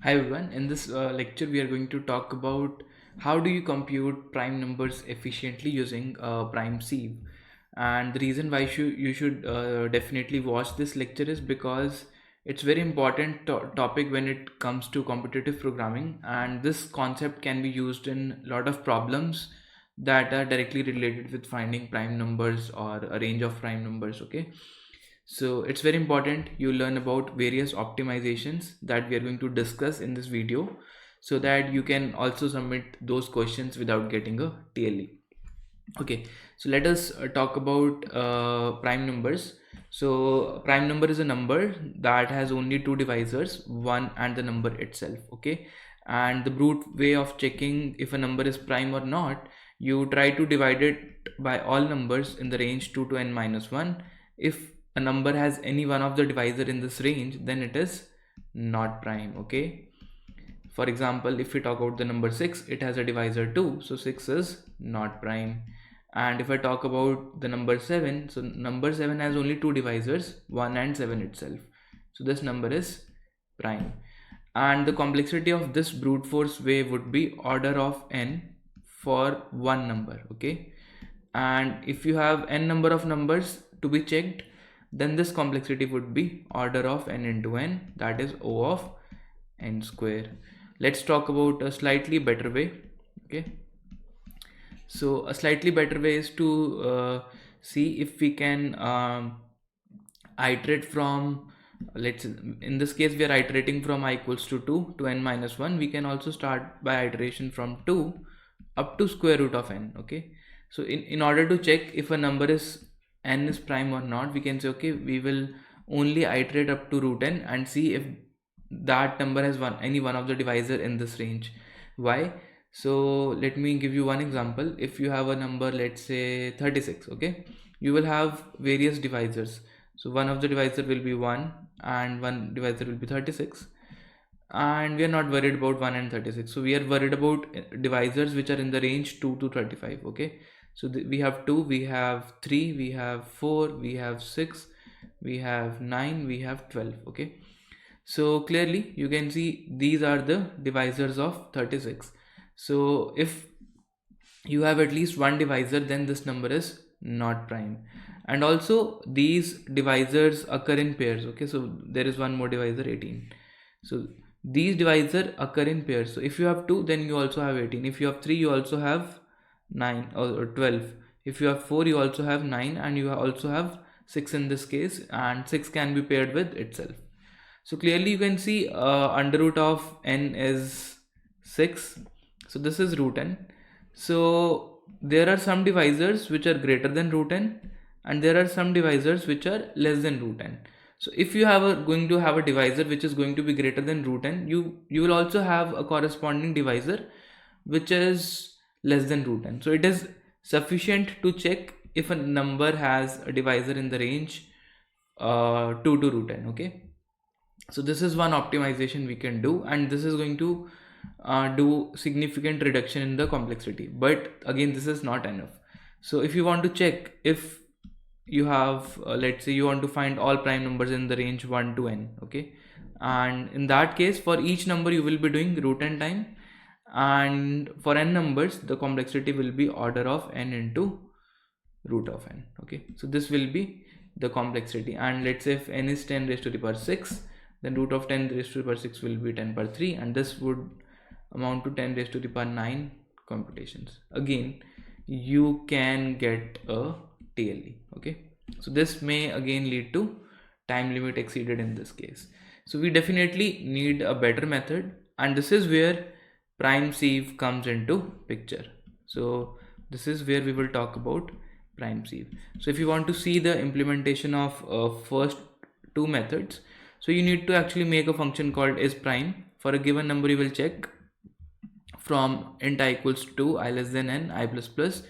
Hi everyone, in this lecture we are going to talk about how do you compute prime numbers efficiently using prime sieve. And the reason why you should definitely watch this lecture is because it's very important topic when it comes to competitive programming, and this concept can be used in a lot of problems that are directly related with finding prime numbers or a range of prime numbers. Okay, so it's very important you learn about various optimizations that we are going to discuss in this video, so that you can also submit those questions without getting a TLE. Okay, so let us talk about prime numbers. So prime number is a number that has only two divisors, one and the number itself. Okay, and the brute way of checking if a number is prime or not, you try to divide it by all numbers in the range 2 to n minus 1. If a number has any one of the divisor in this range, then it is not prime. Okay, for example, if we talk about the number 6, it has a divisor 2, so 6 is not prime. And if I talk about the number 7, so number 7 has only two divisors, 1 and 7 itself, so this number is prime. And the complexity of this brute force way would be order of n for one number. Okay, and if you have n number of numbers to be checked, then this complexity would be order of n into n, that is O of n square. Let's talk about a slightly better way. Okay, so a slightly better way is to see if we can iterate from, let's in this case we are iterating from I equals to 2 to n minus 1. We can also start by iteration from 2 up to square root of n. Okay, so in order to check if a number is n is prime or not, we can say, okay, we will only iterate up to root n and see if that number has any one of the divisor in this range. Why? So let me give you one example. If you have a number, let's say 36, okay, you will have various divisors. So one of the divisor will be 1 and one divisor will be 36, and we are not worried about 1 and 36, so we are worried about divisors which are in the range 2 to 35. Okay, so we have 2, we have 3, we have 4, we have 6, we have 9, we have 12. Okay, so clearly you can see these are the divisors of 36. So if you have at least one divisor, then this number is not prime. And also these divisors occur in pairs. Okay, so there is one more divisor, 18. So these divisors occur in pairs. So if you have 2, then you also have 18. If you have 3, you also have 9 or 12. If you have 4, you also have 9, and you also have 6 in this case, and 6 can be paired with itself. So clearly you can see under root of n is 6, so this is root n. So there are some divisors which are greater than root n, and there are some divisors which are less than root n. So if you have going to have a divisor which is going to be greater than root n, you will also have a corresponding divisor which is less than root n. So it is sufficient to check if a number has a divisor in the range 2 to root n. Okay, so this is one optimization we can do, and this is going to do significant reduction in the complexity. But again, this is not enough. So if you want to check if you have let's say you want to find all prime numbers in the range 1 to n. Okay, and in that case, for each number you will be doing root n time, and for n numbers the complexity will be order of n into root of n. Okay, so this will be the complexity, and let's say if n is 10 raised to the power 6, then root of 10 raised to the power 6 will be 10 power 3, and this would amount to 10 raised to the power 9 computations. Again, you can get a TLE. Okay, so this may again lead to time limit exceeded in this case. So we definitely need a better method, and this is where prime sieve comes into picture. So this is where we will talk about prime sieve. So if you want to see the implementation of first two methods, so you need to actually make a function called is prime. For a given number, you will check from int I equals 2, I less than n, I plus plus,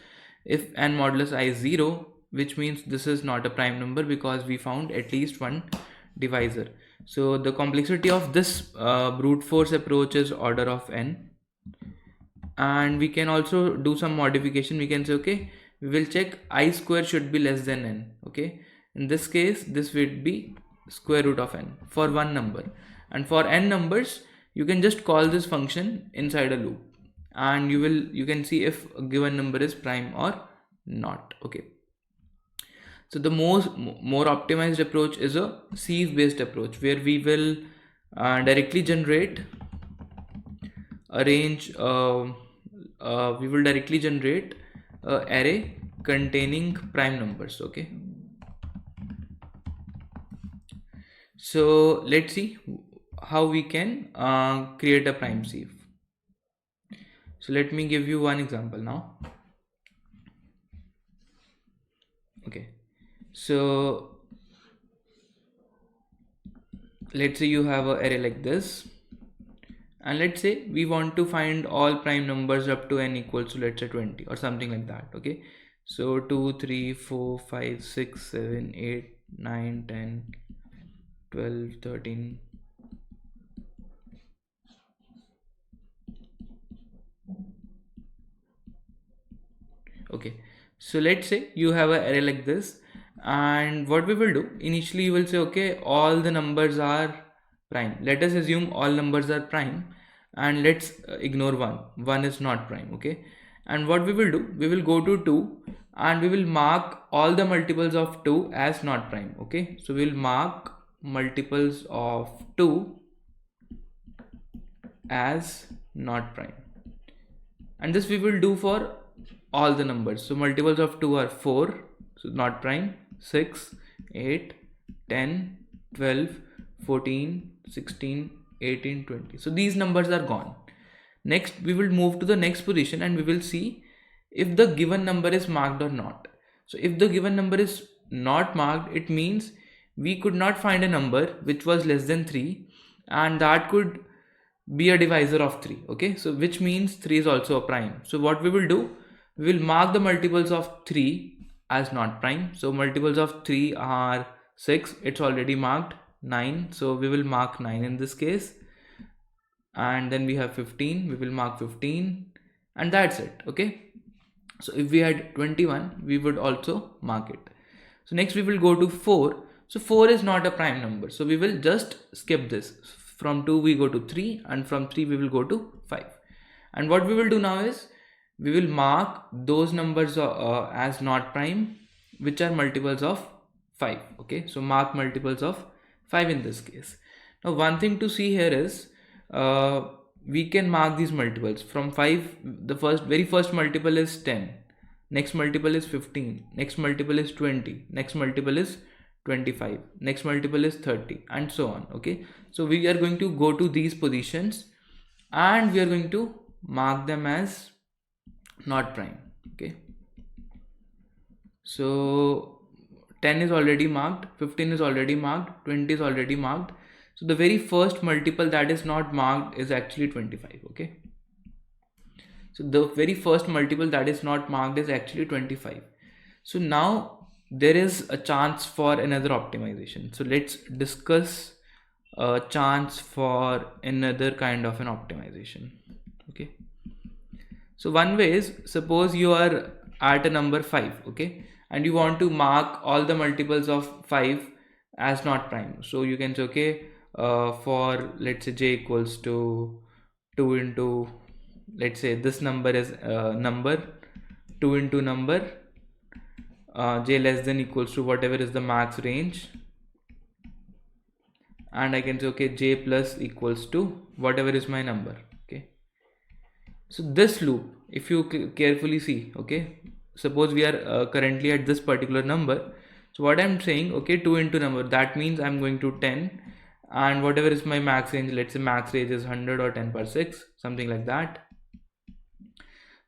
if n modulus I is 0, which means this is not a prime number because we found at least one divisor. So the complexity of this brute force approach is order of n, and we can also do some modification. We can say, okay, we will check I square should be less than n. Okay, in this case this would be square root of n for one number, and for n numbers you can just call this function inside a loop, and you can see if a given number is prime or not. Okay, so the more optimized approach is a sieve based approach, where we will directly generate a range, we will directly generate an array containing prime numbers. Okay, so let's see how we can create a prime sieve. So let me give you one example now. Okay, so let's say you have an array like this, and let's say we want to find all prime numbers up to n equals to, let's say, 20 or something like that. Okay, so 2 3 4 5 6 7 8 9 10 12 13. Okay, so let's say you have an array like this, and what we will do initially, you will say, okay, all the numbers are prime. Let us assume all numbers are prime, and let's ignore one is not prime. Okay, and what we will do, we will go to 2 and we will mark all the multiples of 2 as not prime. Okay, so we will mark multiples of 2 as not prime, and this we will do for all the numbers. So multiples of 2 are 4, so not prime, 6 8 10 12 14 16 18 20. So these numbers are gone. Next we will move to the next position, and we will see if the given number is marked or not. So if the given number is not marked, it means we could not find a number which was less than 3, and that could be a divisor of 3. Okay, so which means 3 is also a prime. So what we will do, we will mark the multiples of 3 as not prime. So multiples of 3 are 6, it's already marked. 9, so we will mark 9 in this case, and then we have 15, we will mark 15, and that's it. Okay, so if we had 21, we would also mark it. So next we will go to 4. So 4 is not a prime number, so we will just skip this. From 2 we go to 3, and from 3 we will go to 5. And what we will do now is, we will mark those numbers as not prime which are multiples of 5. Okay, so mark multiples of 5 in this case. Now one thing to see here is, we can mark these multiples from 5. The very first multiple is 10, next multiple is 15, next multiple is 20, next multiple is 25, next multiple is 30, and so on. Okay, so we are going to go to these positions, and we are going to mark them as not prime. Okay, so 10 is already marked, 15 is already marked, 20 is already marked. So the very first multiple that is not marked is actually 25. Okay, so the very first multiple that is not marked is actually 25. So now there is a chance for another optimization. So let's discuss a chance for another kind of an optimization. Okay, so one way is, suppose you are at a number 5, okay, and you want to mark all the multiples of 5 as not prime. So you can say, okay, for let's say j equals to 2 into, let's say this number is number 2 into number, j less than equals to whatever is the max range, and I can say, okay, j plus equals to whatever is my number. Okay, so this loop, if you carefully see, okay, suppose we are currently at this particular number. So what I'm saying, okay, 2 into number, that means I'm going to 10, and whatever is my max range, let's say max range is 100 or 10 per 6, something like that.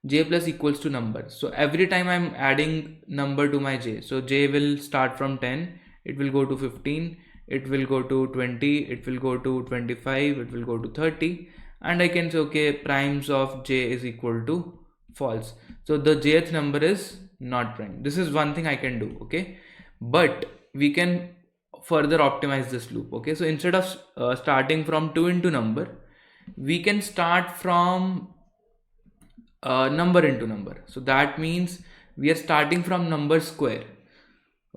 J plus equals to number. So every time I'm adding number to my j, so j will start from 10, it will go to 15, it will go to 20, it will go to 25, it will go to 30, and I can say, okay, primes of j is equal to false. So the jth number is not prime. This is one thing I can do. Okay, but we can further optimize this loop. Okay, so instead of starting from 2 into number, we can start from number into number. So that means we are starting from number square.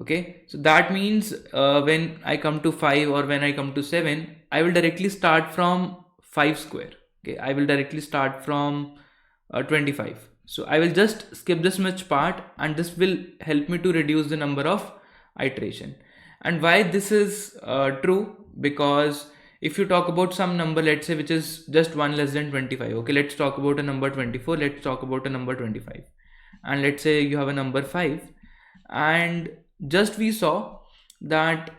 Okay, so that means when I come to 5 or when I come to 7, I will directly start from 5 square. Okay, I will directly start from 25. So I will just skip this much part, and this will help me to reduce the number of iteration. And why this is true? Because if you talk about some number, let's say, which is just 1 less than 25. Okay, let's talk about a number 24. Let's talk about a number 25. And let's say you have a number 5. And just we saw that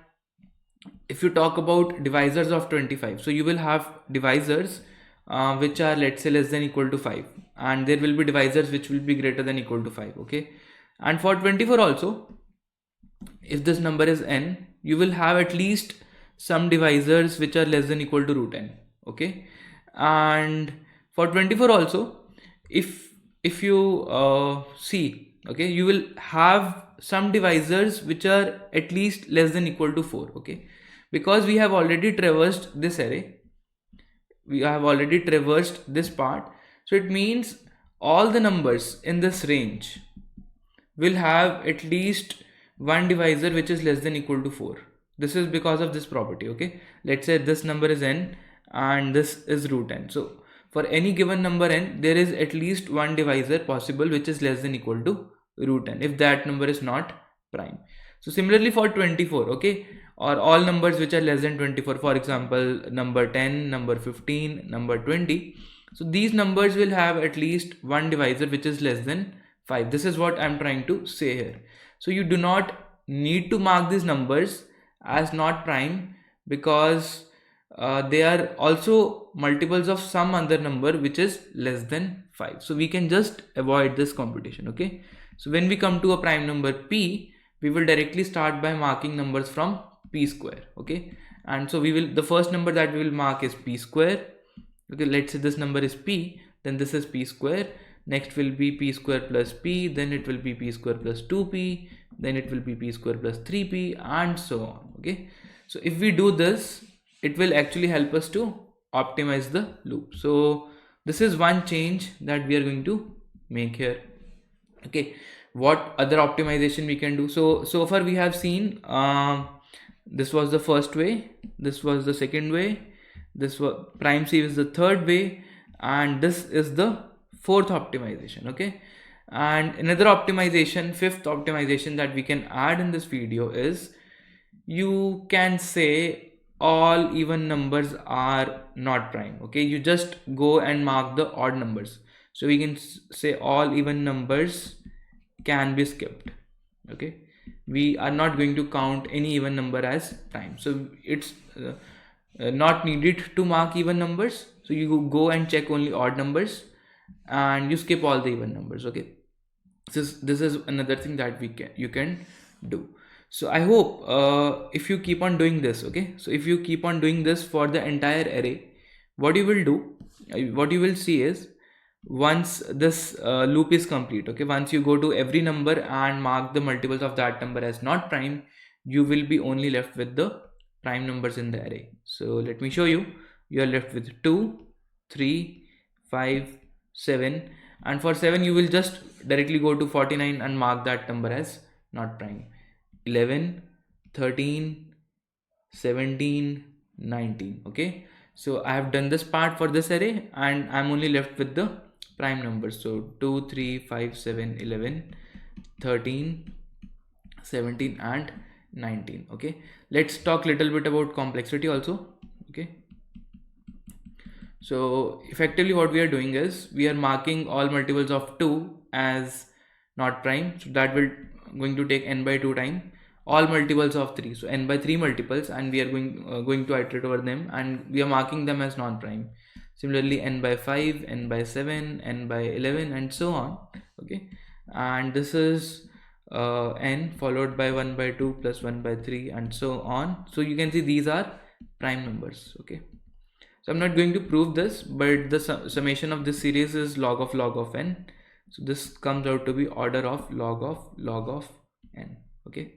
if you talk about divisors of 25, so you will have divisors which are, let's say, less than equal to 5, and there will be divisors which will be greater than equal to 5. Okay, and for 24 also, if this number is n, you will have at least some divisors which are less than equal to root n. Okay, and for 24 also, if you see, okay, you will have some divisors which are at least less than equal to 4. Okay, because we have already traversed this array, we have already traversed this part, so it means all the numbers in this range will have at least one divisor which is less than equal to 4. This is because of this property. Okay, let's say this number is n and this is root n. So for any given number n, there is at least one divisor possible which is less than equal to root n, if that number is not prime. So similarly for 24, okay, or all numbers which are less than 24, for example number 10, number 15, number 20, so these numbers will have at least one divisor which is less than 5. This is what I'm trying to say here. So you do not need to mark these numbers as not prime, because they are also multiples of some other number which is less than 5. So we can just avoid this computation. Okay, so when we come to a prime number p, we will directly start by marking numbers from p square. Okay, and so we will, the first number that we will mark is p square. Okay, let's say this number is p, then this is p square. Next will be p square plus p, then it will be p square plus 2p, then it will be p square plus 3p, and so on. Okay, so if we do this, it will actually help us to optimize the loop. So this is one change that we are going to make here. Okay, what other optimization we can do? So far we have seen this was the first way, this was the second way, this was prime sieve is the third way, and this is the fourth optimization. Okay, and another optimization, fifth optimization that we can add in this video is, you can say all even numbers are not prime. Okay, you just go and mark the odd numbers. So we can say all even numbers can be skipped. Okay, we are not going to count any even number as prime, so it's not needed to mark even numbers. So you go and check only odd numbers and you skip all the even numbers. Okay, this is another thing that you can do. So I hope if you keep on doing this, okay, so if you keep on doing this for the entire array, what you will do, what you will see is, once this loop is complete, okay, once you go to every number and mark the multiples of that number as not prime, you will be only left with the prime numbers in the array. So let me show you. You are left with 2, 3, 5, 7, and for 7 you will just directly go to 49 and mark that number as not prime. 11, 13, 17, 19. Okay, so I have done this part for this array and I'm only left with the prime numbers. So 2, 3, 5, 7, 11, 13, 17 and 19. Okay, let's talk little bit about complexity also. Okay, so effectively what we are doing is, we are marking all multiples of 2 as not prime, so that will going to take n by 2 time. All multiples of 3, so n by 3 multiples, and we are going to iterate over them, and we are marking them as non-prime. Similarly n by 5, n by 7, n by 11, and so on. Okay, and this is n followed by 1 by 2 plus 1 by 3 and so on. So you can see these are prime numbers. Okay, so I'm not going to prove this, but the summation of this series is log of n. So this comes out to be order of log of n. Okay,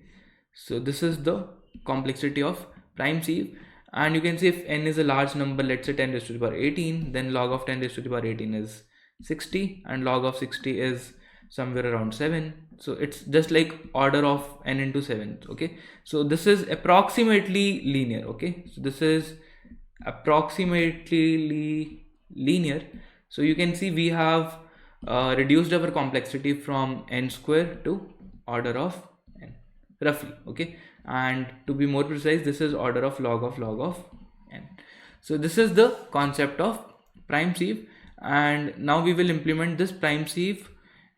so this is the complexity of prime sieve, and you can see if n is a large number, let's say 10 raised to the power 18, then log of 10 raised to the power 18 is 60, and log of 60 is somewhere around 7. So it's just like order of n into 7. Okay, so this is approximately linear. Okay, so this is approximately linear. So you can see we have reduced our complexity from n square to order of n, roughly. Okay, and to be more precise, this is order of log of n. So this is the concept of prime sieve, and now we will implement this prime sieve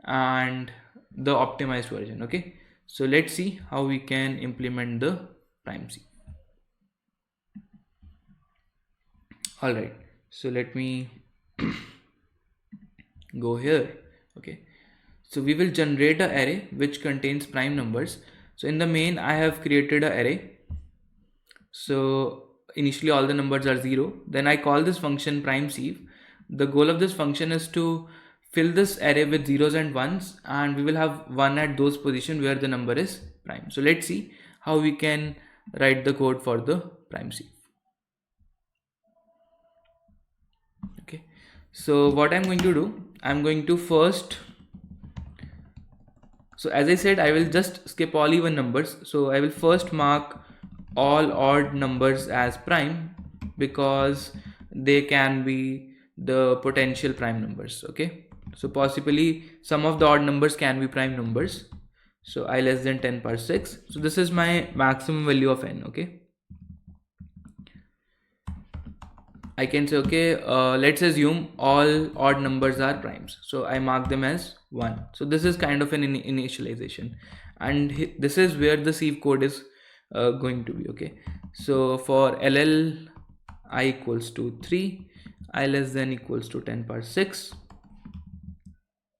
and the optimized version. Okay, so let's see how we can implement the prime sieve. All right, so let me go here. Okay, so we will generate an array which contains prime numbers. So in the main I have created an array. So initially all the numbers are 0. Then I call this function prime sieve. The goal of this function is to fill this array with zeros and ones, and we will have 1 at those positions where the number is prime. So let's see how we can write the code for the prime sieve. Okay, so what I'm going to do, I'm going to first, so as I said, I will just skip all even numbers. So I will first mark all odd numbers as prime because they can be the potential prime numbers. Okay, so possibly some of the odd numbers can be prime numbers. So I less than 10 power 6. So this is my maximum value of n. Okay, I can say, okay, let's assume all odd numbers are primes. So I mark them as 1. So this is kind of an initialization. And this is where the sieve code is going to be. Okay, so for LL I equals to 3, I less than equals to 10 power 6.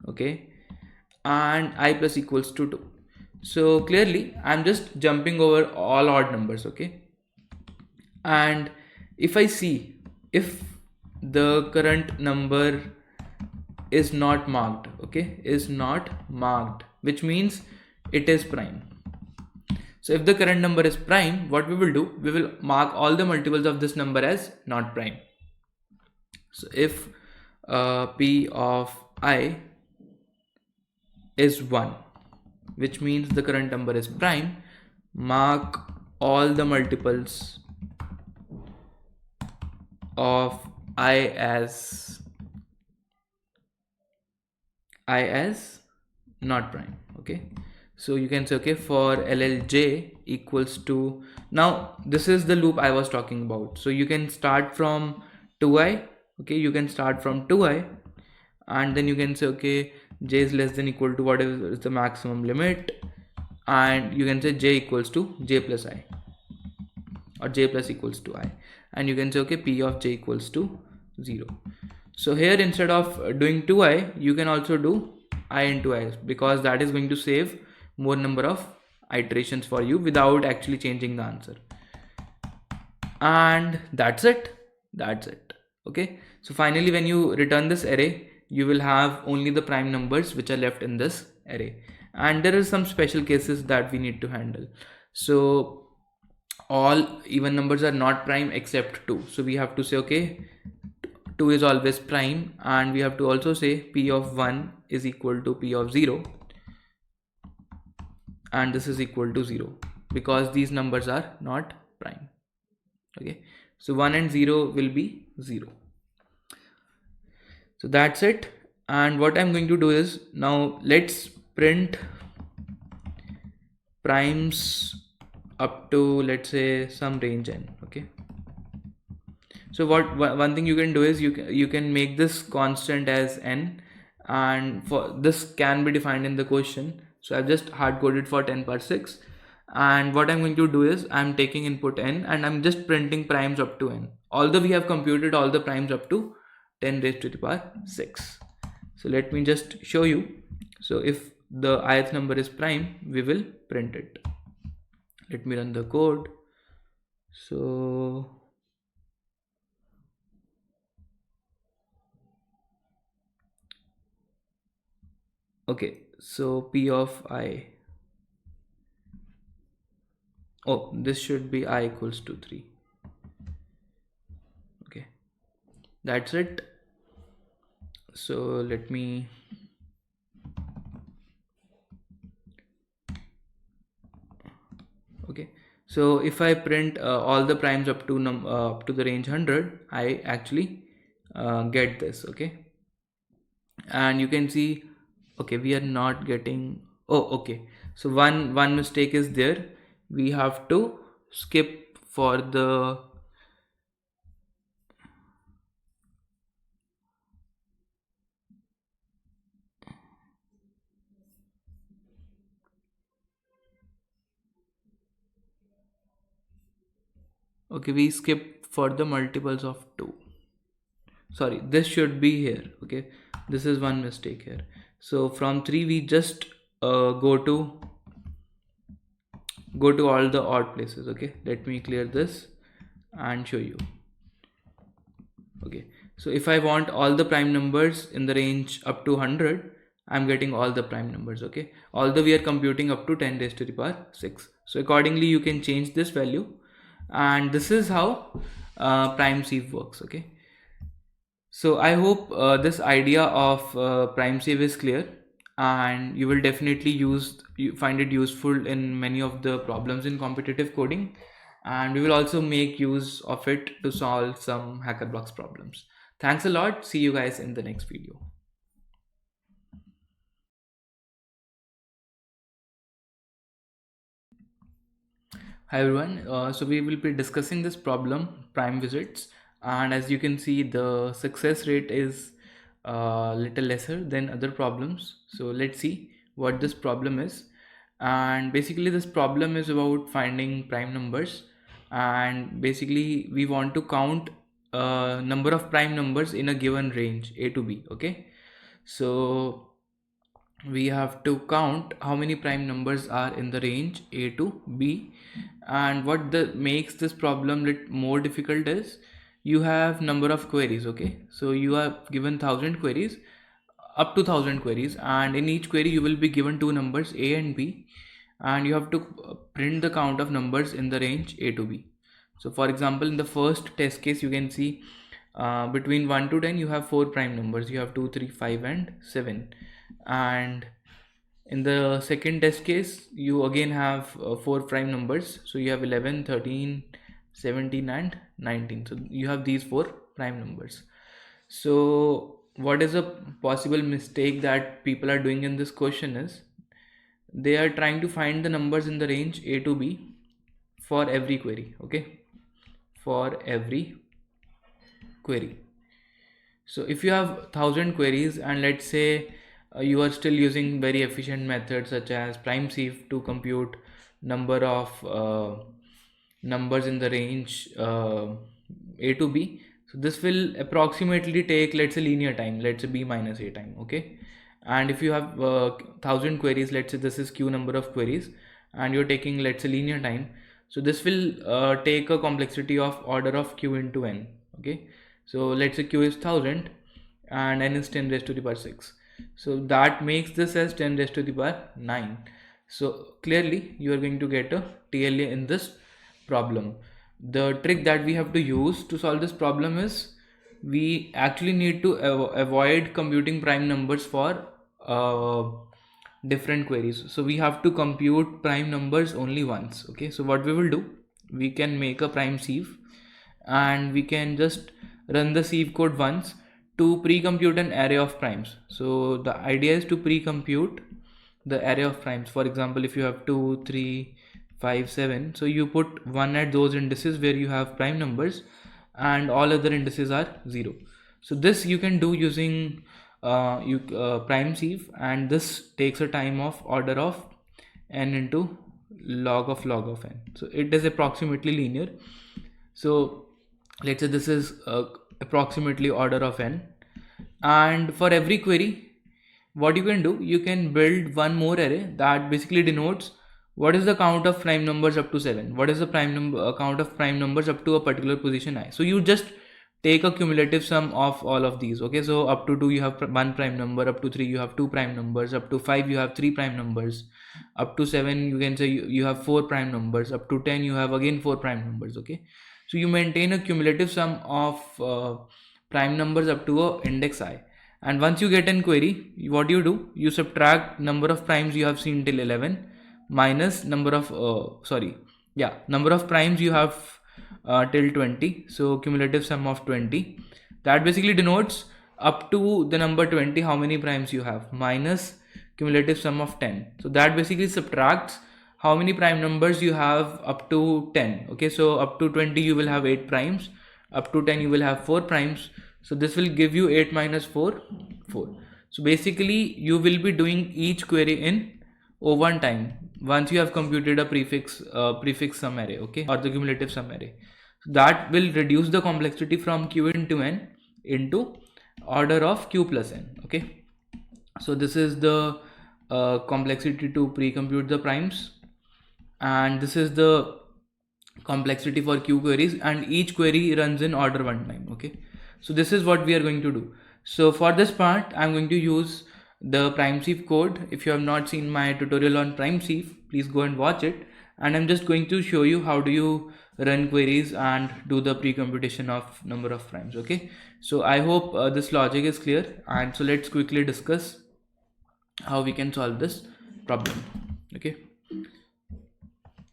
Okay, and I plus equals to 2. So clearly I'm just jumping over all odd numbers. Okay, and if I see if the current number is not marked, okay, is not marked, which means it is prime. So if the current number is prime, what we will do, we will mark all the multiples of this number as not prime. So if p of I is 1, which means the current number is prime, mark all the multiples of I as not prime. Okay, so you can say, okay, for LLJ equals to, now this is the loop I was talking about. So you can start from 2i. Okay, you can start from 2i, and then you can say, okay, j is less than equal to whatever is the maximum limit, and you can say j equals to j plus I, or j plus equals to I, and you can say, okay, p of j equals to 0. So here instead of doing 2i, you can also do I into I, because that is going to save more number of iterations for you without actually changing the answer. And that's it. Okay, so finally when you return this array, you will have only the prime numbers which are left in this array. And there are some special cases that we need to handle. So all even numbers are not prime except 2. So we have to say, okay, 2 is always prime, and we have to also say p of 1 is equal to p of 0, and this is equal to 0 because these numbers are not prime. Okay, so 1 and 0 will be 0. So that's it. And what I'm going to do is, now let's print primes up to, let's say, some range n. Okay, so one thing you can do is you can make this constant as n, and for this can be defined in the question. So I've just hard coded for 10 power 6, and what I'm going to do is I'm taking input n and I'm just printing primes up to n, although we have computed all the primes up to 10 raised to the power 6. So let me just show you. So if the ith number is prime, we will print it. Let me run the code. So okay, so p of I, oh, this should be I equals to 3. Okay, that's it. So let me, okay, So if I print all the primes up to up to the range 100, I actually get this. Okay, and you can see, okay, we are not getting, oh okay, so one mistake is there. We have to skip for the, okay, we skip for the multiples of 2. Sorry, this should be here. Okay, this is one mistake here. So from 3 we just go to all the odd places. Okay, let me clear this and show you. Okay, so if I want all the prime numbers in the range up to 100, I'm getting all the prime numbers. Okay, although we are computing up to 10 raised to the power 6, so accordingly you can change this value, and this is how prime sieve works. Okay, so I hope this idea of prime save is clear, and you will definitely find it useful in many of the problems in competitive coding, and we will also make use of it to solve some hacker blocks problems. Thanks a lot. See you guys in the next video. Hi everyone. So we will be discussing this problem, prime visits, and as you can see, the success rate is little lesser than other problems. So let's see what this problem is. And basically, this problem is about finding prime numbers, and basically we want to count number of prime numbers in a given range A to B. Okay, so we have to count how many prime numbers are in the range A to B, and what makes this problem more difficult is you have number of queries. Okay, so you are given 1000 queries, up to 1000 queries, and in each query you will be given two numbers A and B, and you have to print the count of numbers in the range A to B. So for example, in the first test case you can see between 1 to 10 you have four prime numbers, you have 2, 3, 5 and 7, and in the second test case you again have four prime numbers, so you have 11, 13, 17 and 19. So you have these four prime numbers. So what is a possible mistake that people are doing in this question is they are trying to find the numbers in the range A to B for every query. Okay, for every query. So if you have 1000 queries, and let's say you are still using very efficient methods such as prime sieve to compute number of numbers in the range A to B, so this will approximately take, let's say, linear time, let's say b minus a time. Okay, and if you have 1000 queries, let's say this is q number of queries, and you're taking, let's say, linear time, so this will take a complexity of order of q into n. Okay, so let's say q is 1000 and n is 10 raised to the power 6, so that makes this as 10 raised to the power 9. So clearly you are going to get a TLA in this problem. The trick that we have to use to solve this problem is we actually need to avoid computing prime numbers for different queries. So we have to compute prime numbers only once. Okay, so what we will do, we can make a prime sieve and we can just run the sieve code once to pre-compute an array of primes. So the idea is to pre-compute the array of primes. For example, if you have 2, 3, 5, 7, so you put 1 at those indices where you have prime numbers and all other indices are 0. So this you can do using prime sieve, and this takes a time of order of n into log of n. So it is approximately linear. So let's say this is approximately order of n, and for every query what you can do, you can build one more array that basically denotes what is the count of prime numbers up to 7, what is the prime number count of prime numbers up to a particular position I. So you just take a cumulative sum of all of these. Okay, so up to 2 you have one prime number, up to 3 you have two prime numbers, up to 5 you have three prime numbers, up to 7 you can say you have four prime numbers, up to 10 you have again four prime numbers. Okay, so you maintain a cumulative sum of prime numbers up to a index I, and once you get an query, what you do, you subtract number of primes you have seen till 11 minus number of yeah, number of primes you have till 20, so cumulative sum of 20, that basically denotes up to the number 20 how many primes you have, minus cumulative sum of 10. So that basically subtracts how many prime numbers you have up to 10. Okay, so up to 20 you will have 8 primes, up to 10 you will have 4 primes. So this will give you 8 minus 4, 4. So basically you will be doing each query in O1 time once you have computed a prefix sum array, okay, or the cumulative sum array. So that will reduce the complexity from q into n into order of q plus n. Okay, so this is the complexity to pre-compute the primes, and this is the complexity for q queries, and each query runs in order 1 time. Okay, so this is what we are going to do. So for this part I'm going to use the PrimeSieve code. If you have not seen my tutorial on PrimeSieve, please go and watch it, and I'm just going to show you how do you run queries and do the pre-computation of number of primes. Okay, so I hope this logic is clear, and so let's quickly discuss how we can solve this problem. Okay,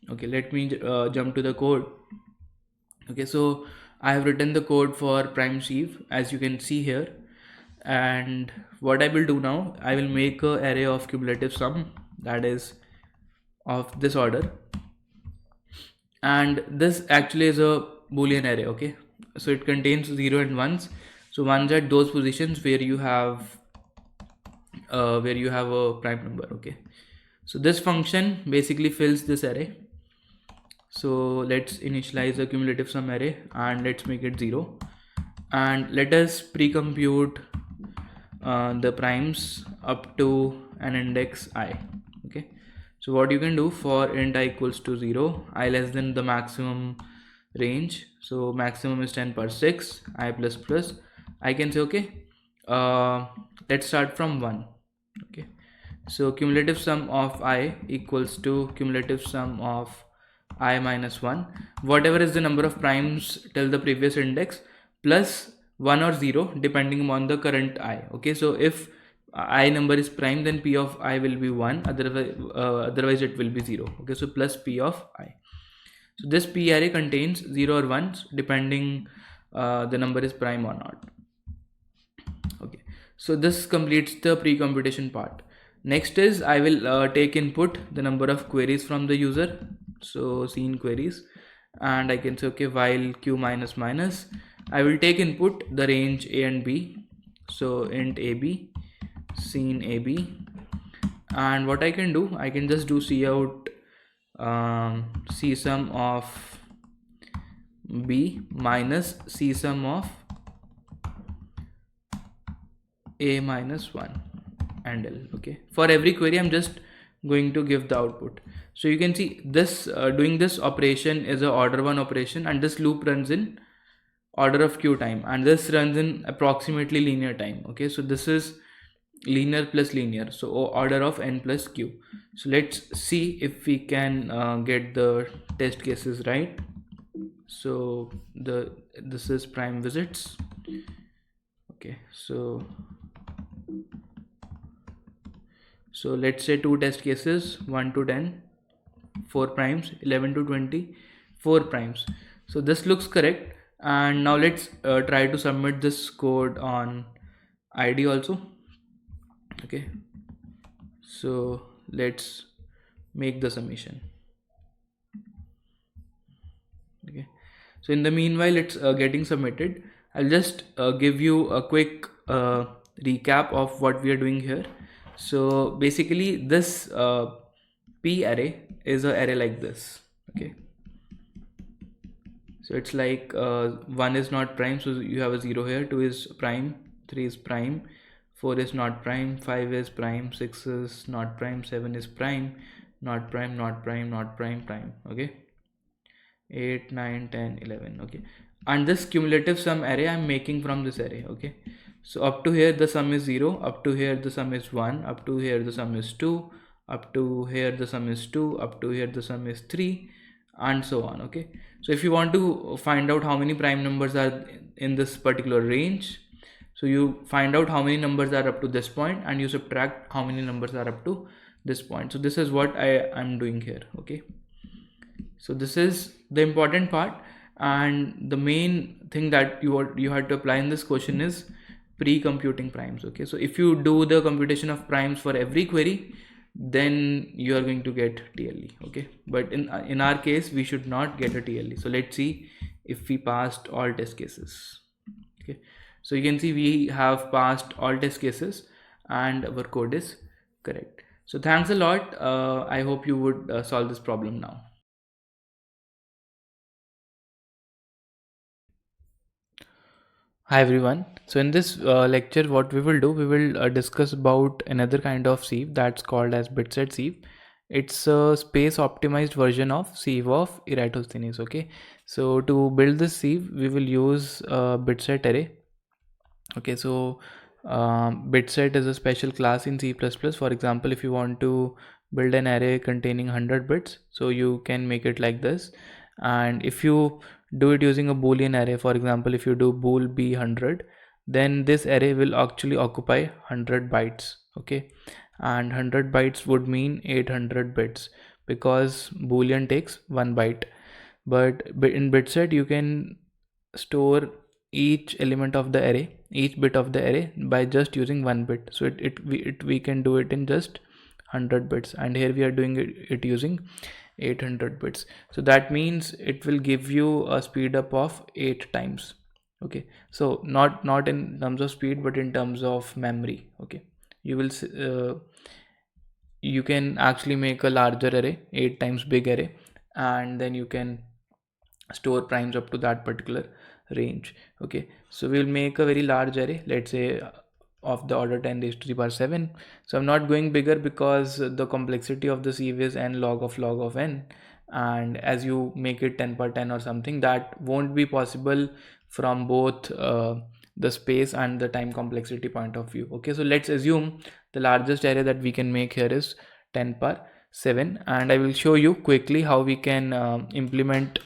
let me jump to the code. Okay, so I have written the code for PrimeSieve, as you can see here, and what I will do now, I will make a array of cumulative sum that is of this order, and this actually is a boolean array. Okay, so it contains 0 and 1s. So ones at those positions where you have a prime number. Okay, so this function basically fills this array. So let's initialize a cumulative sum array and let's make it 0, and let us pre-compute the primes up to an index I. Okay, so what you can do for int I equals to 0, I less than the maximum range, so maximum is 10 per 6, I plus plus, I can say okay, let's start from 1. Okay, so cumulative sum of I equals to cumulative sum of I minus 1, whatever is the number of primes till the previous index, plus 1 or 0 depending upon the current I. Okay, so if I number is prime, then p of I will be 1, otherwise it will be 0. Okay, so plus p of I. So this p array contains 0 or 1s depending the number is prime or not. Okay, so this completes the pre-computation part. Next is I will take input the number of queries from the user, so scene queries, and I can say okay, while q minus minus, I will take input the range a and b, so int ab, scene ab, and what I can do, I can just do cout csum of b minus csum of a minus 1 and l. Okay, for every query I'm just going to give the output. So you can see this doing this operation is a order 1 operation, and this loop runs in order of q time, and this runs in approximately linear time. Okay, so this is linear plus linear, so order of n plus q. So let's see if we can get the test cases right. So this is prime visits. Okay, so let's say 2 test cases, 1 to 10, 4 primes, 11 to 20, 4 primes. So this looks correct, and now let's try to submit this code on ID also. Okay, so let's make the submission. Okay, so in the meanwhile it's getting submitted. I'll just give you a quick recap of what we are doing here. So basically this p array is an array like this. Okay, so it's like 1 is not prime, so you have a 0 here, 2 is prime, 3 is prime, 4 is not prime, 5 is prime, 6 is not prime, 7 is prime, not prime, not prime, not prime, prime. Okay, 8, 9, 10, 11. Okay, and this cumulative sum array I'm making from this array. Okay, so up to here the sum is 0, up to here the sum is 1, up to here the sum is 2, up to here the sum is 2, up to here the sum is 3, and so on. Okay, so if you want to find out how many prime numbers are in this particular range, so you find out how many numbers are up to this point and you subtract how many numbers are up to this point. So this is what I am doing here. Okay, So this is the important part, and the main thing that you had to apply in this question is pre-computing primes. Okay, so if you do the computation of primes for every query, then you are going to get TLE. Okay, but in our case we should not get a TLE. So let's see if we passed all test cases. Okay, so you can see we have passed all test cases and our code is correct. So thanks a lot. I hope you would solve this problem now. Hi everyone. So in this lecture, what we will do, we will discuss about another kind of sieve that's called as bitset sieve. It's a space optimized version of sieve of Eratosthenes. Okay. So to build this sieve, we will use bitset array. Okay, so bitset is a special class in C++. For example, if you want to build an array containing 100 bits, so you can make it like this. And if you do it using a boolean array, for example, if you do bool b100, then this array will actually occupy 100 bytes. Okay, and 100 bytes would mean 800 bits, because boolean takes 1 byte. But in bitset you can store each element of the array, each bit of the array, by just using 1 bit. So we can do it in just 100 bits, and here we are doing it using 800 bits. So that means it will give you a speed up of 8 times. Okay, so not in terms of speed, but in terms of memory. Okay, you will you can actually make a larger array, 8 times big array, and then you can store primes up to that particular range. Okay, so we'll make a very large array, let's say of the order 10 raised to the power 7. So I'm not going bigger because the complexity of the sieve is n log of n, and as you make it 10 per 10 or something, that won't be possible from both the space and the time complexity point of view. Okay, so let's assume the largest array that we can make here is 10 per 7, and I will show you quickly how we can implement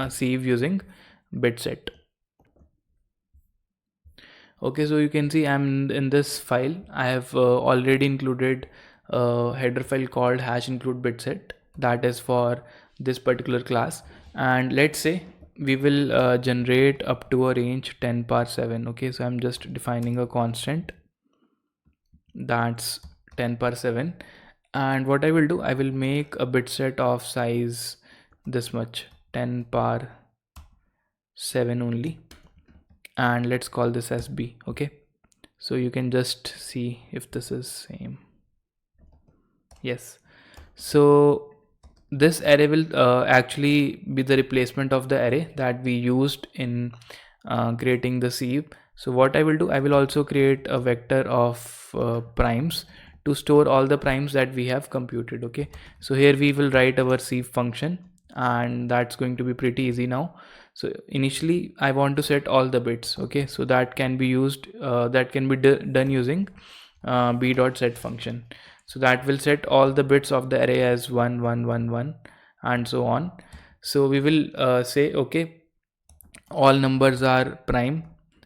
sieve using bitset. Okay, so you can see I'm in this file. I have already included a header file called hash include bitset, that is for this particular class. And let's say we will generate up to a range 10 power 7. Okay, so I'm just defining a constant that's 10 power 7, and what I will do, I will make a bitset of size this much, 10 power 7 only, and let's call this as b. Okay, so you can just see if this is same. Yes, so this array will actually be the replacement of the array that we used in creating the sieve. So what I will do, I will also create a vector of primes to store all the primes that we have computed. Okay, so here we will write our sieve function, and that's going to be pretty easy now. So initially I want to set all the bits. Okay, so that can be used that can be done using b.set function. So that will set all the bits of the array as 1 1 1 1 and so on. So we will say okay, all numbers are prime,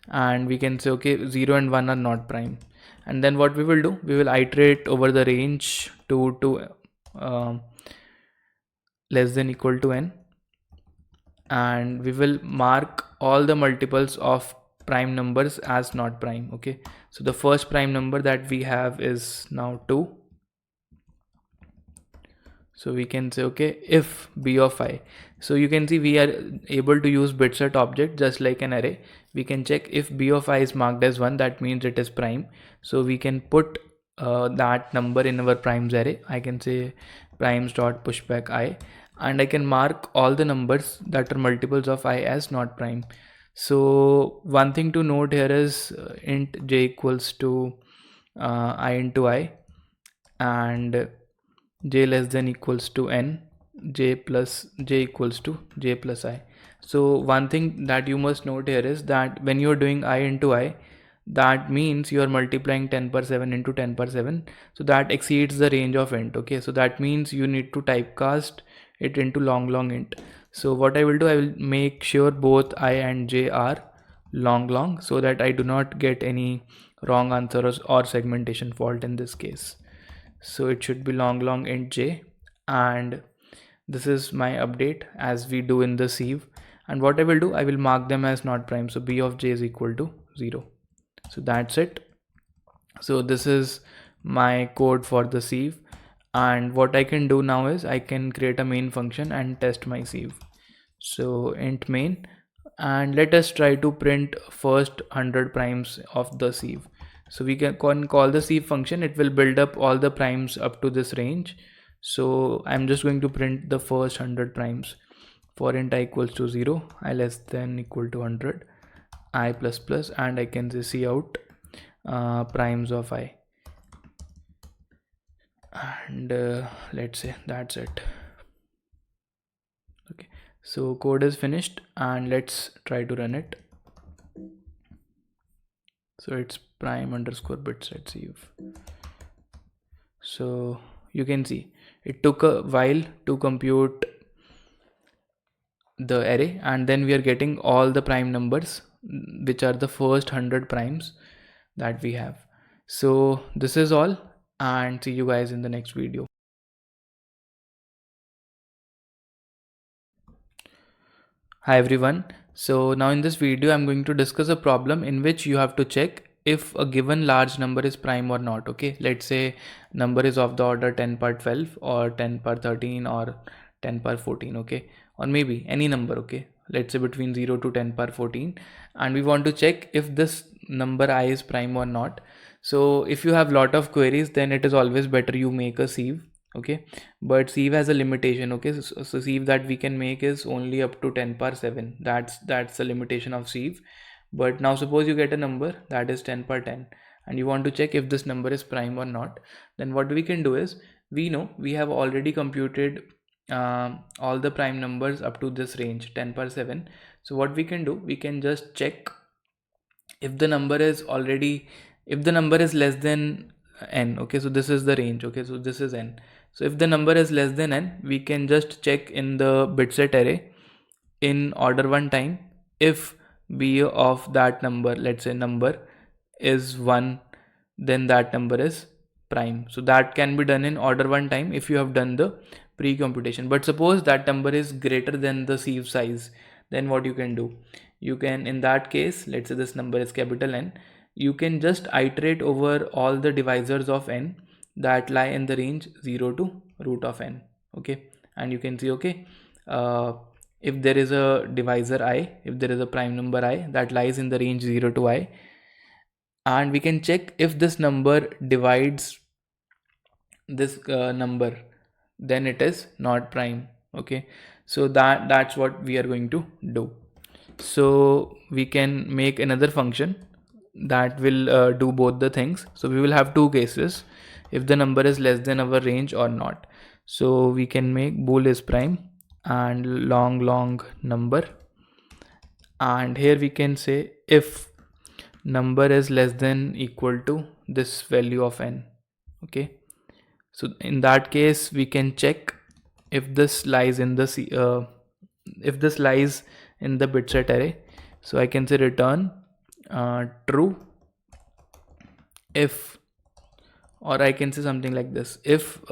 and we can say okay, 0 and 1 are not prime. And then what we will do, we will iterate over the range to less than equal to n, and we will mark all the multiples of prime numbers as not prime. Okay, so the first prime number that we have is now 2. So we can say okay, if b of I. So you can see we are able to use bitset object just like an array. We can check if b of I is marked as 1, that means it is prime. So we can put that number in our primes array. I can say primes dot pushback I, and I can mark all the numbers that are multiples of I as not prime. So one thing to note here is int j equals to I into I, and j less than equals to n, j equals to j plus I. So one thing that you must note here is that when you're doing I into I, that means you are multiplying 10 per 7 into 10 per 7, so that exceeds the range of int. Okay, so that means you need to typecast it into long int. So what I will do, I will make sure both I and j are long, so that I do not get any wrong answers or segmentation fault in this case. So it should be long int j, and This is my update as we do in the sieve. And what I will do, I will mark them as not prime. So b of j is equal to 0. So that's it. So this is my code for the sieve. And what I can do now is I can create a main function and test my sieve. So int main, and let us try to print first 100 primes of the sieve. So we can call the sieve function. It will build up all the primes up to this range. So I'm just going to print the first 100 primes. For int I equals to 0, I less than equal to 100, I plus plus, and I can see out primes of I. And let's say that's it. Okay, so code is finished, and let's try to run it. So it's prime underscore bit set sieve. So you can see it took a while to compute the array, and then we are getting all the prime numbers, which are the first 100 primes that we have. So this is all, and see you guys in the next video. Hi everyone. So now in this video I'm going to discuss a problem in which you have to check if a given large number is prime or not. Okay, let's say number is of the order 10 power 12 or 10 power 13 or 10 power 14. Okay, or maybe any number. Okay, let's say between 0 to 10 power 14, and we want to check if this number I is prime or not. So if you have lot of queries, then it is always better you make a sieve. Okay, but sieve has a limitation. Okay, so sieve that we can make is only up to 10 power 7. That's the limitation of sieve. But now suppose you get a number that is 10 power 10, and you want to check if this number is prime or not. Then what we can do is, we know we have already computed all the prime numbers up to this range 10 power 7. So what we can do, we can just check if the number is less than n. Okay, so this is the range. Okay, so this is n. So if the number is less than n, we can just check in the bitset array in order 1 time if b of that number, let's say number, is 1, then that number is prime. So that can be done in order 1 time if you have done the pre-computation. But suppose that number is greater than the sieve size, then what you can do, you can, in that case, let's say this number is capital N, you can just iterate over all the divisors of n that lie in the range 0 to root of n. Okay, and you can see, okay, if there is a divisor I, if there is a prime number I that lies in the range 0 to I, and we can check if this number divides this number, then it is not prime. Okay, so that's what we are going to do. So we can make another function that will do both the things. So we will have two cases, if the number is less than our range or not. So we can make bool is prime and long number, and here we can say if number is less than equal to this value of n. Okay, so in that case we can check if this lies in the bitset array. So I can say return true if, or I can say something like this, if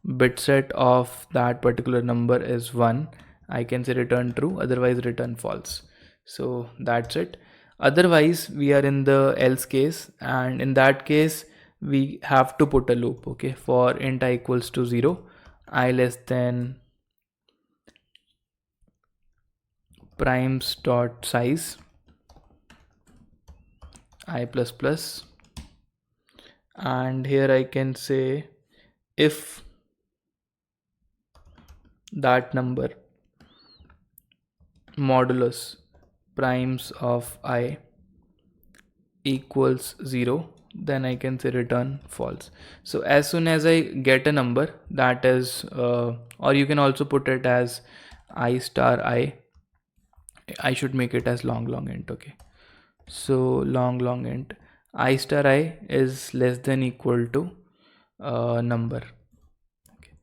bitset of that particular number is 1, I can say return true, otherwise return false. So that's it. Otherwise we are in the else case, and in that case we have to put a loop. Okay, for int I equals to 0, I less than primes dot size I plus plus, and here I can say if that number modulus primes of I equals 0, then I can say return false. So as soon as I get a number that is or you can also put it as I star I should make it as long int. Okay, so long int I star I is less than equal to number. Okay,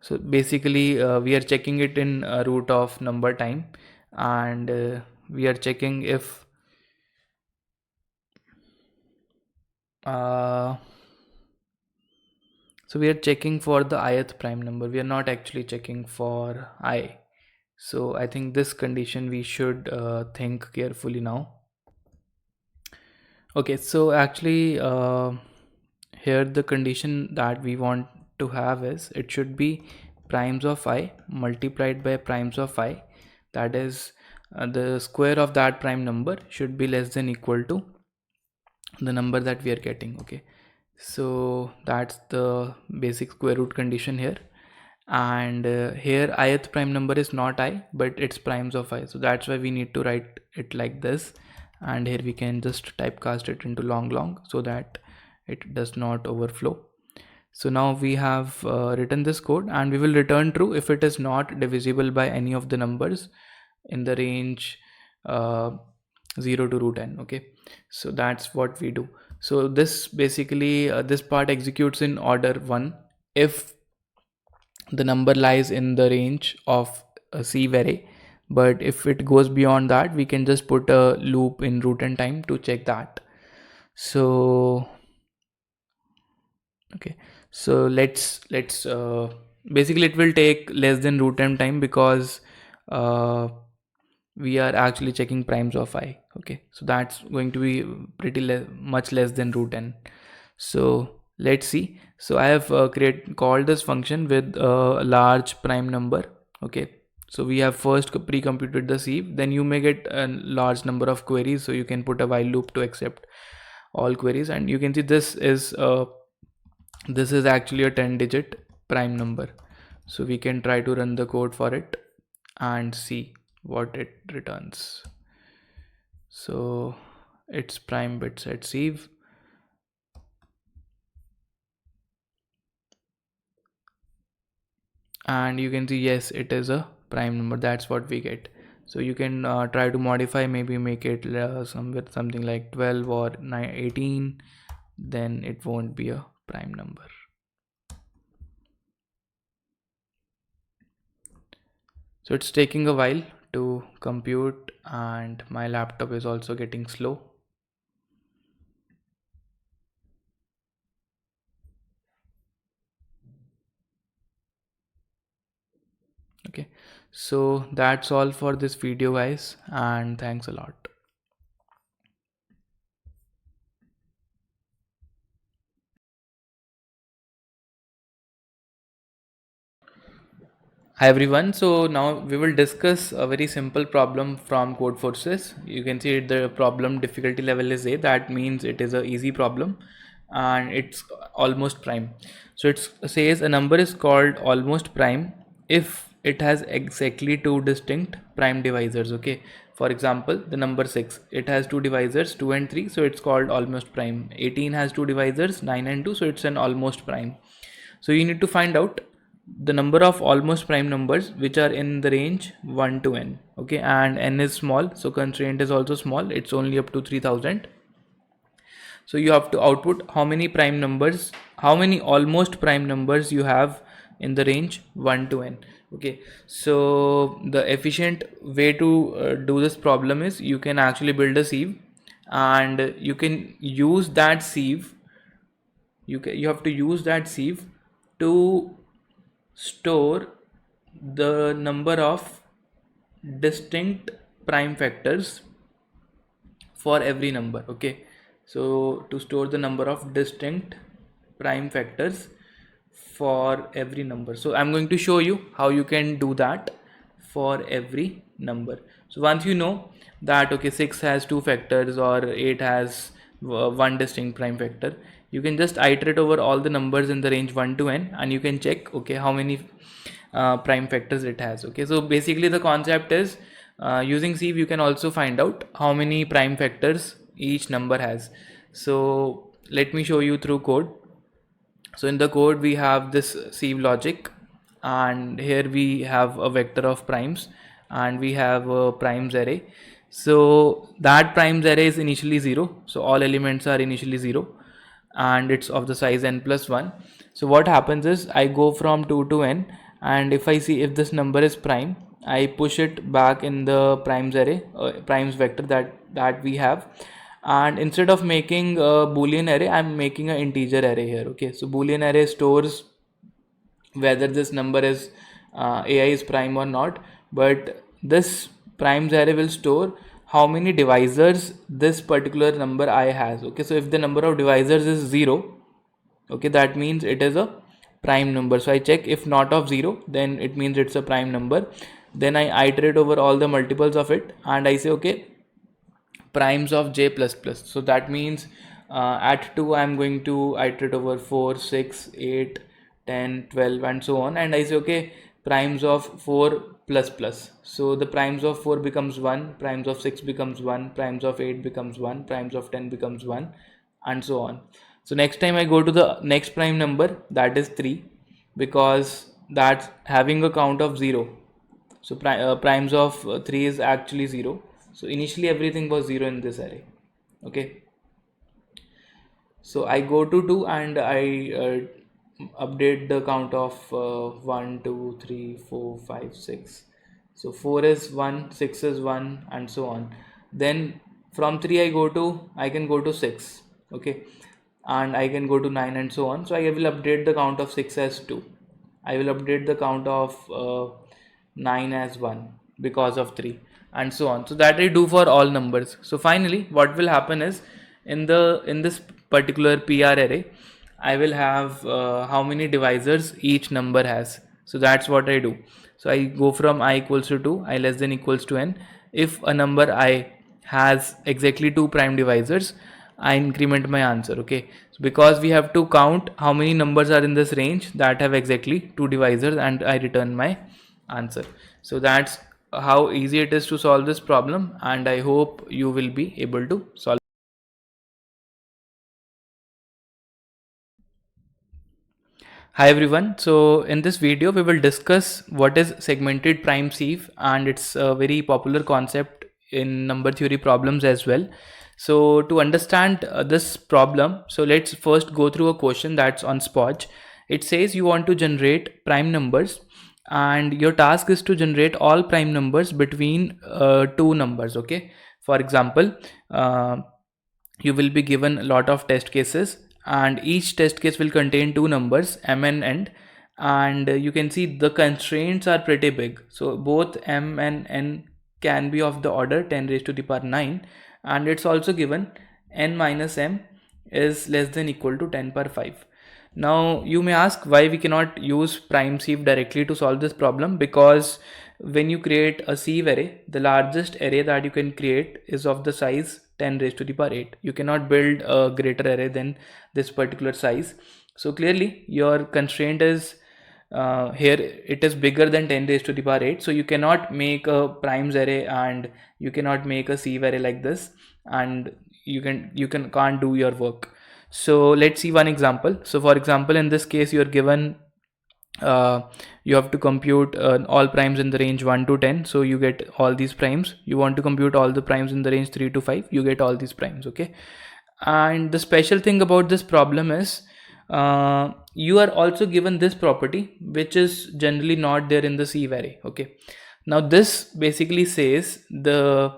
so basically we are checking it in root of number time, and we are checking if So we are checking for the ith prime number, we are not actually checking for I. So I think this condition we should think carefully now. Okay, so actually here the condition that we want to have is it should be primes of I multiplied by primes of I, that is the square of that prime number should be less than equal to the number that we are getting. Okay, so that's the basic square root condition here. And here ith prime number is not I but it's primes of I, so that's why we need to write it like this. And here we can just typecast it into long so that it does not overflow. So now we have written this code, and we will return true if it is not divisible by any of the numbers in the range 0 to root n. Okay, so that's what we do. So this basically this part executes in order 1 if the number lies in the range of a sieve array, but if it goes beyond that we can just put a loop in root n time to check that. So okay, so let's basically it will take less than root n time because we are actually checking primes of I. Okay, so that's going to be pretty much less than root n. So let's see. So I have called this function with a large prime number. Okay, so we have first pre-computed the sieve, then you may get a large number of queries, so you can put a while loop to accept all queries. And you can see this is actually a 10-digit prime number. So we can try to run the code for it and see what it returns. So it's prime bits at sieve, and you can see yes, it is a prime number. That's what we get. So you can try to modify, maybe make it something like 12 or 18, then it won't be a prime number. So it's taking a while to compute, and my laptop is also getting slow. Okay, so that's all for this video guys, and thanks a lot. Hi everyone, so now we will discuss a very simple problem from Code Forces. You can see the problem difficulty level is A, that means it is a easy problem and it's almost prime. So it says a number is called almost prime if it has exactly two distinct prime divisors. Okay, for example the number 6, it has two divisors 2 and 3, so it's called almost prime. 18 has two divisors 9 and 2, so it's an almost prime. So you need to find out the number of almost prime numbers which are in the range 1 to n. Okay, and n is small, so constraint is also small, it's only up to 3000. So you have to output how many prime numbers, how many almost prime numbers you have in the range 1 to n. Okay, so the efficient way to do this problem is you can actually build a sieve, and you can use that sieve, you have to use that sieve to store the number of distinct prime factors for every number. Okay, so to store the number of distinct prime factors for every number, so I'm going to show you how you can do that for every number. So once you know that okay 6 has two factors or 8 has one distinct prime factor, you can just iterate over all the numbers in the range 1 to n, and you can check okay how many prime factors it has. Okay, so basically the concept is using sieve you can also find out how many prime factors each number has. So let me show you through code. So in the code we have this sieve logic, and here we have a vector of primes, and we have a primes array. So that primes array is initially 0, so all elements are initially 0, and it's of the size n plus 1. So what happens is I go from 2 to n, and if I see if this number is prime, I push it back in the primes array, primes vector that we have, and instead of making a boolean array, I'm making an integer array here. Okay, so boolean array stores whether this number is ai is prime or not, but this primes array will store how many divisors this particular number I has. Okay, so if the number of divisors is 0, okay, that means it is a prime number. So I check, if not of 0, then it means it's a prime number. Then I iterate over all the multiples of it, and I say, okay, primes of j plus plus. So that means at 2 I'm going to iterate over 4, 6, 8, 10, 12 and so on, and I say, okay, primes of 4 plus plus. So the primes of 4 becomes 1, primes of 6 becomes 1, primes of 8 becomes 1, primes of 10 becomes 1, and so on. So next time I go to the next prime number, that is 3, because that's having a count of 0. So primes of 3 is actually 0. So initially everything was 0 in this array. Okay, so I go to 2 and I update the count of 1 2 3 4 5 6. So 4 is 1, 6 is 1, and so on. Then from 3 I can go to 6. Okay, and I can go to 9 and so on. So I will update the count of 6 as 2. I will update the count of 9 as 1 because of 3, and so on. So that I do for all numbers. So finally what will happen is, in this particular PR array, I will have how many divisors each number has. So that's what I do. So I go from I equals to 2, I less than equals to n. If a number I has exactly 2 prime divisors, I increment my answer. Okay, so because we have to count how many numbers are in this range that have exactly 2 divisors, and I return my answer. So that's how easy it is to solve this problem, and I hope you will be able to solve. Hi everyone, so in this video we will discuss what is segmented prime sieve, and it's a very popular concept in number theory problems as well. So to understand this problem, so let's first go through a question that's on Spot. It says you want to generate prime numbers, and your task is to generate all prime numbers between two numbers. Okay, for example, you will be given a lot of test cases, and each test case will contain two numbers, m and n, and you can see the constraints are pretty big. So both m and n can be of the order 10 raised to the power 9, and it's also given n minus m is less than equal to 10 power 5. Now you may ask why we cannot use prime sieve directly to solve this problem, because when you create a sieve array, the largest array that you can create is of the size 10 raised to the power 8. You cannot build a greater array than this particular size. So clearly your constraint is here it is bigger than 10 raised to the power 8. So you cannot make a primes array, and you cannot make a sieve array like this, and you can't do your work. So let's see one example. So for example, in this case you are given you have to compute all primes in the range 1 to 10, so you get all these primes. You want to compute all the primes in the range 3 to 5, you get all these primes. Okay, and the special thing about this problem is you are also given this property, which is generally not there in the sieve array. Okay, now this basically says the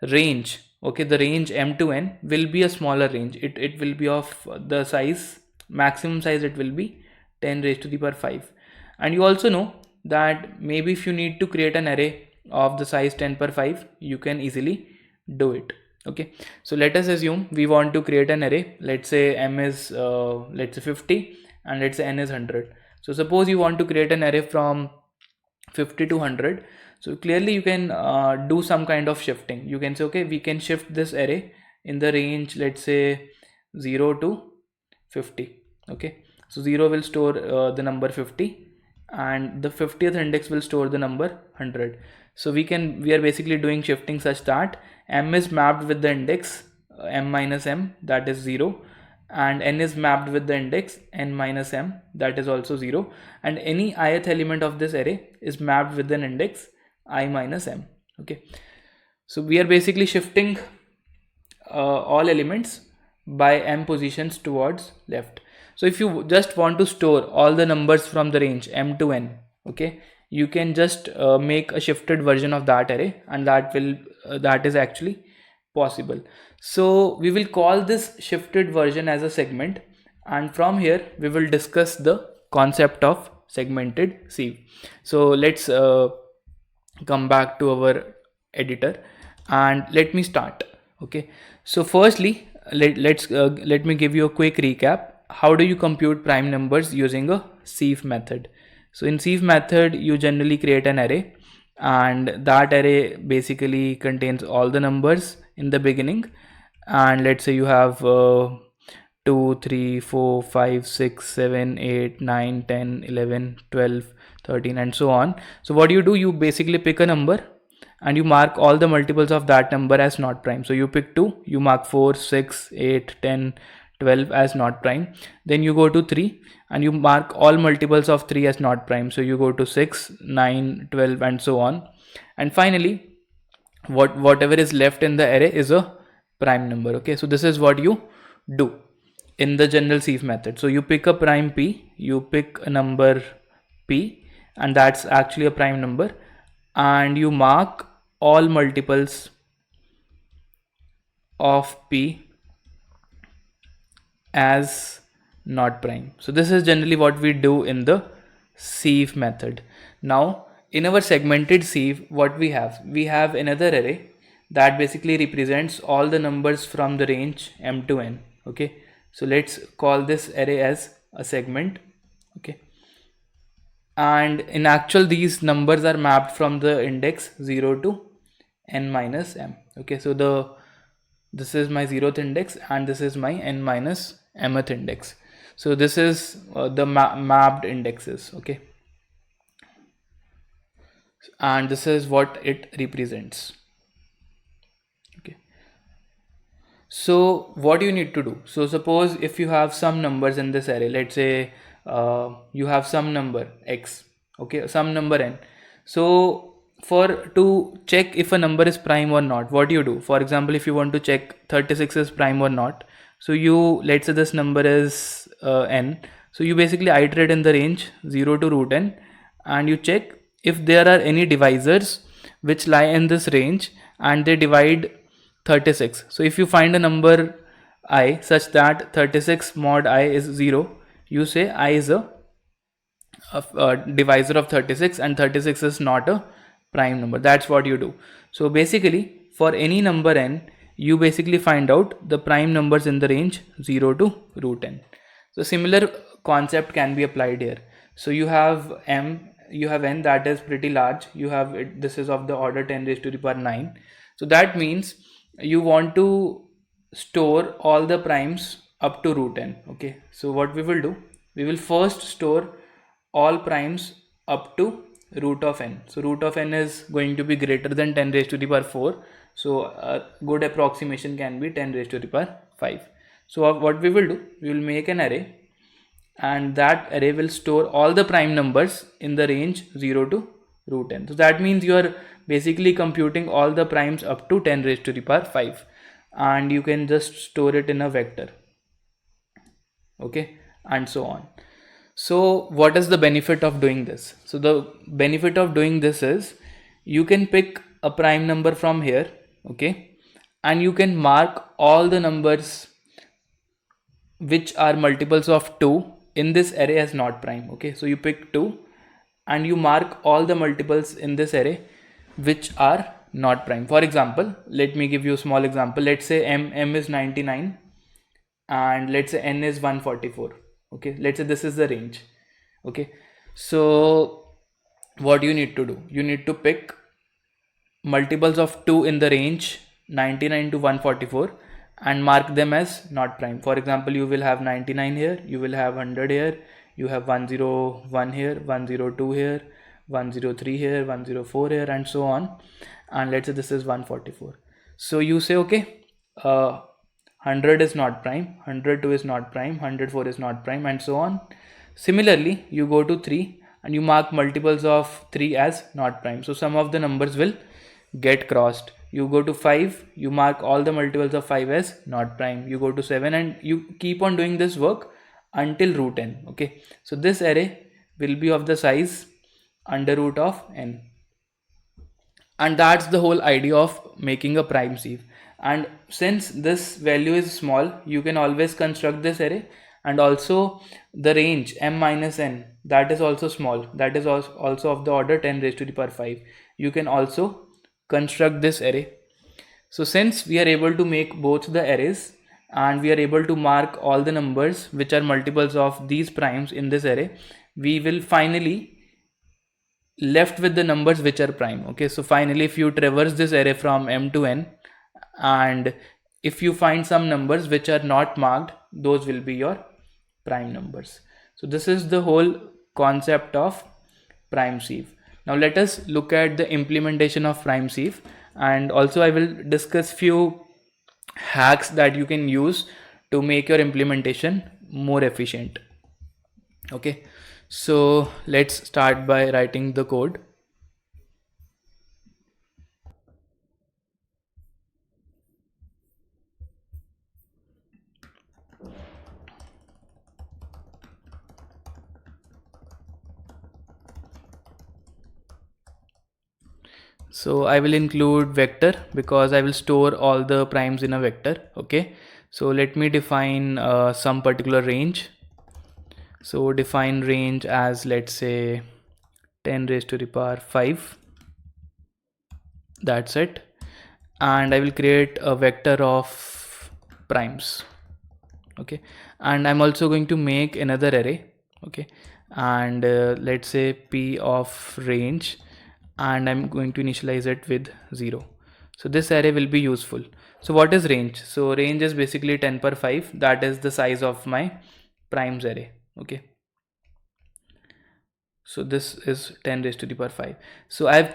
range, okay, the range m to n will be a smaller range. It will be of the size, maximum size, it will be 10 raised to the power 5. And you also know that maybe if you need to create an array of the size 10 per 5, you can easily do it. Okay, so let us assume we want to create an array. Let's say m is let's say 50, and let's say n is 100. So suppose you want to create an array from 50 to 100. So clearly you can do some kind of shifting. You can say, okay, we can shift this array in the range, let's say 0 to 50. Okay, so 0 will store the number 50, and the 50th index will store the number 100. So we are basically doing shifting such that m is mapped with the index m minus m, that is 0, and n is mapped with the index n minus m, that is also 0, and any ith element of this array is mapped with an index I minus m. Okay, so we are basically shifting all elements by m positions towards left. So if you just want to store all the numbers from the range m to n, okay, you can just make a shifted version of that array, and that is actually possible. So we will call this shifted version as a segment, and from here we will discuss the concept of segmented sieve. So let's come back to our editor and let me start. Okay, so firstly let me give you a quick recap. How do you compute prime numbers using a sieve method? So in sieve method you generally create an array, and that array basically contains all the numbers in the beginning. And let's say you have 2 3 4 5 6 7 8 9 10 11 12 13 and so on. So what you do, you basically pick a number and you mark all the multiples of that number as not prime. So you pick 2, you mark 4 6 8 10 12 as not prime. Then you go to 3 and you mark all multiples of 3 as not prime. So you go to 6 9 12 and so on. And finally whatever is left in the array is a prime number. Okay, so this is what you do in the general sieve method. So you pick a prime p, you pick a number p, and that's actually a prime number, and you mark all multiples of p as not prime. So this is generally what we do in the sieve method. Now in our segmented sieve, what we have another array that basically represents all the numbers from the range m to n. Okay, so let's call this array as a segment. Okay, and in actual these numbers are mapped from the index 0 to n minus m. Okay, so this is my 0th index and this is my n minus mth index. So this is the mapped indexes. Okay, and this is what it represents. Okay, so what you need to do, so suppose if you have some numbers in this array, let's say you have some number x, okay, some number n. So to check if a number is prime or not, what do you do? For example, if you want to check 36 is prime or not, so let's say this number is n, so you basically iterate in the range 0 to root n and you check if there are any divisors which lie in this range and they divide 36. So if you find a number I such that 36 mod I is 0, you say I is a divisor of 36 and 36 is not a prime number. That's what you do. So basically for any number n, you basically find out the prime numbers in the range 0 to root n. So similar concept can be applied here. So you have n that is pretty large. You have it, this is of the order 10 raised to the power 9. So that means you want to store all the primes up to root n. Okay, so what we will do, we will first store all primes up to root of n. So root of n is going to be greater than 10 raised to the power 4. So a good approximation can be 10 raised to the power 5. So what we will do, we will make an array and that array will store all the prime numbers in the range 0 to root n. So that means you are basically computing all the primes up to 10 raised to the power 5 and you can just store it in a vector. Okay, and so on. So what is the benefit of doing this? So the benefit of doing this is you can pick a prime number from here, okay, and you can mark all the numbers which are multiples of 2 in this array as not prime. Okay, so you pick 2 and you mark all the multiples in this array which are not prime. For example, let me give you a small example. Let's say m is 99 and let's say n is 144. Okay, let's say this is the range. Okay, so what you need to do, you need to pick multiples of 2 in the range 99 to 144 and mark them as not prime. For example, you will have 99 here, you will have 100 here, you have 101 here, 102 here, 103 here, 104 here and so on, and let's say this is 144. So you say okay, 100 is not prime, 102 is not prime, 104 is not prime and so on. Similarly, you go to 3 and you mark multiples of 3 as not prime. So some of the numbers will get crossed. You go to 5, you mark all the multiples of 5 as not prime. You go to 7 and you keep on doing this work until root n. Okay, so this array will be of the size under root of n. And that's the whole idea of making a prime sieve. And since this value is small, you can always construct this array. And also the range m minus n, that is also small, that is also of the order 10 raised to the power 5. You can also construct this array. So since we are able to make both the arrays and we are able to mark all the numbers which are multiples of these primes in this array, we will finally left with the numbers which are prime. Okay, so finally if you traverse this array from m to n, and if you find some numbers which are not marked, those will be your prime numbers. So this is the whole concept of prime sieve. Now let us look at the implementation of prime sieve, and also I will discuss few hacks that you can use to make your implementation more efficient. Okay, so let's start by writing the code. So I will include vector because I will store all the primes in a vector. Okay, so let me define some particular range. So define range as, let's say, 10 raised to the power 5. That's it. And I will create a vector of primes. Okay, and I'm also going to make another array. Okay, and let's say p of range, and I'm going to initialize it with 0. So this array will be useful. So what is range? So range is basically 10 per 5. That is the size of my primes array. Okay, so this is 10 raised to the power 5. So I've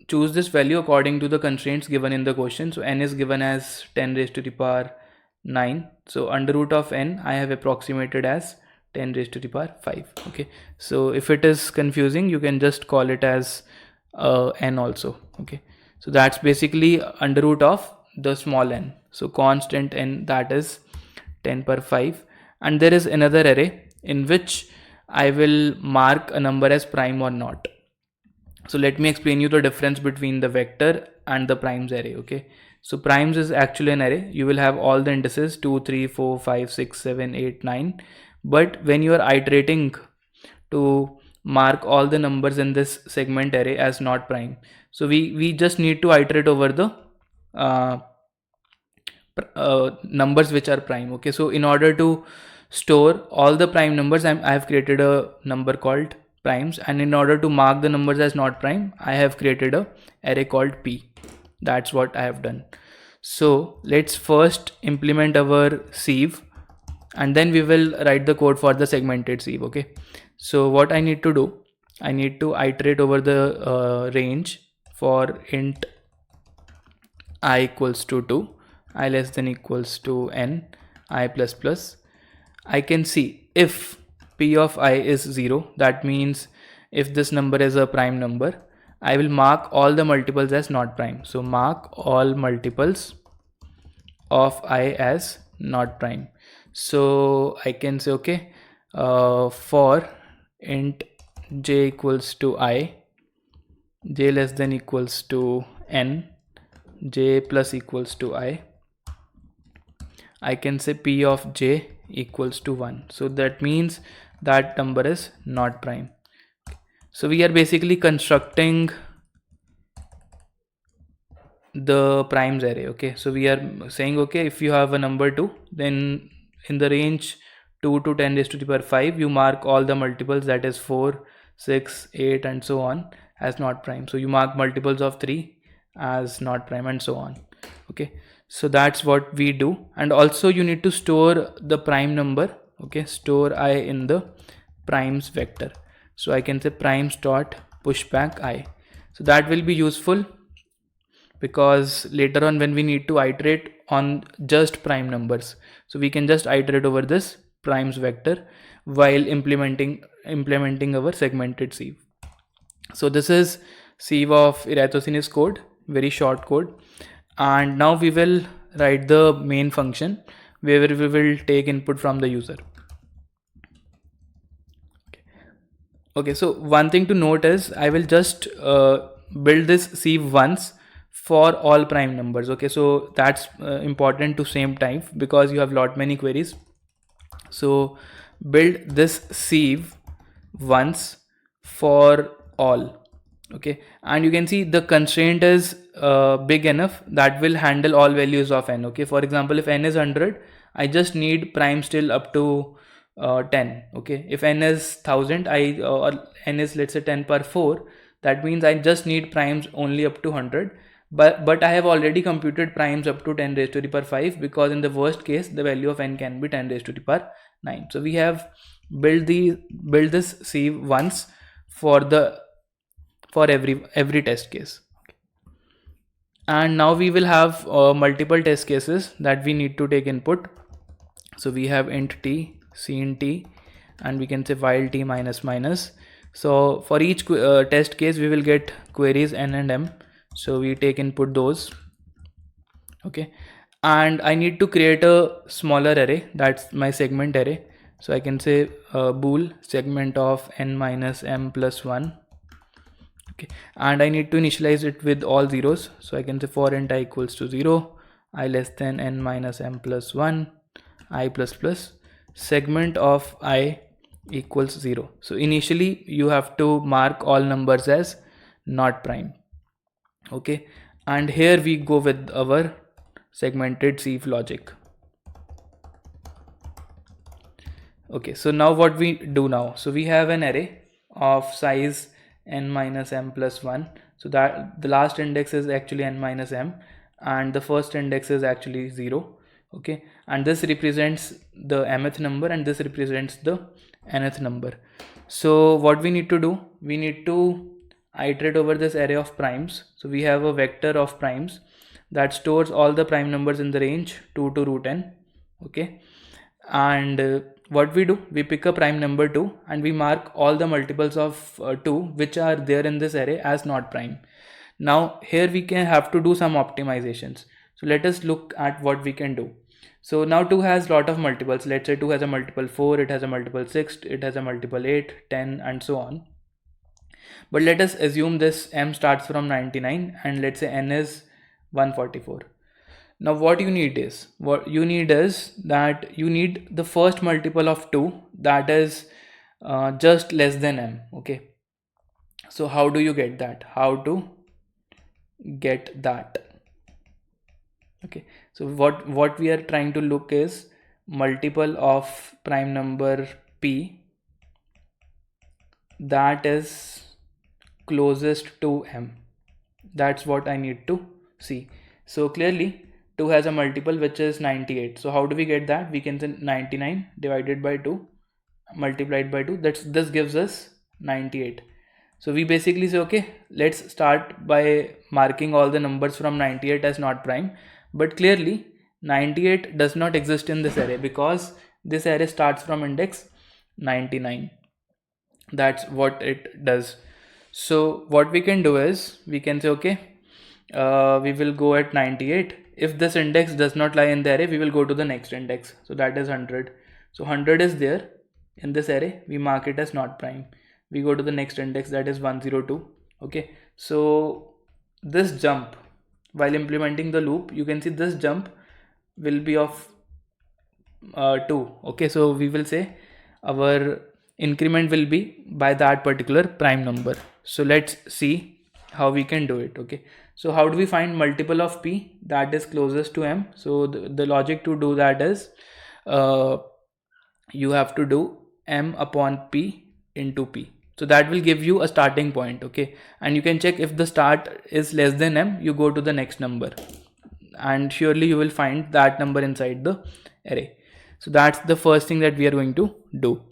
choose this value according to the constraints given in the question. So n is given as 10 raised to the power 9. So under root of n I have approximated as 10 raised to the power 5. Okay, so if it is confusing, you can just call it as n also. Okay, so that's basically under root of the small n. So constant n, that is 10 per 5. And there is another array in which I will mark a number as prime or not. So let me explain you the difference between the vector and the primes array. Okay, so primes is actually an array. You will have all the indices 2, 3, 4, 5, 6, 7, 8, 9. But when you are iterating to mark all the numbers in this segment array as not prime, so we just need to iterate over the numbers which are prime. Okay, so in order to store all the prime numbers, I have created a number called primes, and in order to mark the numbers as not prime, I have created a array called p. That's what I have done. So let's first implement our sieve, and then we will write the code for the segmented sieve. Okay, so what I need to do, I need to iterate over the range for int I equals to 2, I less than equals to n, I plus plus. I can see if p of I is 0, that means if this number is a prime number, I will mark all the multiples as not prime. So mark all multiples of I as not prime. So I can say, okay, for int j equals to I, j less than equals to n, j plus equals to I can say p of j equals to 1. So that means that number is not prime. So we are basically constructing the primes array. Okay, so we are saying, okay, if you have a number 2, then in the range 2 to 10 raised to the power 5, you mark all the multiples, that is 4, 6, 8 and so on, as not prime. So you mark multiples of 3 as not prime and so on. Okay, so that's what we do. And also you need to store the prime number. Okay, store I in the primes vector. So I can say primes dot pushback I. So that will be useful because later on when we need to iterate on just prime numbers, so we can just iterate over this primes vector while implementing our segmented sieve. So this is sieve of Eratosthenes code, very short code. And now we will write the main function where we will take input from the user. Okay, so one thing to note is I will just build this sieve once for all prime numbers. Okay, so that's important to same time because you have lot many queries. So build this sieve once for all. Okay, and you can see the constraint is big enough that will handle all values of n. Okay, for example, if n is 100, I just need prime still up to 10. Okay, if n is 1000, or n is let's say 10 per 4, that means I just need primes only up to 100. But I have already computed primes up to 10 raised to the power 5, because in the worst case the value of n can be 10 raised to the power 9. So we have built this sieve once for every test case. And now we will have multiple test cases that we need to take input. So we have int t, cin t, and we can say while t minus minus. So for each test case we will get queries n and m, so we take input those. Okay, and I need to create a smaller array, that's my segment array. So I can say bool segment of n minus m plus 1. Okay, and I need to initialize it with all zeros. So I can say for int I equals to 0, I less than n minus m plus 1, I plus plus, segment of I equals 0. So initially you have to mark all numbers as not prime. Okay, and here we go with our segmented sieve logic. Okay, so now what we do now, so we have an array of size n minus m plus 1. So that the last index is actually n minus m and the first index is actually 0. Okay, and this represents the mth number and this represents the nth number. So what we need to do, we need to iterate over this array of primes. So we have a vector of primes that stores all the prime numbers in the range 2 to root n. Okay, and what we do, we pick a prime number 2 and we mark all the multiples of 2 which are there in this array as not prime. Now here we can have to do some optimizations. So let us look at what we can do. So now 2 has lot of multiples. Let's say 2 has a multiple 4, it has a multiple 6, it has a multiple 8, 10 and so on. But let us assume this m starts from 99 and let's say n is 144. Now what you need is that you need the first multiple of 2 that is just less than m. Okay, so how do you get that? Okay, so what we are trying to look is multiple of prime number p that is closest to m. That's what I need to see. So clearly 2 has a multiple which is 98. So how do we get that? We can say 99 divided by 2 multiplied by 2. This gives us 98. So we basically say, okay, let's start by marking all the numbers from 98 as not prime. But clearly 98 does not exist in this array because this array starts from index 99. That's what it does. So what we can do is we can say, okay, we will go at 98. If this index does not lie in the array, we will go to the next index. So that is 100. So 100 is there in this array. We mark it as not prime. We go to the next index, that is 102. Okay, so this jump, while implementing the loop, you can see this jump will be of 2. Okay, so we will say our increment will be by that particular prime number. So let's see how we can do it. Okay, so how do we find multiple of p that is closest to m? So the logic to do that is you have to do m upon p into p. So that will give you a starting point. Okay, and you can check if the start is less than m, you go to the next number and surely you will find that number inside the array. So that's the first thing that we are going to do.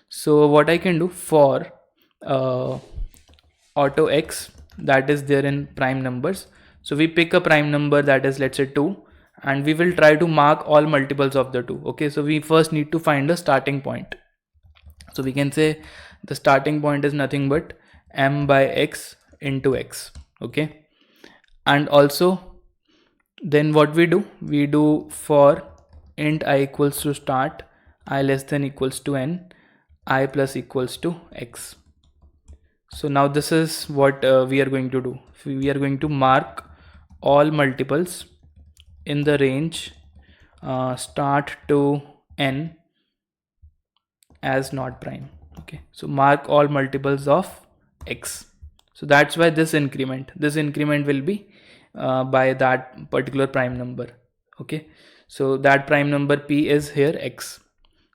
So what I can do, for auto x that is there in prime numbers, so we pick a prime number that is, let's say 2, and we will try to mark all multiples of the 2. Okay, so we first need to find a starting point. So we can say the starting point is nothing but m by x into x. Okay, and also then what we do for int I equals to start I less than equals to n, I plus equals to x. So now this is what we are going to do. We are going to mark all multiples in the range start to n as not prime. Okay, so mark all multiples of x. So that's why this increment will be by that particular prime number. Okay, so that prime number p is here x.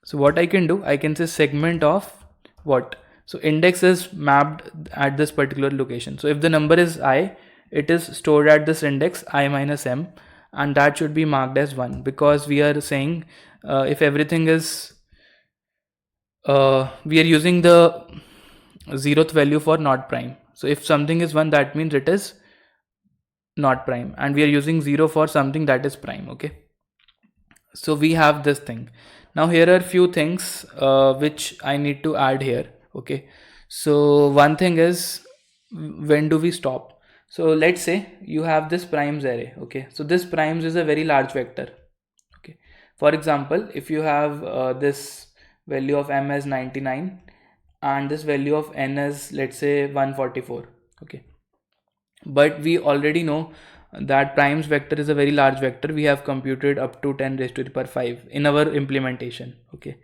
So what I can do, I can say segment of what? So index is mapped at this particular location. So if the number is I, it is stored at this index I minus m, and that should be marked as 1, because we are saying if everything is we are using the zeroth value for not prime. So if something is 1, that means it is not prime, and we are using 0 for something that is prime. Okay, so we have this thing. Now here are few things which I need to add here. Okay, so one thing is, when do we stop? So let's say you have this primes array. Okay, so this primes is a very large vector. Okay, for example, if you have this value of m as 99 and this value of n as, let's say, 144. Okay, but we already know that primes vector is a very large vector. We have computed up to 10 raised to the power 5 in our implementation. Okay,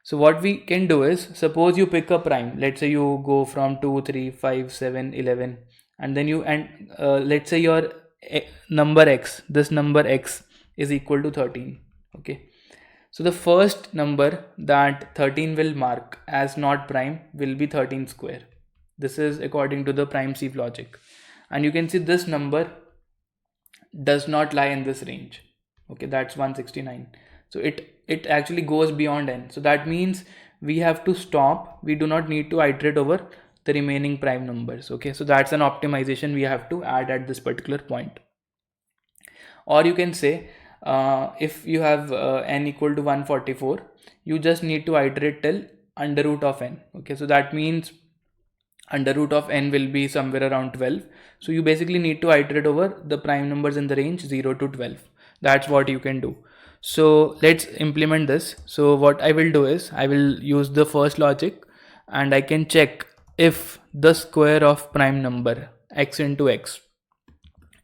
so what we can do is, suppose you pick a prime, let's say you go from 2, 3, 5, 7, 11, and then let's say your number x, this number x is equal to 13. Okay, so the first number that 13 will mark as not prime will be 13 square. This is according to the prime sieve logic, and you can see this number does not lie in this range. Okay, that's 169. So it actually goes beyond n. So that means we have to stop. We do not need to iterate over the remaining prime numbers. Okay, so that's an optimization we have to add at this particular point. Or you can say if you have n equal to 144, you just need to iterate till under root of n. Okay, so that means under root of n will be somewhere around 12. So you basically need to iterate over the prime numbers in the range 0 to 12. That's what you can do. So let's implement this. So what I will do is, I will use the first logic, and I can check if the square of prime number x into x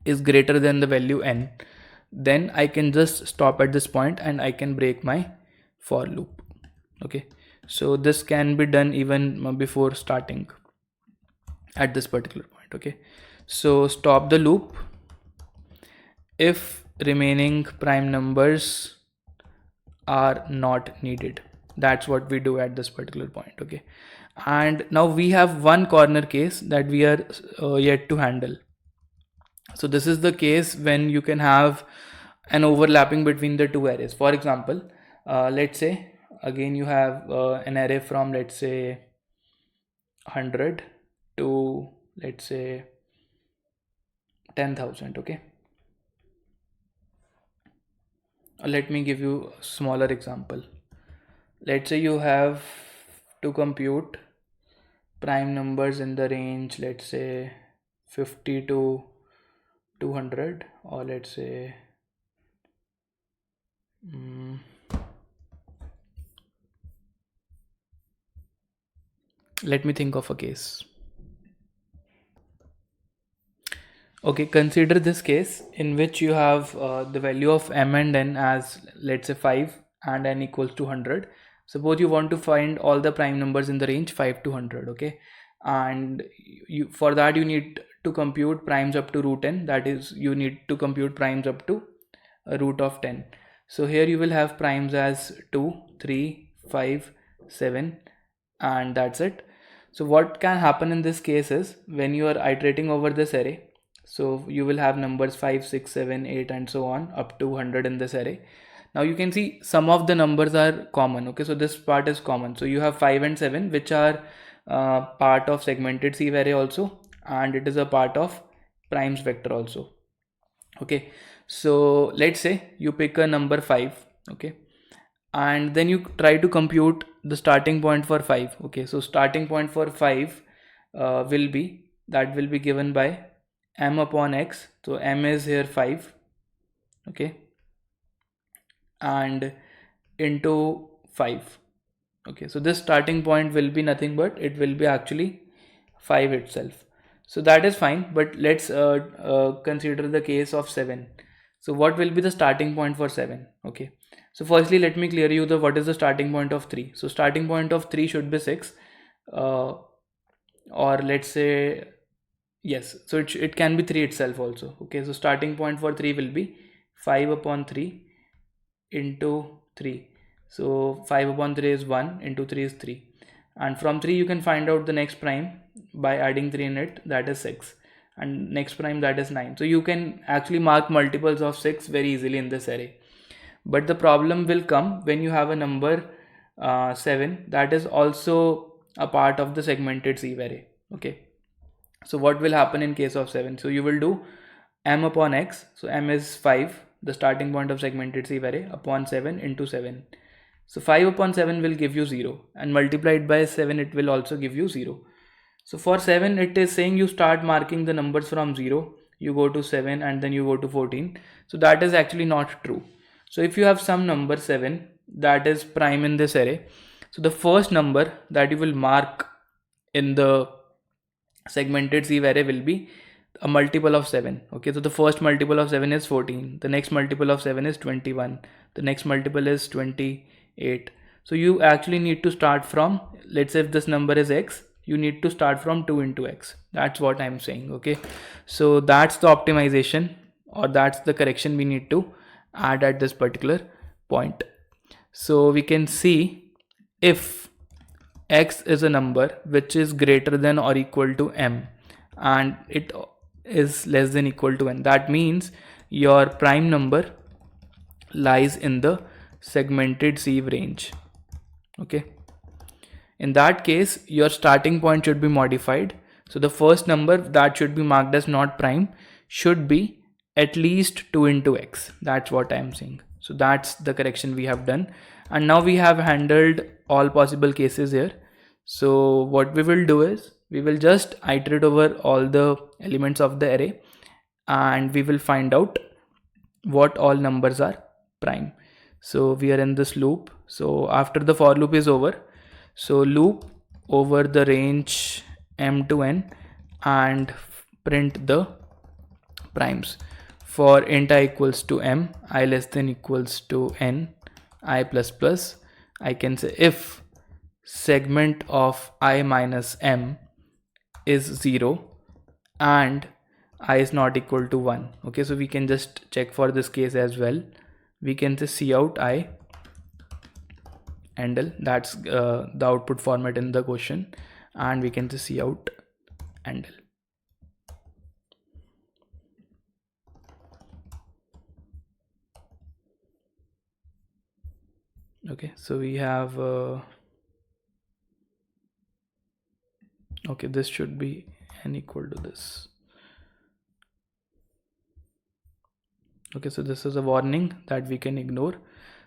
is greater than the value n, then I can just stop at this point and I can break my for loop. Okay, so this can be done even before starting at this particular point. Okay, so stop the loop if remaining prime numbers are not needed. That's what we do at this particular point. Okay, and now we have one corner case that we are yet to handle. So this is the case when you can have an overlapping between the two arrays. For example, let's say again you have an array from, let's say, 100 to, let's say, 10,000. Okay, let me give you a smaller example. Let's say you have to compute prime numbers in the range, let's say, 50 to 200, or let's say let me think of a case. Okay, consider this case in which you have the value of m and n as, let's say, 5 and n equals to 100. Suppose you want to find all the prime numbers in the range 5 to 100. Okay, and for that you need to compute primes up to root n, that is, you need to compute primes up to a root of 10. So here you will have primes as 2, 3, 5, 7, and that's it. So what can happen in this case is, when you are iterating over this array, so you will have numbers 5, 6, 7, 8 and so on up to 100 in this array. Now you can see some of the numbers are common. Okay, so this part is common. So you have 5 and 7, which are part of segmented sieve array also, and it is a part of primes vector also. Okay, so let's say you pick a number 5. Okay, and then you try to compute the starting point for 5. Okay, so starting point for 5 will be given by m upon x. So m is here 5. Okay, and into 5. Okay, so this starting point will be nothing but, it will be actually 5 itself. So that is fine, but let's consider the case of 7. So what will be the starting point for 7? Okay, so firstly let me clear you the what is the starting point of 3. So starting point of 3 should be 6, uh, or let's say, yes, so it can be 3 itself also. Okay, so starting point for 3 will be 5 upon 3 into 3. So 5 upon 3 is 1, into 3 is 3, and from 3 you can find out the next prime by adding 3 in it, that is 6, and next prime, that is 9. So you can actually mark multiples of 6 very easily in this array. But the problem will come when you have a number 7 that is also a part of the segmented sieve array. Okay, so what will happen in case of 7? So you will do m upon x. So m is 5, the starting point of segmented sieve array, upon 7 into 7. So 5 upon 7 will give you 0, and multiplied by 7 it will also give you 0. So for 7 it is saying you start marking the numbers from 0, you go to 7, and then you go to 14. So that is actually not true. So if you have some number 7 that is prime in this array, so the first number that you will mark in the segmented sieve array will be a multiple of 7. Okay, so the first multiple of 7 is 14, the next multiple of 7 is 21, the next multiple is 28. So you actually need to start from, let's say if this number is x, you need to start from 2 into x. That's what I'm saying. Okay, so that's the optimization, or that's the correction we need to add at this particular point. So we can see, if x is a number which is greater than or equal to m, and it is less than equal to n, that means your prime number lies in the segmented sieve range. Okay, in that case your starting point should be modified. So the first number that should be marked as not prime should be at least 2 into x. That's what I'm saying. So that's the correction we have done, and now we have handled all possible cases here. So what we will do is, we will just iterate over all the elements of the array, and we will find out what all numbers are prime. So we are in this loop. So after the for loop is over, so loop over the range m to n and print the primes. For int I equals to m, I less than equals to n, I plus plus, I can say if segment of I minus m is 0 and I is not equal to 1. Okay, so we can just check for this case as well. We can just see out I handle, that's the output format in the question, and we can just see out handle. Okay, so we have okay, this should be n equal to this. Okay, so this is a warning that we can ignore.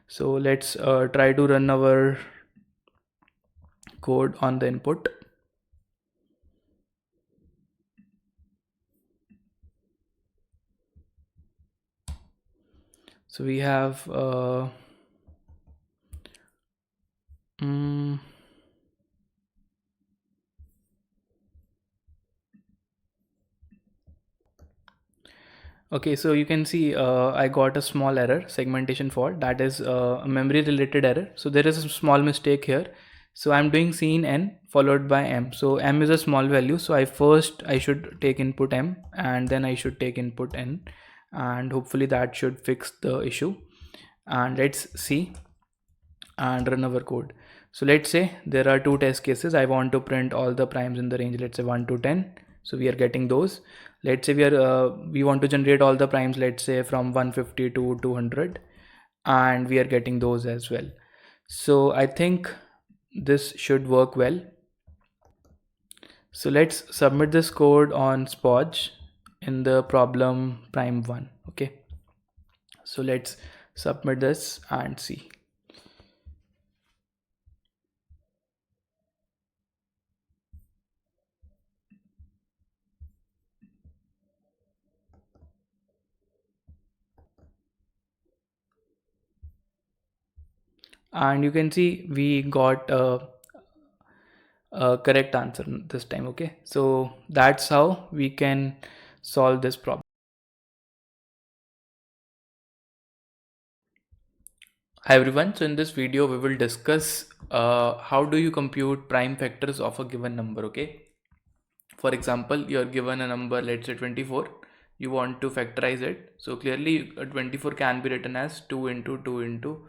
So let's try to run our code on the input. So we have okay, so you can see I got a small error, segmentation fault, that is a memory related error. So there is a small mistake here. So I'm doing scene n followed by m. So m is a small value, so I should take input m, and then I should take input n, and hopefully that should fix the issue. And let's see and run our code. So let's say there are two test cases. I want to print all the primes in the range, let's say 1 to 10. So we are getting those. Let's say we want to generate all the primes, let's say from 150 to 200, and we are getting those as well. So I think this should work well. So let's submit this code on Spodge in the problem prime 1. Okay, so let's submit this and see. And you can see we got correct answer this time. Okay, so that's how we can solve this problem. Hi everyone, so in this video we will discuss how do you compute prime factors of a given number. Okay, for example, you're given a number, let's say 24, you want to factorize it. So clearly 24 can be written as 2 into 2 into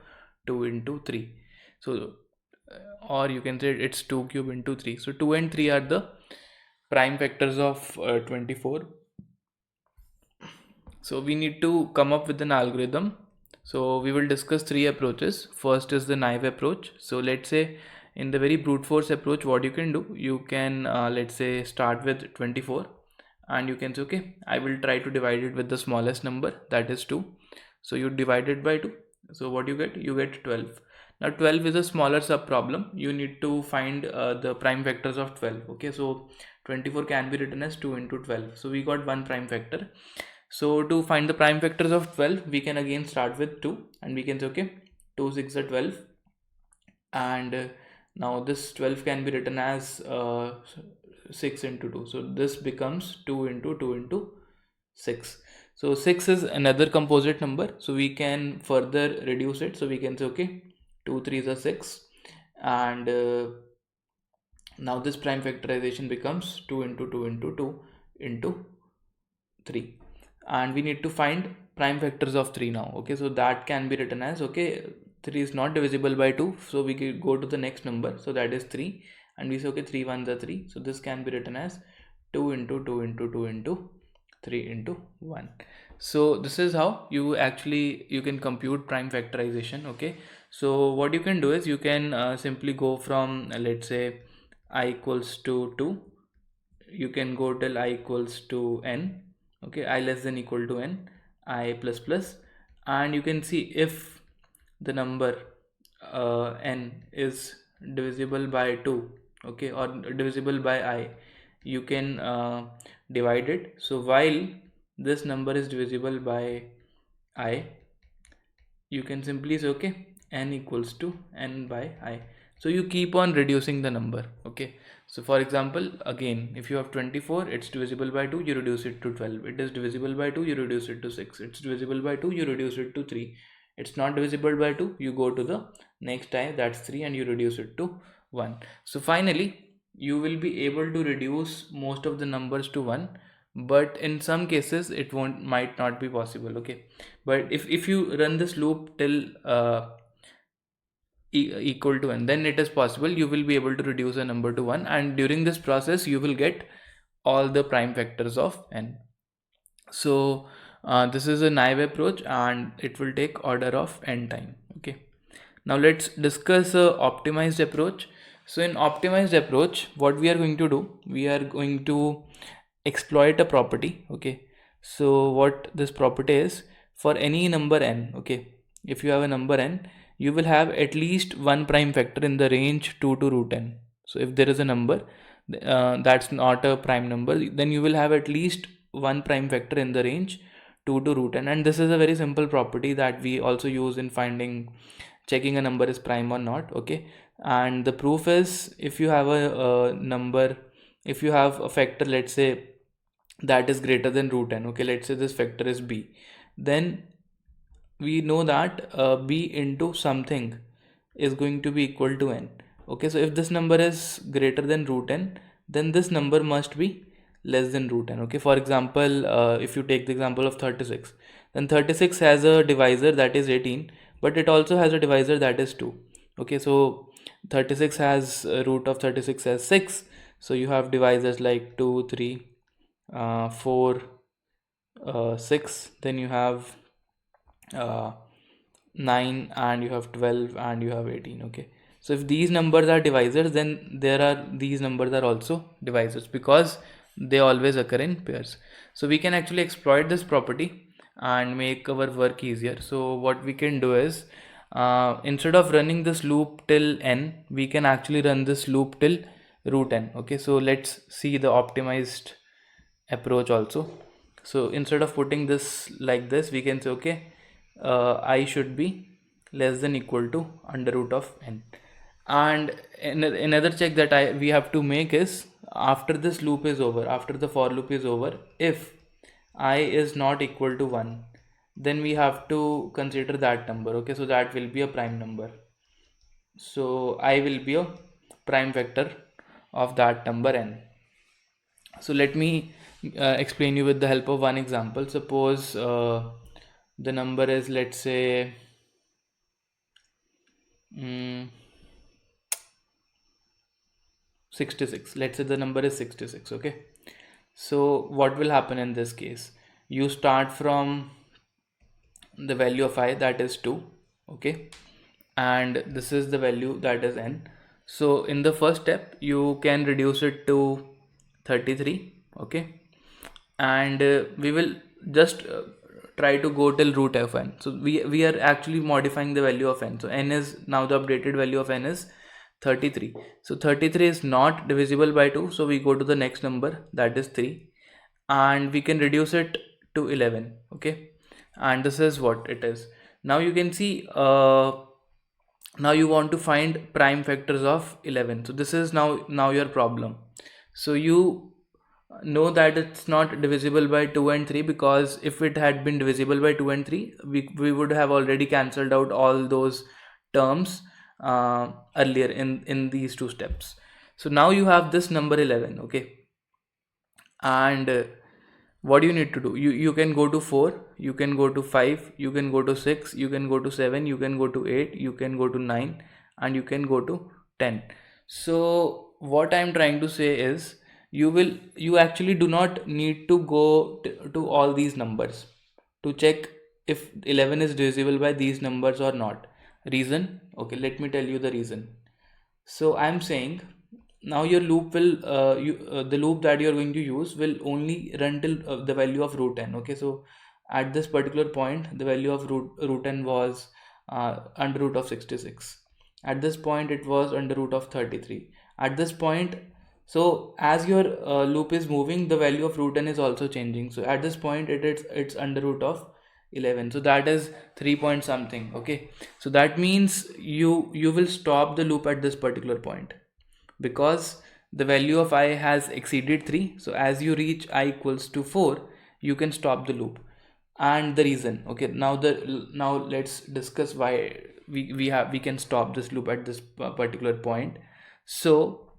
2 into 3. So or you can say it's 2 cube into 3. So 2 and 3 are the prime factors of 24. So we need to come up with an algorithm. So we will discuss three approaches. First is the naive approach. So let's say in the very brute force approach, what you can do, you can let's say start with 24, and you can say, okay, I will try to divide it with the smallest number, that is 2. So you divide it by 2. So what you get? You get 12. Now 12 is a smaller sub problem. You need to find the prime factors of 12. Okay, so 24 can be written as 2 into 12. So we got one prime factor. So to find the prime factors of 12, we can again start with 2, and we can say, okay, 2 6 are 12, and now this 12 can be written as 6 into 2. So this becomes 2 into 2 into 6. So 6 is another composite number, so we can further reduce it. So we can say, okay, 2 3s are 6, and now this prime factorization becomes 2 into 2 into 2 into 3, and we need to find prime factors of 3 now. Okay, so that can be written as, okay, 3 is not divisible by 2, so we can go to the next number, so that is 3, and we say, okay, 3 1s are 3, so this can be written as 2 into 2 into 2 into 3 into 1. So this is how you can compute prime factorization. Okay, so what you can do is you can simply go from let's say I equals to 2, you can go till I equals to n. Okay, I less than equal to n, I plus plus, and you can see if the number n is divisible by 2, okay, or divisible by I, you can divide it. So while this number is divisible by I, you can simply say, okay, n equals to n by I. So you keep on reducing the number. Okay, so for example, again, if you have 24, it's divisible by 2, you reduce it to 12. It is divisible by 2, you reduce it to 6. It's divisible by 2, you reduce it to 3. It's not divisible by 2, you go to the next time, that's 3, and you reduce it to 1. So finally you will be able to reduce most of the numbers to 1, but in some cases it might not be possible. Okay, but if you run this loop till equal to n, then it is possible. You will be able to reduce a number to 1, and during this process you will get all the prime factors of n. So this is a naive approach, and it will take order of n time. Okay, now let's discuss a optimized approach. So in optimized approach, what we are going to do, we are going to exploit a property. Okay, so what this property is, for any number n, okay, if you have a number n, you will have at least one prime factor in the range 2 to root n. So if there is a number that's not a prime number, then you will have at least one prime factor in the range 2 to root n. And this is a very simple property that we also use in checking a number is prime or not. Okay, and the proof is, if you have a number, if you have a factor, let's say, that is greater than root n, okay, let's say this factor is b, then we know that b into something is going to be equal to n. Okay, so if this number is greater than root n, then this number must be less than root n. Okay, for example, if you take the example of 36, then 36 has a divisor that is 18, but it also has a divisor that is 2. Okay, so 36 has root of 36 as 6, so you have divisors like 2 3 4 6, then you have uh, 9, and you have 12, and you have 18. Okay, so if these numbers are divisors, then these numbers are also divisors, because they always occur in pairs. So we can actually exploit this property and make our work easier. So what we can do is, instead of running this loop till n, we can actually run this loop till root n. Okay, so let's see the optimized approach also. So instead of putting this like this, we can say, okay, I should be less than equal to under root of n, And another check that we have to make is, after this loop is over, after the for loop is over, if I is not equal to 1, then we have to consider that number. Okay, so that will be a prime number. So I will be a prime vector of that number n. So let me explain you with the help of one example. Suppose the number is, let's say, 66. Let's say the number is 66. Okay, so what will happen in this case? You start from the value of I, that is 2. Okay, and this is the value, that is n. So in the first step you can reduce it to 33. Okay, and we will just try to go till root of n. So we are actually modifying the value of n. So n is now, the updated value of n is 33. So 33 is not divisible by 2, so we go to the next number, that is 3, and we can reduce it to 11. Okay, and this is what it is. Now you can see, now you want to find prime factors of 11. So this is now your problem. So you know that it's not divisible by 2 and 3, because if it had been divisible by 2 and 3, we would have already cancelled out all those terms earlier in these two steps. So now you have this number 11. Okay, and what do you need to do? You can go to 4, you can go to 5, you can go to 6, you can go to 7, you can go to 8, you can go to 9, and you can go to 10. So what I'm trying to say is, you actually do not need to go to all these numbers to check if 11 is divisible by these numbers or not. Reason? Okay, let me tell you the reason. So I'm saying, now your loop will the loop that you're going to use will only run till the value of root n. Okay, so at this particular point the value of root n was under root of 66. At this point it was under root of 33. At this point, so as your loop is moving, the value of root n is also changing. So at this point it's under root of 11. So that is 3 point something. Okay, so that means you will stop the loop at this particular point, because the value of I has exceeded 3. So as you reach I equals to 4, you can stop the loop. And the reason, okay, now let's discuss why we can stop this loop at this particular point. So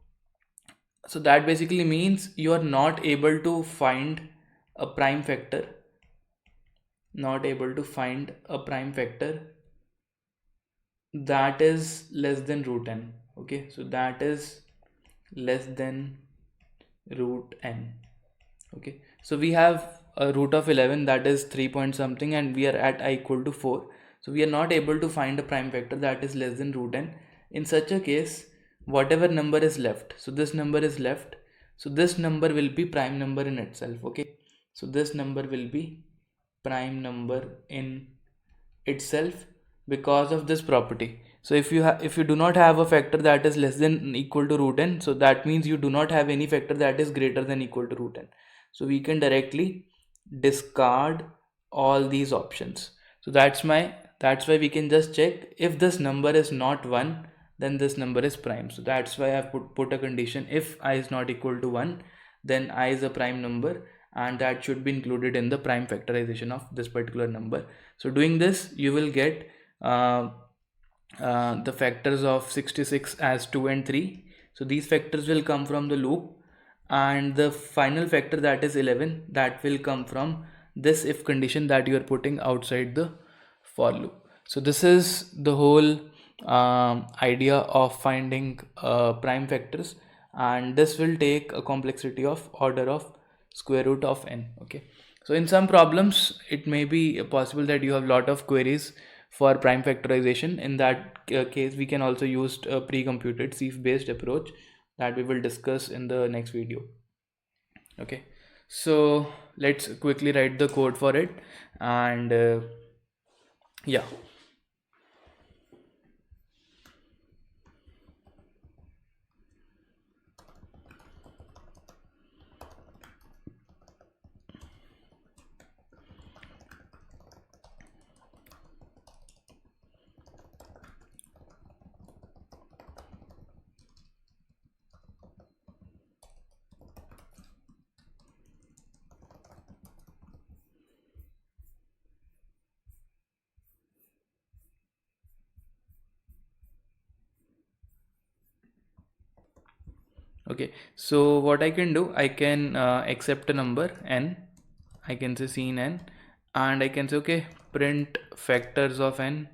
that basically means you are not able to find a prime factor, that is less than root n. Okay, so that is less than root n. Okay, so we have a root of 11, that is 3 point something, and we are at I equal to 4. So we are not able to find a prime factor that is less than root n. In such a case, whatever number is left, so this number is left, so this number will be prime number in itself. Okay, so this number will be prime number in itself because of this property. So if you do not have a factor that is less than equal to root n, so that means you do not have any factor that is greater than equal to root n. So we can directly discard all these options. So that's why we can just check if this number is not 1, then this number is prime. So that's why I've put a condition: if I is not equal to 1, then I is a prime number, and that should be included in the prime factorization of this particular number. So doing this, you will get the factors of 66 as 2 and 3. So these factors will come from the loop, and the final factor, that is 11, that will come from this if condition that you are putting outside the for loop. So this is the whole idea of finding prime factors, and this will take a complexity of order of square root of n. Okay, so in some problems it may be possible that you have a lot of queries for prime factorization. In that case, we can also use a pre-computed sieve based approach that we will discuss in the next video. Okay, so let's quickly write the code for it, and yeah. Okay, so what I can do, I can accept a number n, I can say scene n, and I can say okay, print factors of n.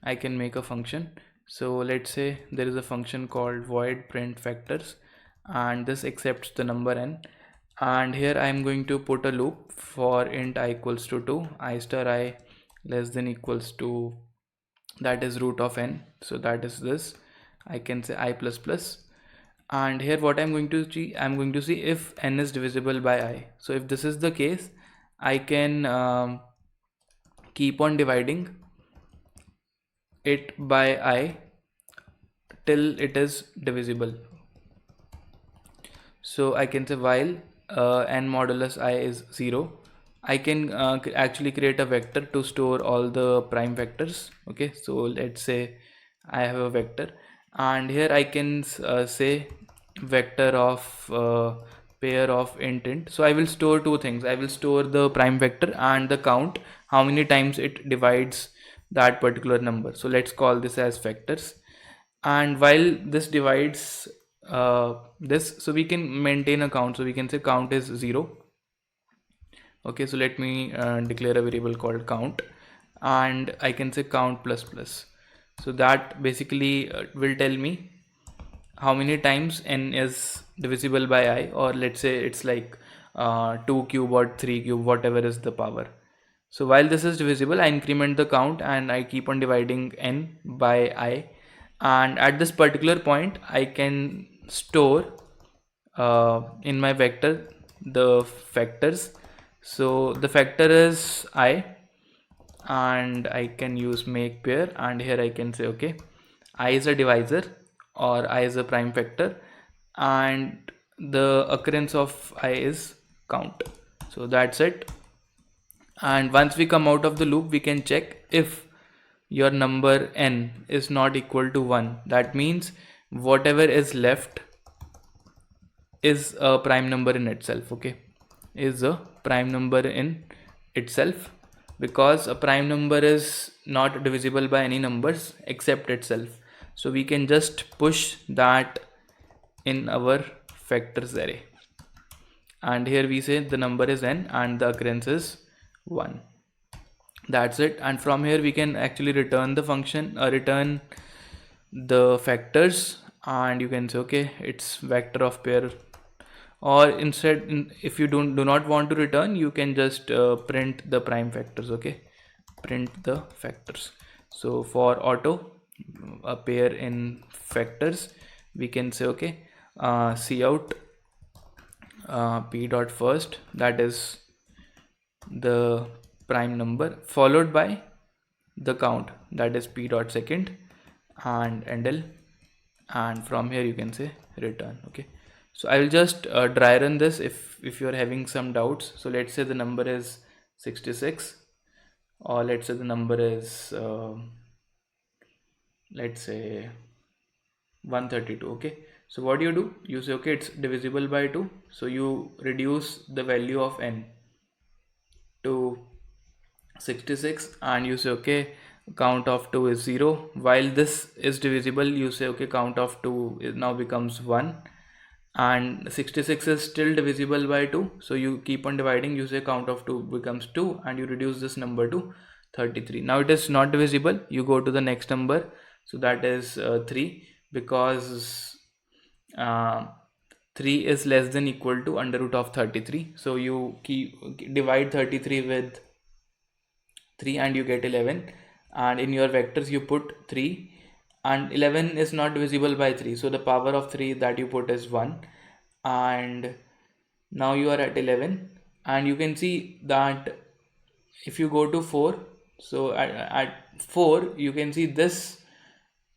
I can make a function. So let's say there is a function called void print factors, and this accepts the number n, and here I am going to put a loop for int I equals to 2, I star I less than equals to, that is root of n, so that is this, I can say I plus plus. And here what I'm going to see if n is divisible by I. So if this is the case, I can keep on dividing it by I till it is divisible. So I can say while n modulus I is 0, I can actually create a vector to store all the prime vectors. Okay, so let's say I have a vector, and here I can say vector of pair of int. So I will store two things. I will store the prime vector and the count, how many times it divides that particular number. So let's call this as vectors, and while this divides this, so we can maintain a count. So we can say count is 0. Okay, so let me declare a variable called count, and I can say count plus plus. So that basically will tell me how many times n is divisible by I, or let's say it's like 2 cube or 3 cube, whatever is the power. So while this is divisible, I increment the count and I keep on dividing n by I, and at this particular point I can store in my vector the factors. So the factor is I, and I can use make pair, and here I can say okay, I is a divisor or I is a prime factor, and the occurrence of I is count. So that's it. And once we come out of the loop, we can check if your number n is not equal to 1. That means whatever is left is a prime number in itself. Okay, is a prime number in itself, because a prime number is not divisible by any numbers except itself. So we can just push that in our factors array, and here we say the number is n and the occurrence is 1. That's it. And from here we can actually return the function, return the factors, and you can say okay, it's vector of pair. Or instead, if you do not want to return, you can just print the prime factors. Okay, print the factors. So for auto a pair in factors, we can say okay, cout p dot first, that is the prime number, followed by the count, that is p dot second, and endl, and from here you can say return. Okay, so I will just dry run this if you are having some doubts. So let's say the number is 66, or let's say the number is let's say 132. Okay, so what do? You say okay, it's divisible by 2, so you reduce the value of n to 66, and you say okay, count of 2 is 0. While this is divisible, you say okay, count of 2 is now becomes 1, and 66 is still divisible by 2, so you keep on dividing, you say count of 2 becomes 2, and you reduce this number to 33. Now it is not divisible, you go to the next number, so that is 3, because 3 is less than equal to under root of 33. So you divide 33 with 3 and you get 11, and in your vectors you put 3, and 11 is not divisible by 3, so the power of 3 that you put is 1, and now you are at 11. And you can see that if you go to 4, so at 4 you can see this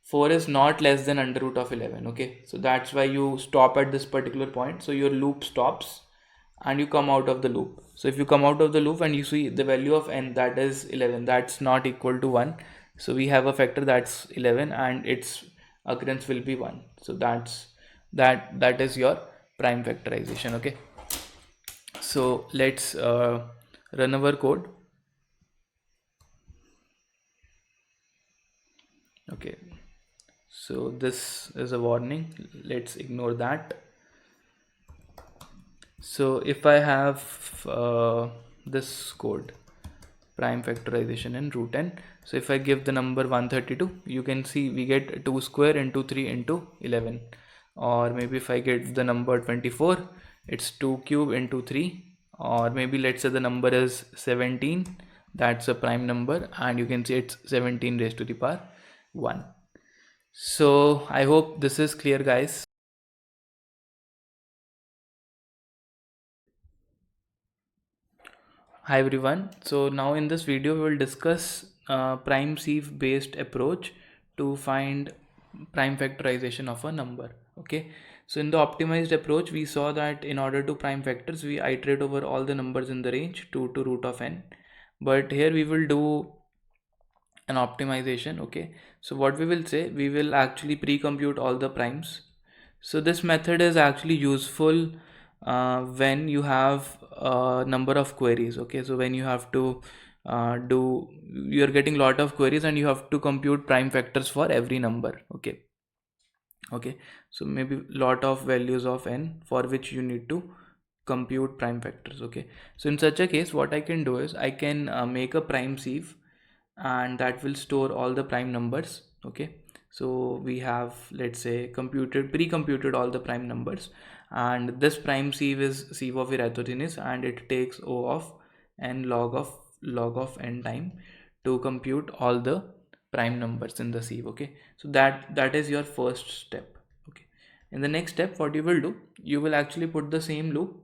4 is not less than under root of 11. Okay, so that's why you stop at this particular point, so your loop stops and you come out of the loop. So if you come out of the loop and you see the value of n, that is 11, that's not equal to 1, so we have a factor that's 11 and its occurrence will be 1. So that is your prime factorization. Okay, so let's run our code. Okay, So this is a warning, let's ignore that. So if I have this code, prime factorization in root n, so if I give the number 132, you can see we get 2 square into 3 into 11. Or maybe if I get the number 24, it's 2 cube into 3. Or maybe let's say the number is 17, that's a prime number, and you can see it's 17 raised to the power 1. So I hope this is clear, guys. Hi everyone. So now in this video we will discuss prime sieve based approach to find prime factorization of a number. Okay. So in the optimized approach we saw that in order to prime factors we iterate over all the numbers in the range 2 to root of n. But here we will do an optimization. Okay. So what we will say, we will actually pre-compute all the primes. So this method is actually useful when you have a number of queries. Okay, so when you have to you're getting a lot of queries and you have to compute prime factors for every number. Okay, so maybe lot of values of n for which you need to compute prime factors. Okay, so in such a case what I can do is I can make a prime sieve, and that will store all the prime numbers. Okay, so we have, let's say, pre-computed all the prime numbers, and this prime sieve is sieve of iratogeneous, and it takes O of n log of n time to compute all the prime numbers in the sieve. Okay, so that is your first step. Okay, in the next step what you will do, you will actually put the same loop,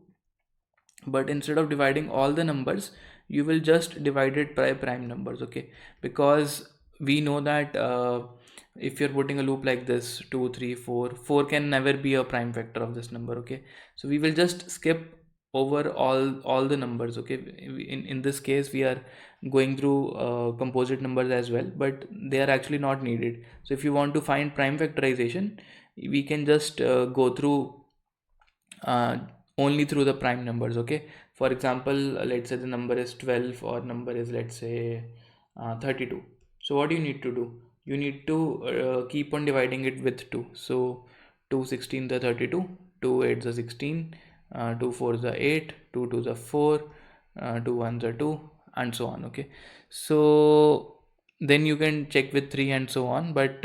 but instead of dividing all the numbers you will just divide it by prime numbers. Okay, because we know that if you're putting a loop like this, 2 3 4, 4 can never be a prime factor of this number. Okay, so we will just skip over all the numbers. Okay, in this case we are going through composite numbers as well, but they are actually not needed. So if you want to find prime factorization, we can just go through uh, only through the prime numbers. Okay, for example, let's say the number is 12 or number is, let's say, 32. So what you need to do, you need to keep on dividing it with 2. So 2 16 the 32, 2 8 the 16, 2 4 the 8, 2 2 the 4, 2 1 the 2, and so on. Okay, so then you can check with 3 and so on, but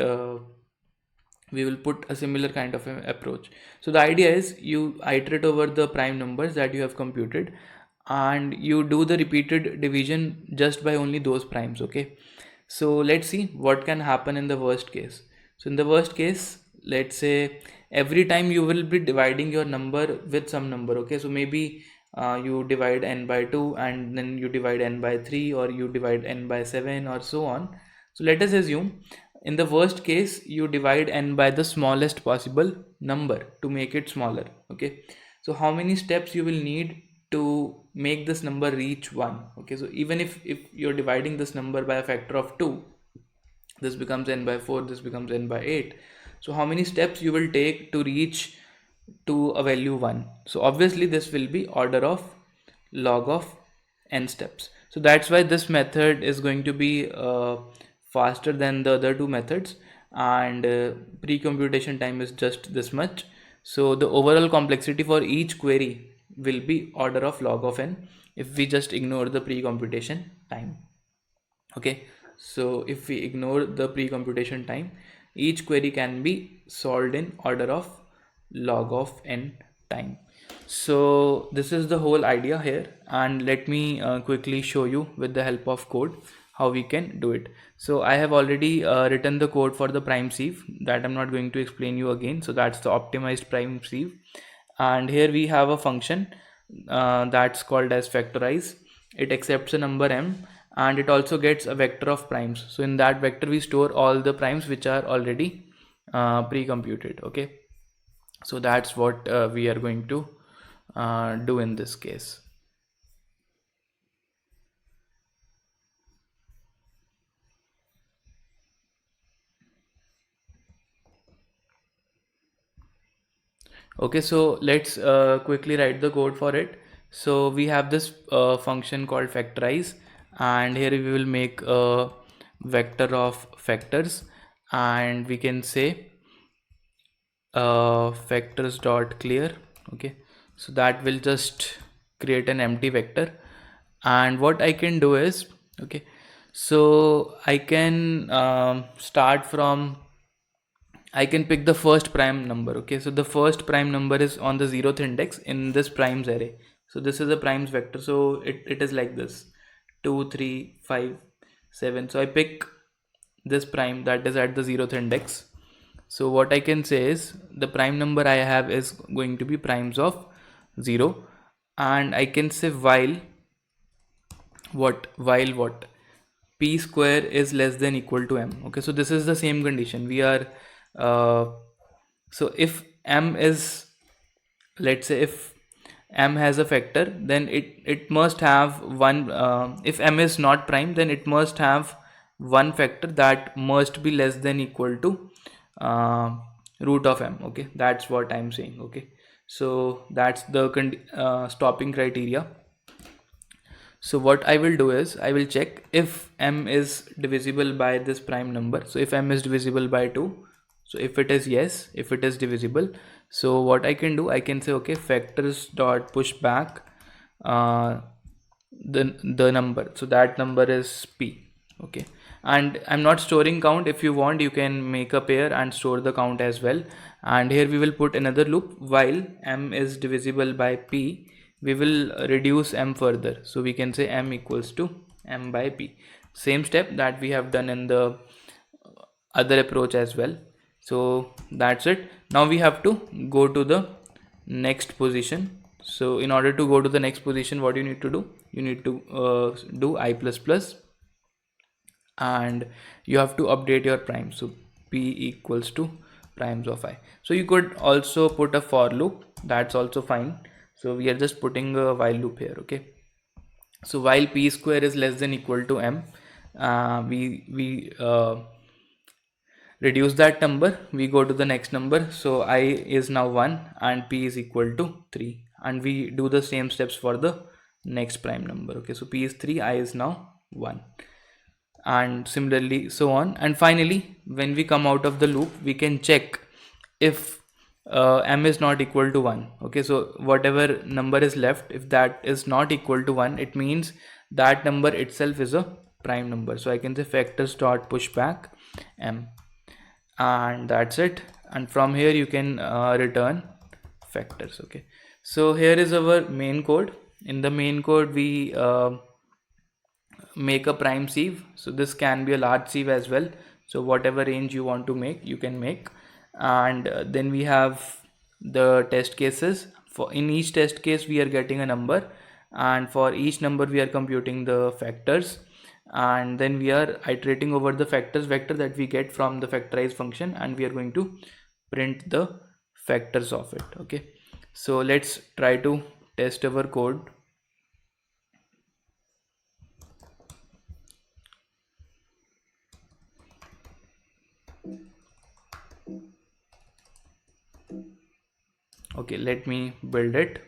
we will put a similar kind of approach. So the idea is you iterate over the prime numbers that you have computed, and you do the repeated division just by only those primes. Okay, so let's see what can happen in the worst case. So in the worst case, let's say every time you will be dividing your number with some number. Okay, so maybe you divide n by 2 and then you divide n by 3, or you divide n by 7, or so on. So let us assume in the worst case you divide n by the smallest possible number to make it smaller. Okay, so how many steps you will need to make this number reach 1? Okay, so even if you're dividing this number by a factor of 2, this becomes n by 4, this becomes n by 8. So how many steps you will take to reach to a value 1? So obviously this will be order of log of n steps. So that's why this method is going to be faster than the other two methods, and pre-computation time is just this much. So the overall complexity for each query will be order of log of n if we just ignore the pre-computation time. Okay, so if we ignore the pre-computation time, each query can be solved in order of log of n time. So this is the whole idea here, and let me quickly show you with the help of code how we can do it. So I have already written the code for the prime sieve, that I'm not going to explain you again. So that's the optimized prime sieve, and here we have a function that's called as factorize. It accepts a number m, and it also gets a vector of primes. So in that vector we store all the primes which are already pre-computed. Okay, so that's what we are going to do in this case. Okay, so let's quickly write the code for it. So we have this function called factorize, and here we will make a vector of factors, and we can say vectors dot clear. Okay, so that will just create an empty vector. And what I can do is, okay, so I can start from, I can pick the first prime number. Okay, so the first prime number is on the 0th index in this primes array. So this is a primes vector, so it is like this: 2 3 5 7. So I pick this prime that is at the 0th index. So what I can say is the prime number I have is going to be primes of 0, and I can say while what p square is less than equal to m. Okay, so this is the same condition we are uh, so if m is, let's say if m has a factor, then it must have one, if m is not prime, then it must have one factor that must be less than equal to uh, root of m. Okay, that's what I'm saying. Okay, so that's the stopping criteria. So what I will do is I will check if m is divisible by this prime number. So if m is divisible by 2, so if it is yes, if it is divisible, so what I can do, I can say okay, factors dot push back uh, the number. So that number is p. Okay, and I'm not storing count. If you want, you can make a pair and store the count as well. And here we will put another loop. While m is divisible by p, we will reduce m further. So we can say m equals to m by p. Same step that we have done in the other approach as well. So that's it. Now we have to go to the next position. So in order to go to the next position, what you need to do, you need to do I plus plus, and you have to update your prime. So p equals to primes of I. So you could also put a for loop, that's also fine. So we are just putting a while loop here. Okay, so while p square is less than equal to m, we reduce that number, we go to the next number. So I is now 1 and p is equal to 3, and we do the same steps for the next prime number. Okay, so p is 3, I is now 1, and similarly so on. And finally, when we come out of the loop, we can check if m is not equal to 1. Okay, so whatever number is left, if that is not equal to 1, it means that number itself is a prime number. So I can say factors dot push back m, and that's it. And from here you can return factors. Okay, so here is our main code. In the main code, we make a prime sieve. So this can be a large sieve as well. So whatever range you want to make, you can make. And then we have the test cases. For in each test case, we are getting a number, and for each number we are computing the factors, and then we are iterating over the factors vector that we get from the factorize function, and we are going to print the factors of it. Okay, so let's try to test our code. Okay, let me build it.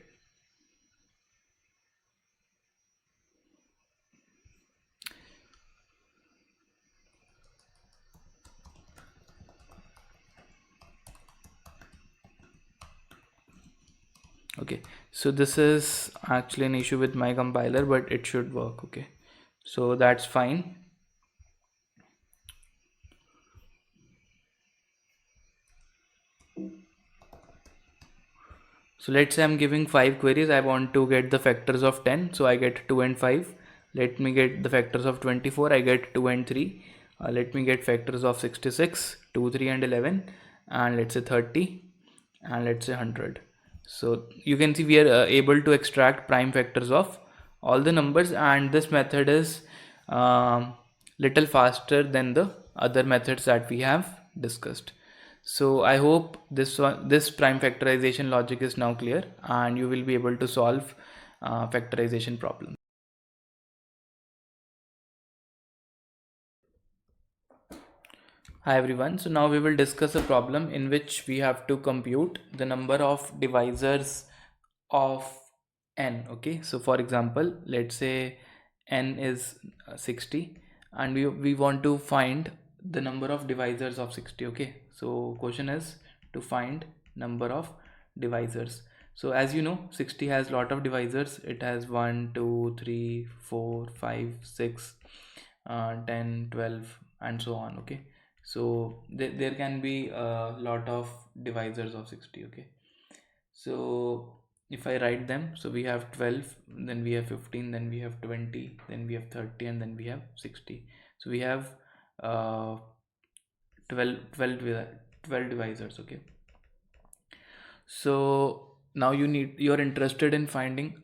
Okay, so this is actually an issue with my compiler, but it should work. Okay, so that's fine. So let's say I'm giving 5 queries. I want to get the factors of 10, so I get 2 and 5. Let me get the factors of 24. I get 2 and 3. Let me get factors of 66, 2, 3 and 11, and let's say 30, and let's say 100. So you can see we are able to extract prime factors of all the numbers, and this method is little faster than the other methods that we have discussed. So I hope this prime factorization logic is now clear, and you will be able to solve factorization problems. Hi everyone, so now we will discuss a problem in which we have to compute the number of divisors of n. Okay, so for example, let's say n is 60, and we want to find the number of divisors of 60. Okay, so question is to find number of divisors. So as you know, 60 has lot of divisors. It has 1 2 3 4 5 6 10 12 and so on. Okay, so there can be a lot of divisors of 60. Okay, so if I write them, so we have 12, then we have 15, then we have 20, then we have 30, and then we have 60. So we have uh, 12 divisors. Okay, so now you're interested in finding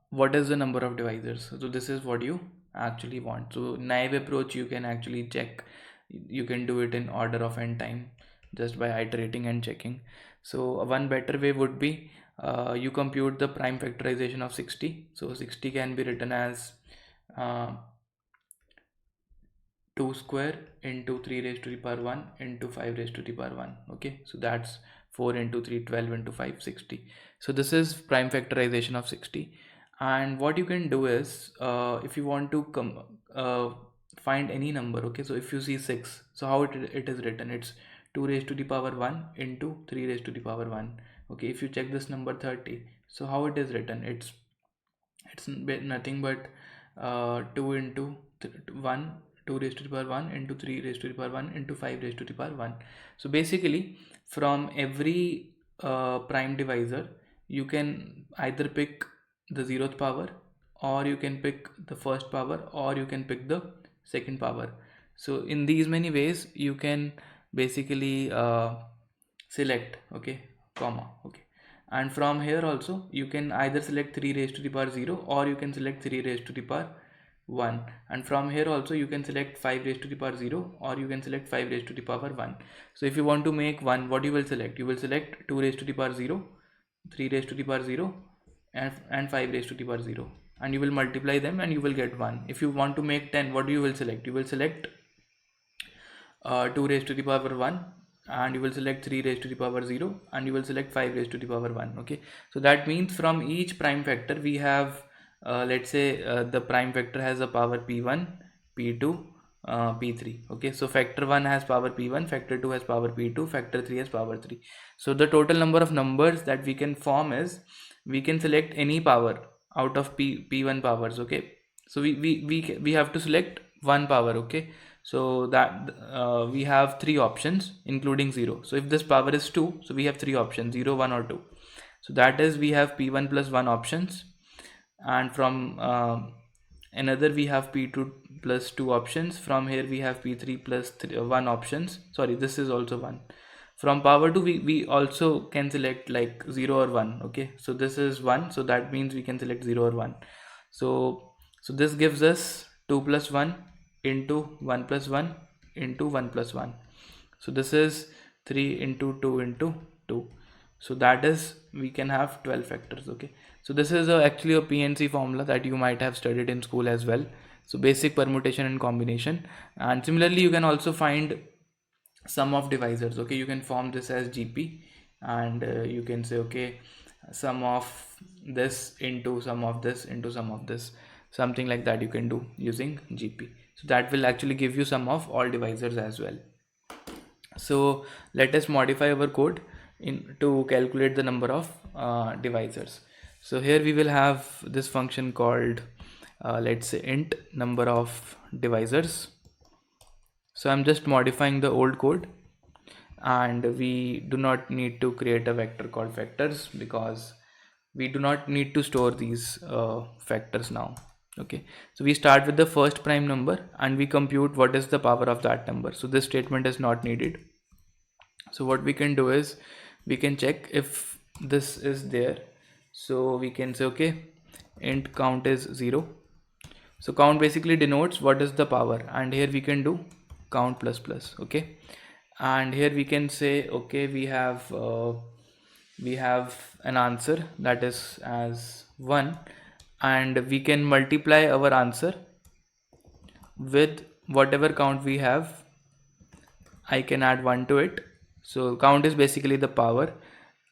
what is the number of divisors. So this is what you actually want. So naive approach, you can actually check, you can do it in order of n time just by iterating and checking. So one better way would be you compute the prime factorization of 60. So 60 can be written as uh, 2 square into 3 raised to the power 1 into 5 raised to the power 1. Okay, so that's 4 into 3 12 into 5 60. So this is prime factorization of 60. And what you can do is if you want to find any number. Okay, so if you see 6, so how it is written, it's 2 raised to the power 1 into 3 raised to the power 1. Okay, if you check this number 30, so how it is written, it's nothing but 2 into 1, 2 raised to the power 1 into 3 raised to the power 1 into 5 raised to the power 1. So basically from every prime divisor, you can either pick the 0th power, or you can pick the first power, or you can pick the second power. So in these many ways you can basically select. Okay, comma. Okay, and from here also you can either select 3 raised to the power 0, or you can select 3 raised to the power 1, and from here also you can select 5 raised to the power 0, or you can select 5 raised to the power 1. So if you want to make 1, what you will select, you will select 2 raised to the power 0, 3 raised to the power 0, and 5 raised to the power 0, and you will multiply them and you will get 1. If you want to make 10, what you will select, you will select 2 raised to the power 1, and you will select 3 raised to the power 0, and you will select 5 raised to the power 1. Okay, so that means from each prime factor we have let's say the prime factor has a power p1, p2, p3. Okay, so factor 1 has power p1, factor 2 has power p2, factor 3 has power 3. So the total number of numbers that we can form is, we can select any power out of p1 powers. Okay, so we have to select one power. Okay, so that we have three options including 0. So if this power is 2, so we have three options, 0 1 or 2. So that is, we have p1 plus 1 options, and from another we have p2 plus 2 options. From here we have p3 plus 1 options. Sorry, this is also 1. From power 2 we also can select like 0 or 1. Okay, so this is 1, so that means we can select 0 or 1. So this gives us 2 plus 1 into 1 plus 1 into 1 plus 1. So this is 3 into 2 into 2. So that is, we can have 12 factors. Okay, so this is actually a PNC formula that you might have studied in school as well. So basic permutation and combination. And similarly you can also find sum of divisors. Okay, you can form this as GP, and you can say, okay, sum of this into sum of this into sum of this, something like that you can do using GP. So that will actually give you sum of all divisors as well. So let us modify our code in to calculate the number of divisors. So here we will have this function called let's say int number of divisors. So I'm just modifying the old code, and we do not need to create a vector called factors because we do not need to store these factors now. Okay, so we start with the first prime number and we compute what is the power of that number. So this statement is not needed. So what we can do is, we can check if this is there. So we can say, okay, int count is 0. So count basically denotes what is the power, and here we can do count plus plus. Okay, and here we can say, okay, we have an answer that is as 1, and we can multiply our answer with whatever count we have. I can add 1 to it. So count is basically the power,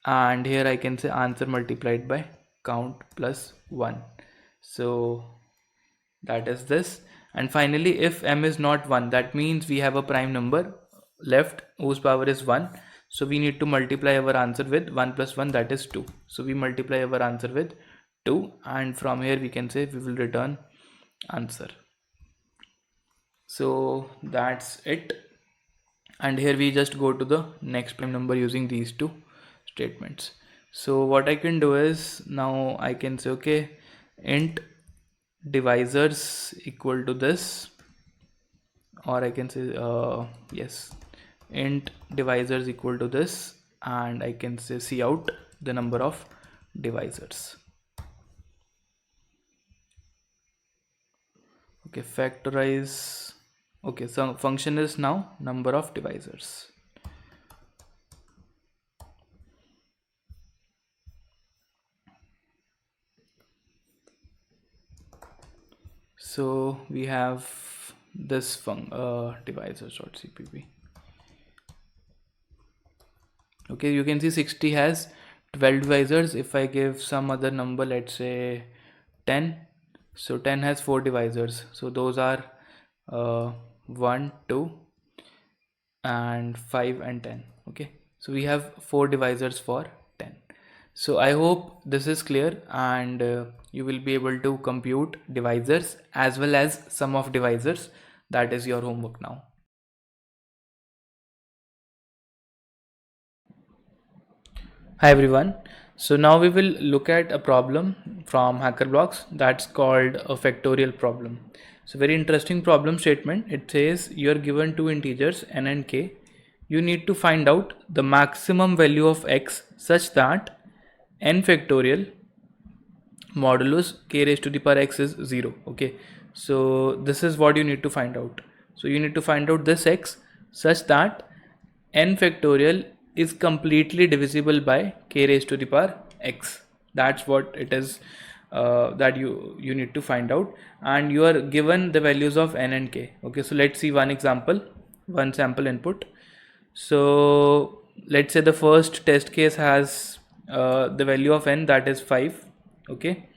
and here I can say answer multiplied by count plus 1. So that is this, And finally, if m is not 1, that means we have a prime number left whose power is 1. So we need to multiply our answer with 1 plus 1, that is 2. So we multiply our answer with 2, and from here we can say we will return answer. So that's it. And here we just go to the next prime number using these two statements. So what I can do is, now I can say, okay, int divisors equal to this, or I can say yes, int divisors equal to this, and I can say cout the number of divisors. Okay, factorize. Okay, so function is now number of divisors. So we have this divisors.cpp. Okay, you can see 60 has 12 divisors. If I give some other number, let's say 10, so 10 has 4 divisors. So those are 1, 2 and 5 and 10. Okay, so we have 4 divisors for 10. So I hope this is clear, and you will be able to compute divisors as well as sum of divisors. That is your homework now. Hi everyone. So now we will look at a problem from HackerBlocks that's called a factorial problem. So very interesting problem statement. It says you are given two integers n and k. You need to find out the maximum value of x such that n factorial modulus k raised to the power x is 0. Okay, so this is what you need to find out. So you need to find out this x such that n factorial is completely divisible by k raised to the power x. That's what it is that you need to find out, and you are given the values of n and k. Okay, so let's see one example, one sample input. So let's say the first test case has the value of n, that is 5. Okay,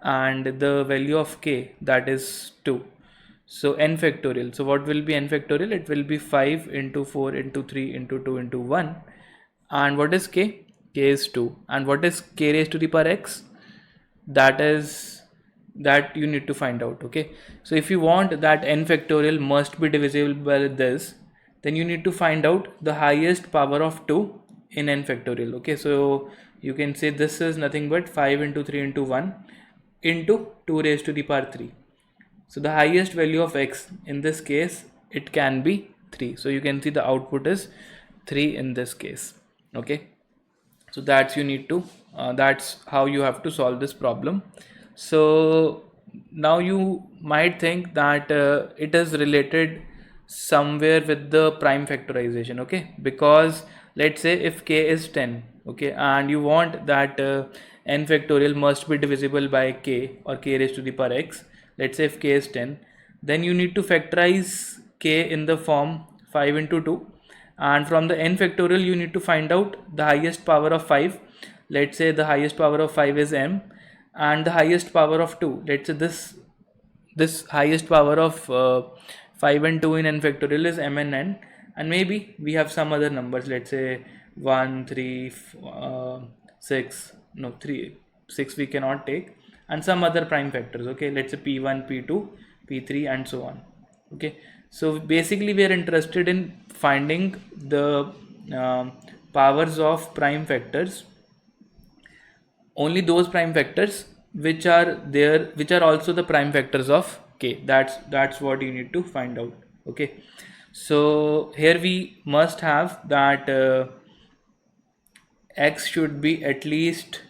and the value of k, that is 2. So n factorial, so what will be n factorial? It will be 5 into 4 into 3 into 2 into 1. And what is k? K is 2. And what is k raised to the power x? That you need to find out. Okay, so if you want that n factorial must be divisible by this, then you need to find out the highest power of 2 in n factorial. Okay, so you can say this is nothing but 5 into 3 into 1 into 2 raised to the power 3. So the highest value of x in this case, it can be 3. So you can see the output is 3 in this case. Okay, so that's that's how you have to solve this problem. So now you might think that it is related somewhere with the prime factorization. Okay, because let's say if k is 10, okay, and you want that n factorial must be divisible by k or k raised to the power x. Let's say if k is 10, then you need to factorize k in the form 5 into 2, and from the n factorial you need to find out the highest power of 5. Let's say the highest power of 5 is m, and the highest power of 2, let's say this highest power of 5 and 2 in n factorial is m and n, and maybe we have some other numbers, let's say 1 3 6, no 3 6 we cannot take, and some other prime factors. Okay, let's say p1 p2 p3 and so on. Okay, so basically we are interested in finding the powers of prime factors, only those prime factors which are there, which are also the prime factors of k. That's what you need to find out. Okay, so here we must have that x should be at least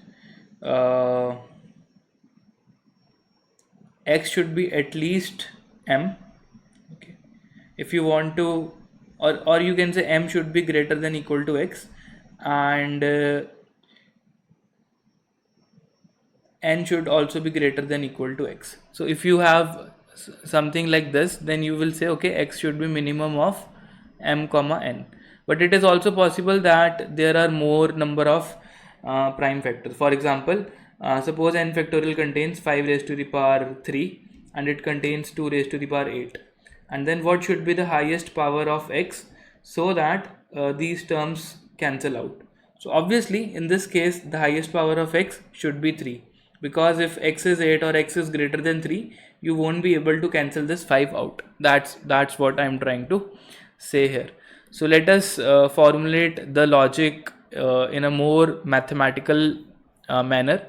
x should be at least m. Okay, if you want to, or you can say m should be greater than equal to x, and n should also be greater than equal to x. So if you have something like this, then you will say okay, x should be minimum of m comma n. But it is also possible that there are more number of prime factors. For example, suppose n factorial contains 5 raised to the power 3 and it contains 2 raised to the power 8. And then what should be the highest power of x, so that these terms cancel out. So obviously in this case the highest power of x should be 3, because if x is 8 or x is greater than 3, you won't be able to cancel this 5 out. That's what I'm trying to say here. So let us formulate the logic in a more mathematical manner,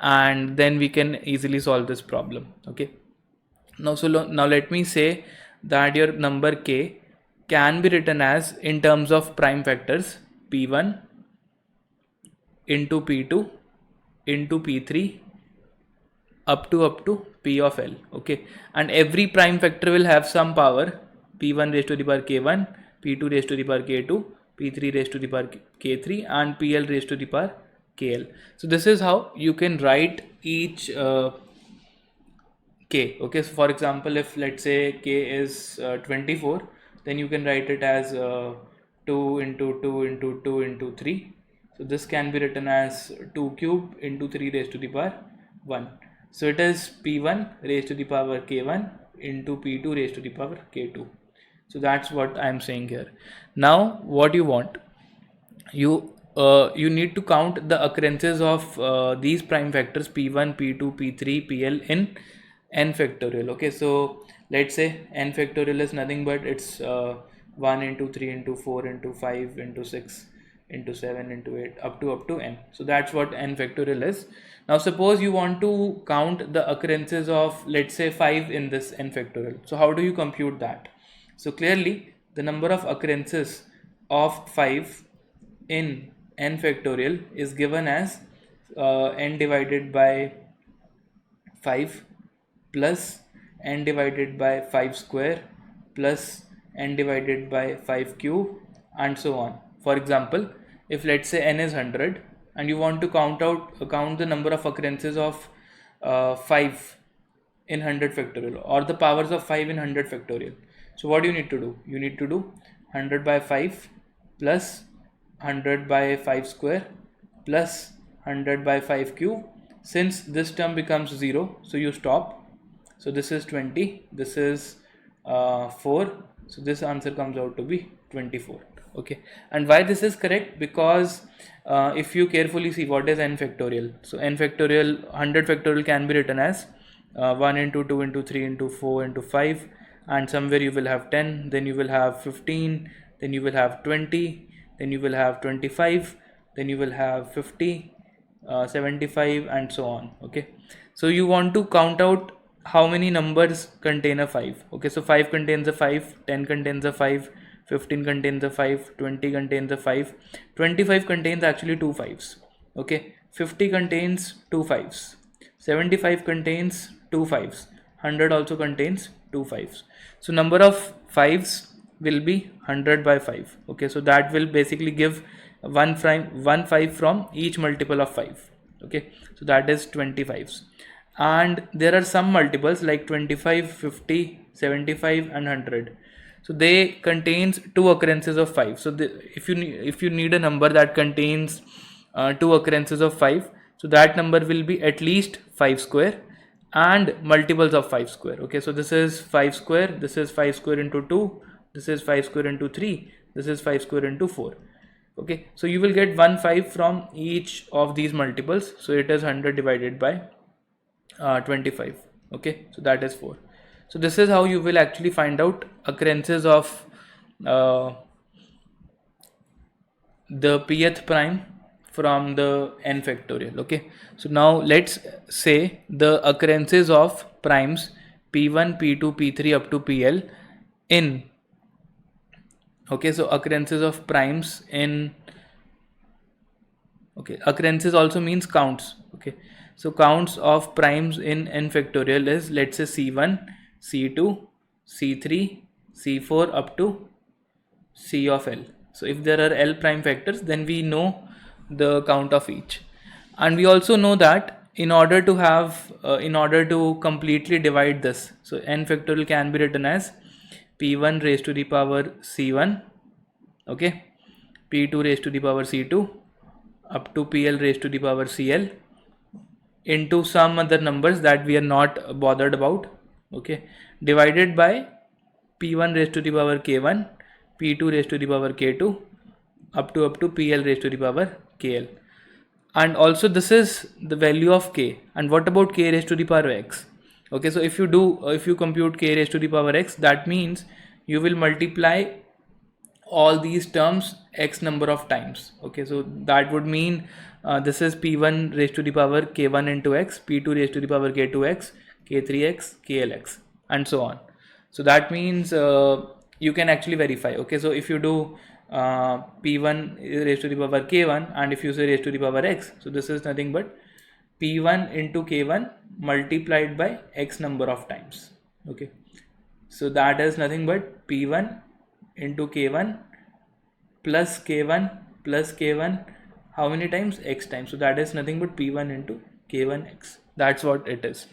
and then we can easily solve this problem. Okay, now let me say that your number k can be written as, in terms of prime factors, p1 into p2 into p3 up to p of l. Okay, and every prime factor will have some power: p1 raised to the power k1, p2 raised to the power k2, p3 raised to the power k3, and pl raised to the power kl. So this is how you can write each k. Okay, so for example, if let's say k is 24, then you can write it as 2 into 2 into 2 into 3. So this can be written as 2 cube into 3 raised to the power 1. So it is p1 raised to the power k1 into p2 raised to the power k2. So that's what I'm saying here. Now what you want, you need to count the occurrences of these prime factors p1, p2, p3, pl in n factorial. Okay, so let's say n factorial is nothing but it's 1 into 3 into 4 into 5 into 6 into 7 into 8 up to n. So that's what n factorial is. Now suppose you want to count the occurrences of, let's say, 5 in this n factorial. So how do you compute that? So clearly the number of occurrences of 5 in n factorial is given as n divided by 5 plus n divided by 5 square plus n divided by 5 cube, and so on. For example, if let's say n is 100 and you want to count the number of occurrences of 5 in 100 factorial, or the powers of 5 in 100 factorial. So what do you need to do? You need to do 100 by 5 plus 100 by 5 square plus 100 by 5 cube. Since this term becomes 0, so you stop. So this is 20, this is 4, so this answer comes out to be 24. Okay, and why this is correct? Because if you carefully see what is n factorial, so n factorial, 100 factorial can be written as 1 into 2 into 3 into 4 into 5, and somewhere you will have 10, then you will have 15, then you will have 20, then you will have 25, then you will have 50, 75, and so on. Okay, so you want to count out how many numbers contain a 5. Okay, so 5 contains a 5, 10 contains a 5, 15 contains a 5, 20 contains a 5, 25 contains actually 2 5s. Okay, 50 contains 2 5s, 75 contains 2 5s, 100 also contains 2 5s. So number of 5s will be 100 by 5. Okay, so that will basically give one 5 from each multiple of 5. Okay, so that is 25s, and there are some multiples like 25, 50, 75 and 100. So they contains 2 occurrences of 5. So if you need a number that contains 2 occurrences of 5, so that number will be at least 5 square and multiples of 5 square. Okay, so this is 5 square, this is 5 square into 2, this is 5 square into 3, this is 5 square into 4. Okay, so you will get 1 5 from each of these multiples. So it is 100 divided by 25. Okay, so that is 4. So this is how you will actually find out occurrences of the pth prime from the n factorial. Okay, so now let's say the occurrences of primes p1, p2, p3 up to pl in, okay, so occurrences of primes in, okay, occurrences also means counts. Okay, so counts of primes in n factorial is, let's say, c1, c2, c3, c4 up to c of l. So if there are l prime factors, then we know the count of each, and we also know that in order to completely divide this, so n factorial can be written as p1 raised to the power c1, okay, p2 raised to the power c2 up to pl raised to the power cl into some other numbers that we are not bothered about. okay, divided by p1 raised to the power k1, p2 raised to the power k2, up to pl raised to the power kl. And also this is the value of k. And what about k raised to the power x? Okay, so if you compute k raised to the power x, that means you will multiply all these terms x number of times. Okay, so that would mean this is p1 raised to the power k1 into x, p2 raised to the power k2x, k3x, klx, and so on. So that means you can actually verify. Okay, so if you do p1 raised to the power k1, and if you say raised to the power x, so this is nothing but p1 into k1 multiplied by x number of times. Okay, so that is nothing but p1 into k1 plus k1 plus k1, how many times? X times. So that is nothing but p1 into k1x. That's what it is.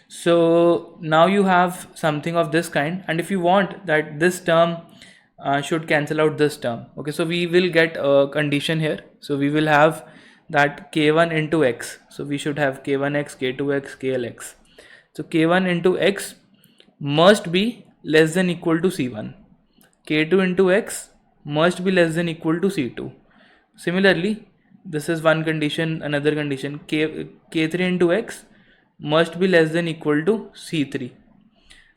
So now you have something of this kind, and if you want that this term should cancel out this term, okay, so we will get a condition here. So we will have that k1 into x, so we should have k1x, k2x, klx. So k1 into x must be less than equal to c1, k2 into x must be less than equal to c2. Similarly, this is one condition. Another condition, k3 into x must be less than equal to c3,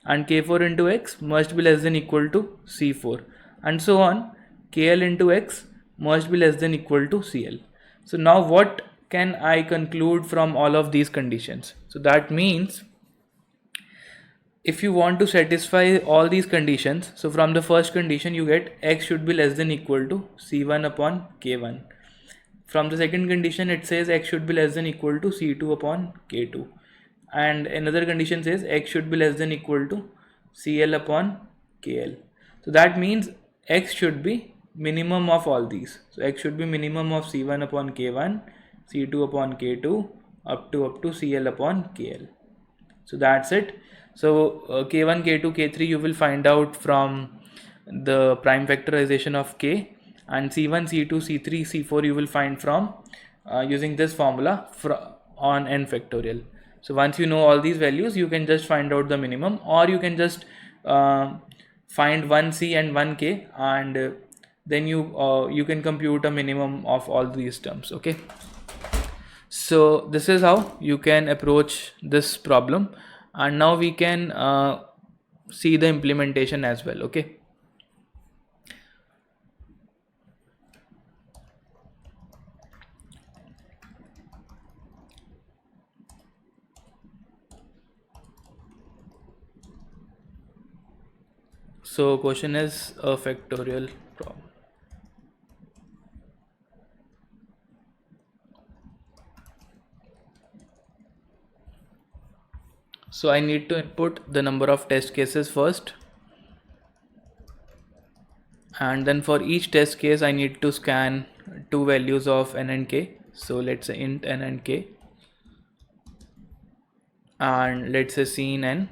and k4 into x must be less than equal to c4, and so on. Kl into x must be less than equal to cl. So now what can I conclude from all of these conditions? So that means if you want to satisfy all these conditions, so from the first condition you get x should be less than equal to c1 upon k1. From the second condition it says x should be less than equal to c2 upon k2, and another condition says x should be less than equal to cl upon kl. So that means x should be minimum of all these. So x should be minimum of c1 upon k1, c2 upon k2, up to cl upon kl. So that's it. So k1, k2, k3 you will find out from the prime factorization of k, and c1, c2, c3, c4 you will find from using this formula on n factorial. So once you know all these values, you can just find out the minimum, or you can just find one c and one k, and then you can compute a minimum of all these terms. Okay, so this is how you can approach this problem, and now we can see the implementation as well. Okay, so question is a factorial problem. So I need to input the number of test cases first, and then for each test case I need to scan two values of n and k. So let's say int n and k, and let's say scene n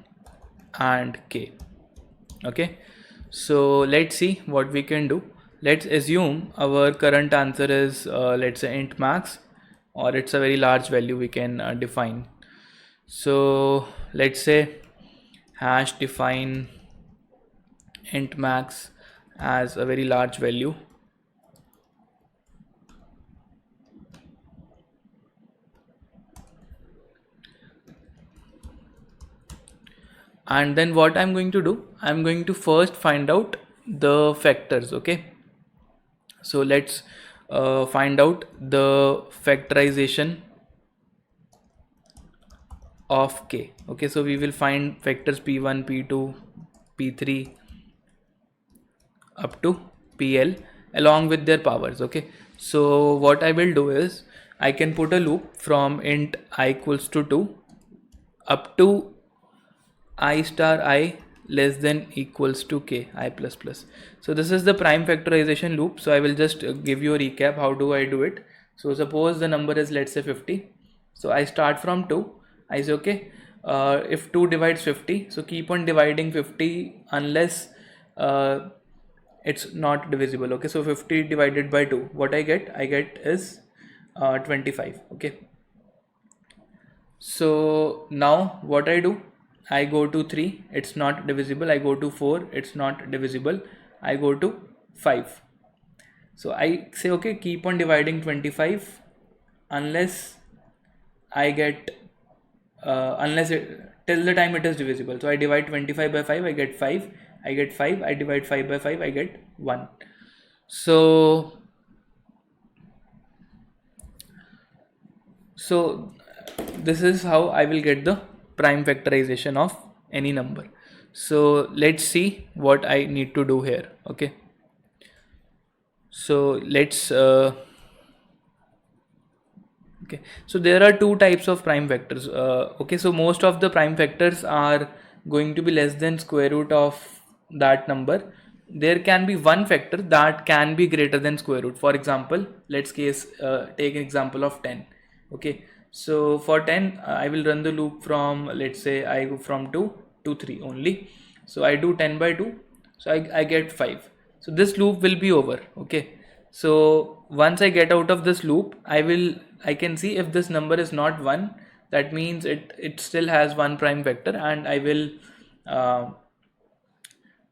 and k. Okay, so let's see what we can do. Let's assume our current answer is let's say int max, or it's a very large value we can define. So let's say hash define int max as a very large value, and then what I'm going to do, I'm going to first find out the factors. Okay, so let's find out the factorization of k. Okay, so we will find factors p1, p2, p3 up to pl along with their powers. Okay, so what I will do is I can put a loop from int I equals to 2 up to I star I less than equals to k I plus plus. So this is the prime factorization loop. So I will just give you a recap. How do I do it? So suppose the number is, let's say, 50. So I start from 2. I say okay, if 2 divides 50, so keep on dividing 50 unless it's not divisible. Okay, so 50 divided by 2, what I get is 25. Okay, so now what I do, I go to 3, it's not divisible. I go to 4, it's not divisible. I go to 5. So I say, okay, keep on dividing 25 unless I get till the time it is divisible. So I divide 25 by 5, I get 5. I get 5. I divide 5 by 5, I get 1. So this is how I will get the prime factorization of any number. So let's see what I need to do here. Okay, so let's okay, so there are two types of prime factors. Okay, so most of the prime factors are going to be less than square root of that number. There can be one factor that can be greater than square root. For example, let's take an example of 10. Okay, so for 10 I will run the loop from, let's say I go from 2 to 3 only. So I do 10 by 2, so I get 5. So this loop will be over. Okay, so once I get out of this loop, I can see if this number is not 1, that means it still has one prime factor, and I will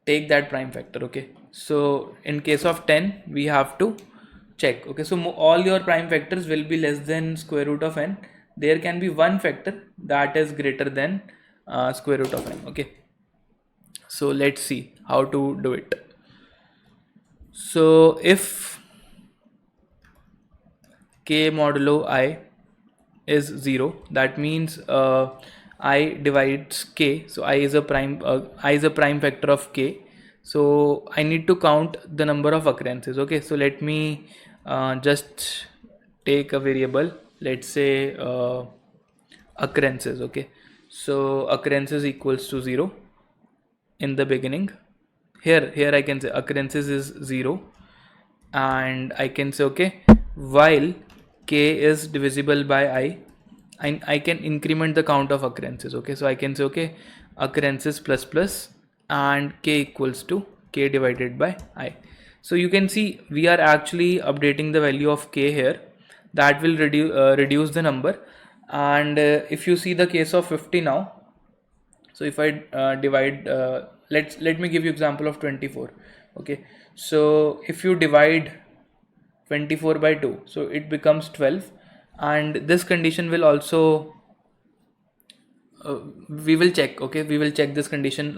take that prime factor. Okay, so in case of 10 we have to check. Okay, so all your prime factors will be less than square root of n. There can be one factor that is greater than square root of n. Okay, so let's see how to do it. So if k modulo I is 0, that means I divides k. So I is a prime factor of k. So I need to count the number of occurrences. Okay, so let me just take a variable, let's say occurrences. Okay, so occurrences equals to 0 in the beginning. Here I can say occurrences is 0, and I can say, okay, while k is divisible by I can increment the count of occurrences. Okay, so I can say, okay, occurrences plus plus and k equals to k divided by I. So you can see we are actually updating the value of k here. That will reduce the number. And if you see the case of 50 now, so if I divide, let me give you example of 24. Okay, so if you divide 24 by 2, so it becomes 12, and this condition will also we will check. Okay, we will check this condition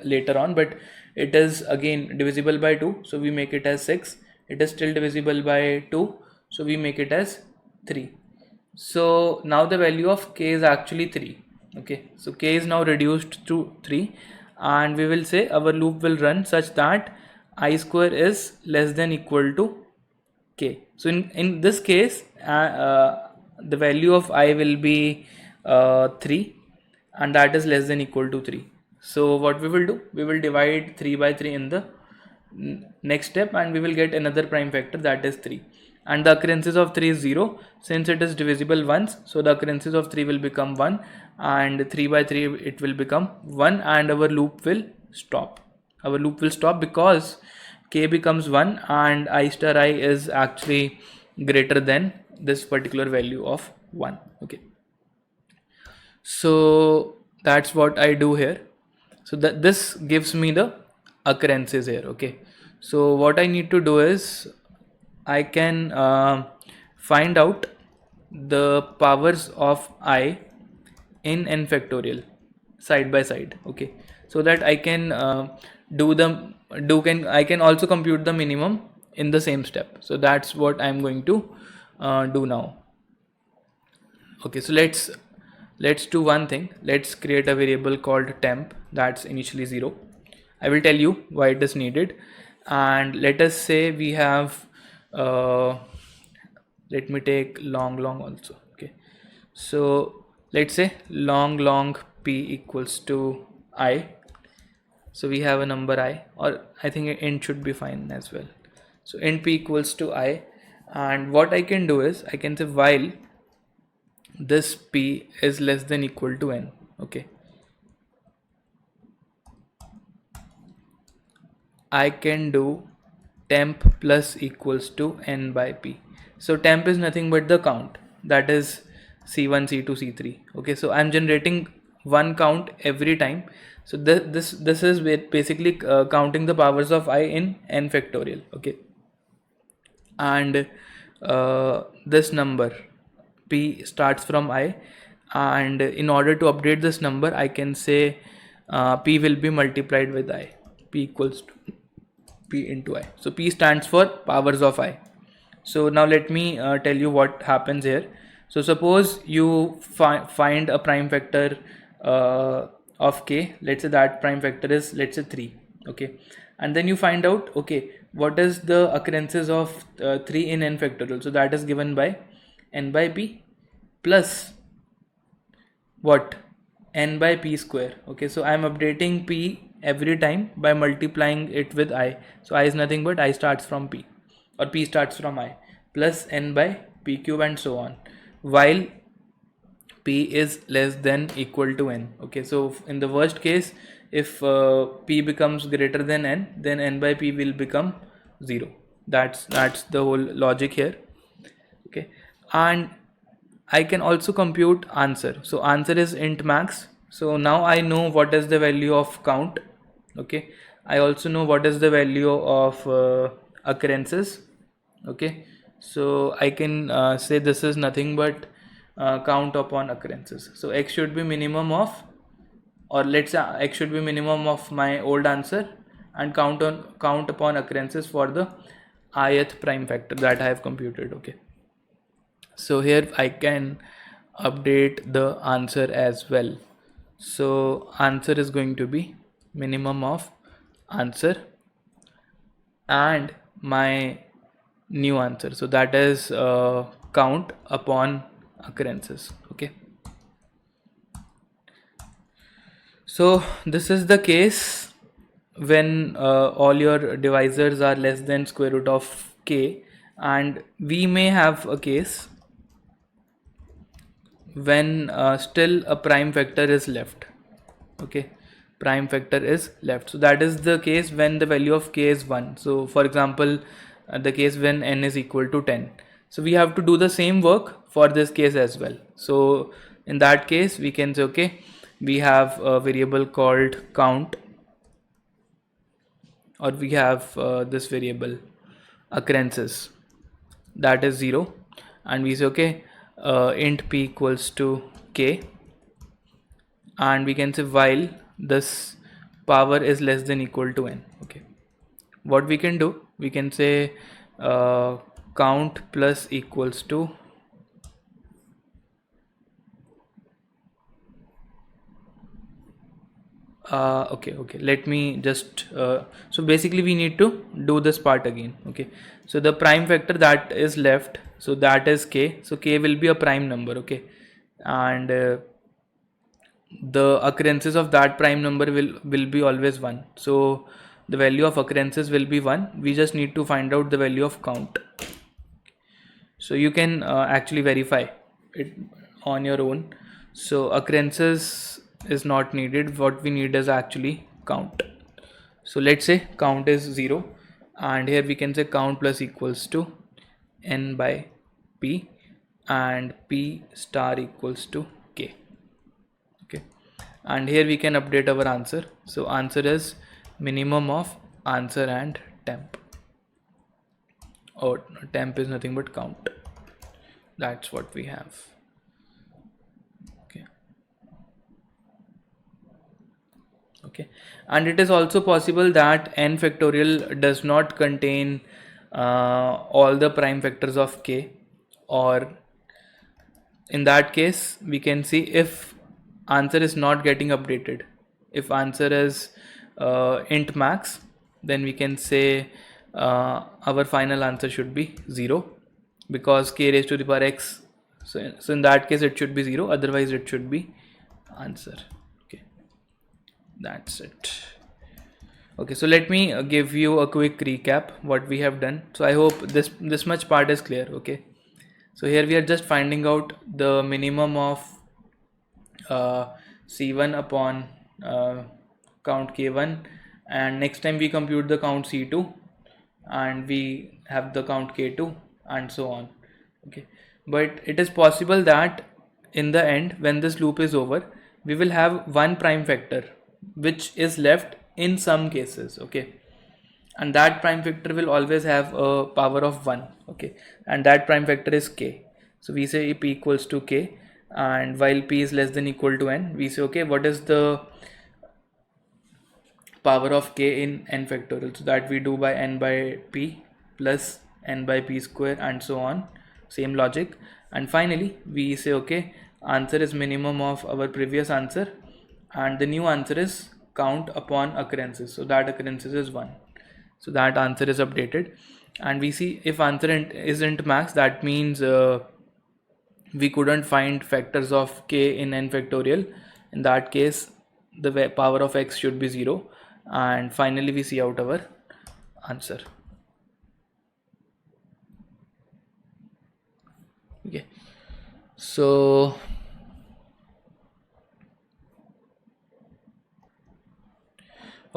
later on, but it is again divisible by 2, so we make it as 6. It is still divisible by 2, so we make it as 3. So now the value of k is actually 3. Okay, so k is now reduced to 3, and we will say our loop will run such that I square is less than equal to k. So in this case the value of I will be 3, and that is less than equal to 3. So what we will do, we will divide 3 by 3 in the next step, and we will get another prime factor, that is 3. And the occurrences of 3 is 0, since it is divisible once, so the occurrences of 3 will become 1, and 3 by 3 it will become 1, and our loop will stop. Our loop will stop because k becomes 1 and I star I is actually greater than this particular value of 1. Okay, so that's what I do here. So that this gives me the occurrences here. Okay, so what I need to do is I can find out the powers of I in n factorial side by side. Okay, so that I can I can also compute the minimum in the same step. So that's what I'm going to do now. Okay, so let's do one thing. Let's create a variable called temp that's initially 0. I will tell you why it is needed. And let us say we have let me take long also. Okay, so let's say long p equals to I. So we have a number I, or I think int should be fine as well. So int p equals to I, and what I can do is I can say while this p is less than equal to n. Okay, I can do temp plus equals to n by p. So temp is nothing but the count, that is c1, c2, c3. Okay, so I'm generating one count every time. So this is basically counting the powers of I in n factorial. Okay, and this number p starts from I, and in order to update this number I can say p will be multiplied with I. P equals to p into I. So p stands for powers of I. So now let me tell you what happens here. So suppose you find a prime factor of k. Let's say that prime factor is, let's say, 3. Okay, and then you find out, okay, what is the occurrences of 3 in n factorial. So that is given by n by p plus what, n by p square. Okay, so I am updating p every time by multiplying it with I. So I is nothing but I starts from p, or p starts from I, plus n by p cube, and so on, while p is less than equal to n. Okay, so in the worst case, if p becomes greater than n, then n by p will become 0. That's the whole logic here. Okay, and I can also compute answer. So answer is int max. So now I know what is the value of count. Okay, I also know what is the value of occurrences. Okay, so I can say this is nothing but count upon occurrences. So x should be minimum of, or let's say x should be minimum of my old answer, and count upon occurrences for the ith prime factor that I have computed. Okay, so here I can update the answer as well. So answer is going to be minimum of answer and my new answer. So that is count upon occurrences. Okay, so this is the case when all your divisors are less than square root of k, and we may have a case when still a prime factor is left. Okay, prime factor is left. So that is the case when the value of k is 1. So for example, the case when n is equal to 10. So we have to do the same work for this case as well. So in that case we can say, okay, we have a variable called count, or we have this variable occurrences, that is 0, and we say, okay, int p equals to k, and we can say while this power is less than equal to n. Okay, what we can do, we can say count plus equals to okay, let me just so basically we need to do this part again. Okay, so the prime factor that is left, so that is k. So k will be a prime number. Okay, and the occurrences of that prime number will be always 1. So the value of occurrences will be 1. We just need to find out the value of count. So you can actually verify it on your own. So occurrences is not needed. What we need is actually count. So let's say count is 0, and here we can say count plus equals to n by p, and p star equals to k. Okay, and here we can update our answer. So answer is minimum of answer and temp, or temp is nothing but count. That's what we have. Okay, and it is also possible that n factorial does not contain all the prime factors of k, or in that case we can see if answer is not getting updated. If answer is int max, then we can say our final answer should be 0, because k raised to the power x, so in that case it should be 0, otherwise it should be answer. Okay, that's it. Okay, so let me give you a quick recap what we have done. So I hope this much part is clear. Okay, so here we are just finding out the minimum of c1 upon count k1, and next time we compute the count c2, and we have the count k2, and so on. Okay, but it is possible that in the end, when this loop is over, we will have one prime factor which is left in some cases, okay, and that prime factor will always have a power of 1, okay, and that prime factor is k. So we say p equals to k, and while p is less than equal to n, we say okay, what is the power of k in n factorial? So that we do by n by p plus n by p square and so on, same logic. And finally we say okay, answer is minimum of our previous answer, and the new answer is count upon occurrences, so that occurrences is 1. So that answer is updated, and we see if answer isn't max, that means we couldn't find factors of k in n factorial. In that case, the power of x should be 0, and finally we see out our answer.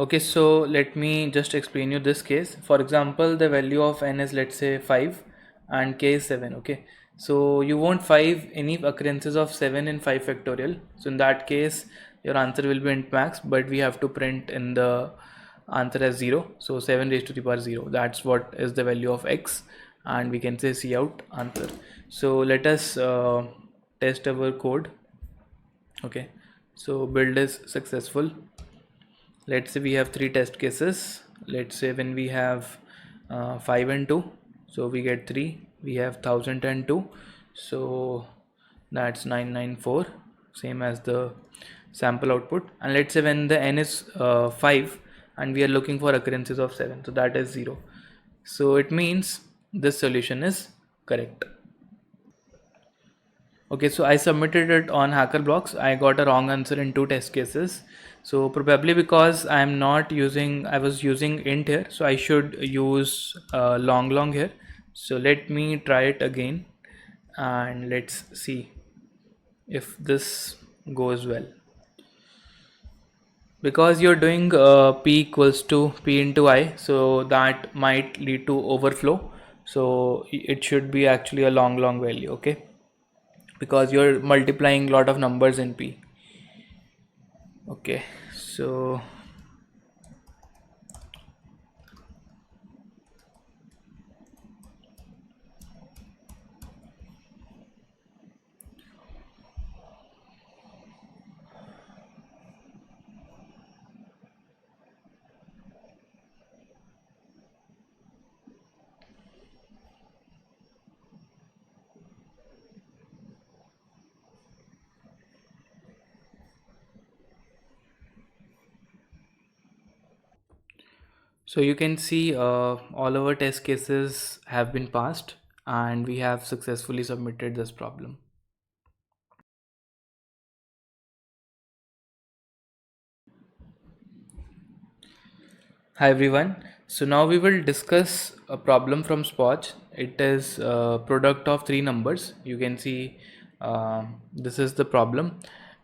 Okay, so let me just explain you this case. For example, the value of n is, let's say, 5 and k is 7, okay. So you want 5 any occurrences of 7 in 5 factorial. So in that case your answer will be int max, but we have to print in the answer as 0. So 7 raised to the power 0, that's what is the value of x, and we can say C out answer. So let us test our code. Okay, so build is successful. Let's say we have 3 test cases. Let's say when we have 5 and 2, so we get 3. We have 1002, so that's 994, same as the sample output. And let's say when the n is 5 and we are looking for occurrences of 7, so that is 0. So it means this solution is correct. Okay, so I submitted it on HackerBlocks. I got a wrong answer in 2 test cases. So probably because I was using int here, so I should use long here. So let me try it again, and let's see if this goes well. Because you're doing p equals to p into I, so that might lead to overflow. So it should be actually a long value, okay, because you're multiplying a lot of numbers in p. Okay, so you can see all our test cases have been passed, and we have successfully submitted this problem. Hi everyone. So now we will discuss a problem from Spotch. It is a product of 3 numbers. You can see this is the problem,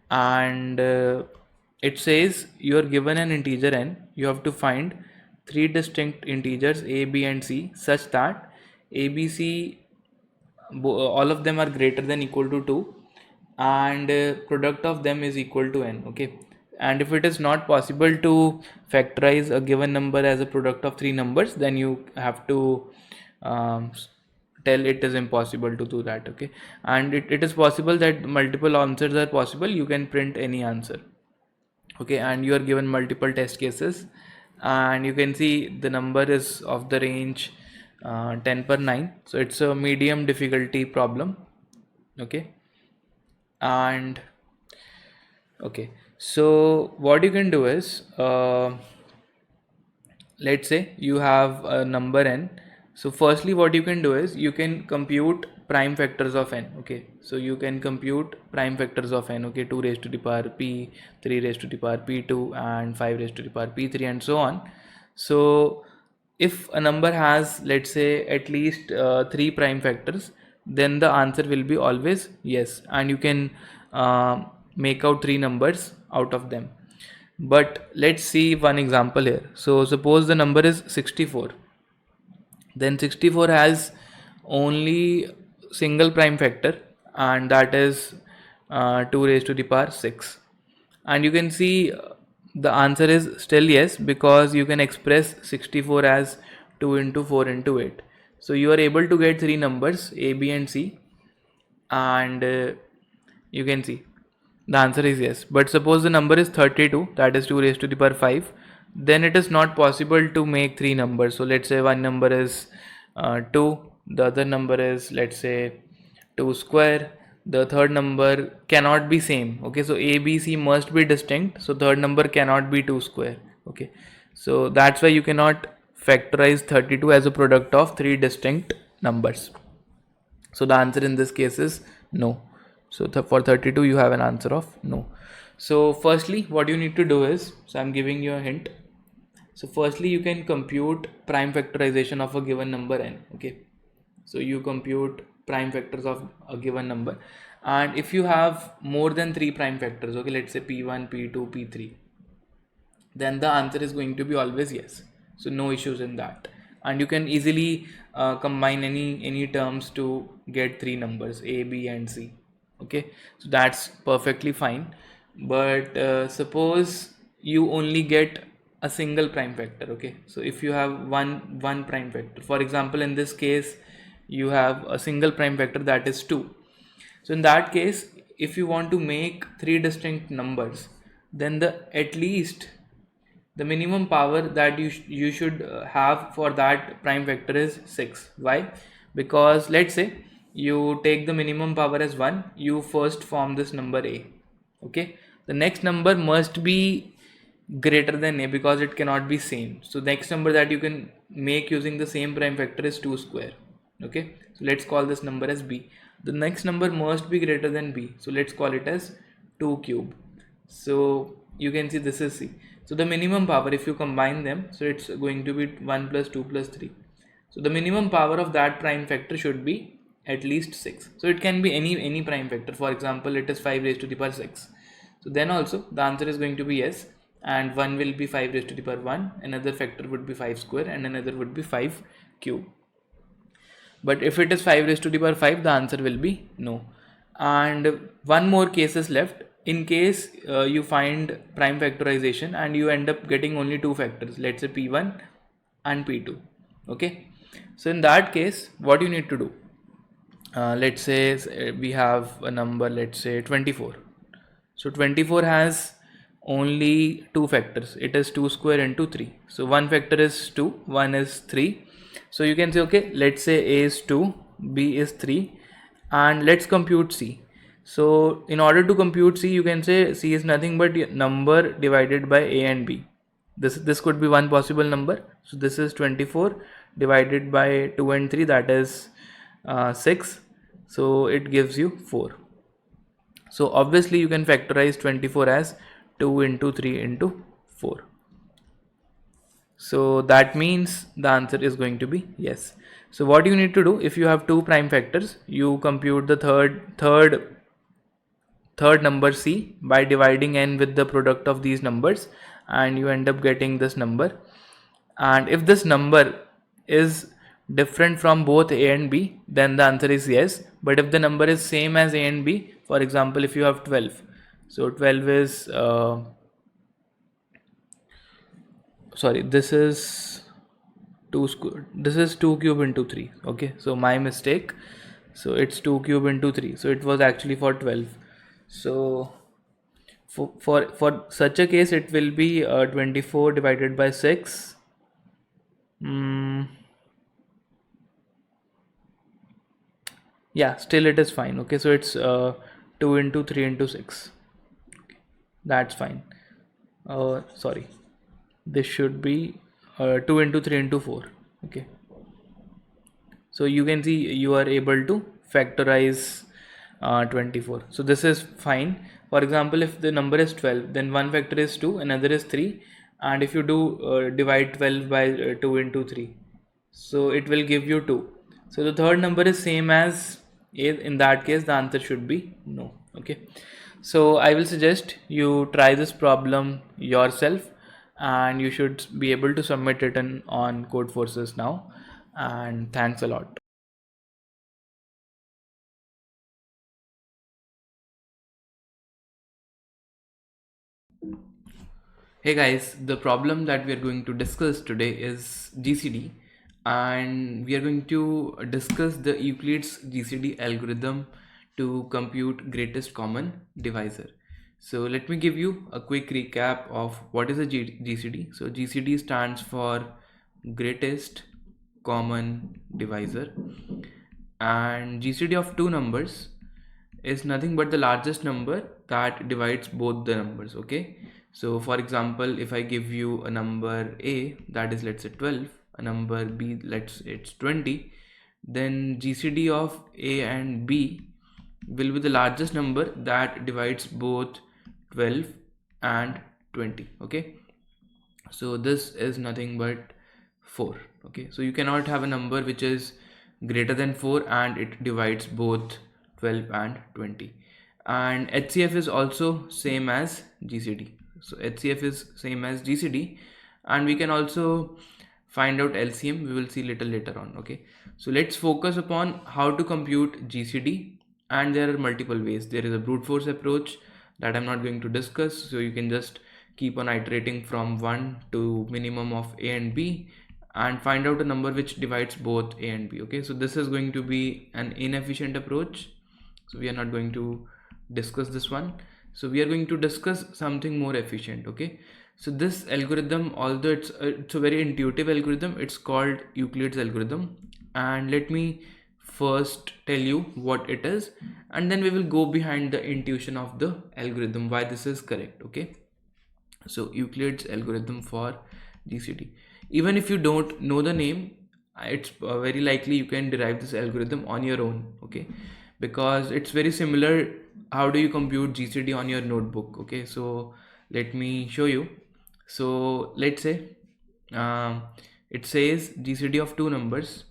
and it says you are given an integer n. You have to find 3 distinct integers a, b, and c such that a, b, c all of them are greater than equal to 2, and product of them is equal to n, okay. And if it is not possible to factorize a given number as a product of 3 numbers, then you have to um, tell it is impossible to do that, okay. And it is possible that multiple answers are possible. You can print any answer, okay, and you are given multiple test cases, and you can see the number is of the range 10 per 9, so it's a medium difficulty problem, okay. And okay, so what you can do is let's say you have a number n. So firstly what you can do is you can compute prime factors of n, okay. So you can compute prime factors of n, okay, 2 raised to the power p, 3 raised to the power p2, and 5 raised to the power p3, and so on. So if a number has, let's say, at least 3 prime factors, then the answer will be always yes, and you can make out 3 numbers out of them. But let's see one example here. So suppose the number is 64, then 64 has only single prime factor, and that is 2 raised to the power 6. And you can see the answer is still yes, because you can express 64 as 2 into 4 into 8. So you are able to get three numbers a, b and c, and you can see the answer is yes. But suppose the number is 32, that is 2 raised to the power 5, then it is not possible to make three numbers. So let's say one number is 2, the other number is, let's say, 2 square, the third number cannot be same. Okay, so a, b, c must be distinct, so third number cannot be 2 square. Okay, so that's why you cannot factorize 32 as a product of three distinct numbers. So the answer in this case is no. So for 32 you have an answer of no. So firstly what you need to do is, so I'm giving you a hint. So firstly you can compute prime factorization of a given number n. Okay, so you compute prime factors of a given number, and if you have more than three prime factors, okay, let's say p1, p2, p3, then the answer is going to be always yes. So no issues in that, and you can easily combine any terms to get three numbers a, b and c. Okay, so that's perfectly fine. But suppose you only get a single prime factor. Okay, so if you have one prime factor, for example in this case you have a single prime factor, that is 2. So in that case, if you want to make three distinct numbers, then at least the minimum power that you should have for that prime factor is 6. Why? Because let's say you take the minimum power as 1, you first form this number a. Okay, the next number must be greater than a because it cannot be same. So next number that you can make using the same prime factor is 2 square. Okay, so let's call this number as b. The next number must be greater than b, so let's call it as 2 cube. So you can see this is c. So the minimum power, if you combine them, so it's going to be 1 plus 2 plus 3. So the minimum power of that prime factor should be at least 6. So it can be any prime factor. For example, it is 5 raised to the power 6. So then also the answer is going to be yes, and one will be 5 raised to the power 1, another factor would be 5 square, and another would be 5 cube. But if it is 5 raised to the power 5, the answer will be no. And one more case is left. In case you find prime factorization and you end up getting only two factors, let's say p1 and p2. Okay, so in that case what you need to do, let's say we have a number, let's say 24. So 24 has only two factors, it is 2 square into 3. So one factor is 2, one is 3. So you can say, okay, let's say a is 2, b is 3, and let's compute c. So in order to compute c, you can say c is nothing but number divided by a and b. This could be one possible number. So this is 24 divided by 2 and 3, that is 6. So it gives you 4. So obviously you can factorize 24 as 2 into 3 into 4. So that means the answer is going to be yes. So what you need to do, if you have two prime factors, you compute the third number c by dividing n with the product of these numbers, and you end up getting this number. And if this number is different from both a and b, then the answer is yes. But if the number is same as a and b, for example if you have 12, so 12 is sorry, this is 2 square, this is 2 cube into 3. Okay, so my mistake, so it's 2 cube into 3, so it was actually for 12. So for such a case it will be 24 divided by 6. Yeah, still it is fine. Okay, so it's 2 into 3 into 6. Okay, that's fine. Sorry, this should be 2 into 3 into 4. Okay, so you can see you are able to factorize 24. So this is fine. For example, if the number is 12, then one factor is 2, another is 3, and if you do divide 12 by 2 into 3, so it will give you 2. So the third number is same as a. In that case the answer should be no. Okay, so I will suggest you try this problem yourself, and you should be able to submit it on Codeforces now. And thanks a lot. Hey guys, the problem that we are going to discuss today is GCD, and we are going to discuss the Euclid's GCD algorithm to compute greatest common divisor. So let me give you a quick recap of what is a GCD. So GCD stands for greatest common divisor, and GCD of two numbers is nothing but the largest number that divides both the numbers. Okay, so for example, if I give you a number a, that is, let's say 12, a number b, let's say it's 20, then GCD of a and b will be the largest number that divides both 12 and 20. Okay, so this is nothing but 4. Okay, so you cannot have a number which is greater than 4 and it divides both 12 and 20. And HCF is also same as GCD. So HCF is same as GCD, and we can also find out LCM. We will see little later on. Okay, so let's focus upon how to compute GCD, and there are multiple ways. There is a brute force approach that I'm not going to discuss, so you can just keep on iterating from 1 to minimum of a and b and find out a number which divides both a and b. Okay, so this is going to be an inefficient approach, so we are not going to discuss this one. So we are going to discuss something more efficient. Okay, so this algorithm, although it's a very intuitive algorithm, it's called Euclid's algorithm. And let me first tell you what it is, and then we will go behind the intuition of the algorithm, why this is correct. Okay, so Euclid's algorithm for GCD. Even if you don't know the name, it's very likely you can derive this algorithm on your own. Okay, because it's very similar. How do you compute GCD on your notebook? Okay, so let me show you. So let's say it says GCD of two numbers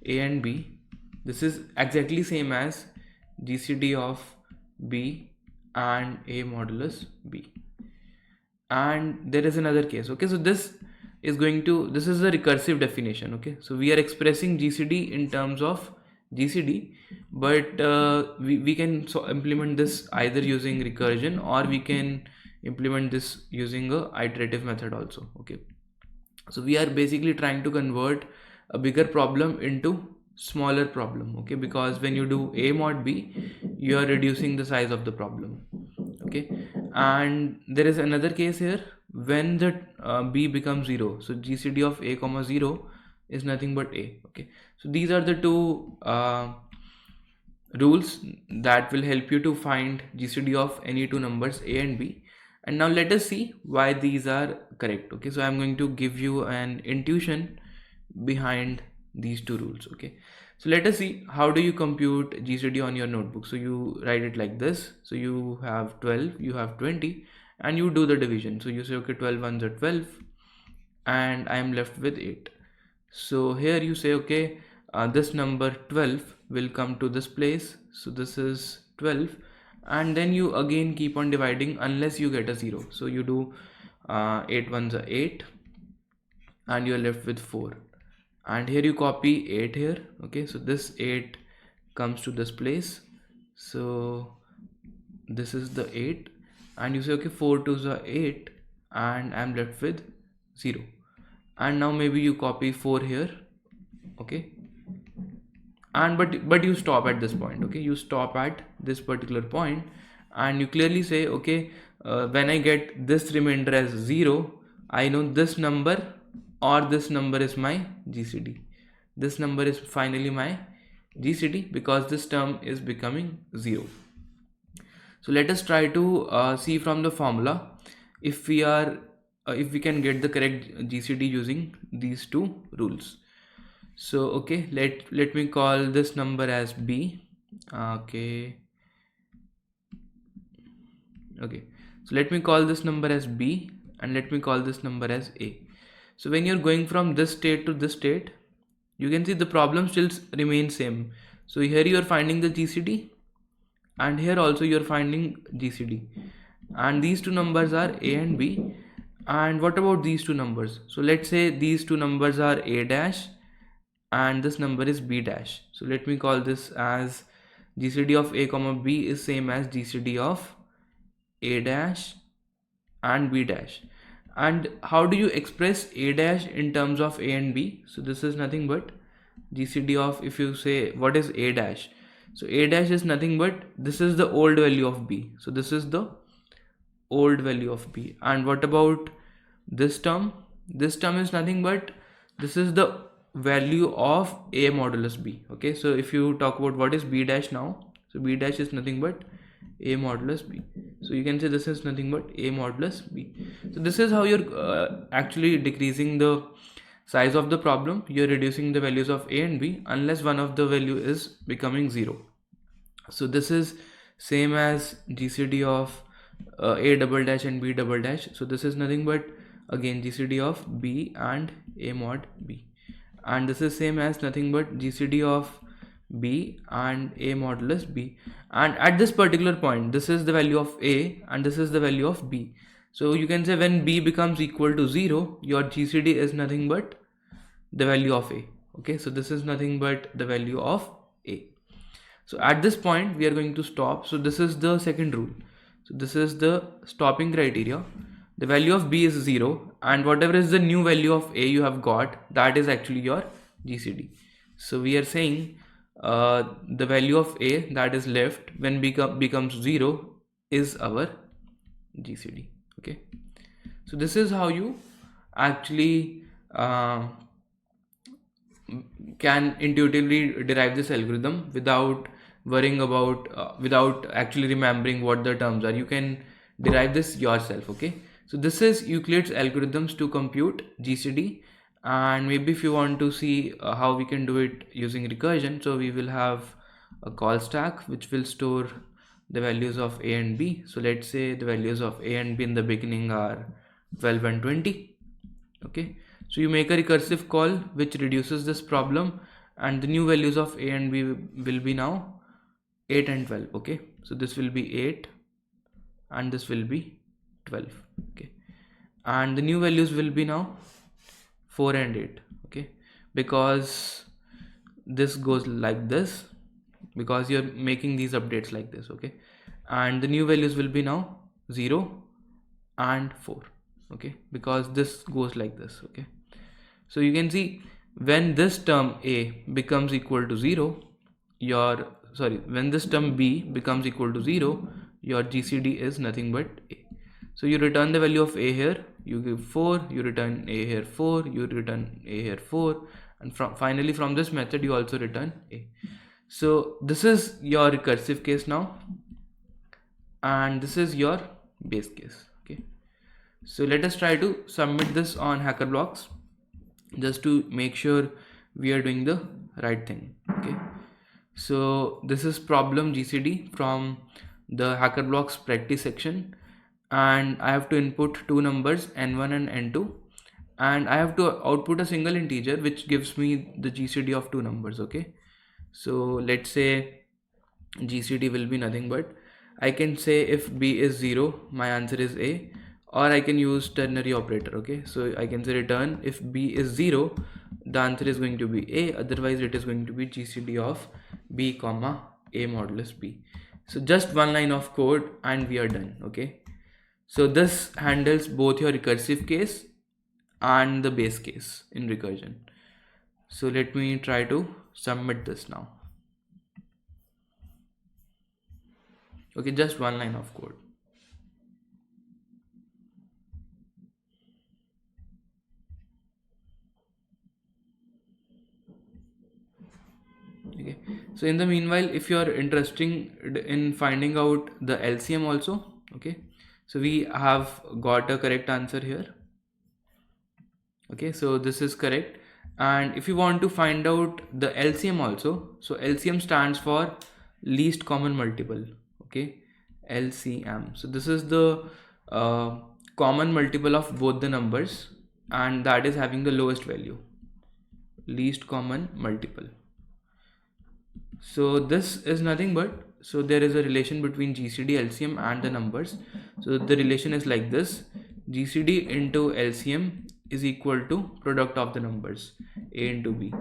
a and b. This is exactly same as GCD of b and a modulus b. And there is another case. Okay, so this is the recursive definition. Okay, so we are expressing GCD in terms of GCD, but we can implement this either using recursion, or we can implement this using a iterative method also. Okay, so we are basically trying to convert a bigger problem into smaller problem. Okay, because when you do a mod b, you are reducing the size of the problem. Okay, and there is another case here when the b becomes 0. So GCD of a comma 0 is nothing but a. Okay, so these are the two rules that will help you to find GCD of any two numbers a and b. And now let us see why these are correct. Okay, so I'm going to give you an intuition behind these two rules. Okay, so let us see how do you compute GCD on your notebook. So you write it like this. So you have 12, you have 20, and you do the division. So you say, okay, 12 ones are 12, and I am left with 8. So here you say, okay, this number 12 will come to this place. So this is 12, and then you again keep on dividing unless you get a 0. So you do 8 ones are 8, and you are left with 4. And here you copy 8 here. Okay, so this 8 comes to this place. So this is the 8, and you say, okay, 4 twos are 8, and I'm left with 0. And now maybe you copy 4 here. Okay, and but you stop at this point. Okay, you stop at this particular point, and you clearly say, okay, when I get this remainder as 0, I know this number or this number is my GCD. This number is finally my GCD because this term is becoming 0. So let us try to see from the formula if we can get the correct GCD using these two rules. So okay, let me call this number as b. Okay, so let me call this number as b, and let me call this number as a. So when you're going from this state to this state, you can see the problem still remains same. So here you are finding the GCD, and here also you are finding GCD, and these two numbers are a and b. And what about these two numbers? So let's say these two numbers are a dash and this number is b dash. So let me call this as GCD of a comma b is same as GCD of a dash and b dash. And how do you express a dash in terms of a and b? So this is nothing but GCD of, if you say what is a dash, so a dash is nothing but this is the old value of b. So this is the old value of b. And what about this term? This term is nothing but this is the value of a modulus b. Okay, so if you talk about what is b dash now, so b dash is nothing but a modulus b. So you can say this is nothing but a modulus b. So this is how you're actually decreasing the size of the problem. You're reducing the values of a and b unless one of the value is becoming 0. So this is same as GCD of a double dash and b double dash. So this is nothing but again GCD of b and a mod b, and this is same as nothing but GCD of b and a modulus b. And at this particular point, this is the value of a and this is the value of b. So you can say when b becomes equal to 0, your GCD is nothing but the value of a. Okay, so this is nothing but the value of a. So at this point we are going to stop. So this is the second rule. So this is the stopping criteria. The value of b is 0, and whatever is the new value of a you have got, that is actually your GCD. So we are saying the value of a that is left when becomes 0 is our GCD. Okay, so this is how you actually can intuitively derive this algorithm without worrying about without actually remembering what the terms are. You can derive this yourself. Okay, so this is Euclid's algorithms to compute GCD. And maybe if you want to see how we can do it using recursion, so we will have a call stack which will store the values of a and b. So let's say the values of a and b in the beginning are 12 and 20. Okay, so you make a recursive call which reduces this problem, and the new values of a and b will be now 8 and 12. Okay, so this will be 8 and this will be 12. Okay, and the new values will be now 4 and 8. Okay, because this goes like this, because you're making these updates like this. Okay, and the new values will be now 0 and 4. Okay, because this goes like this. Okay, so you can see when this term a becomes equal to 0, when this term b becomes equal to 0, your GCD is nothing but a. So you return the value of a here, you give 4, you return a here 4, you return a here 4, and finally from this method you also return a. So this is your recursive case now, and this is your base case. Okay, so let us try to submit this on HackerBlocks just to make sure we are doing the right thing. Okay, so this is problem GCD from the HackerBlocks practice section, and I have to input two numbers n1 and n2, and I have to output a single integer which gives me the GCD of two numbers. Okay, so let's say GCD will be nothing but, I can say if b is 0, my answer is a, or I can use ternary operator. Okay, so I can say return if b is 0, the answer is going to be a, otherwise it is going to be GCD of b comma a modulus b. So just one line of code and we are done. Okay, so this handles both your recursive case and the base case in recursion. So let me try to submit this now. Okay, just one line of code. Okay, so in the meanwhile, if you are interested in finding out the LCM also, okay, so we have got a correct answer here. Okay, so this is correct. And if you want to find out the LCM also, so LCM stands for least common multiple. Okay, LCM. So this is the common multiple of both the numbers, and that is having the lowest value, least common multiple. So this is nothing but, so there is a relation between GCD, LCM and the numbers. So the relation is like this: GCD into LCM is equal to product of the numbers a into b.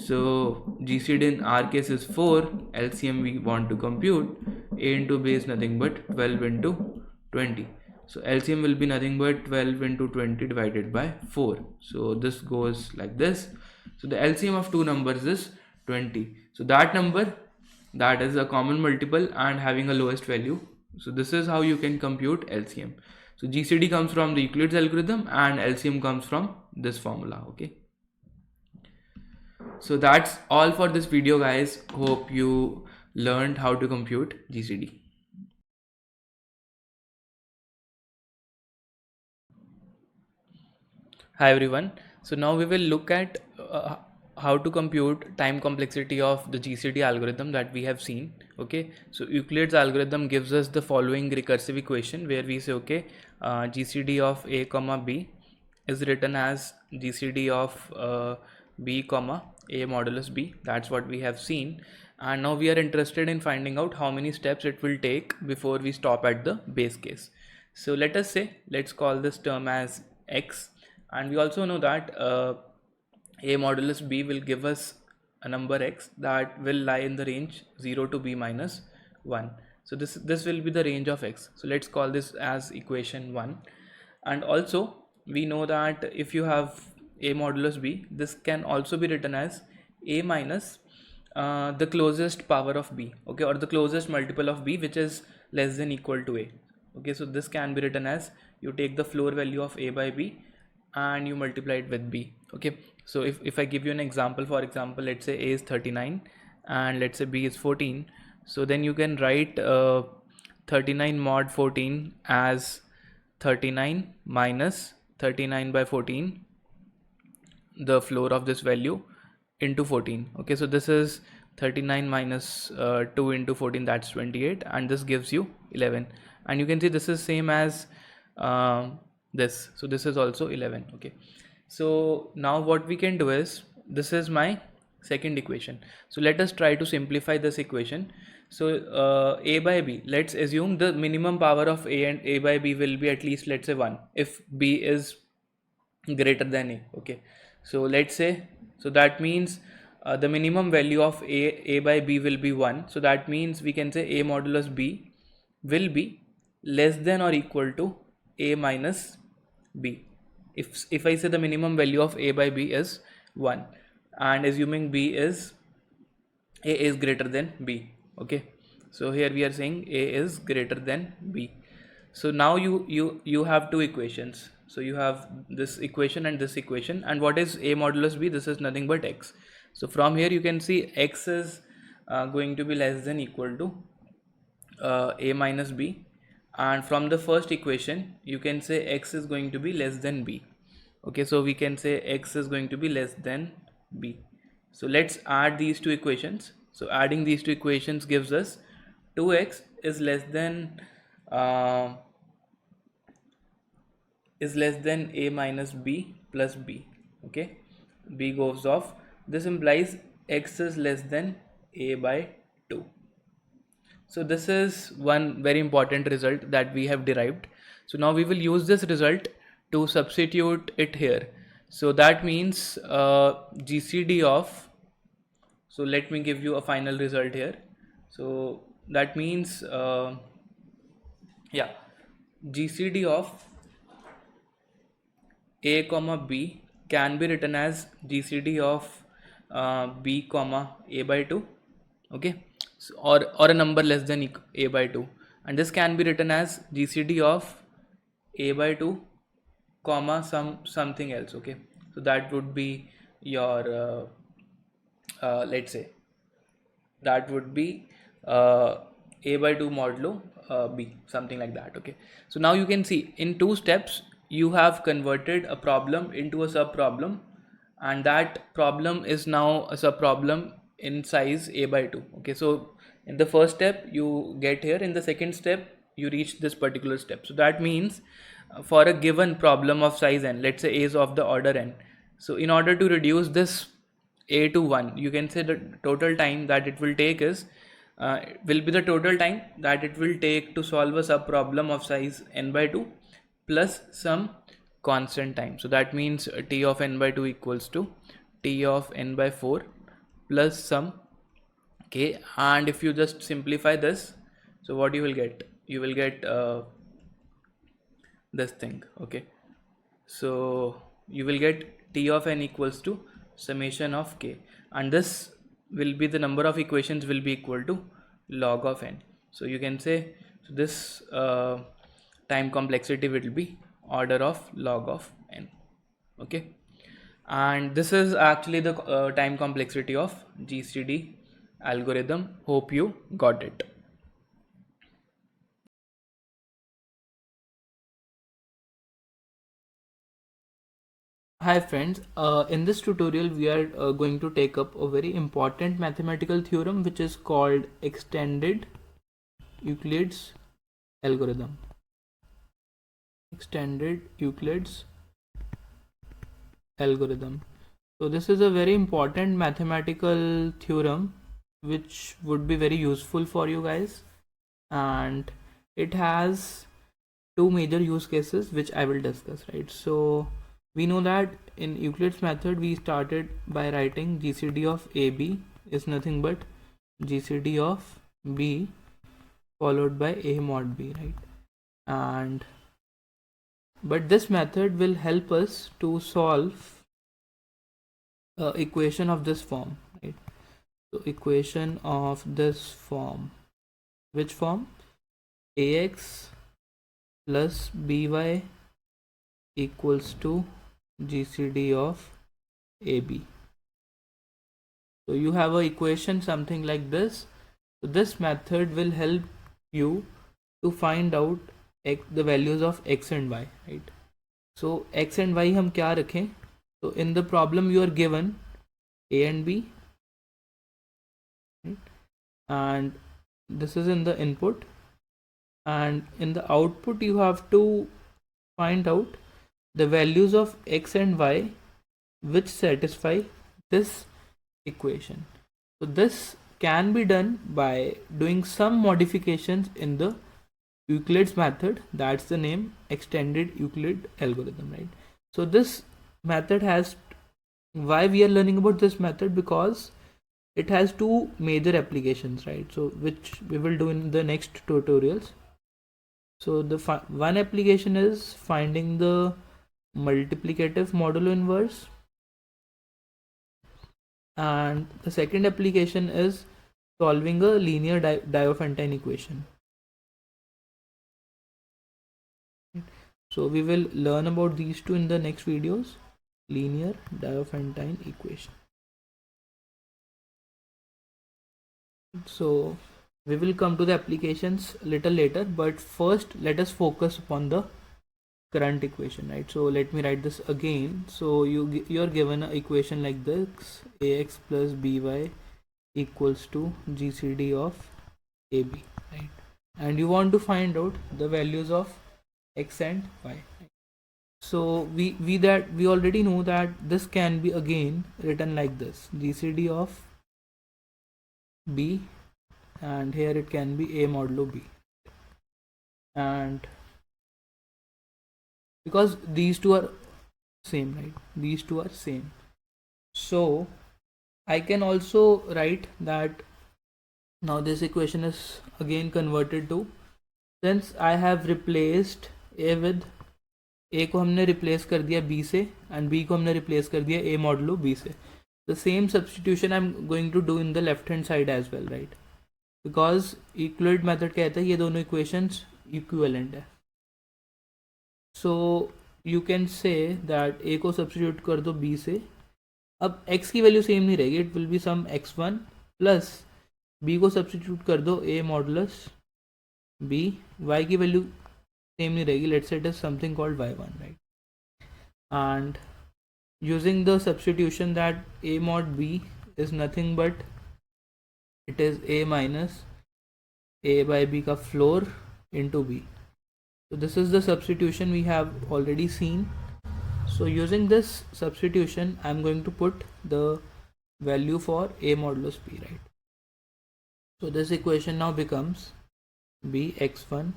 So GCD in our case is 4, LCM we want to compute, a into b is nothing but 12 into 20. So LCM will be nothing but 12 into 20 divided by 4. So this goes like this. So the LCM of two numbers is 20. So that number, that is a common multiple and having a lowest value. So this is how you can compute LCM. So GCD comes from the Euclid's algorithm and LCM comes from this formula. Okay. So that's all for this video, guys. Hope you learned how to compute GCD. Hi everyone. So now we will look at how to compute time complexity of the GCD algorithm that we have seen. Okay, so Euclid's algorithm gives us the following recursive equation where we say, okay, GCD of a comma b is written as GCD of b comma a modulus b. That's what we have seen, and now we are interested in finding out how many steps it will take before we stop at the base case. So let us say, let's call this term as x, and we also know that a modulus b will give us a number x that will lie in the range 0 to b minus 1. So this will be the range of x. So let's call this as equation 1. And also we know that if you have a modulus b, this can also be written as a minus the closest power of b, okay, or the closest multiple of b which is less than equal to a. Okay, so this can be written as, you take the floor value of a by b and you multiply it with b. Okay, so if I give you an example, for example, let's say a is 39 and let's say b is 14, so then you can write 39 mod 14 as 39 minus 39 by 14, the floor of this value, into 14. Okay, so this is 39 minus 2 into 14, that's 28, and this gives you 11. And you can see this is same as this, so this is also 11. Okay, so now what we can do is, this is my second equation. So let us try to simplify this equation. So a by b, let's assume the minimum power of a and a by b will be at least, let's say 1 if b is greater than a. Okay, so let's say, so that means the minimum value of a by b will be 1. So that means we can say a modulus b will be less than or equal to a minus b. If I say the minimum value of a by b is 1 and assuming a is greater than b. Okay, so here we are saying a is greater than b. So now you have two equations. So you have this equation and this equation, and what is a modulus b? This is nothing but x. So from here you can see x is going to be less than equal to a minus b, and from the first equation you can say x is going to be less than b. Okay, so we can say x is going to be less than b. So let's add these two equations. So adding these two equations gives us 2x is less than a minus b plus b. Okay, b goes off. This implies x is less than a by 2. So this is one very important result that we have derived. So now we will use this result to substitute it here. So that means GCD of, so let me give you a final result here. So that means GCD of a comma b can be written as GCD of b comma a by 2. Okay, so, or a number less than a by 2, and this can be written as GCD of a by 2 comma something else. Okay, so that would be your let's say that would be a by 2 modulo b, something like that. Okay, so now you can see in two steps you have converted a problem into a sub problem, and that problem is now a sub problem in size a by 2. Okay, so in the first step you get here, in the second step you reach this particular step. So that means for a given problem of size n, let's say a is of the order n, so in order to reduce this a to 1, you can say the total time that it will take is will be the total time that it will take to solve a sub problem of size n by 2 plus some constant time. So that means t of n by 2 equals to t of n by 4 plus some k. And if you just simplify this, so what you will get this thing. Okay, so you will get T of n equals to summation of k, and this will be the number of equations will be equal to log of n. So you can say, so this time complexity will be order of log of n. Okay, and this is actually the time complexity of GCD algorithm. Hope you got it. Hi friends, in this tutorial we are going to take up a very important mathematical theorem which is called extended Euclid's algorithm. Extended Euclid's algorithm. So this is a very important mathematical theorem which would be very useful for you guys, and it has two major use cases which I will discuss, right? So we know that in Euclid's method we started by writing GCD of AB is nothing but GCD of B followed by A mod B, right? And but this method will help us to solve equation of this form, right? So equation of this form, which form? AX plus BY equals to GCD of AB. So you have a equation something like this. So this method will help you to find out the values of x and y, right? So x and y हम क्या रखें? So in the problem you are given a and b, right? And this is in the input, and in the output you have to find out the values of x and y which satisfy this equation. So this can be done by doing some modifications in the Euclid's method. That's the name, extended Euclid algorithm, right? So this method has, why we are learning about this method, because it has two major applications, right? So which we will do in the next tutorials. So the one application is finding the multiplicative modulo inverse, and the second application is solving a linear Diophantine equation. So we will learn about these two in the next videos, linear Diophantine equation. So we will come to the applications little later, but first let us focus upon the current equation, right? So let me write this again. So you're given an equation like this: ax plus by equals to GCD of AB, right? And you want to find out the values of x and y. So we already know that this can be again written like this: GCD of B, and here it can be A modulo B. And because these two are same, right? These two are same. So I can also write that now this equation is again converted to, since I have replaced A with, A को हमने replace कर दिया B से, and B को हमने replace कर दिया A modulo B से. The same substitution I'm going to do in the left hand side as well, right? Because Euclid method कहता है ये दोनों equations equivalent है. So you can say that A को substitute कर दो B से. अब x की वैल्यू सेम नहीं रहेगी, it will be some x1 plus b को सब्सटीट्यूट कर दो a मॉडुलस b, y की वैल्यू सेम नहीं रहेगी, let's say it is something called y1, right? And using the substitution that a mod b is nothing but it is a minus a by b का floor into b. So this is the substitution we have already seen. So using this substitution I'm going to put the value for a modulus b, right? So this equation now becomes b x1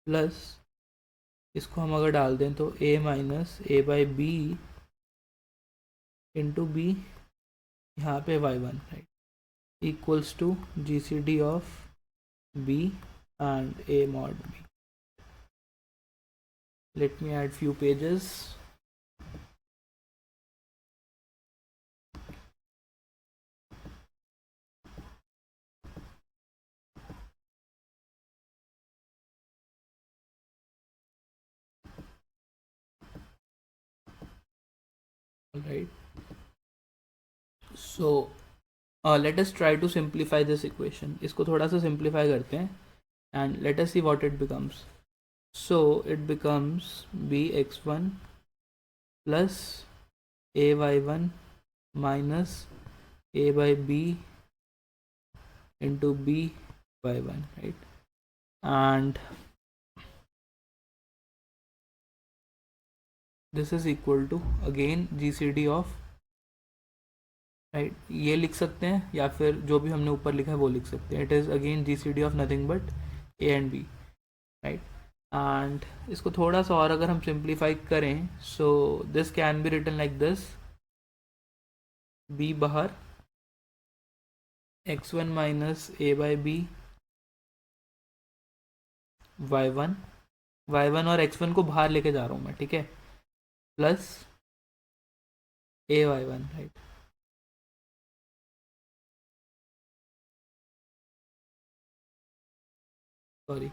plus, इसको हम अगर डाल दें तो a minus a by b into b, यहाँ पे y1, right, equals to GCD of b and a mod b. Let me add few pages. All right. So let us try to simplify this equation. इसको थोड़ा सा simplify करते हैं and let us see what it becomes. So it becomes bx1 plus ay1 minus a by b into b by 1, right? And this is equal to again gcd of, right, ये लिख सकते हैं या फिर जो भी हमने ऊपर लिखा है वो लिख सकते हैं. It is again G C D of nothing but a and b, right. And इसको थोड़ा सा और अगर हम सिंप्लीफाई करें, so this can be written like this, b बाहर x1 minus a by b y1 और x1 को बाहर लेके जा रहा हूँ मैं, ठीक है, plus A y1, right. Sorry,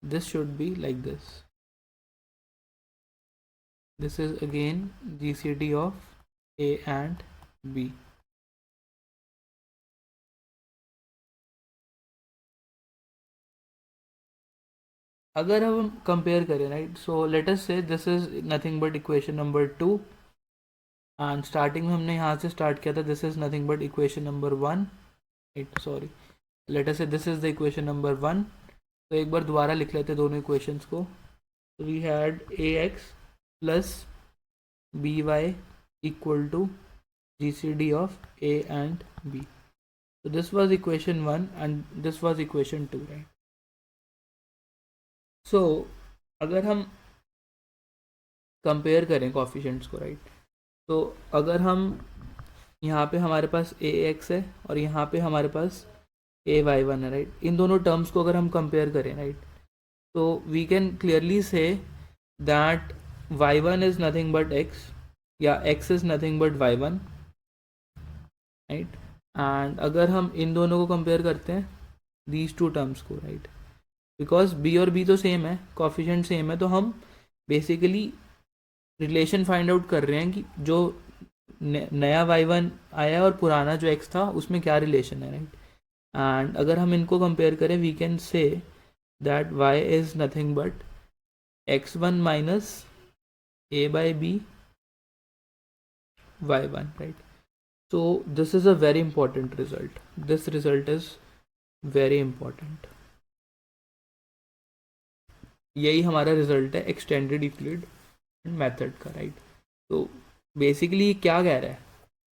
this should be like this. This is again GCD of A and B. अगर हम कंपेयर करें, right, so let us say this is nothing but equation number 2 and starting में हमने यहाँ से start किया था, this is nothing but equation number 1, right. Sorry, let us say this is the equation number 1. तो एक बार दोबारा लिख लेते हैं दोनों इक्वेशंस को. We had a x plus b y equal to ji C D of a and b. So this was equation 1 and this was equation 2, right? So अगर हम कंपेयर करें कोफिशिएंट्स को, राइट, तो अगर हम यहाँ पे हमारे पास ए एक्स है और यहाँ पे हमारे पास ए वाई वन है, राइट. इन दोनों टर्म्स को अगर हम कंपेयर करें, राइट, तो we can clearly say that y one is nothing but x या x is nothing but y one, right. And अगर हम इन दोनों को कंपेयर करते हैं, दीज टू टर्म्स को, राइट, बिकॉज बी और बी तो सेम है, कॉफिशिएंट सेम है, तो हम बेसिकली रिलेशन फाइंड आउट कर रहे हैं कि जो नया y1 आया और पुराना जो x था उसमें क्या रिलेशन है, राइट. एंड अगर हम इनको कंपेयर करें, we can say that y is nothing but x1 minus a by b y1, right. So this is a very important result. This result is very important. यही हमारा result है extended Euclid method का, right. तो basically क्या कह रहा है,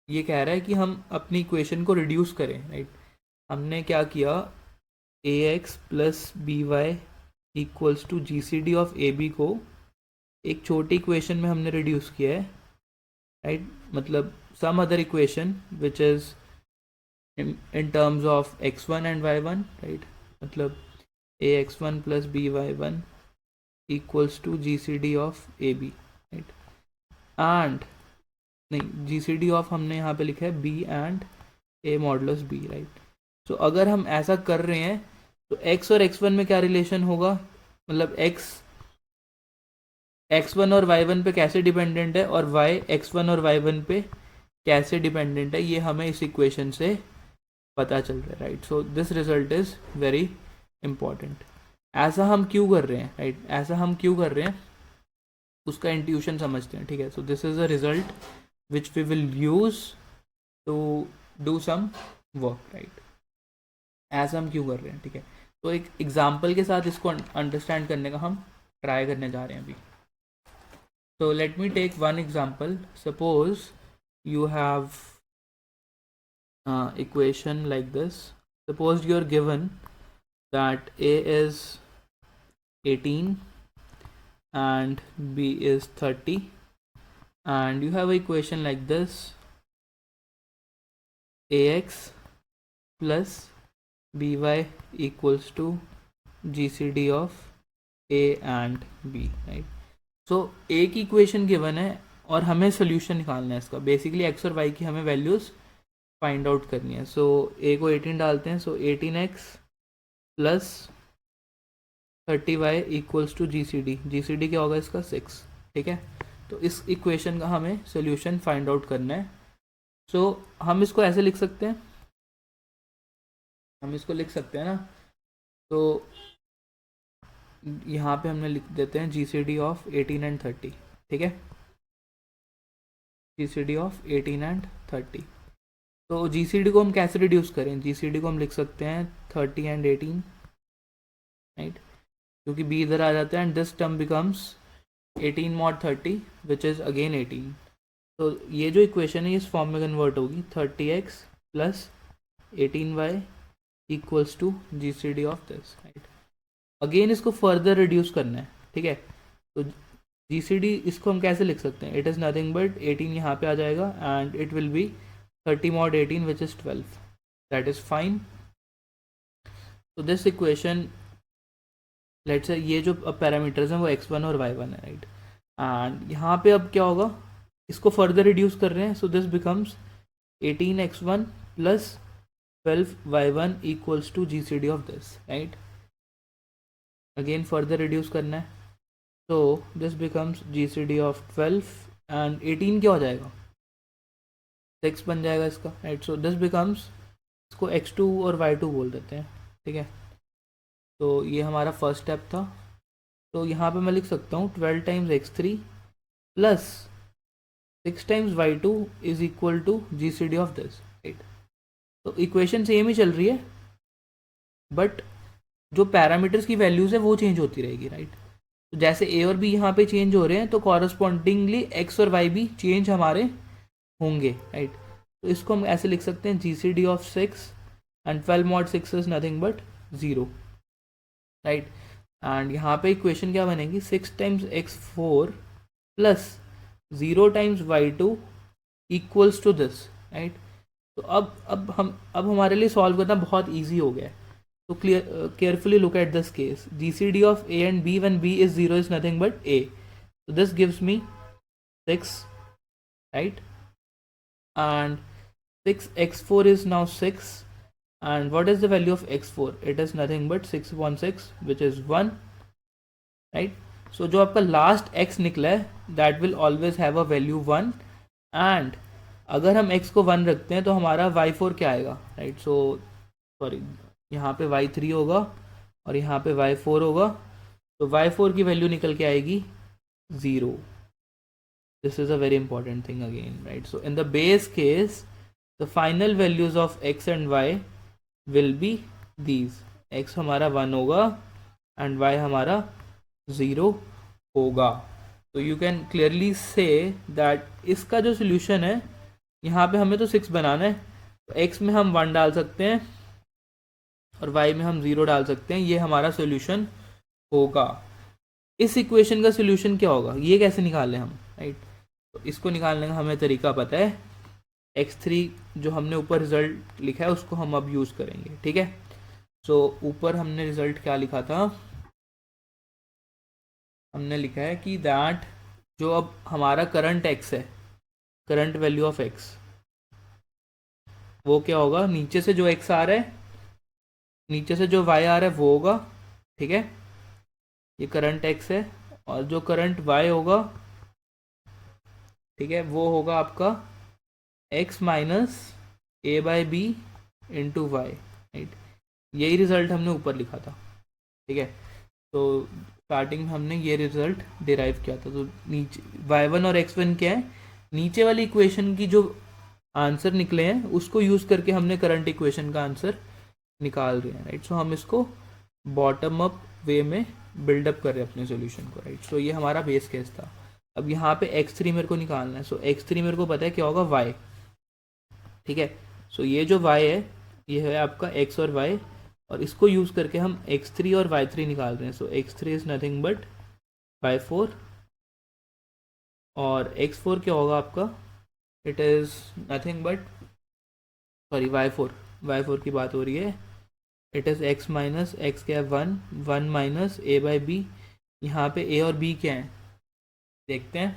ये कह रहा है कि हम अपनी इक्वेशन को रिड्यूस करें, राइट. हमने क्या किया, a x plus b y equals to ji C D of a b को एक छोटी इक्वेशन में हमने रिड्यूस किया है, राइट. मतलब some other equation which is in terms of x1 and y1, right. मतलब ax1 plus by1 equals to gcd of ab, right. and नहीं, gcd of हमने यहाँ पे लिखा है b and a modulus b, right. so अगर हम ऐसा कर रहे हैं तो x और x1 में क्या रिलेशन होगा, मतलब x1 और y1 पे कैसे डिपेंडेंट है और y x1 और y1 पे कैसे डिपेंडेंट है, ये हमें इस इक्वेशन से पता चल रहा है, right. So this result is very important. ऐसा हम क्यों कर रहे हैं, राइट, ऐसा हम क्यों कर रहे हैं उसका इंट्यूशन समझते हैं, ठीक है. So this is a result which we will use to do some work, right. ऐसा हम क्यों कर रहे हैं, ठीक है. तो एक एग्जाम्पल के साथ इसको अंडरस्टैंड करने का हम ट्राई करने जा रहे हैं अभी. So let me take one example. Suppose you have equation like this. Suppose you are given that A is 18 and B is 30, and you have an equation like this: AX plus BY equals to GCD of A and B, right. सो एक equation given है और हमें solution निकालना है इसका। Basically x और Y की हमें वैल्यूज़ फाइंड आउट करनी है। सो ए को 18 डालते हैं, so 18x plus 30y equals to ji C D क्या होगा इसका 6। ठीक है, तो इस इक्वेशन का हमें सोल्यूशन फाइंड आउट करना है। सो हम इसको ऐसे लिख सकते हैं, हम इसको लिख सकते हैं ना, तो यहाँ पे हमने लिख देते हैं g C D of 18 and 30। ठीक है, जी सी डी ऑफ 18 एंड 30। तो जी सी डी को हम कैसे रिड्यूस करें? जी सी डी को हम लिख सकते हैं 30 एंड 18, राइट, क्योंकि b इधर आ जाता है and this term becomes 18 mod 30 which is again 18। तो ये जो इक्वेशन है इस फॉर्म में कन्वर्ट होगी 30x plus 18y equals to ji C D of this, right. Again इसको फर्दर रिड्यूस करना है। ठीक है, तो जी सी डी इसको हम कैसे लिख सकते हैं? इट इज़ नथिंग बट 18 यहाँ पे आ जाएगा and it will B 30 mod 18 which is 12, that is fine. तो दिस इक्वेशन, लेट्स से ये जो पैरामीटर्स हैं वो x1 और y1 है, राइट। एंड यहाँ पे अब क्या होगा, इसको फर्दर रिड्यूस कर रहे हैं, so this becomes 18x1 plus 12y1 equals to ji C D of this, right. Again further reduce करना है, तो this becomes G C D of 12 and 18 क्या हो जाएगा, 6 बन जाएगा इसका, राइट। सो दिस बिकम्स, इसको x2 और y2 बोल देते हैं। ठीक है, तो ये हमारा फर्स्ट स्टेप था। तो यहाँ पे मैं लिख सकता हूँ 12 times x3 plus 6 times y2 is equal to ji C D of this, right. तो इक्वेशन सेम ही चल रही है बट जो पैरामीटर्स की वैल्यूज़ है वो चेंज होती रहेगी, राइट। तो जैसे a और b यहाँ पे चेंज हो रहे हैं तो कॉरस्पॉन्डिंगली x और y भी चेंज हमारे होंगे, राइट। तो इसको हम ऐसे लिख सकते हैं g C D of 6 and 12 mod 6 is nothing but 0, right. And यहाँ पे इक्वेशन क्या बनेगी, 6 times x4 plus 0 times y2 equals to this, right. तो अब हमारे लिए सॉल्व करना बहुत ईजी हो गया है। तो carefully look at this case, G C D of a and b when b is 0 is nothing but a, so this gives me 6, right, and 6x4 is now 6, and what is the value of x4? It is nothing but 6 upon 6 which is 1, right. So जो आपका last x निकला है that will always have a value 1, and अगर हम x को 1 रखते हैं तो हमारा y4 क्या आएगा, राइट। सो सॉरी, यहाँ पे y3 होगा और यहाँ पे y4 होगा, तो y4 की वैल्यू निकल के आएगी 0। This is a very important thing again, right? So in the base case, the final values of x and y will be these, x हमारा 1 होगा and y हमारा 0 होगा। तो you can clearly say that इसका जो solution है, यहाँ पे हमें तो 6 बनाना है, तो x में हम 1 डाल सकते हैं और y में हम 0 डाल सकते हैं, ये हमारा solution होगा। इस इक्वेशन का solution क्या होगा, ये कैसे निकालें हम, राइट। तो इसको निकालने का हमें तरीका पता है, x3 जो हमने ऊपर रिजल्ट लिखा है उसको हम अब यूज़ करेंगे। ठीक है, सो ऊपर हमने रिजल्ट क्या लिखा था, हमने लिखा है कि दैट जो अब हमारा करंट x है, करंट वैल्यू ऑफ x, वो क्या होगा, नीचे से जो x आ रहा है, नीचे से जो y आ रहा है वो होगा। ठीक है, ये करंट x है और जो करंट y होगा, ठीक है, वो होगा आपका x minus a by b into y, right. यही रिजल्ट हमने ऊपर लिखा था। ठीक है, तो स्टार्टिंग में हमने ये रिजल्ट डिराइव किया था। तो नीचे y1 और x1 क्या है, नीचे वाली इक्वेशन की जो आंसर निकले हैं उसको यूज़ करके हमने करंट इक्वेशन का आंसर निकाल रहे हैं, राइट। सो हम इसको बॉटम अप वे में बिल्डअप कर रहे हैं अपने सोल्यूशन को, राइट। सो ये हमारा बेस केस था। अब यहाँ पे x3 मेरे को निकालना है, सो x3 मेरे को पता है क्या होगा, y। ठीक है, सो ये जो y है ये है आपका x और y, और इसको यूज़ करके हम x3 और y3 निकाल रहे हैं। सो x3 is nothing but y4 और x4 क्या होगा आपका, it is nothing but, sorry y4 की बात हो रही है, it is x minus x क्या है 1 माइनस a बाई बी। यहाँ पे a और b क्या है, देखते हैं।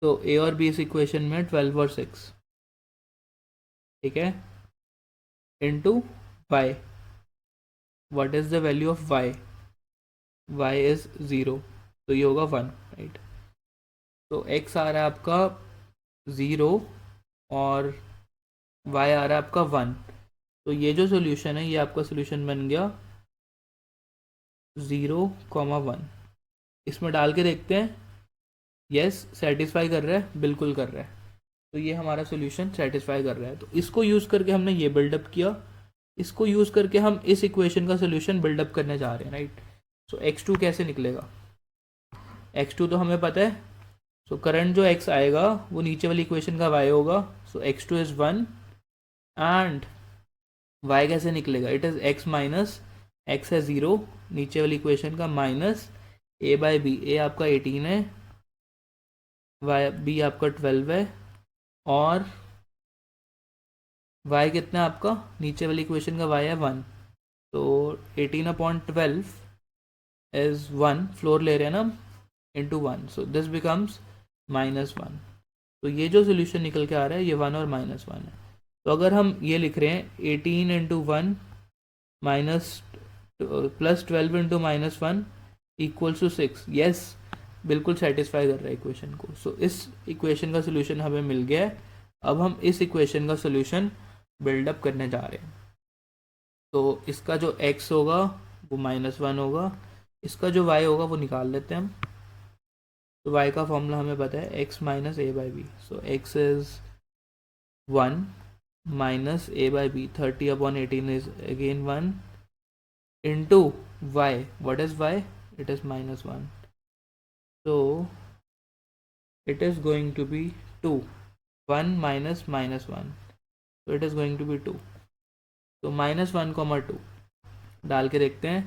तो ए और बी इस इक्वेशन में 12 और 6, ठीक है, into y. What is the value of y? Y is 0, तो ये होगा 1, राइट। तो एक्स आ रहा है आपका 0 और वाई आ रहा है आपका 1। तो ये जो सोल्यूशन है ये आपका सोल्यूशन बन गया 0, 1। इसमें डाल के देखते हैं। यस, सेटिस्फाई कर रहा है, बिल्कुल कर रहा है। तो ये हमारा सोल्यूशन सेटिस्फाई कर रहा है। तो इसको यूज़ करके हमने ये बिल्डअप किया, इसको यूज़ करके हम इस इक्वेशन का सोल्यूशन बिल्डअप करने जा रहे हैं, राइट। सो x2 कैसे निकलेगा? x2 तो हमें पता है। सो करंट जो x आएगा वो नीचे वाली इक्वेशन का y होगा। सो x2 इज़ 1 एंड y कैसे निकलेगा? It is x minus x है 0, नीचे वाली इक्वेशन का minus a by b. a आपका 18 है, b आपका 12 है, और y कितना है आपका? नीचे वाली इक्वेशन का y है 1। तो 18/12 इज 1, फ्लोर ले रहे हैं ना हम, इंटू 1। So this becomes -1। तो ये जो सोल्यूशन निकल के आ रहा है ये 1 और -1 है। तो अगर हम ये लिख रहे हैं 18 into 1 minus plus 12 into -1 equals to 6, yes, बिल्कुल सेटिस्फाई कर रहा है इक्वेशन को। सो इस इक्वेशन का सोल्यूशन हमें मिल गया है। अब हम इस इक्वेशन का सोल्यूशन बिल्डअप करने जा रहे हैं। तो इसका जो x होगा वो -1 होगा, इसका जो y होगा वो निकाल लेते हैं हम। तो y का फॉर्मूला हमें पता है, x minus a by b. So x is 1 minus a by b, 30/18 is again 1 into y। What is y? It is -1। so it is going to be 2, 1 minus -1, so it is going to be 2। तो -1, 2 डाल के देखते हैं।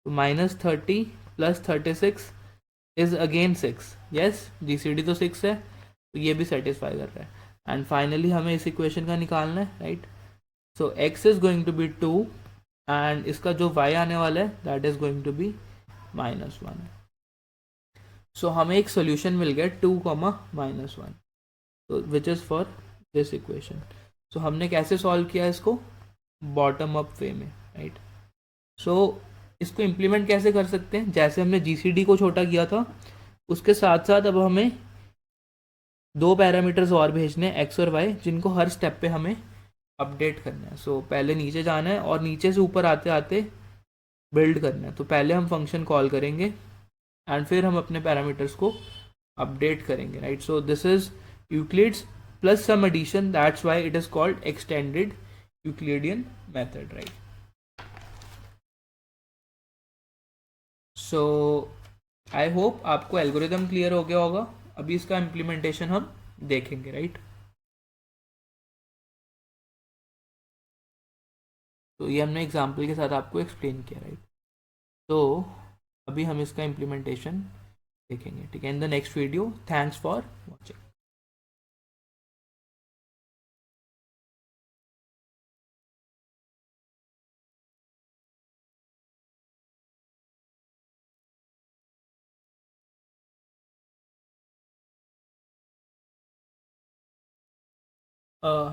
तो -30 plus 36 is again 6, yes, GCD तो 6 है, तो ये भी सेटिस्फाई कर रहा है। एंड फाइनली हमें इस इक्वेशन का निकालना है, right. So x is going to be 2 and इसका जो y आने वाला है that is going to be -1। So हमें एक सोल्यूशन मिल गया 2, तो which is for this equation. So हमने कैसे सॉल्व किया इसको? बॉटम अप वे में, राइट। सो इसको इम्प्लीमेंट कैसे कर सकते हैं? जैसे हमने जीसीडी को छोटा किया था उसके साथ साथ अब हमें 2 पैरामीटर्स और भेजने हैं, एक्स और वाई, जिनको हर स्टेप पे हमें अपडेट करना है। सो पहले नीचे जाना है और नीचे से ऊपर आते आते बिल्ड करना है। तो पहले हम फंक्शन कॉल करेंगे एंड फिर हम अपने पैरामीटर्स को अपडेट करेंगे, right. So this is Euclid's plus some addition, that's why it is called extended Euclidean method, right. So I hope आपको एल्गोरिदम क्लियर हो गया होगा। अभी इसका इम्प्लीमेंटेशन हम देखेंगे, राइट। तो ये हमने एग्जाम्पल के साथ आपको एक्सप्लेन किया, राइट। तो अभी हम इसका इम्प्लीमेंटेशन देखेंगे, ठीक है, in the next video. Thanks for watching.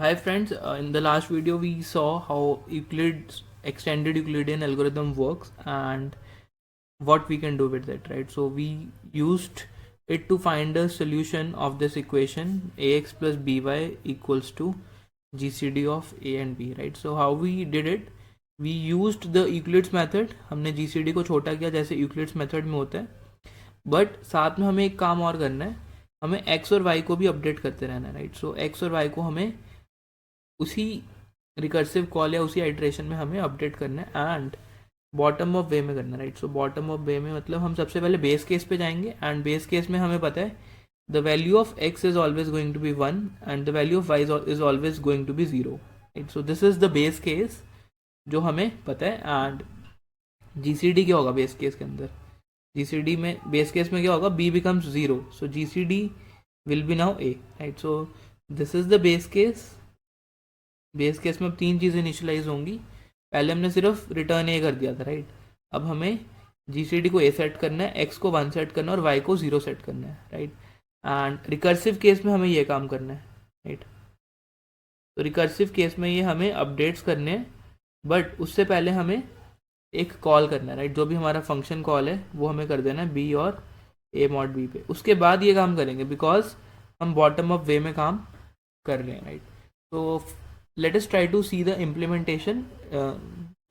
Hi friends, in the last video we saw how Euclid's extended Euclidean algorithm works and what we can do with it, right? So we used it to find a solution of this equation ax plus by equals to gcd of a and b, right? So how we did it, we used the Euclid's method। हमने gcd को छोटा किया जैसे Euclid's method में होता है, but साथ में हमें एक काम और करना है, हमें x और y को भी अपडेट करते रहना है, राइट। सो x और y को हमें उसी रिकर्सिव कॉल या उसी आइट्रेशन में हमें अपडेट करना है एंड बॉटम ऑफ वे में करना है, राइट। सो बॉटम ऑफ वे में मतलब हम सबसे पहले बेस केस पे जाएंगे एंड बेस केस में हमें पता है the value of x is always going to be 1 and the value of y is always going to be 0, right. So this is the base case जो हमें पता है। एंड जीसीडी क्या होगा बेस केस के अंदर? जीसीडी में base case में क्या होगा? b becomes 0, so GCD will be now a, right. So this is the base case. Base case में अब 3 चीज़ें इनिशियलाइज होंगी। पहले हमने सिर्फ रिटर्न ए कर दिया था, राइट। अब हमें GCD को a सेट करना है, x को 1 सेट करना है और y को 0 सेट करना है, राइट। एंड रिकर्सिव केस में हमें ये काम करना है, राइट। तो रिकर्सिव केस में ये हमें अपडेट्स करने हैं, बट उससे पहले हमें एक कॉल करना है, राइट। जो भी हमारा फंक्शन कॉल है वो हमें कर देना है बी और ए मॉड बी पे, उसके बाद ये काम करेंगे बिकॉज हम बॉटम अप वे में काम कर रहे हैं, राइट। तो let us try to see the implementation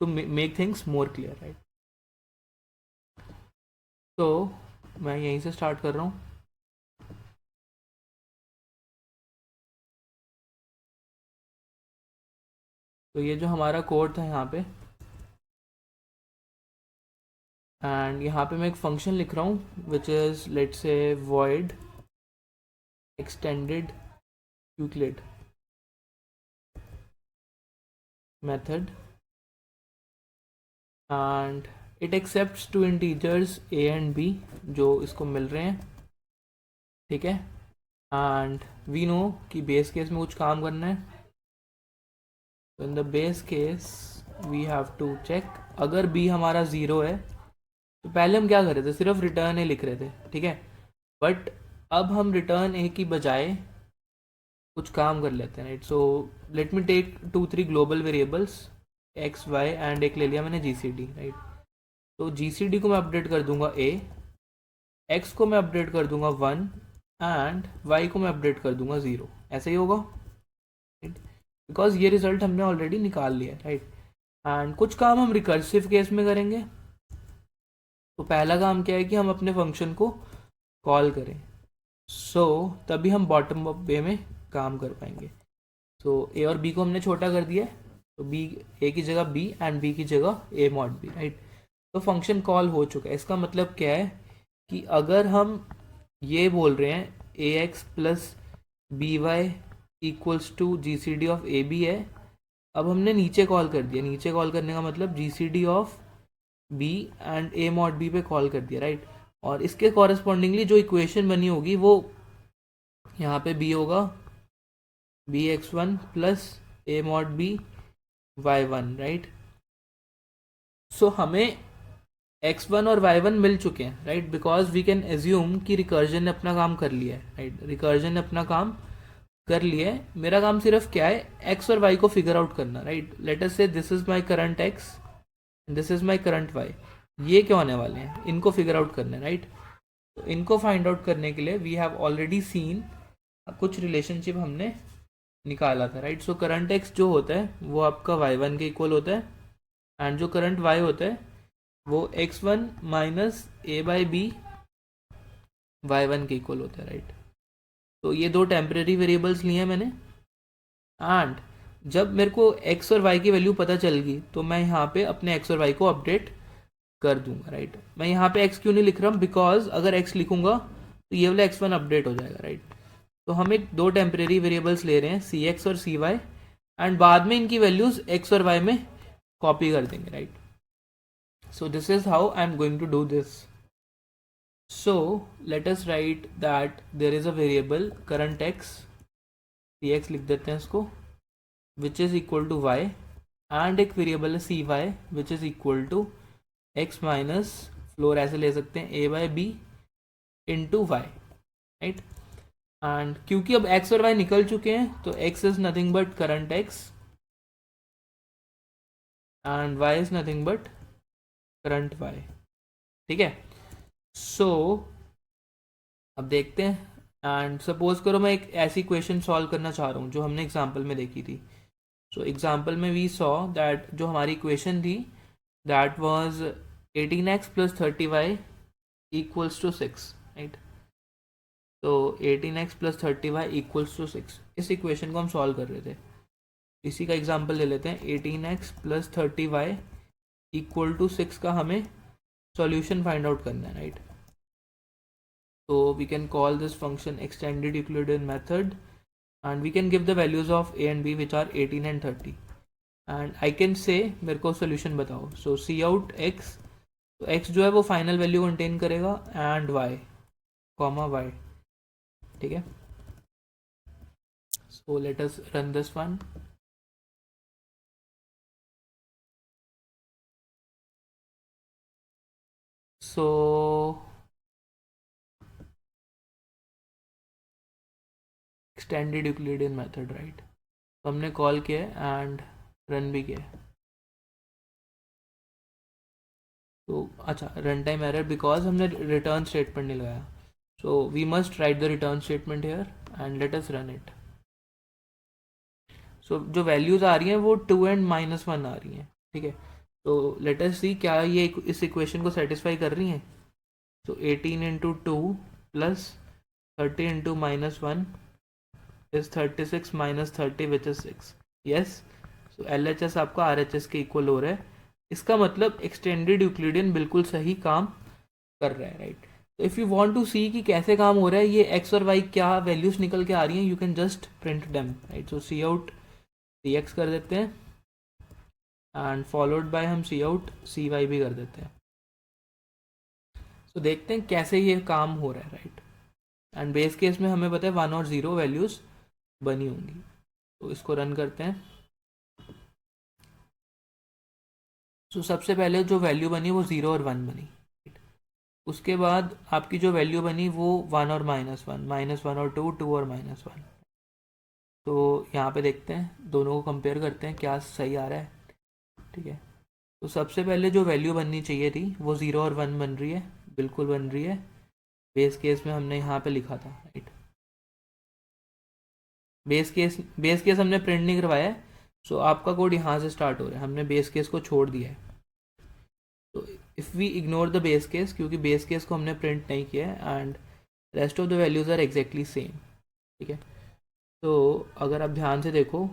to make things more clear, right. तो मैं यहीं से स्टार्ट कर रहा हूँ। तो ये जो हमारा कोड था यहाँ पे, एंड यहाँ पे मैं एक फंक्शन लिख रहा हूँ which is let's say void extended Euclid method and it accepts two integers a and b जो इसको मिल रहे हैं, ठीक है। एंड वी नो कि बेस केस में कुछ काम करना है। तो in the base case we have to check, अगर b हमारा 0 है तो पहले हम क्या कर रहे थे, सिर्फ रिटर्न ए लिख रहे थे, ठीक है। बट अब हम रिटर्न ए की बजाय कुछ काम कर लेते हैं, right. So let me take 2-3 global variables x y and एक ले लिया मैंने GCD, राइट। तो GCD को मैं अपडेट कर दूंगा a, x को मैं अपडेट कर दूंगा 1 एंड y को मैं अपडेट कर दूंगा 0। ऐसे ही होगा, राइट, बिकॉज ये रिजल्ट हमने ऑलरेडी निकाल लिया है, राइट। एंड कुछ काम हम रिकर्सिव केस में करेंगे। तो पहला काम क्या है कि हम अपने फंक्शन को कॉल करें, तभी हम बॉटम अप वे में काम कर पाएंगे। तो ए और बी को हमने छोटा कर दिया है, तो बी ए की जगह बी एंड बी की जगह ए मॉड बी, राइट। तो फंक्शन कॉल हो चुका है। इसका मतलब क्या है कि अगर हम ये बोल रहे हैं a x plus b y equals to GCD of a b है, अब हमने नीचे कॉल कर दिया। नीचे कॉल करने का मतलब GCD of b and a mod b पे कॉल कर दिया, राइट। और इसके कॉरेस्पॉन्डिंगली जो इक्वेशन बनी होगी वो यहाँ पे बी होगा bx1 plus a mod b y1, right. So हमें x1 और y1 मिल चुके हैं, right, because we can assume कि रिकर्जन ने अपना काम कर लिया है, राइट। रिकर्जन ने अपना काम कर लिया है। मेरा काम सिर्फ क्या है, x और y को फिगर आउट करना, right. Late us say this is my current x, this is my current y। ये क्या होने वाले हैं, इनको फिगर आउट करना है, राइट। तो इनको फाइंड आउट करने के लिए वी हैव ऑलरेडी सीन कुछ रिलेशनशिप हमने निकाला था, राइट। सो करंट एक्स जो होता है वो आपका y1 के इक्वल होता है, एंड जो करंट y होता है वो x1 minus a by b y1 के इक्वल होता है, राइट। तो ये दो टेम्परेरी वेरिएबल्स लिए हैं मैंने, एंड जब मेरे को x और y की वैल्यू पता चल गई तो मैं यहाँ पे अपने x और y को अपडेट कर दूंगा, राइट। मैं यहाँ पे x क्यों नहीं लिख रहा हूँ, बिकॉज अगर x लिखूंगा तो ये वाला x1 अपडेट हो जाएगा, राइट। तो हम एक दो टेम्परेरी वेरिएबल्स ले रहे हैं Cx और Cy, एंड बाद में इनकी वैल्यूज x और y में कॉपी कर देंगे, right. So this is how I am going to do this. So let us write that there is a variable current x, Cx लिख देते हैं इसको, which is equal to y, and एक variable है Cy which is equal to x minus floor, ऐसे ले सकते हैं a by b into y, right. And क्योंकि अब x और y निकल चुके हैं तो x is nothing but current x and y is nothing but current y, ठीक है। सो अब देखते हैं, एंड सपोज करो मैं एक ऐसी क्वेश्चन सॉल्व करना चाह रहा हूँ जो हमने एग्जाम्पल में देखी थी। सो एग्जाम्पल में वी सॉ दैट जो हमारी इक्वेशन थी that was 18x plus 30y equals to 6, right. तो 18x plus 30y equals to 6, इस इक्वेशन को हम सॉल्व कर रहे थे। इसी का एग्जाम्पल ले लेते हैं, 18x plus 30y equal to 6 का हमें सॉल्यूशन फाइंड आउट करना है, राइट। तो we can call this function extended Euclidean method, and we can give the values of a and b which are 18 and 30, and I can say मेरे को solution बताओ। So cout x, तो x जो है वो final value contain करेगा, and y comma y, ठीक है। So let us run this one. So extended Euclidean method, right. तो हमने कॉल किया एंड रन भी किया। तो अच्छा, रन टाइम एरर बिकॉज हमने रिटर्न स्टेटमेंट नहीं लगाया। So we must write the return statement here and let us run it. सो जो वैल्यूज़ आ रही हैं वो 2 एंड -1 आ रही हैं, ठीक है। तो लेट अस सी क्या ये इस इक्वेशन को सेटिस्फाई कर रही हैं। तो 18 into 2 plus 30 into -1 is 36 minus 30 which is 6। Yes, so LHS आपका RHS के इक्वल हो रहा है। इसका मतलब एक्सटेंडेड यूक्लिडियन बिल्कुल सही काम कर रहा है, राइट। तो इफ़ यू वांट टू सी कि कैसे काम हो रहा है, ये x और y क्या वैल्यूज निकल के आ रही हैं, you can just print them, right. So cout CX कर देते हैं एंड फॉलोड बाय हम सी आउट CY भी कर देते हैं। तो देखते हैं कैसे ये काम हो रहा है, राइट। एंड बेस केस में हमें पता है 1 और 0 वैल्यूज बनी होंगी। तो इसको रन करते हैं। तो सबसे पहले जो वैल्यू बनी वो 0 और 1 बनी। उसके बाद आपकी जो वैल्यू बनी वो 1 और -1, -1 और 2, 2 और -1। तो यहाँ पे देखते हैं, दोनों को कंपेयर करते हैं क्या सही आ रहा है, ठीक है। तो सबसे पहले जो वैल्यू बननी चाहिए थी वो 0 और 1 बन रही है, बिल्कुल बन रही है। बेस केस में हमने यहाँ पे लिखा था, राइट। बेस केस हमने प्रिंट नहीं करवाया है। सो आपका कोड यहाँ से स्टार्ट हो रहा है, हमने बेस केस को छोड़ दिया है। तो if we ignore the base case, क्योंकि बेस केस को हमने प्रिंट नहीं किया है and rest of the values are exactly same, ठीक है। तो अगर आप ध्यान से देखो,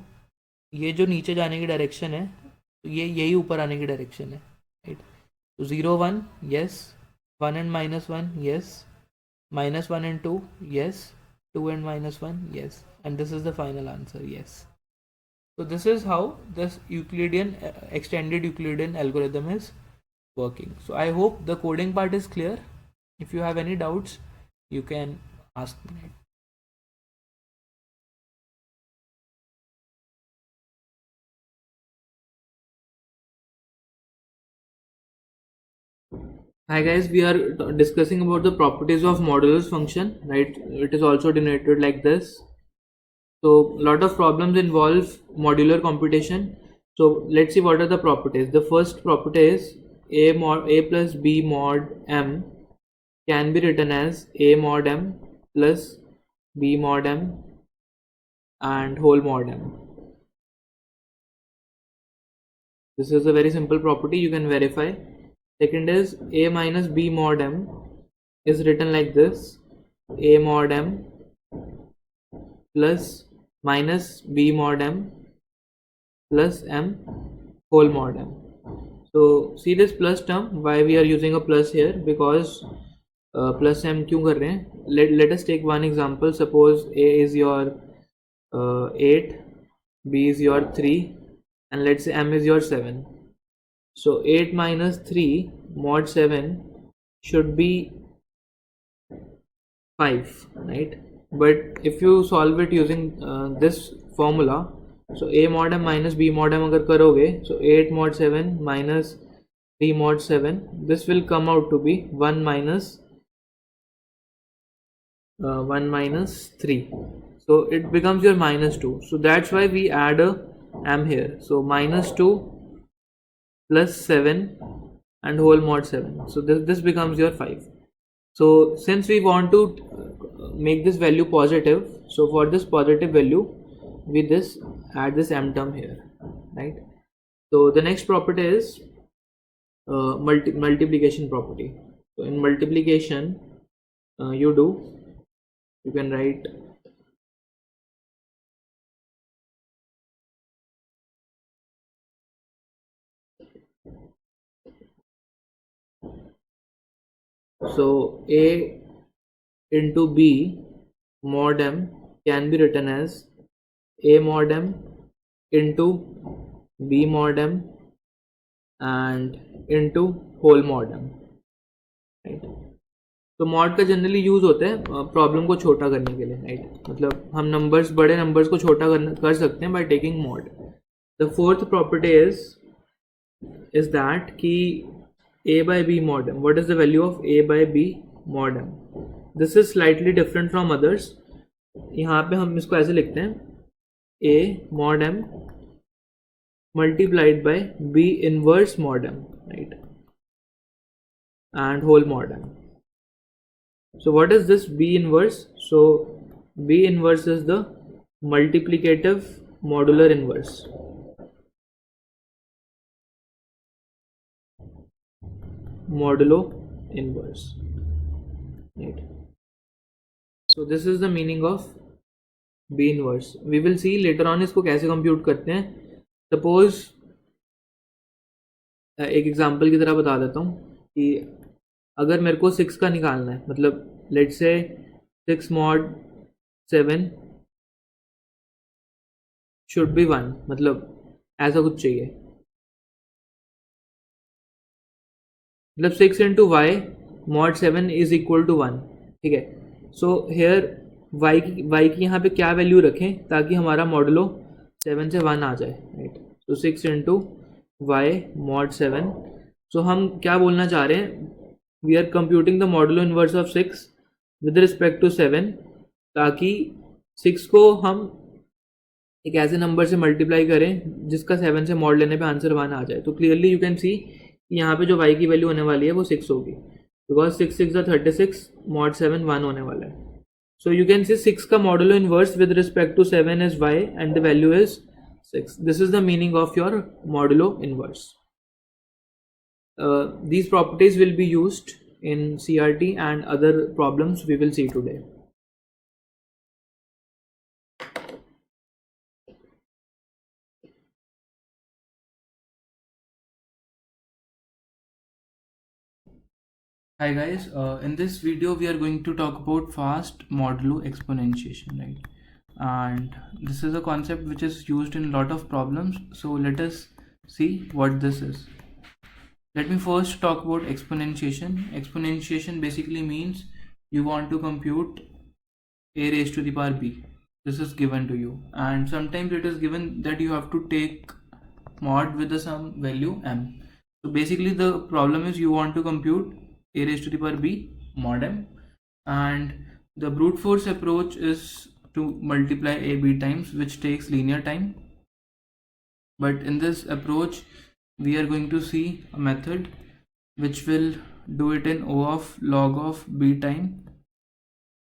ये जो नीचे जाने की डायरेक्शन है, तो ये यही ऊपर आने की डायरेक्शन है, राइट। तो 0 1 yes, 1 and -1 yes, -1 and 2 yes, 2 and -1 yes, and this is the final answer, yes. So this is how this Euclidean extended Euclidean algorithm is working. So I hope the coding part is clear. If you have any doubts, you can ask me. Hi guys, we are discussing about the properties of modulus function, right? It is also denoted like this. So a lot of problems involve modular computation. So let's see what are the properties. The first property is a plus b mod m can be written as a mod m plus b mod m and whole mod m. This is a very simple property, you can verify. Second is a minus b mod m is written like this: a mod m plus minus b mod m plus m whole mod m. So see this plus term, why we are using a plus here, because plus m क्यों कर रहे हैं. Let us take one example. Suppose a is your 8, b is your 3, and let's say m is your 7. So 8 minus 3 mod 7 should be 5, right? But if you solve it using this formula, so a mod m minus b mod m अगर करोगे, so 8 mod 7 minus 3 mod 7, this will come out to be 1 minus 3. So it becomes your -2. So that's why we add a m here. So -2 plus 7 and whole mod 7. So this becomes your 5. So since we want to make this value positive, so for this positive value we add this m term here, right? So the next property is multiplication property. So in multiplication you can write so a into b mod m can be written as a mod m into b mod m and into whole mod m, right? तो mod का generally use होता है problem को छोटा करने के लिए, right? मतलब हम बड़े नंबर्स को छोटा कर सकते हैं by taking mod. The fourth property is that कि a by b mod m. What is the value of a by b mod m? This is slightly different from others. यहाँ पे हम इसको ऐसे लिखते हैं a mod m multiplied by b inverse mod m, right, and whole mod m. So what is this b inverse? So b inverse is the multiplicative modular inverse. Modulo inverse, right? So this is the meaning of b inverse. We will see later on इसको कैसे compute करते हैं. Suppose एक example की तरह बता देता हूँ कि अगर मेरे को 6 का निकालना है, मतलब let's say 6 mod 7 should be 1, मतलब ऐसा कुछ चाहिए. मतलब 6 into y mod 7 is equal to 1. ठीक है. सो हेयर y की यहाँ पे क्या वैल्यू रखें ताकि हमारा मॉडुलो 7 से 1 आ जाए, राइट. तो 6 into y mod 7. सो हम क्या बोलना चाह रहे हैं, we are computing the modulo inverse of 6 with respect to 7, ताकि 6 को हम एक ऐसे नंबर से मल्टीप्लाई करें जिसका 7 से मॉड लेने पे आंसर 1 आ जाए. तो क्लियरली यू कैन सी यहाँ पे जो y की वैल्यू होने वाली है वो 6 होगी, बिकॉज 6 6 36 mod 7 1 होने वाला है. सो यू कैन सी 6 का modulo inverse with respect to 7 is y and the value is 6. This is the meaning of your modulo inverse. These properties will be used in CRT and other problems we will see today. Hi guys, in this video we are going to talk about fast modulo exponentiation, right? And this is a concept which is used in a lot of problems, so let us see what this is. Let me first talk about exponentiation. Exponentiation basically means you want to compute a raised to the power b. This is given to you, and sometimes it is given that you have to take mod with some value m. So basically the problem is you want to compute a raised to the power b mod m, and the brute force approach is to multiply a b times, which takes linear time. But in this approach we are going to see a method which will do it in O of log of b time,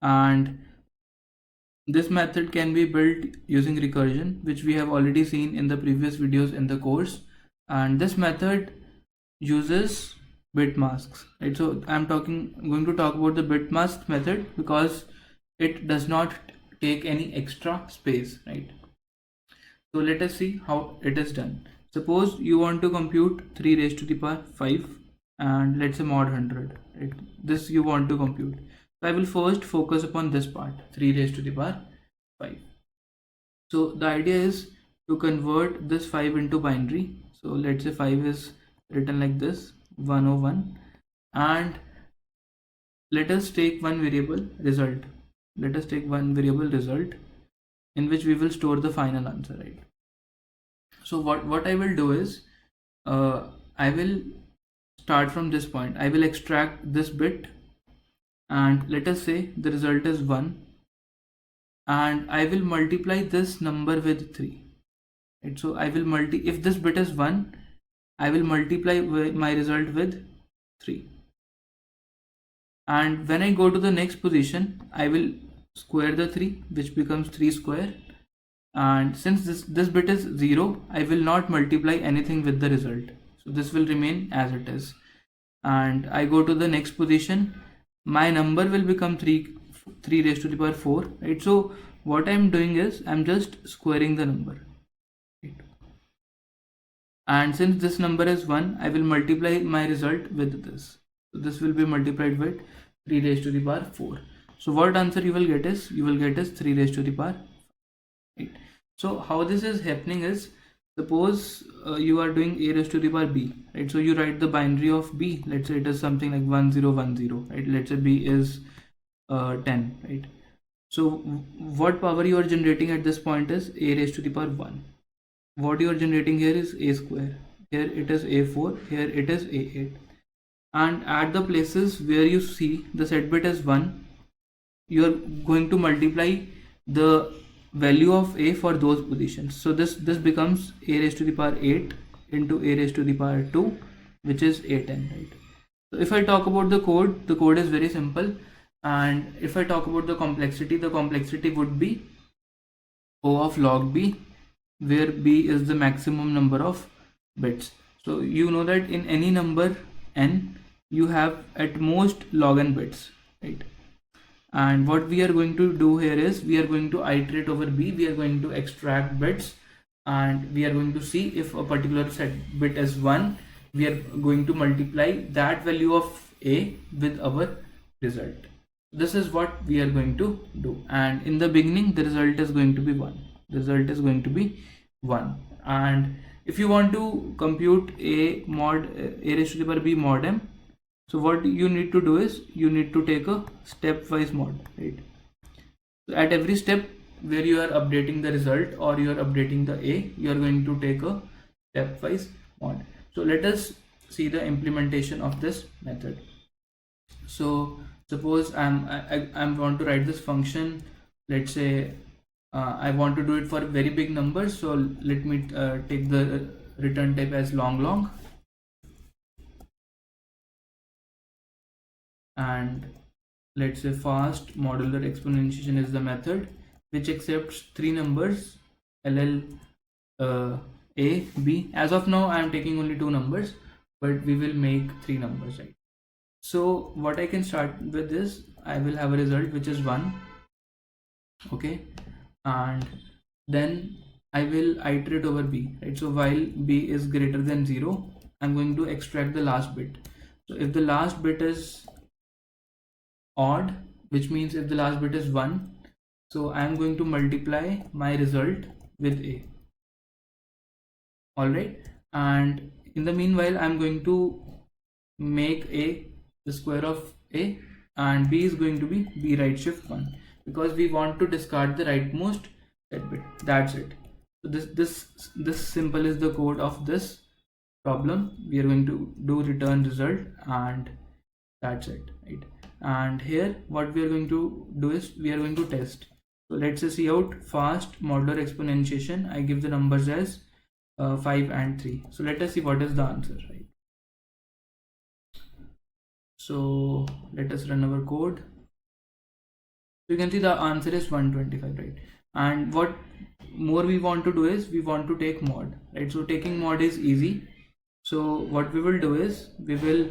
and this method can be built using recursion, which we have already seen in the previous videos in the course. And this method uses bit masks, right? So I'm going to talk about the bit mask method because it does not take any extra space, right? So let us see how it is done. Suppose you want to compute 3 raised to the power 5 and let's say mod 100, right? This you want to compute. So I will first focus upon this part, 3 raised to the power 5. So the idea is to convert this 5 into binary. So let's say 5 is written like this, 101, and let us take one variable result. Let us take one variable result in which we will store the final answer, right? So what I will do is I will start from this point. I will extract this bit, and let us say the result is 1, and I will multiply this number with 3, right? So I will if this bit is 1, I will multiply my result with 3, and when I go to the next position I will square the 3, which becomes 3 square, and since this bit is 0, I will not multiply anything with the result, so this will remain as it is. And I go to the next position, my number will become 3 raised to the power 4, right? So what I'm doing is I'm just squaring the number, right? And since this number is 1, I will multiply my result with this, so this will be multiplied with 3 raised to the power 4. So what answer you will get is 3 raised to the power 5, right? So how this is happening is, suppose you are doing a raised to the power b, right? So you write the binary of b, let's say it is something like 1010, right? Let's say b is 10, right? So what power you are generating at this point is a raised to the power 1. What you are generating here is a square, here it is a4, here it is a8. and at the places where you see the set bit is 1, you are going to multiply the value of a for those positions. So this becomes a raised to the power 8 into a raised to the power 2, which is a10, right? So if I talk about the code is very simple, and if I talk about the complexity would be O of log b, where b is the maximum number of bits. So you know that in any number n, you have at most log n bits, right? And what we are going to do here is we are going to iterate over b, we are going to extract bits, and we are going to see if a particular set bit is 1, we are going to multiply that value of a with our result. This is what we are going to do, and in the beginning the result is going to be 1. The result is going to be 1. And if you want to compute a mod a raised to the power b mod m, so what you need to do is you need to take a stepwise mod, right? So at every step where you are updating the result or you are updating the a, you are going to take a stepwise mod. So let us see the implementation of this method. So suppose I want to write this function. Let's say I want to do it for very big numbers, so let me take the return type as long, and let's say fast modular exponentiation is the method which accepts 3 numbers ll a b. As of now I am taking only 2 numbers, but we will make 3 numbers, right? So what I can start with is I will have a result which is 1, okay, and then I will iterate over b, right? So while b is greater than 0, I'm going to extract the last bit. So if the last bit is odd, which means if the last bit is 1, so I'm going to multiply my result with a. Alright, and in the meanwhile I'm going to make a the square of a, and b is going to be b right shift 1, because we want to discard the rightmost set bit. That's it. So this simple is the code of this problem. We are going to do return result, and that's it, right? And here what we are going to do is we are going to test. So let's say see out fast modular exponentiation. I give the numbers as 5 and 3. So let us see what is the answer, right? So let us run our code. So you can see the answer is 125, right? And what more we want to do is we want to take mod, right? So taking mod is easy. So what we will do is we will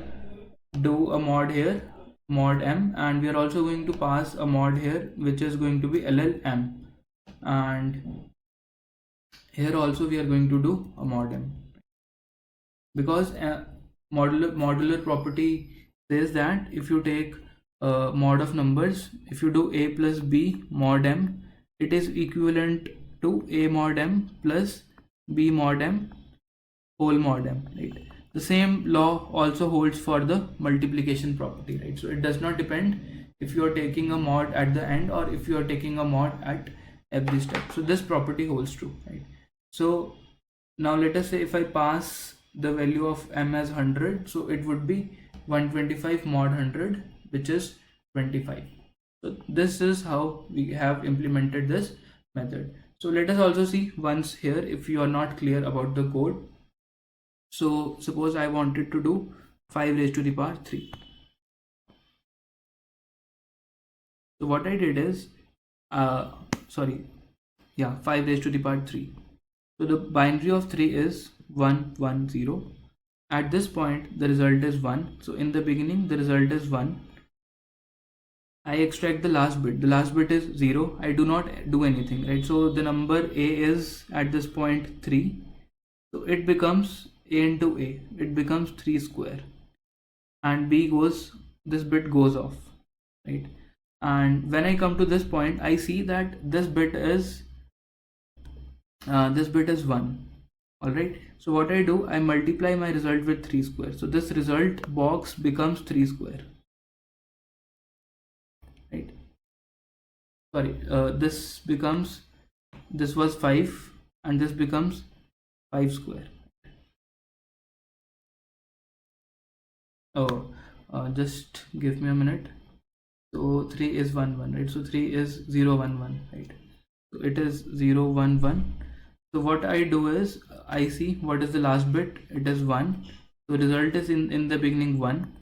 do a mod here, mod m, and we are also going to pass a mod here which is going to be llm, and here also we are going to do a mod m, because modular property says that if you take mod of numbers, if you do a plus b mod m, it is equivalent to a mod m plus b mod m whole mod m, right? The same law also holds for the multiplication property, right? So it does not depend if you are taking a mod at the end or if you are taking a mod at every step. So this property holds true, right? So now let us say if I pass the value of m as 100, so it would be 125 mod 100, which is 25. So this is how we have implemented this method. So let us also see once here if you are not clear about the code. So suppose I wanted to do 5 raised to the power 3. So what I did is 5 raised to the power 3. So the binary of 3 is 1 1 0. At this point the result is 1. So in the beginning the result is 1. I extract the last bit. The last bit is 0. I do not do anything, right? So the number a is at this point 3. So it becomes a into a. It becomes 3 square. And b goes, this bit goes off, right? And when I come to this point, I see that this bit is 1. Alright. So what I do, I multiply my result with 3 square. So this result box becomes 3 square. Right? Sorry, this was 5 and this becomes 5 square. Oh, just give me a minute. So 3 is 1 1, right? So 3 is 0 1 1, right? So it is 0 1 1. So what I do is I see what is the last bit. It is 1. So result is in the beginning 1.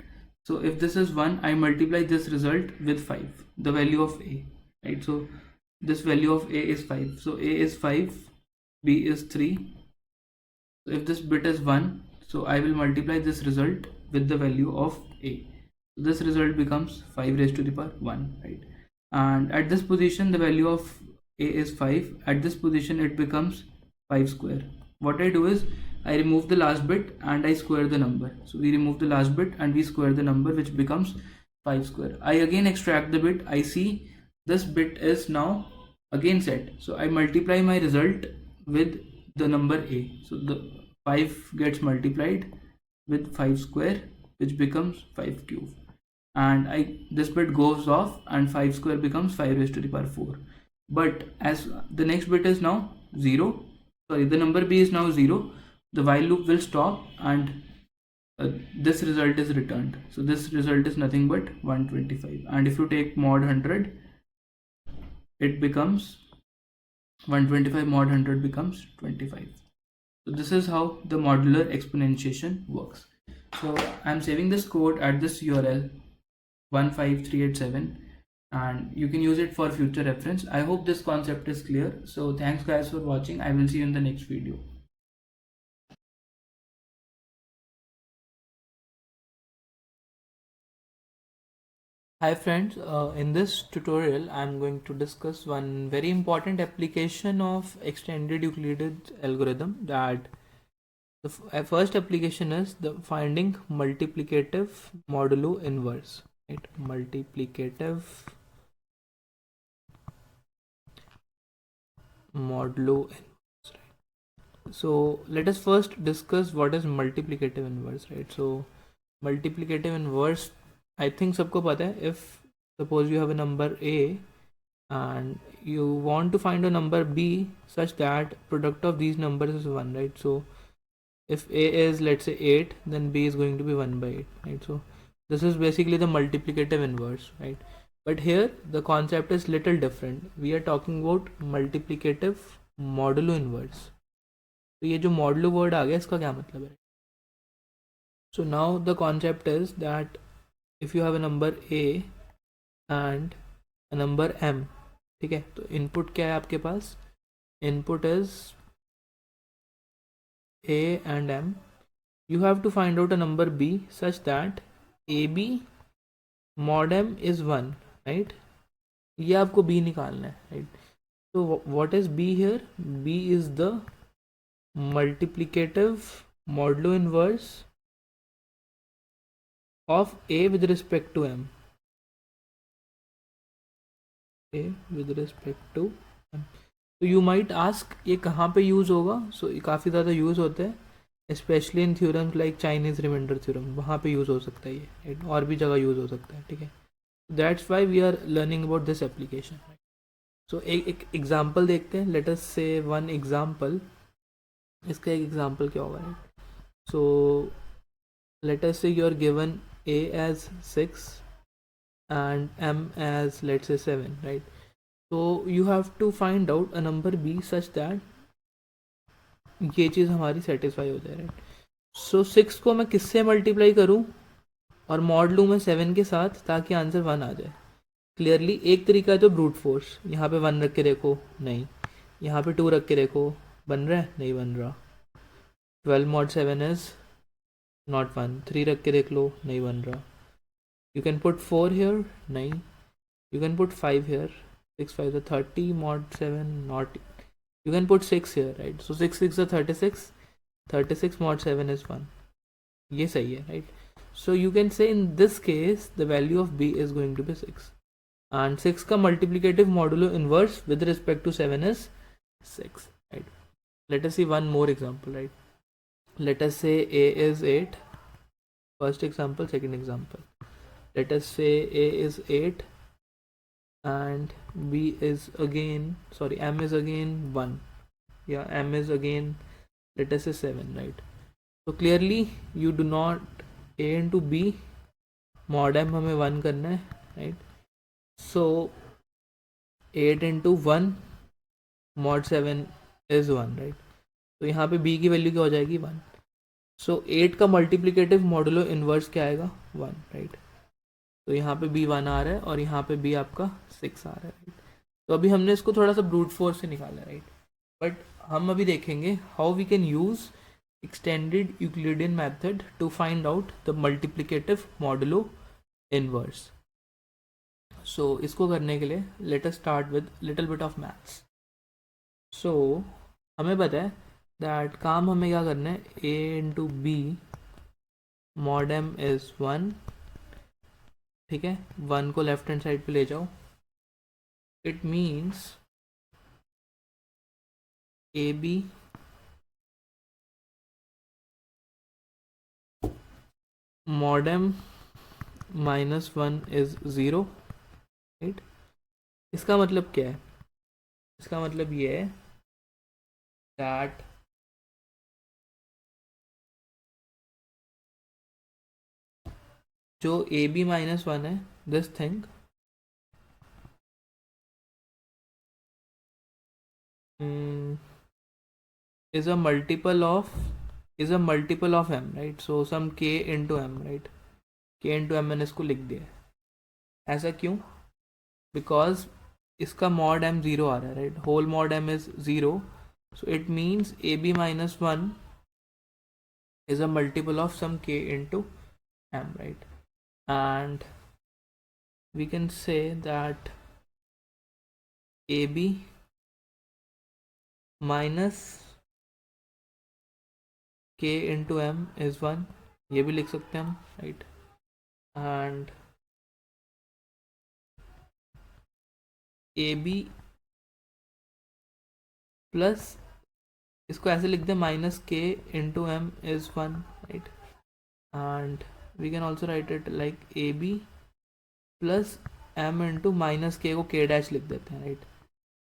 So if this is 1, I multiply this result with 5, the value of a, right? So this value of a is 5. So a is 5, b is 3. So if this bit is 1, so I will multiply this result with the value of a. So this result becomes 5 raised to the power 1, right? And at this position the value of a is 5. At this position it becomes 5 square. What I do is I remove the last bit and I square the number. So we remove the last bit and we square the number, which becomes 5 square. I again extract the bit. I see this bit is now again set. So I multiply my result with the number a. So the 5 gets multiplied with 5 square, which becomes 5 cube. And this bit goes off and 5 square becomes 5 raised to the power 4. But as the next bit is now 0, sorry, the number b is now 0, the while loop will stop and this result is returned. So this result is nothing but 125. And if you take mod 100, it becomes 125 mod 100 becomes 25. So this is how the modular exponentiation works. So I'm saving this code at this URL 15387 and you can use it for future reference. I hope this concept is clear. So thanks guys for watching. I will see you in the next video. Hi friends, in this tutorial I'm going to discuss one very important application of extended Euclidean algorithm. That the first application is the finding multiplicative modulo inverse, right? Multiplicative modulo inverse, right? So let us first discuss what is multiplicative inverse, right? So multiplicative inverse, I think सबको पता है. If suppose you have a number a and you want to find a number b such that product of these numbers is 1, right? So if a is, let's say, 8, then b is going to be 1 by 8, right? So this is basically the multiplicative inverse, right? But here the concept is little different. We are talking about multiplicative modulo inverse. तो ये जो modulo word आ गया, इसका क्या मतलब है? So now the concept is that if you have a number a and a number m, ठीक है, तो इनपुट क्या है आपके पास? Input is a and m. You have to find out a number b such that ab mod m is 1, right? ये आपको b निकालना है, right? So what is b here? b is the multiplicative modulo inverse of a with respect to m. a with respect to m. So you might ask ये कहाँ पे use होगा? So ये काफ़ी ज़्यादा यूज़ होते हैं, especially in theorems like Chinese remainder theorem. वहाँ पे यूज़ हो सकता है ये, right? और भी जगह यूज़ हो सकता है, ठीक है? That's why we are learning about this application, right? So एक example देखते हैं. Let us say one example. इसका एक example क्या होगा, right? So let us say you are given a as 6 and m as, let's say, 7, right? So you have to find out a number b such that ये चीज़ हमारी satisfy हो जाए, right? So 6 को मैं किससे multiply करूँ और mod लूँ मैं 7 के साथ ताकि आंसर 1 आ जाए. क्लियरली एक तरीका है तो ब्रूट फोर्स. यहाँ पे 1 रख के देखो, नहीं. यहाँ पे 2 रख के देखो, बन रहा है? नहीं बन रहा. 12 mod 7 इज नॉट 1. 3 रख के देख लो, नहीं बन रहा. You can put 4 here, नहीं. You can put 5 here. 6 5 is 30 mod 7, not. You can put 6 here, right? So 6 6 is 36. 36 mod 7 is 1. ये सही है, right? So you can say in this case the value of b is going to be 6. And 6 का multiplicative modulo inverse with respect to 7 is 6, right? Let us see one more example, right? Let us say a is 8. First example, second example. Let us say a is 8 and b is again, sorry, m is again 1. Yeah, m is again, let us say 7, right? So clearly you do not a into b mod m हमें 1 करना है, right. So 8 into 1 mod 7 is 1, right. तो यहाँ पे b की value क्या हो जाएगी 1. सो 8 का मल्टीप्लिकेटिव मॉडुलो इन्वर्स क्या आएगा 1, राइट. तो यहाँ पे b 1 आ रहा है और यहाँ पे b आपका 6 आ रहा है, राइट. तो अभी हमने इसको थोड़ा सा ब्रूट फोर्स से निकाला, राइट. बट हम अभी देखेंगे how we can use extended Euclidean method to find out the multiplicative modulo inverse. So इसको करने के लिए let us start with little bit of maths. So हमें पता है that काम हमें क्या करना है, a into b mod m is 1, ठीक है. 1 को लेफ्ट हैंड साइड पे ले जाओ. It means ab mod m minus 1 is 0, right. इसका मतलब क्या है, इसका मतलब ये है that जो ए बी माइनस 1 है, this thing is a multiple of m, right. So some k into m, right. k into m मैंने इसको लिख दिया है. ऐसा क्यों? बिकॉज इसका मॉड m 0 आ रहा है, right. Whole mod m is 0, so it means ab minus 1 is a multiple of some k into m, right. And we can say that ab minus k into m is 1, ये भी लिख सकते हैं हम, right. And a b plus इसको ऐसे लिख दें minus k into m is 1, right. And we can also write it like a b plus m into minus k को के डैश लिख देते हैं, राइट.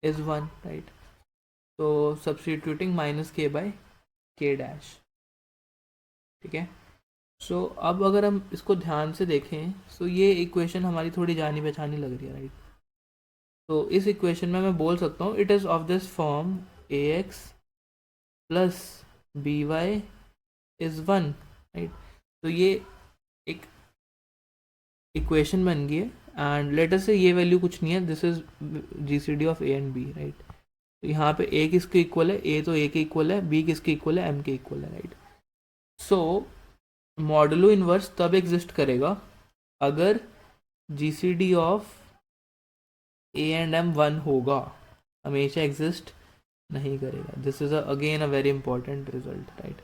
Is 1, right. तो substituting minus k by k dash, ठीक है. सो अब अगर हम इसको ध्यान से देखें तो ये इक्वेशन हमारी थोड़ी जानी पहचानी लग रही है, राइट. तो इस इक्वेशन में मैं बोल सकता हूँ it is of this form a x plus b y is 1, right. तो ये एक इक्वेशन बन गई है. एंड लेट अस से ये वैल्यू कुछ नहीं है, this is GCD of a and b, right. तो यहाँ पे ए किसके इक्वल है, ए तो ए के इक्वल है, बी किसके इक्वल है, एम के इक्वल है, राइट. सो मॉडुलो इन्वर्स तब एग्जिस्ट करेगा अगर GCD of a and m 1 होगा, हमेशा एग्जिस्ट नहीं करेगा. This is again a very important result, right.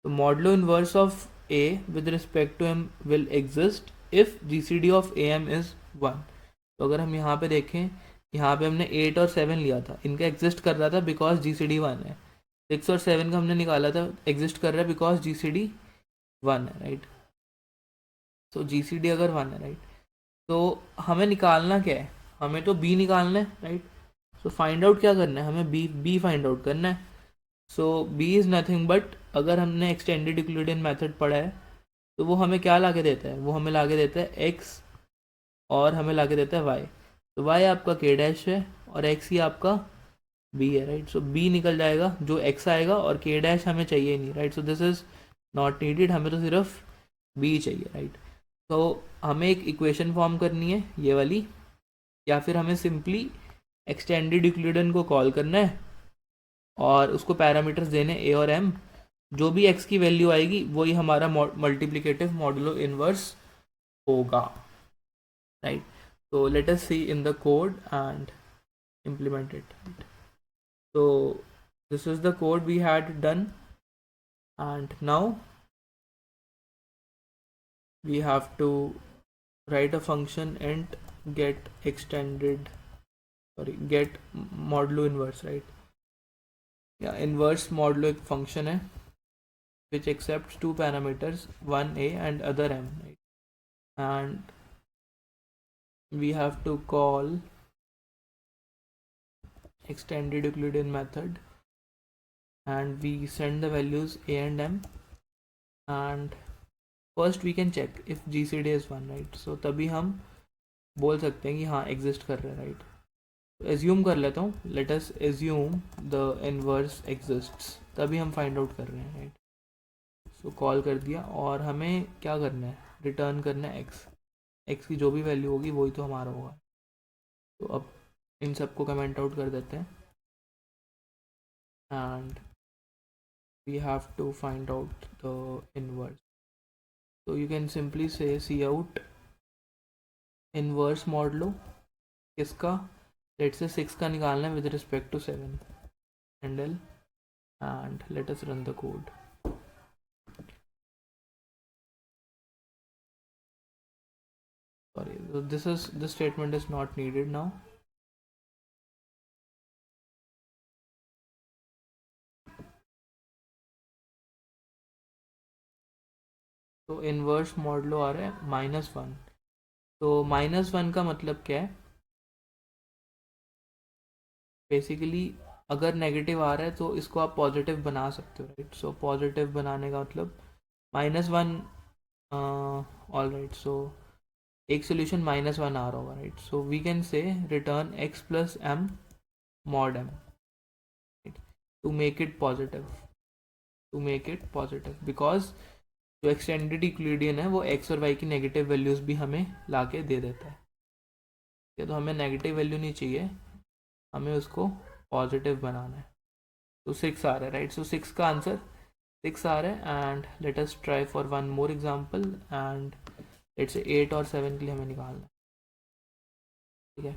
तो modulo inverse of a with respect to m will exist if GCD of a m is 1. तो अगर हम यहाँ पे देखें, यहाँ पे हमने 8 और 7 लिया था, इनका एग्जिस्ट कर रहा था बिकॉज जीसीडी 1 है. 6 और 7 का हमने निकाला था, एग्जिस्ट कर रहा है बिकॉज जीसीडी 1 है, राइट. सो जीसीडी अगर 1 है, राइट, तो हमें निकालना क्या है, हमें तो बी निकालना है, राइट. सो फाइंड आउट क्या करना है, हमें बी फाइंड आउट करना है. सो बी इज़ नथिंग बट, अगर हमने एक्सटेंडेड यूक्लिडियन मेथड पढ़ा है तो वो हमें क्या ला के देता है, वो हमें ला के देता है एक्स और हमें ला के देता है वाई. तो वाई आपका के डैश है और एक्स ही आपका बी है, राइट. सो बी निकल जाएगा, जो एक्स आएगा, और के डैश हमें चाहिए नहीं, right. So this is not needed, हमें तो सिर्फ बी चाहिए, राइट. तो हमें एक इक्वेशन फॉर्म करनी है ये वाली, या फिर हमें सिंपली एक्सटेंडेड यूक्लिडियन को कॉल करना है और उसको पैरामीटर्स देने ए और एम. जो भी एक्स की वैल्यू आएगी वही हमारा मल्टीप्लिकेटिव मॉडुलो इन्वर्स होगा, राइट. तो let us see in the code and implement it, right? So this is the code we had done, and now we have to write a function int get extended, get modulo inverse, right. Yeah, inverse modulo एक function है which accepts two parameters, one a and other m, right. And we have to call extended Euclidean method and we send the values a and m, and first we can check if GCD is 1, right. So तभी हम बोल सकते हैं कि हाँ exist कर रहे हैं, राइट. एज्यूम कर लेता हूँ, let us assume the inverse exists, तभी हम फाइंड आउट कर रहे हैं, राइट. सो कॉल कर दिया और हमें क्या करना है, रिटर्न करना है एक्स की जो भी वैल्यू होगी वही तो हमारा होगा. तो अब इन सबको कमेंट आउट कर देते हैं and we have to find out the inverse. तो you can simply say cout inverse modulo किसका, लेट से 6 का निकालना है with respect to 7 handle and let us run the code. Sorry, so this statement is not needed now. तो inverse modulo आ रहा है -1. तो -1 का मतलब क्या है, बेसिकली अगर नेगेटिव आ रहा है तो इसको आप पॉजिटिव बना सकते हो, राइट. सो पॉजिटिव बनाने का मतलब -1, ऑल राइट. सो एक सोल्यूशन -1 आ रहा होगा, right. So we can say return x plus m mod m, to make it positive because जो एक्सटेंडेड इक्विलिडियन है वो x और y की नेगेटिव वैल्यूज़ भी हमें ला के दे देता है. तो हमें नेगेटिव वैल्यू नहीं चाहिए, हमें उसको पॉजिटिव बनाना है. तो 6 आ रहा है, राइट. सो 6 का आंसर 6 आ रहा है and let us try for one more example and let's say 8 और 7 के लिए हमें निकालना है, ठीक है.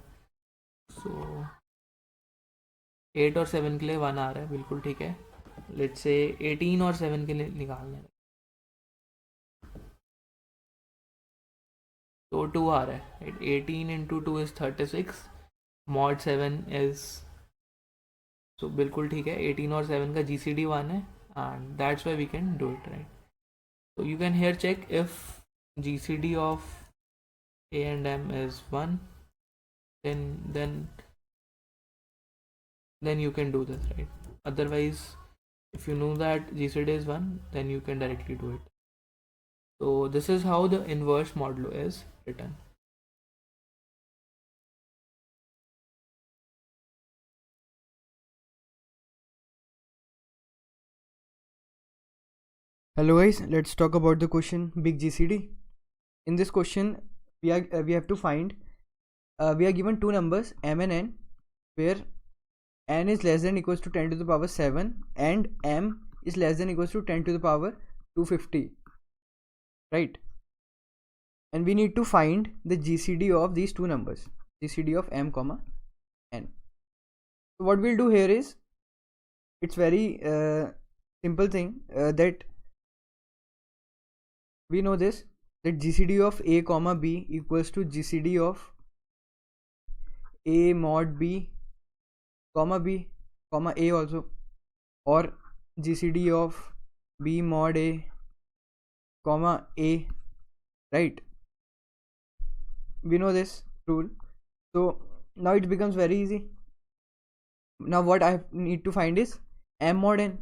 सो 8 और 7 के लिए 1 आ रहा है, बिल्कुल ठीक है. लेट्स से 18 और 7 के लिए निकालना है, तो 2 आ रहा है, right. 18 into 2 is 36, mod 7 is, तो बिल्कुल ठीक है. 18 और 7 का GCD 1 है and that's why we can do it, right. So you can here check if GCD of A and M is 1, then you can do this, right. Otherwise, if you know that GCD is 1, then you can directly do it. So this is how the inverse modulo is written. Hello guys, let's talk about the question big GCD. In this question we have to find we are given two numbers m and n, where n is less than equals to 10 to the power 7 and m is less than equals to 10 to the power 250, right. And we need to find the GCD of these two numbers, GCD of m comma n. So what we'll do here is, it's very simple thing, that we know this, that GCD of a comma b equals to GCD of a mod b comma a also, or GCD of b mod a comma a, right. We know this rule, so now it becomes very easy. Now what I need to find is m mod n.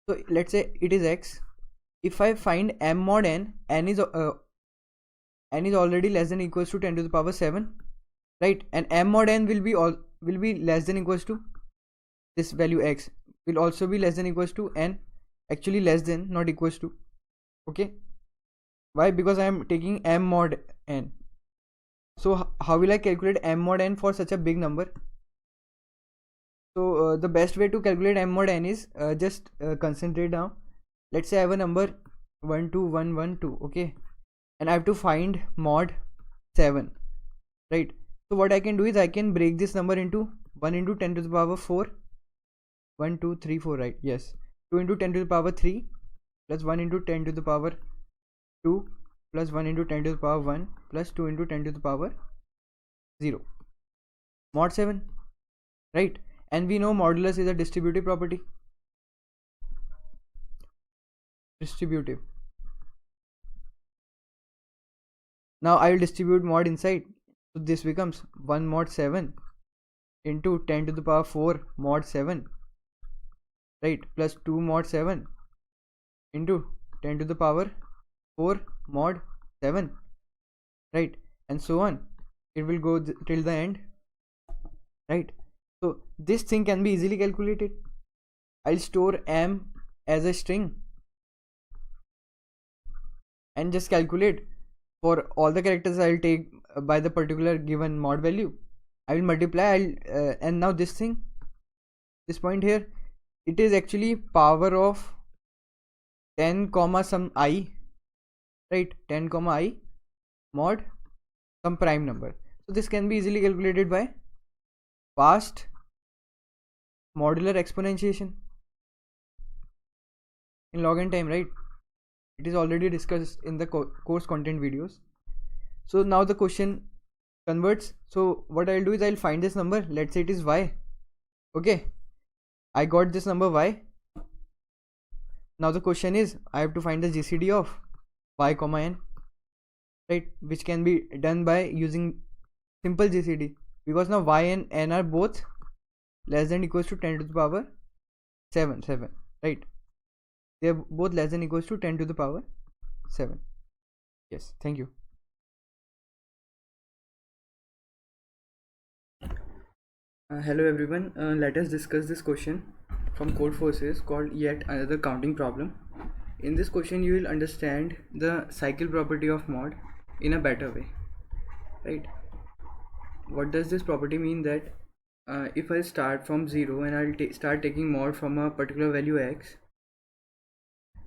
So let's say it is x. If I find m mod n, n is already less than equals to 10 to the power 7, right. And m mod n will be less than equals to this value x, will also be less than equals to n, actually less than, not equals to. Okay, why? Because I am taking m mod n. So how will I calculate m mod n for such a big number? So the best way to calculate m mod n is, just concentrate now. Let's say I have a number 12112, okay, and I have to find mod 7, right. So what I can do is I can break this number into 1 into 10 to the power 4, 1 2 3 4, right. Yes, 2 into 10 to the power 3 plus 1 into 10 to the power 2 plus 1 into 10 to the power 1 plus 2 into 10 to the power 0, mod 7, right. And we know modulus is a distributive property. Now I will distribute mod inside, so this becomes 1 mod 7 into 10 to the power 4 mod 7, right, plus 2 mod 7 into 10 to the power 4 mod 7, right, and so on. It will go till the end, right? So this thing can be easily calculated. I'll store m as a string and just calculate for all the characters I'll take by the particular given mod value. I will multiply. And now this thing, this point here, it is actually power of 10 comma some I, right? 10 comma I mod some prime number. So this can be easily calculated by fast modular exponentiation in log n time, right? It is already discussed in the course content videos. So now the question converts. So what I'll do is I'll find this number. Let's say it is y. Okay, I got this number y. Now the question is I have to find the GCD of y comma n, right, which can be done by using simple GCD, because now y and n are both less than equals to 10 to the power 7, right? They are both less than equals to 10 to the power 7. Yes, thank you. Hello everyone, let us discuss this question from Code Forces called yet another counting problem. In this question you will understand the cycle property of mod in a better way, right? What does this property mean? That if I start from 0 and I'll start taking mod from a particular value x,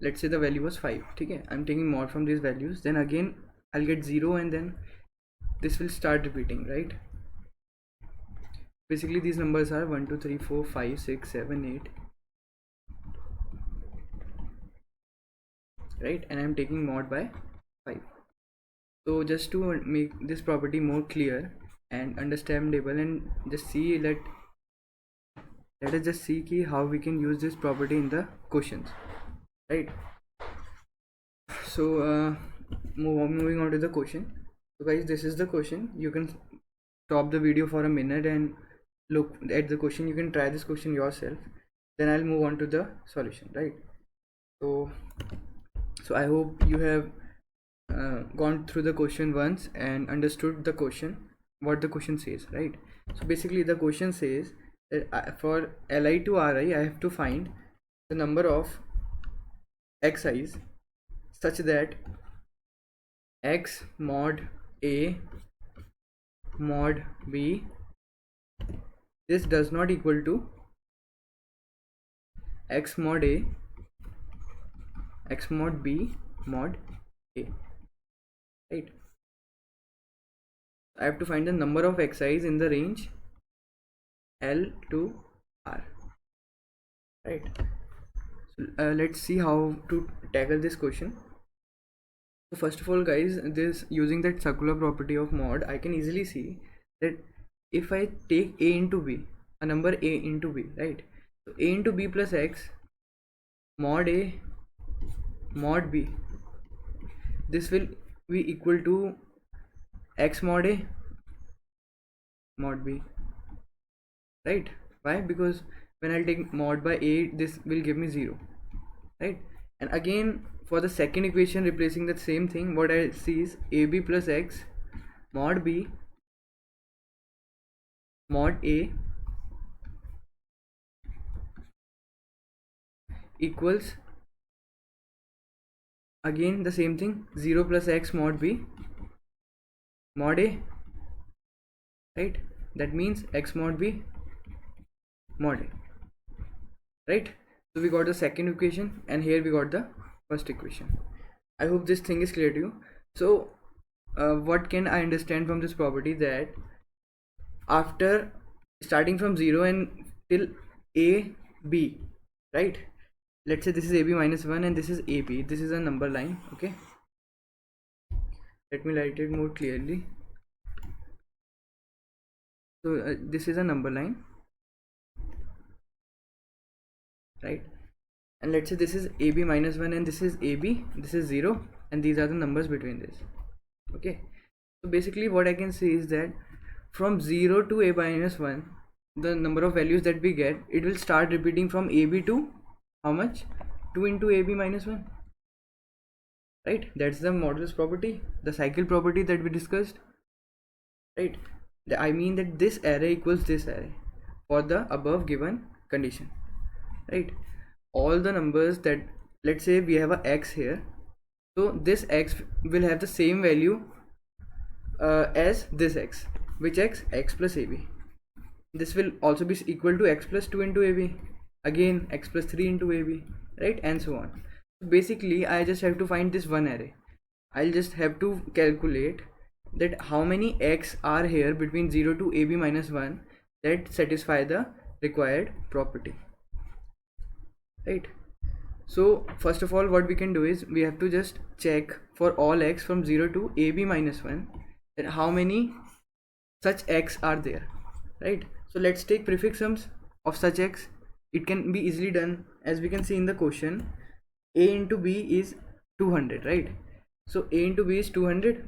let's say the value was 5, okay? I'm taking mod from these values, then again I'll get 0 and then this will start repeating, right? Basically these numbers are 1 2 3 4 5 6 7 8, right? And I'm taking mod by 5. So just to make this property more clear and understandable, and just see let us just see how we can use this property in the questions, right? So moving on to the question. So guys, this is the question. You can stop the video for a minute and look at the question. You can try this question yourself, then I'll move on to the solution, right? So I hope you have gone through the question once and understood the question, what the question says, right? So basically the question says that for Li to Ri I have to find the number of xi's such that x mod a mod b, this does not equal to x mod a x mod b mod a, right? I have to find the number of xi's in the range L to R, right? So let's see how to tackle this question. So first of all guys, this using that circular property of mod, I can easily see that if I take a into b, a number a into b, right? So a into b plus x mod a mod b, this will be equal to x mod a mod b, right? Why? Because when I'll take mod by a, this will give me 0, right? And again for the second equation, replacing the same thing, what I see is ab plus x mod b mod a equals again the same thing, 0 plus x mod b mod a, right? That means x mod b mod a, right? So we got the second equation and here we got the first equation. I hope this thing is clear to you. So what can I understand from this property? That after starting from 0 and till a b, right? Let's say this is ab minus 1 and this is ab, this is a number line, okay? Let me write it more clearly. So this is a number line, right? And let's say this is ab minus 1 and this is ab, this is 0, and these are the numbers between this, okay? So basically what I can say is that from 0 to a minus 1, the number of values that we get, it will start repeating from ab to how much? 2 into ab minus 1, right? That's the modulus property, the cycle property that we discussed, right? I mean that this array equals this array for the above given condition, right? All the numbers that, let's say we have a x here, so this x will have the same value as this x. Which x? X plus ab. This will also be equal to x plus 2 into ab, again x plus 3 into ab, right? And so on. Basically I just have to find this one array. I'll just have to calculate that how many x are here between 0 to ab minus 1 that satisfy the required property, right? So first of all, what we can do is we have to just check for all x from 0 to ab minus 1 that how many such x are there, right? So let's take prefix sums of such x. It can be easily done. As we can see in the question, a into b is 200, right? So a into b is 200,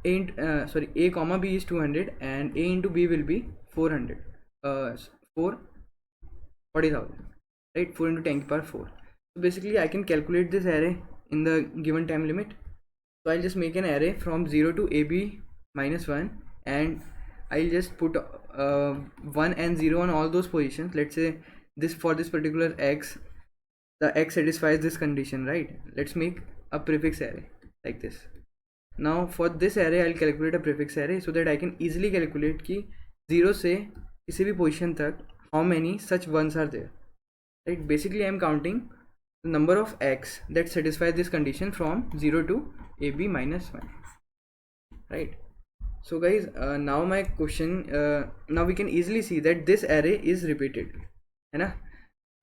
a comma b is 200, and a into b will be 400, 40,000, right? 4 into 10 to the power 4. So basically I can calculate this array in the given time limit. So I'll just make an array from 0 to ab minus 1, and I'll just put 1 and 0 on all those positions. Let's say this, for this particular x, the x satisfies this condition, right? Let's make a prefix array like this. Now for this array I'll calculate a prefix array so that I can easily calculate कि 0 से किसी भी position तक how many such ones are there, right? Basically I am counting the number of x that satisfy this condition from 0 to ab minus 1, right? So guys, now my question, now we can easily see that this array is repeated, है ना?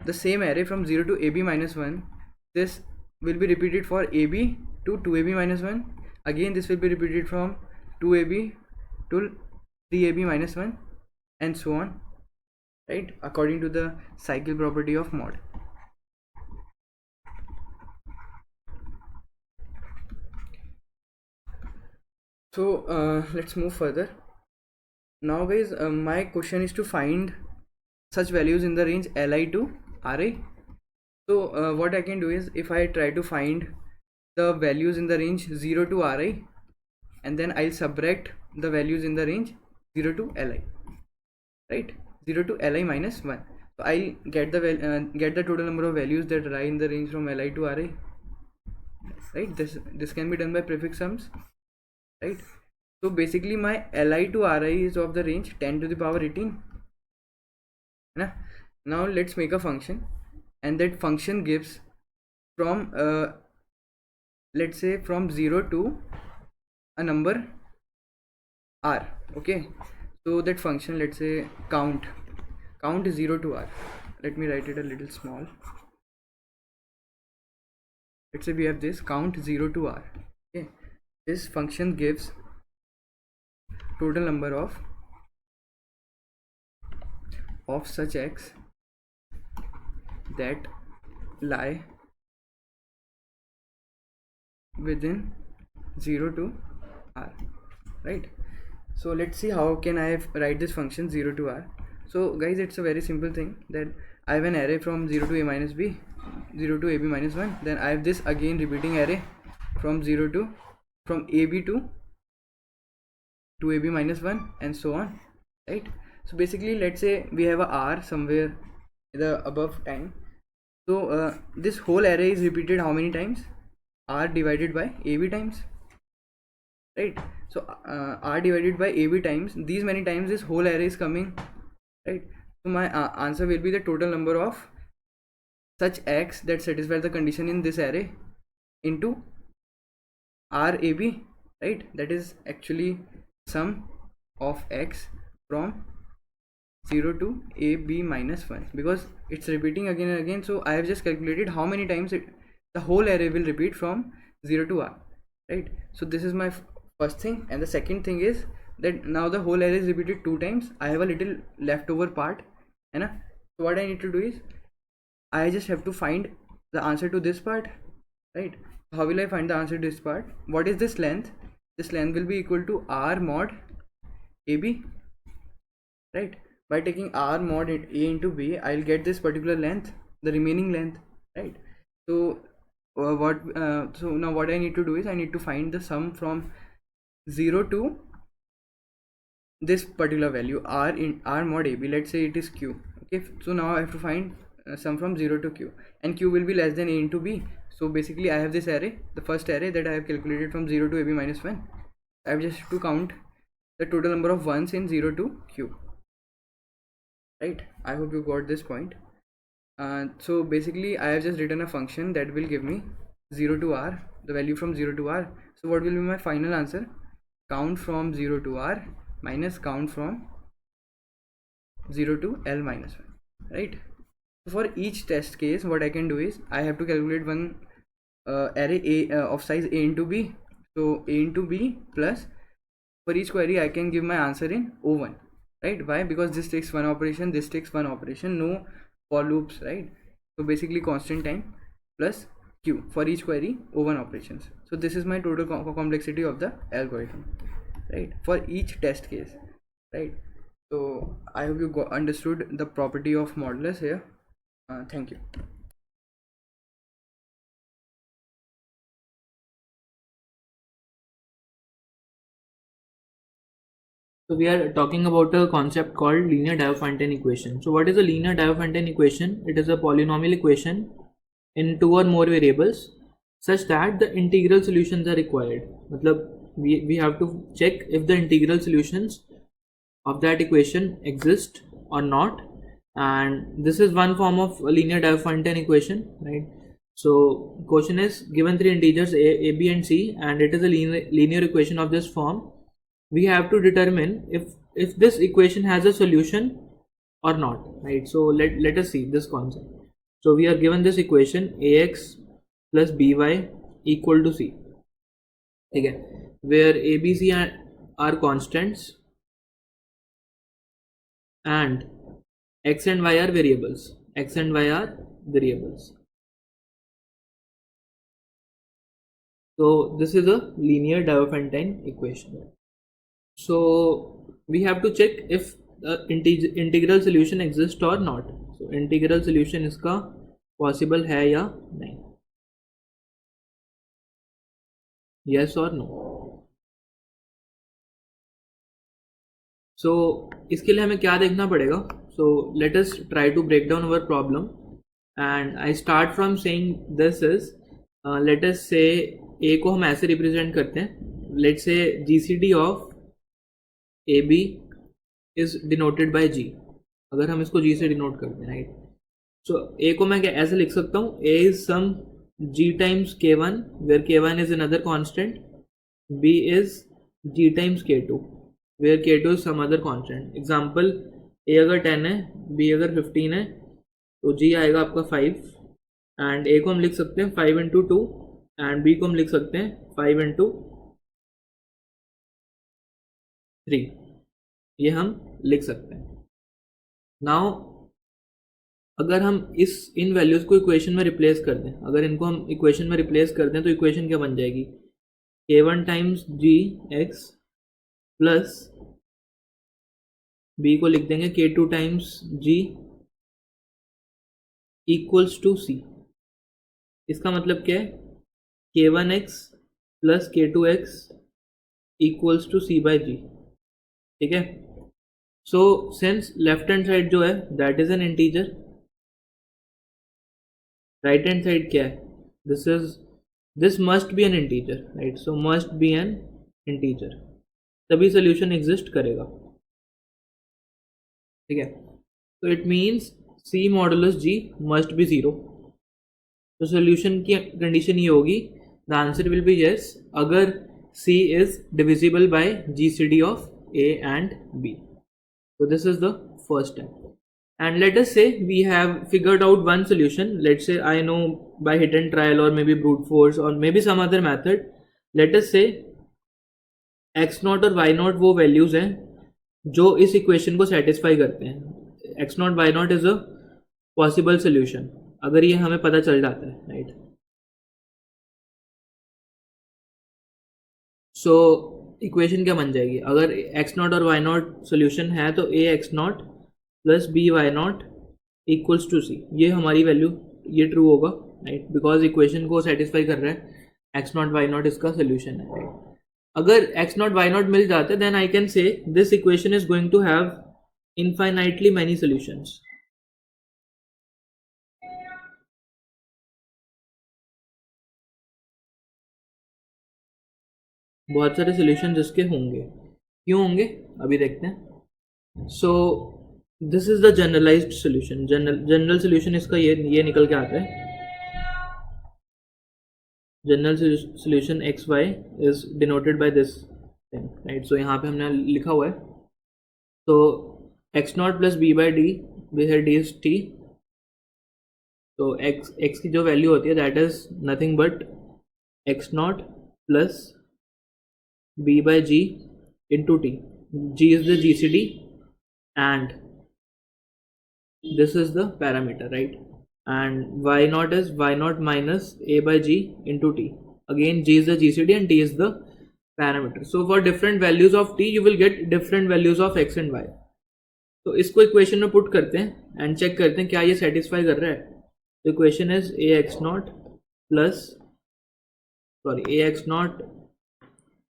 The same array from 0 to ab minus 1, this will be repeated for ab to 2ab minus 1. Again this will be repeated from 2ab to 3ab minus 1, and so on, right? According to the cycle property of mod. So let's move further. Now guys, my question is to find such values in the range li to ra. So what I can do is, if I try to find the values in the range 0 to ra, and then I'll subtract the values in the range 0 to li, right? 0 to li minus 1. So I'll get the total number of values that lie in the range from li to ra, right? This can be done by prefix sums, right? So basically my li to ra is of the range 10 to the power 18. Now let's make a function, and that function gives from let's say from 0 to a number r, okay? So that function, let's say count 0 to r. Let me write it a little small. Let's say we have this count 0 to r, okay? This function gives total number of such x that lie within 0 to r, right? So let's see how can I write this function 0 to r. So guys, it's a very simple thing, that I have an array from 0 to a minus b, 0 to ab minus 1, then I have this again repeating array from ab to ab minus 1, and so on, right? So basically let's say we have a r somewhere in the above time. So this whole array is repeated how many times? R divided by ab times, right? So r divided by ab times, these many times this whole array is coming, right? So my answer will be the total number of such x that satisfy the condition in this array into rab, right? That is actually sum of x from 0 to ab minus 1, because it's repeating again and again. So I have just calculated how many times the whole array will repeat from 0 to r, right? So this is my first thing. And the second thing is that now the whole array is repeated 2 times. I have a little leftover part, so what I need to do is I just have to find the answer to this part, right? How will I find the answer to this part? What is this length? This length will be equal to r mod ab, right? By taking r mod a into b, I'll get this particular length, the remaining length, right? So so now what I need to do is I need to find the sum from 0 to this particular value r in r mod ab. Let's say it is q. Okay, so now I have to find sum from 0 to q, and q will be less than a into b. So basically I have this array, the first array that I have calculated from 0 to ab minus 1. I have just to count the total number of ones in 0 to q, right? I hope you got this point. So basically I have just written a function that will give me 0 to r, the value from 0 to r. So what will be my final answer? Count from 0 to r minus count from 0 to l minus 1, right? So for each test case, what I can do is I have to calculate one array a of size a into b. So a into b plus, for each query I can give my answer in O1, right? Why? Because this takes one operation, this takes one operation, no for loops, right? So basically constant time plus q for each query, O1 operations. So this is my total complexity of the algorithm, right, for each test case, right? So I hope you understood the property of modulus here. Thank you. So we are talking about a concept called linear Diophantine equation. So what is a linear Diophantine equation? It is a polynomial equation in two or more variables such that the integral solutions are required. मतलब we have to check if the integral solutions of that equation exist or not, and this is one form of a linear Diophantine equation, right? So question is, given three integers a, b and c, and it is a linear equation of this form, we have to determine if this equation has a solution or not, right? So let us see this concept. So we are given this equation ax plus by equal to c, okay, where a, b, c are constants and x and y are variables. X and y are variables. So this is a linear Diophantine equation. So we have to check if the integral solution exists or not. So integral solution इसका possible है या नहीं, yes or no. So इसके लिए हमें क्या देखना पड़ेगा? So let us try to break down our problem, and I start from saying this is let us say a को हम ऐसे represent करते हैं. Let's say GCD of AB is denoted by G. अगर हम इसको G से denote करते हैं, right? So A को मैं क्या ऐसे लिख सकता हूँ? A is some G times K1, where K1 is another constant. B is G times K2, where K2 is some other constant. Example, A अगर 10 है, B अगर 15 है, तो G आएगा आपका 5, and A को हम लिख सकते हैं 5 into 2, and B को हम लिख सकते हैं 5 into 3. ये हम लिख सकते हैं. नाउ अगर हम इन वैल्यूज को इक्वेशन में रिप्लेस कर दें, अगर इनको हम इक्वेशन में रिप्लेस कर दें तो इक्वेशन क्या बन जाएगी? k1 times g x plus b को लिख देंगे k2 times g equals to c. इसका मतलब क्या है? k1x plus k2x equals to c by g. ठीक है. So since left hand side जो है that is an integer, right hand side क्या है? This must be an integer, right? So must be an integer, तभी solution exist करेगा. ठीक है. तो it means c modulus ji must be 0. तो सोल्यूशन की कंडीशन ये होगी, the answer will be yes अगर C is divisible by GCD of A and B. So this is the first step. And let us say we have figured out one solution. Let's say I know by hit and trial or maybe brute force or maybe some other method. Let us say x0 और y0 वो values हैं जो इस equation को satisfy करते हैं. x0 y0 is a possible solution. अगर ये हमें पता चल जाता है, right? सो इक्वेशन क्या बन जाएगी? अगर x0 और y0 सोल्यूशन है तो a x0 plus b y0 equals to c. ये हमारी वैल्यू, ये ट्रू होगा, राइट, बिकॉज इक्वेशन को सेटिस्फाई कर रहा है एक्स नॉट वाई नॉट इसका सोल्यूशन है, राइट. अगर एक्स नॉट वाई नॉट मिल जाते then I can say this equation is going to have infinitely many solutions. बहुत सारे सोल्यूशन जिसके होंगे. क्यों होंगे अभी देखते हैं. So this is the generalized solution. General solution इसका ये निकल के आता है. General solution x y is denoted by this thing, right. So यहाँ पे हमने लिखा हुआ है. तो x not plus b by d, where d is t. तो एक्स की जो वैल्यू होती है that is nothing but x not plus b by g into t. G is the GCD and this is the parameter, right? And y naught is y naught minus a by g into t. Again, g is the GCD and t is the parameter. So for different values of t you will get different values of x and y. तो इसको equation में put करते हैं and check करते हैं क्या ये satisfy कर रहा है. तो equation is a x not plus a x not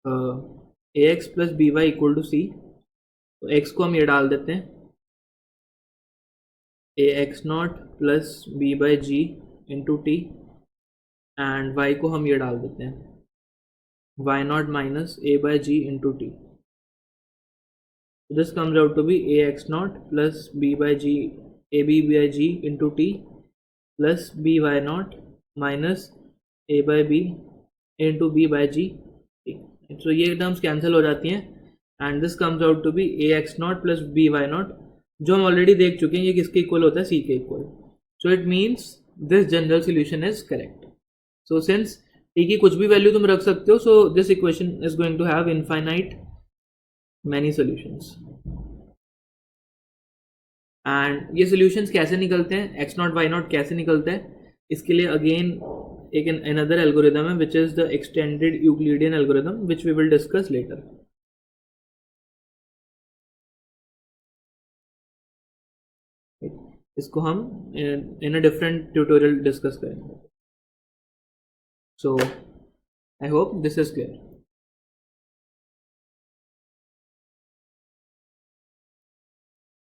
a x plus b y equal to c. तो एक्स को हम ये डाल देते हैं a x not plus b by g into t and y को हम ये डाल देते हैं y not minus a by g into t. This comes out to be a x not plus b by g a b by g into t plus b y not minus a by b into b by g. So ये terms cancel हो जाती हैं and this comes out to be a x not plus b y not, जो हम already देख चुके हैं ये किसके इक्वल होता है, सी के equal. So it means this general solution is correct. So since T की कुछ भी वैल्यू तुम रख सकते हो, so this equation is going to have infinite many solutions. And ये सोल्यूशंस कैसे निकलते हैं, एक्स नॉट वाई नॉट कैसे निकलता है, इसके लिए अगेन एक another algorithm है which is the extended Euclidean algorithm which we will discuss later. इसको हम in a different tutorial discuss करेंगे. So I hope this is clear.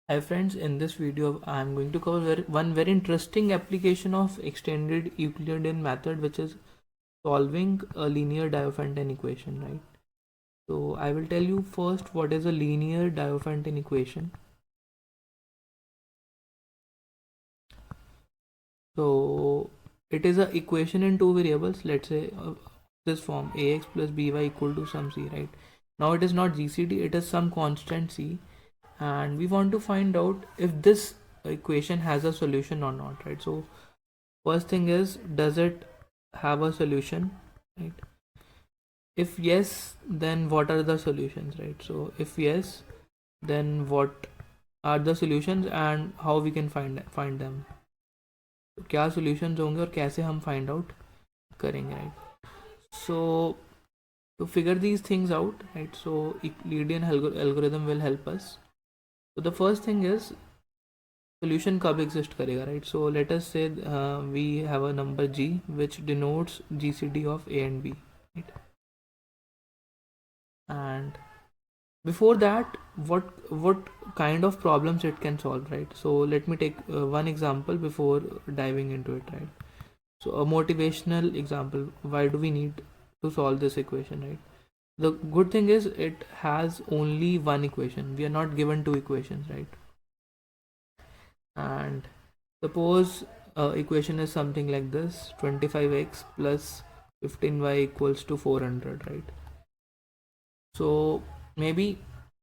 Hi friends, in this video I am going to cover one very interesting application of extended Euclidean method, which is solving a linear Diophantine equation, right? So I will tell you first what is a linear Diophantine equation. So it is an equation in two variables, let's say this form ax plus by equal to some c, right? Now it is not GCD, it is some constant c, and we want to find out if this equation has a solution or not, right? So first thing is, does it have a solution, right? If yes, then what are the solutions, right? So if yes, then what are the solutions and how we can find them. तो क्या solutions होंगे और कैसे हम find out करेंगे, right? So to figure these things out, right, so Euclidean algorithm will help us. So the first thing is solution कब exist करेगा, right? So let us say we have a number g which denotes GCD of a and b, right? And before that, what kind of problems it can solve, right? So let me take one example before diving into it, right? So a motivational example, why do we need to solve this equation, right? The good thing is it has only one equation. We are not given two equations, right? And suppose equation is something like this: 25x plus 15y equals to 400, right? So maybe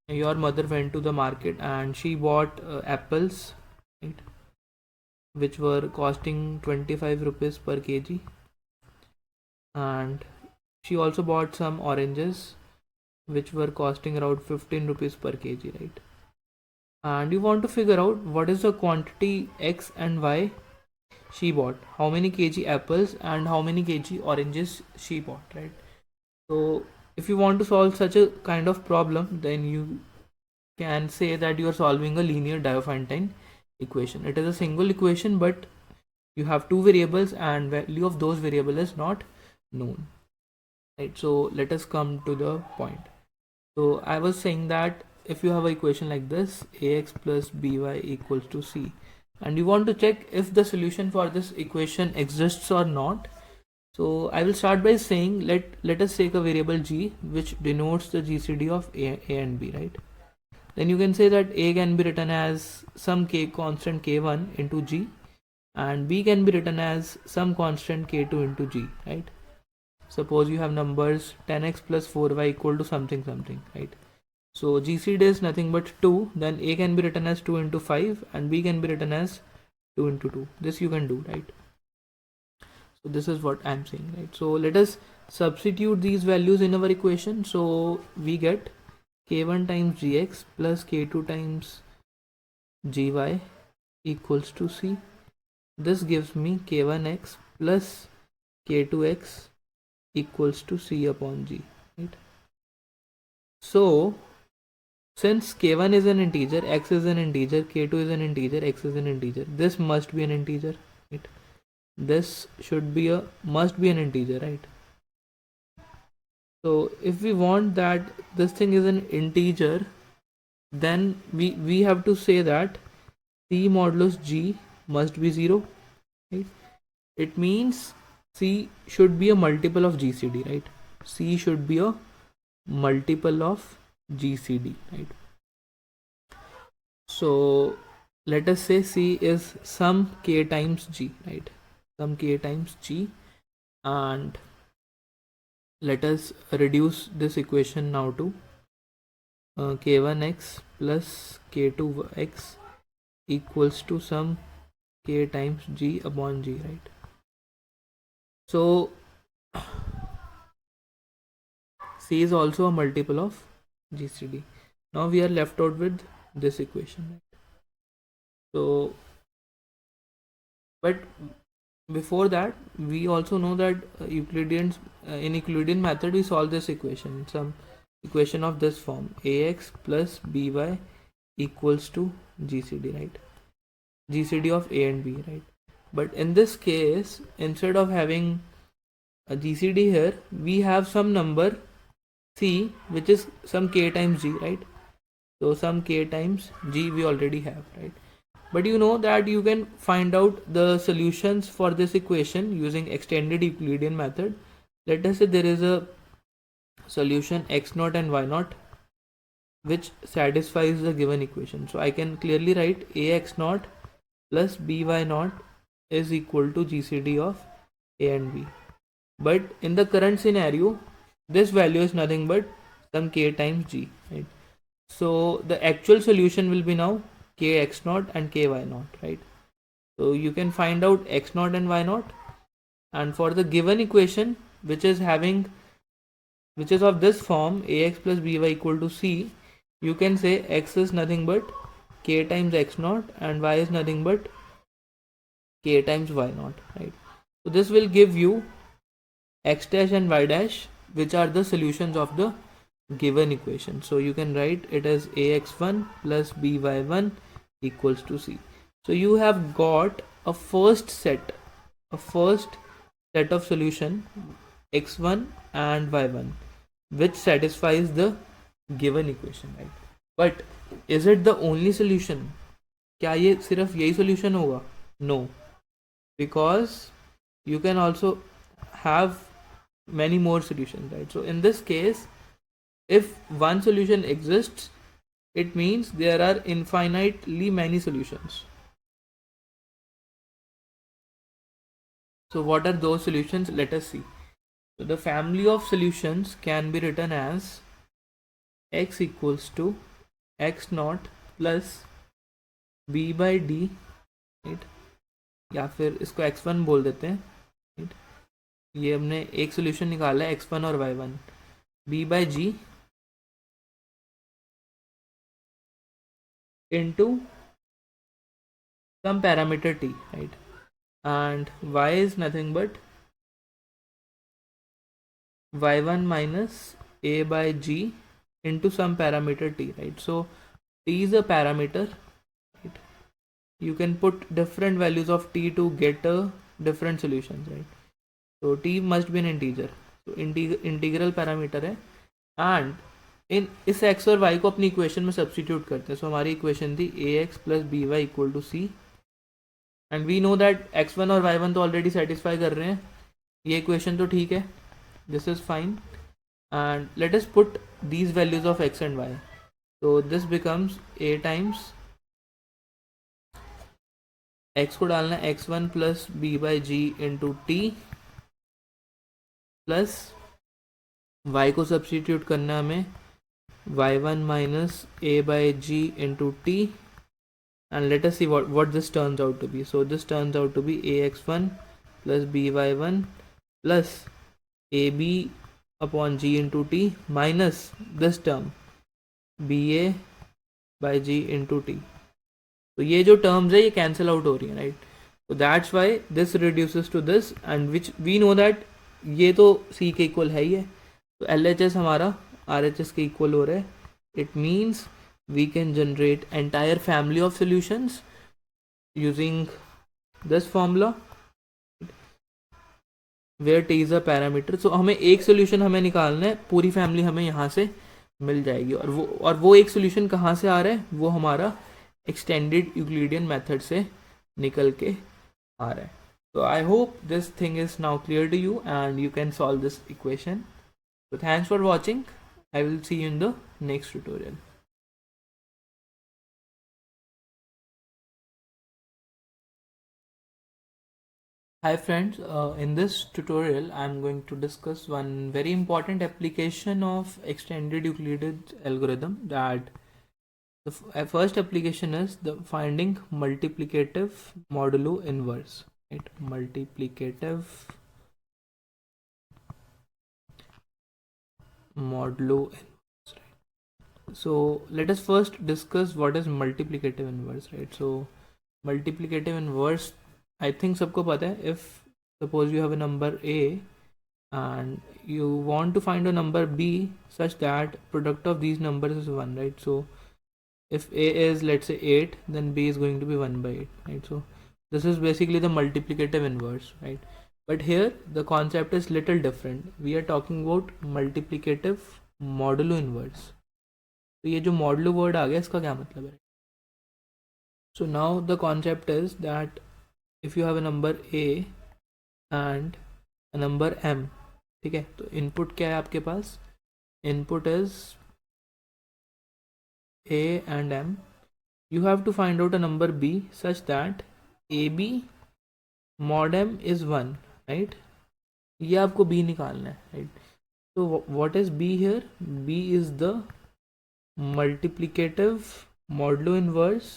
your mother went to the market and she bought apples, right, which were costing 25 rupees per kg, and she also bought some oranges which were costing around 15 rupees per kg, right? And you want to figure out what is the quantity x and y she bought, how many kg apples and how many kg oranges she bought, right? So if you want to solve such a kind of problem, then you can say that you are solving a linear Diophantine equation. It is a single equation, but you have two variables and value of those variable is not known, right? So let us come to the point. So I was saying that if you have an equation like this, ax plus by equals to c, and you want to check if the solution for this equation exists or not. So I will start by saying let us take a variable g which denotes the GCD of a and b, right? Then you can say that a can be written as some k constant k1 into g, and b can be written as some constant k2 into g, right? Suppose you have numbers 10x plus 4y equal to something something, right? So GCD is nothing but 2, then a can be written as 2 into 5 and b can be written as 2 into 2. This you can do, right? So this is what I'm saying, right? So let us substitute these values in our equation. So we get k1 times gx plus k2 times gy equals to c. This gives me k1x plus k2x equals to c upon g, right? So since k1 is an integer, x is an integer, k2 is an integer, x is an integer, this must be an integer, right? This should be a must be an integer, right? So if we want that this thing is an integer, then we have to say that c modulus g must be 0, right? It means c should be a multiple of GCD, right? C should be a multiple of GCD, right? So let us say c is some k times g, right? Some k times g, and let us reduce this equation now to k1x plus k2x equals to some k times g upon g, right? So c is also a multiple of GCD. Now we are left out with this equation, right? So but before that we also know that Euclidean in Euclidean method we solve this equation, some equation of this form, ax plus by equals to GCD, right? GCD of a and b, right? But in this case, instead of having a GCD here, we have some number c which is some k times g, right? So some k times g we already have, right? But you know that you can find out the solutions for this equation using extended Euclidean method. Let us say there is a solution x0 and y0 which satisfies the given equation. So I can clearly write ax0 plus by0 is equal to GCD of a and b. But in the current scenario, this value is nothing but some k times g, right? So the actual solution will be now kx0 and ky0, right? So you can find out x0 and y0, and for the given equation which is of this form, ax plus by equal to c, you can say x is nothing but k times x0 and y is nothing but k times y0, right? So this will give you x dash and y dash which are the solutions of the given equation. So you can write it as ax1 plus by1 equals to c. So you have got a first set of solution x1 and y1 which satisfies the given equation, right? But is it the only solution? क्या ये सिर्फ यही solution होगा? No, because you can also have many more solutions, right? So in this case, if one solution exists, it means there are infinitely many solutions. So what are those solutions? Let us see. So the family of solutions can be written as x equals to x naught plus b by d, right? या फिर इसको x1 बोल देते हैं, right? ये हमने एक solution निकाला है x1 और y1, b by g into some parameter t, right? And y is nothing but y1 minus a by g into some parameter t, right? So t is a parameter, right? you can put different values of t to get a different solutions, right? So t must be an integer, so integral parameter है, and in इस x और y को अपनी equation में substitute करते हैं. सो हमारी equation थी ax plus b y equal to c, and we know that x1 और y1 तो ऑलरेडी सेटिस्फाई कर रहे हैं, ये इक्वेशन तो ठीक है, this is fine, and let us put these values of x and y. So this becomes a times x को डालना है x1 plus b by g into t, plus y को सब्सटीट्यूट करना है हमें y1 minus a by g into t, and let us see what this turns out to be. So this turns out to be ax1 plus by1 plus ab upon g into t minus this term ba by g into t. तो ये जो terms है ये cancel out हो रही है, right? तो that's why this reduces to this, and which we know that ये तो c के इक्वल है ही है, तो LHS हमारा RHS के इक्वल हो रहा है. It means we can generate entire family of solutions using this formula where t is a parameter. So हमें एक solution हमें निकालना है, पूरी family हमें यहाँ से मिल जाएगी, और वो एक solution कहाँ से आ रहा है, वो हमारा extended Euclidean method से निकल के आ रहा है. So I hope this thing is now clear to you and you can solve this equation. So thanks for watching. I will see you in the next tutorial. Hi friends, in this tutorial I am going to discuss one very important application of extended Euclidean algorithm. That the first application is the finding multiplicative modulo inverse, right? Multiplicative modulo inverse, right? So let us first discuss what is multiplicative inverse, right? So multiplicative inverse, I think सबको पता है. If suppose you have a number a and you want to find a number b such that product of these numbers is 1, right? So if a is, let's say, 8, then b is going to be 1 by 8, right? So this is basically the multiplicative inverse, right? But here the concept is little different. We are talking about multiplicative modulo inverse. तो ये जो modulo word आ गया, इसका क्या मतलब है? So now the concept is that if you have a number a and a number m, ठीक है, तो इनपुट क्या है आपके पास? Input is a and m. You have to find out a number b such that ab mod m is 1, right? ये आपको b निकालना है, right? So what is b here? b is the multiplicative modulo inverse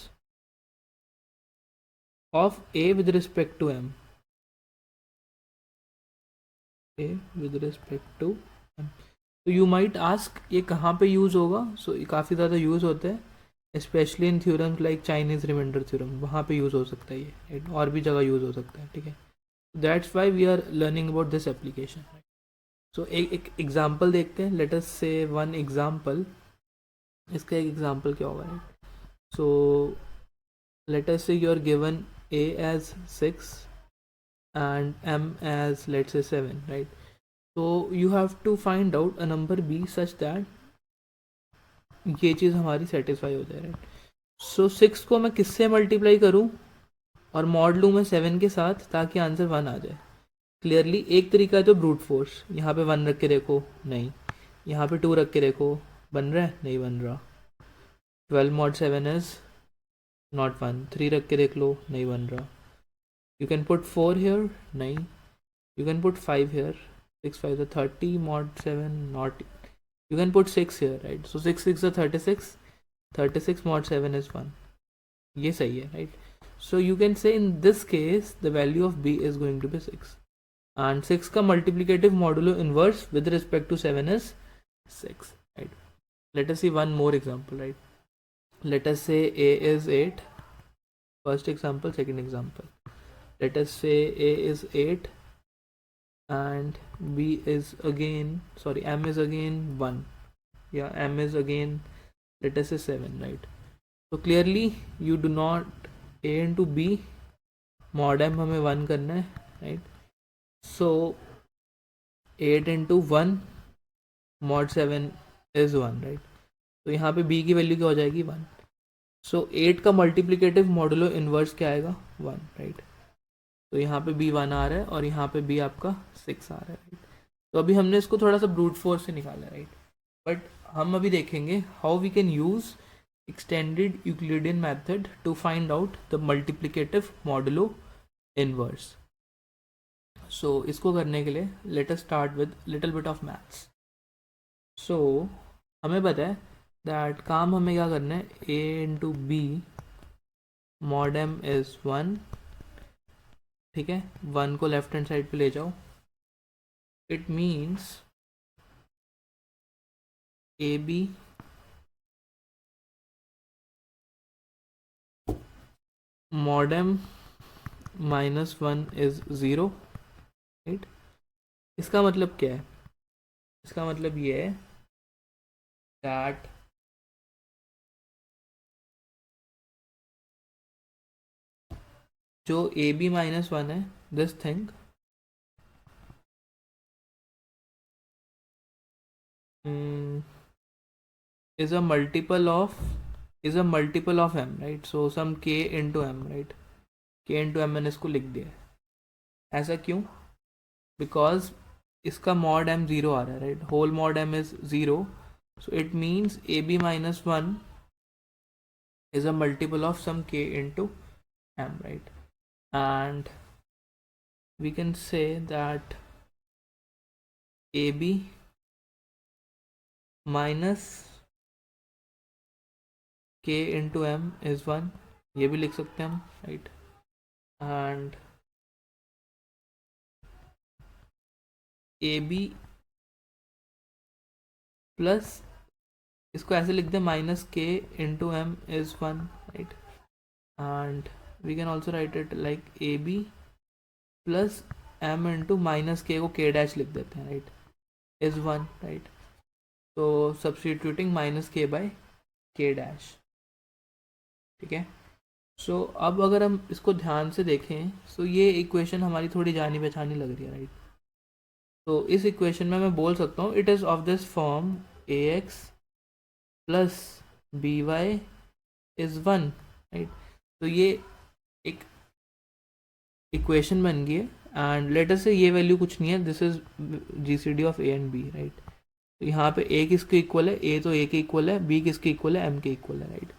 of a with respect to m. a with respect to m. So you might ask ये कहाँ पे use होगा? So ये काफ़ी ज़्यादा यूज़ होता है, especially in theorems like Chinese remainder theorem. वहाँ पे यूज़ हो सकता है ये, और भी जगह यूज़ हो सकता है, ठीक है? That's why we are learning about this application. So एक एग्जाम्पल देखते हैं. Let us say one example. इसका एक एग्जाम्पल क्या होगा, right? So let us say you are given a as 6 and m as, let's say, 7, right? So you have to find out a number b such that ये चीज़ हमारी satisfy हो जाए, right? So 6 को मैं किससे multiply करूँ और mod लूँ मैं 7 के साथ, ताकि आंसर 1 आ जाए. क्लियरली एक तरीका है तो ब्रूट फोर्स. यहाँ पे 1 रख के देखो, नहीं. यहाँ पे 2 रख के देखो, बन रहा है? नहीं बन रहा. 12 mod 7 is not 1. 3 रख के देख लो, नहीं बन रहा. You can put 4 here, नहीं. You can put 5 here. 6 5 is 30 mod 7, not. You can put 6 here, right? So 6 6 is 36. 36 mod 7 is 1. ये सही है, right? So you can say in this case the value of b is going to be 6, and 6 का multiplicative modulo inverse with respect to 7 is 6, right? Let us see one more example, right? Let us say a is 8. First example, second example. Let us say a is 8 and b is again, sorry, m is again 1. Yeah, m is again, let us say 7, right? So clearly you do not a into b mod m हमें 1 करना है, right. So 8 into 1 mod 7 is 1, right. तो यहाँ पे b की value क्या हो जाएगी 1. सो 8 का मल्टीप्लिकेटिव मॉडुलो इन्वर्स क्या आएगा 1, राइट. तो यहाँ पे b 1 आ रहा है और यहाँ पे b आपका 6 आ रहा है, राइट. तो अभी हमने इसको थोड़ा सा ब्रूट फोर्स से निकाला, राइट. बट हम अभी देखेंगे how we can use extended Euclidean method to find out the multiplicative modulo inverse. So इसको करने के लिए let us start with little bit of maths. So हमें पता है that काम हमें क्या करना है, a into b mod m is 1, ठीक है. 1 को लेफ्ट हैंड साइड पे ले जाओ. It means ab mod m minus 1 is 0, right. इसका मतलब क्या है, इसका मतलब ये है that जो ए बी माइनस 1 है, this thing is a multiple of m, right. So some k into m, right. k into m मैंने इसको लिख दिया है. ऐसा क्यों? बिकॉज इसका मॉड m 0 आ रहा है, right. Whole mod m is 0, so it means ab minus 1 is a multiple of some k into m, right. And we can say that ab minus k into m is 1, ये भी लिख सकते हैं हम, right. And a b plus इसको ऐसे लिख दें minus k into m is 1, right. And we can also write it like a b plus m into minus k को के डैश लिख देते हैं, राइट, इज़ 1, राइट. तो substituting minus k by k dash, ठीक है. सो अब अगर हम इसको ध्यान से देखें, सो ये इक्वेशन हमारी थोड़ी जानी पहचानी लग रही है, राइट. तो इस इक्वेशन में मैं बोल सकता हूँ it is of this form a x plus b y is 1, right. तो ये एक इक्वेशन बन गई है. एंड लेट अस से ये वैल्यू कुछ नहीं है, this is G C D of a and b, right. तो यहाँ पे ए किसके इक्वल है, ए तो ए के इक्वल है, बी किसके इक्वल है, एम के इक्वल है, राइट.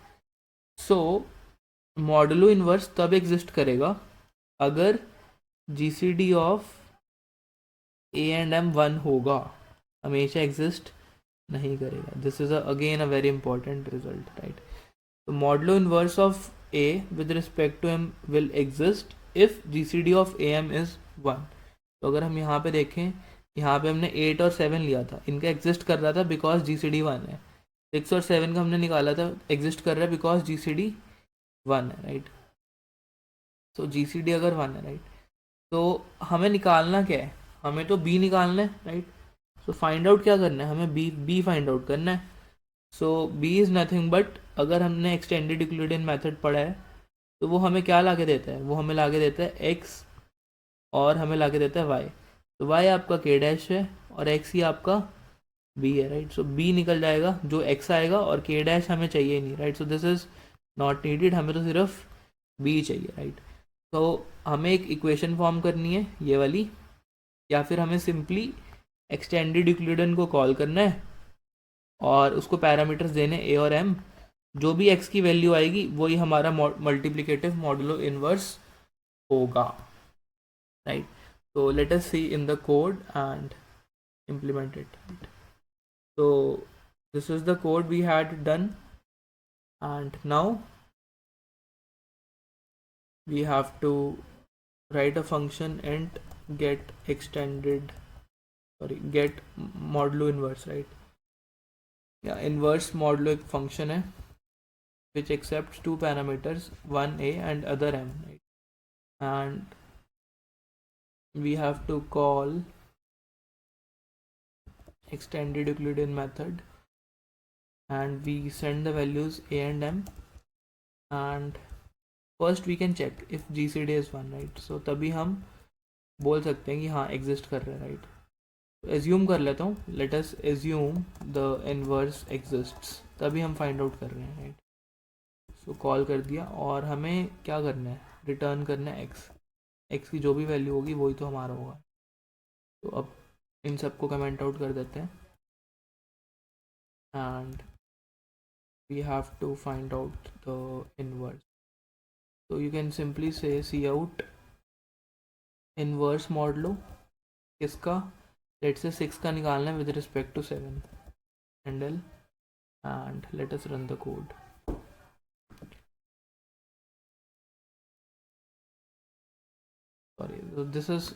सो मॉडुलो इन्वर्स तब एग्जिस्ट करेगा अगर G C D of a and m 1 होगा, हमेशा एग्जिस्ट नहीं करेगा. This is again a very important result, right. तो modulo inverse of a with respect to m will exist if G C D of a m is 1. तो अगर हम यहाँ पे देखें, यहाँ पे हमने 8 और 7 लिया था, इनका एग्जिस्ट कर रहा था बिकॉज जी सी डी 1 है. 6 और 7 का हमने निकाला था, एग्जिस्ट कर रहा है बिकॉज जी सी डी 1 है, राइट. सो जी सी डी अगर 1 है, राइट, तो हमें निकालना क्या है, हमें तो बी निकालना है, राइट. सो फाइंड आउट क्या करना है, हमें बी फाइंड आउट करना है. सो बी इज़ नथिंग बट, अगर हमने एक्सटेंडेड यूक्लिडियन मेथड पढ़ा है तो वो हमें क्या ला के देता है, वो हमें ला के देता है एक्स और हमें ला के देता है वाई. तो वाई आपका के डैश है और एक्स ही आपका बी है, राइट. सो बी निकल जाएगा, जो एक्स आएगा, और के डैश हमें चाहिए नहीं, right. So this is not needed, हमें तो सिर्फ बी चाहिए, राइट. तो हमें एक इक्वेशन फॉर्म करनी है ये वाली, या फिर हमें सिंपली एक्सटेंडेड यूक्लिडियन को कॉल करना है और उसको पैरामीटर्स देने ए और एम. जो भी एक्स की वैल्यू आएगी वही हमारा मल्टीप्लिकेटिव मॉडुलो इन्वर्स होगा, राइट. तो let us see in the code and implement it, right? So this is the code we had done, and now we have to write a function int get extended, get modulo inverse, right. Yeah, inverse modulo एक function है which accepts two parameters, one a and other m, right. And we have to call extended Euclidean method and we send the values a and m, and first we can check if GCD is 1, right. So तभी हम बोल सकते हैं कि हाँ exist कर रहे हैं, राइट. एज्यूम कर लेता हूँ, let us assume the inverse exists, तभी हम फाइंड आउट कर रहे हैं, राइट. सो कॉल कर दिया और हमें क्या करना है, रिटर्न करना है एक्स की जो भी वैल्यू होगी वही तो हमारा होगा. तो अब इन सबको कमेंट आउट कर देते हैं and we have to find out the inverse. तो you can simply say cout inverse modulo किसका, लेट से 6 का निकालना है with respect to 7 handle and let us run the code. Sorry, so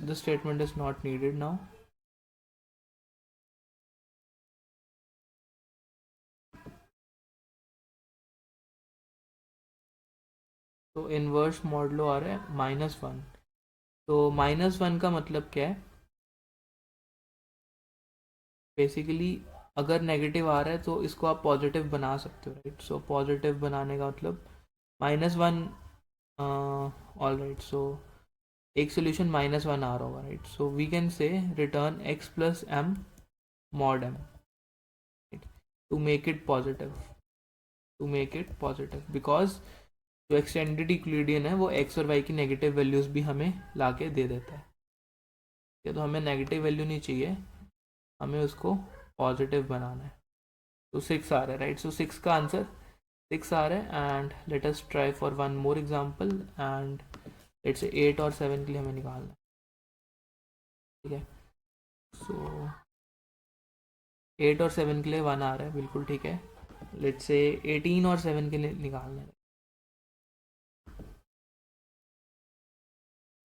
this statement is not needed now. तो inverse modulo आ रहा है -1. तो -1 का मतलब क्या है, बेसिकली अगर नेगेटिव आ रहा है तो इसको आप पॉजिटिव बना सकते हो, राइट. सो पॉजिटिव बनाने का मतलब -1, ऑल राइट. सो एक सोल्यूशन -1 आ रहा होगा, right. So we can say return x plus m mod m, to make it positive because जो एक्सटेंडेड इक्विलिडियन है वो x और y की नेगेटिव वैल्यूज़ भी हमें ला के दे देता है. तो हमें नेगेटिव वैल्यू नहीं चाहिए, हमें उसको पॉजिटिव बनाना है. तो 6 आ रहा है, राइट. सो 6 का आंसर 6 आ रहा है and let us try for one more example and let's say 8 और 7 के लिए हमें निकालना है, ठीक है. सो 8 और 7 के लिए 1 आ रहा है, बिल्कुल ठीक है. लेट्स से 18 और 7 के लिए निकालना है,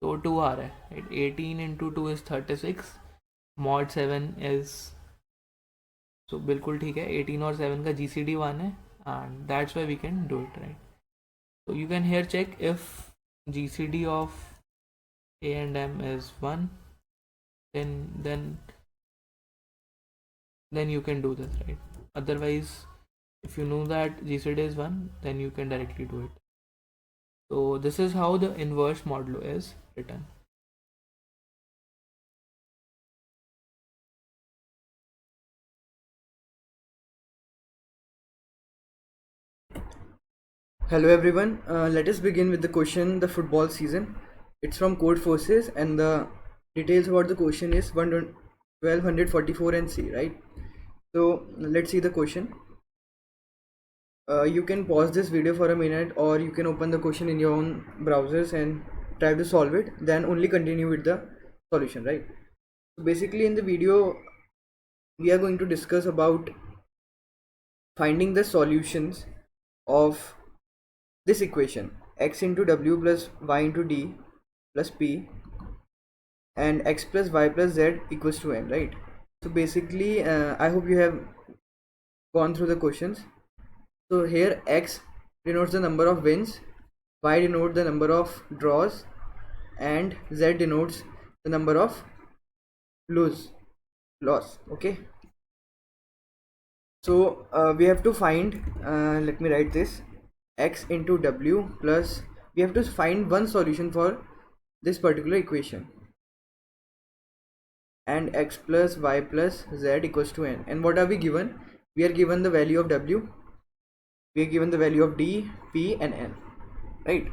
तो 2 आ रहा है, right. 18 into 2 is 36, mod 7 is, तो बिल्कुल ठीक है. 18 और 7 का GCD 1 है and that's why we can do it, right. So you can here check if GCD of A and M is 1, then you can do this, right. Otherwise, if you know that GCD is 1, then you can directly do it. So this is how the inverse modulo is written. Hello everyone, let us begin with the question, the football season. It's from Code Forces and the details about the question is 1244 and C, right? So let's see the question. You can pause this video for a minute or you can open the question in your own browsers and try to solve it, then only continue with the solution, right? So basically in the video we are going to discuss about finding the solutions of this equation, x into w plus y into d plus p and x plus y plus z equals to n, right? So basically I hope you have gone through the questions. So here x denotes the number of wins, y denotes the number of draws and z denotes the number of loss. Okay, so we have to find, let me write this, x into w plus, we have to find one solution for this particular equation, and x plus y plus z equals to n. And what are we given? We are given the value of w, we are given the value of d, p and n, right?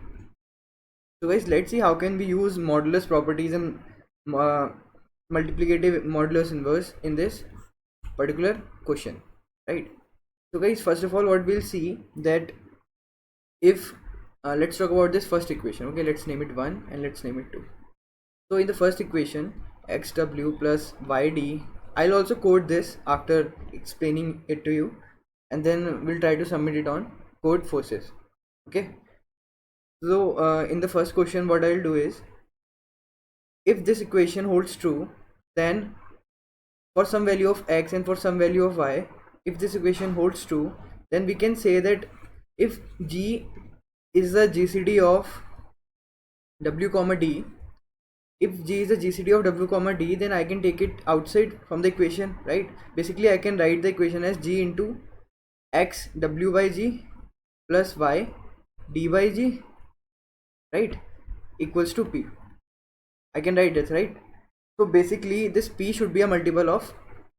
So guys, let's see how can we use modulus properties and multiplicative modulus inverse in this particular question, right? So guys, first of all what we'll see that if let's talk about this first equation. Okay, let's name it 1 and let's name it 2. So in the first equation, xw plus yd, I'll also code this after explaining it to you and then we'll try to submit it on Code Forces. Okay, so in the first question what I'll do is, if this equation holds true, then for some value of x and for some value of y, if this equation holds true, then we can say that if g is the GCD of w comma d, if g is the GCD of w comma d, then I can take it outside from the equation, right? Basically I can write the equation as g into x w by g plus y d by g right, equals to p. I can write this, right? So basically this p should be a multiple of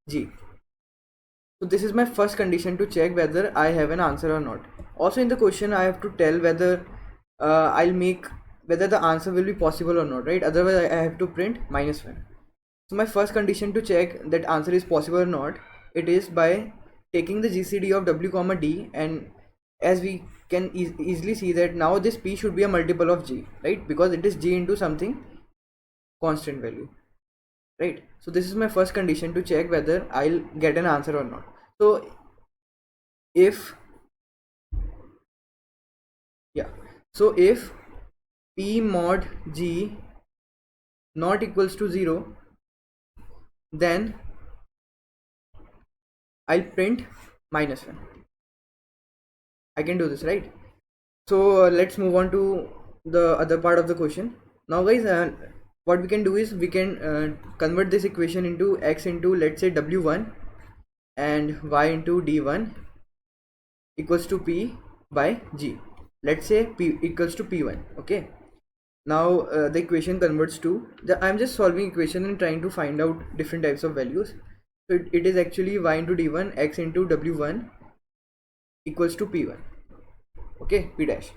g. So this is my first condition to check whether I have an answer or not. Also in the question I have to tell whether I'll make whether the answer will be possible or not, right? Otherwise I have to print -1. So my first condition to check that answer is possible or not, it is by taking the GCD of w comma d, and as we can easily see that now this p should be a multiple of g, right? Because it is g into something constant value, right? So this is my first condition to check whether I'll get an answer or not. So if if p mod g not equals to 0, then I'll print -1. I can do this, right? So let's move on to the other part of the question. Now guys, what we can do is we can convert this equation into x into, let's say, w1 and y into d1 equals to p by g. Let's say p equals to p1. Okay, now the equation converts to I'm just solving equation and trying to find out different types of values. So it is actually y into d1 x into w1 equals to p1. Okay, p dash.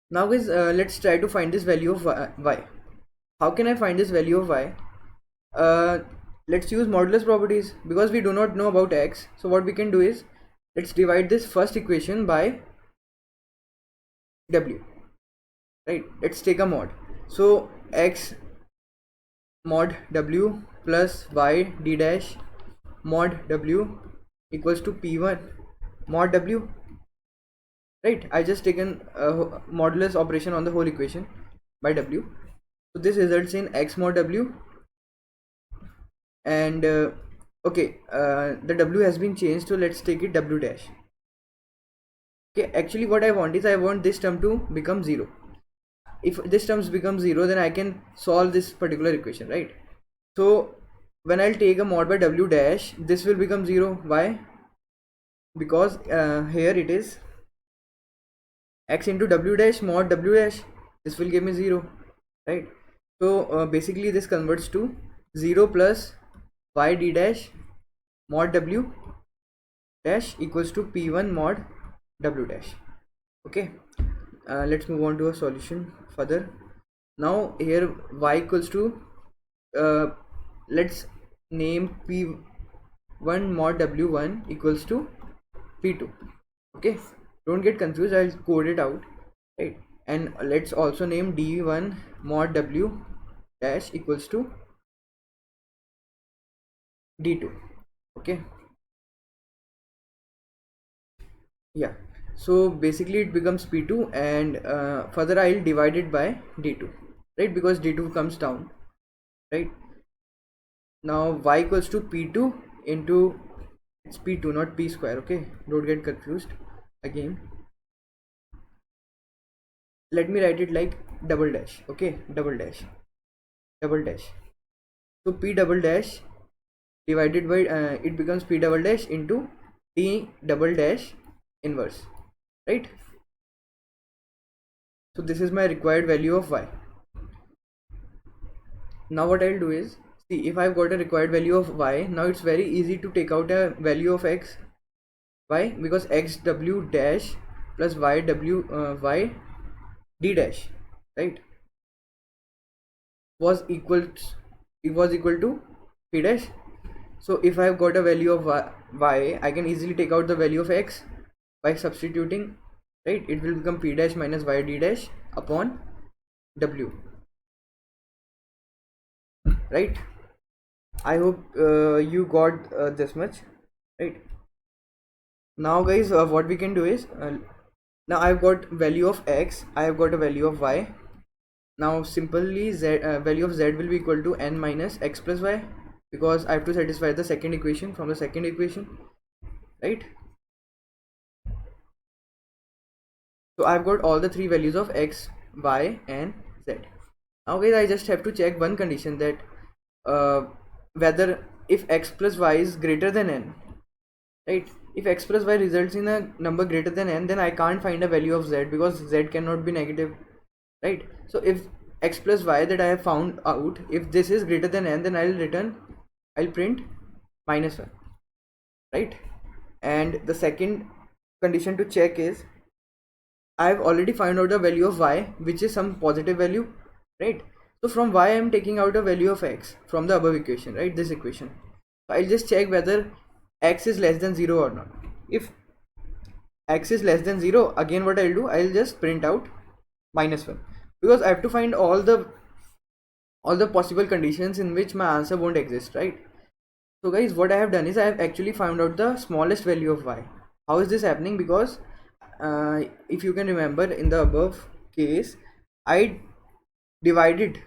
Now guys, let's try to find this value of y. How can I find this value of y? Let's use modulus properties, because we do not know about x. So what we can do is, let's divide this first equation by w, right? Let's take a mod. So x mod w plus y d dash mod w equals to p1 mod w, right? I just taken a modulus operation on the whole equation by w. So this results in x mod w, and okay, the w has been changed, so let's take it w dash. Okay, actually what I want is, I want this term to become 0. If this terms become 0, then I can solve this particular equation, right? So when I'll take a mod by w dash, this will become 0. Why? Because here it is x into w dash mod w dash, this will give me 0, right? So basically this converts to 0 plus y d dash mod w dash equals to p1 mod w dash. Okay, let's move on to a solution further. Now here y equals to let's name p1 mod w1 equals to p2. Okay, don't get confused, I'll code it out, right? And let's also name d1 mod w dash equals to d2. Okay, yeah, so basically it becomes p2, and further I'll divide it by d2, right? Because d2 comes down, right? Now y equals to p2 into, it's p2 not p square. Okay, don't get confused again. Let me write it like double dash. Okay, double dash, double dash. So p double dash divided by it becomes p double dash into d double dash inverse, right? So this is my required value of y. Now what I'll do is, see, if I've got a required value of y, now it's very easy to take out a value of x. Why? Because x w dash plus y w y d dash, right, was equal to p dash. So if I have got a value of y, I can easily take out the value of x by substituting, right? It will become p dash minus y d dash upon w, right? I hope you got this much, right? Now guys, what we can do is, now I've got value of x, I have got a value of y. Now simply value of z will be equal to n minus x plus y, because I have to satisfy the second equation from the second equation, right? So I've got all the three values of x, y and z. Now guys, I just have to check one condition, that whether if x plus y is greater than n, right? If x plus y results in a number greater than n, then I can't find a value of z, because z cannot be negative, right? So if x plus y that I have found out, if this is greater than n, then I'll print -1, right? And the second condition to check is I've already found out the value of y, which is some positive value, right? So from y I'm taking out a value of x from the above equation, right? This equation. So I'll just check whether x is less than 0 or not. If x is less than 0, again what I'll do, I'll just print out -1, because I have to find all the possible conditions in which my answer won't exist, right? So guys, what I have done is I have actually found out the smallest value of y. How is this happening? Because if you can remember, in the above case I divided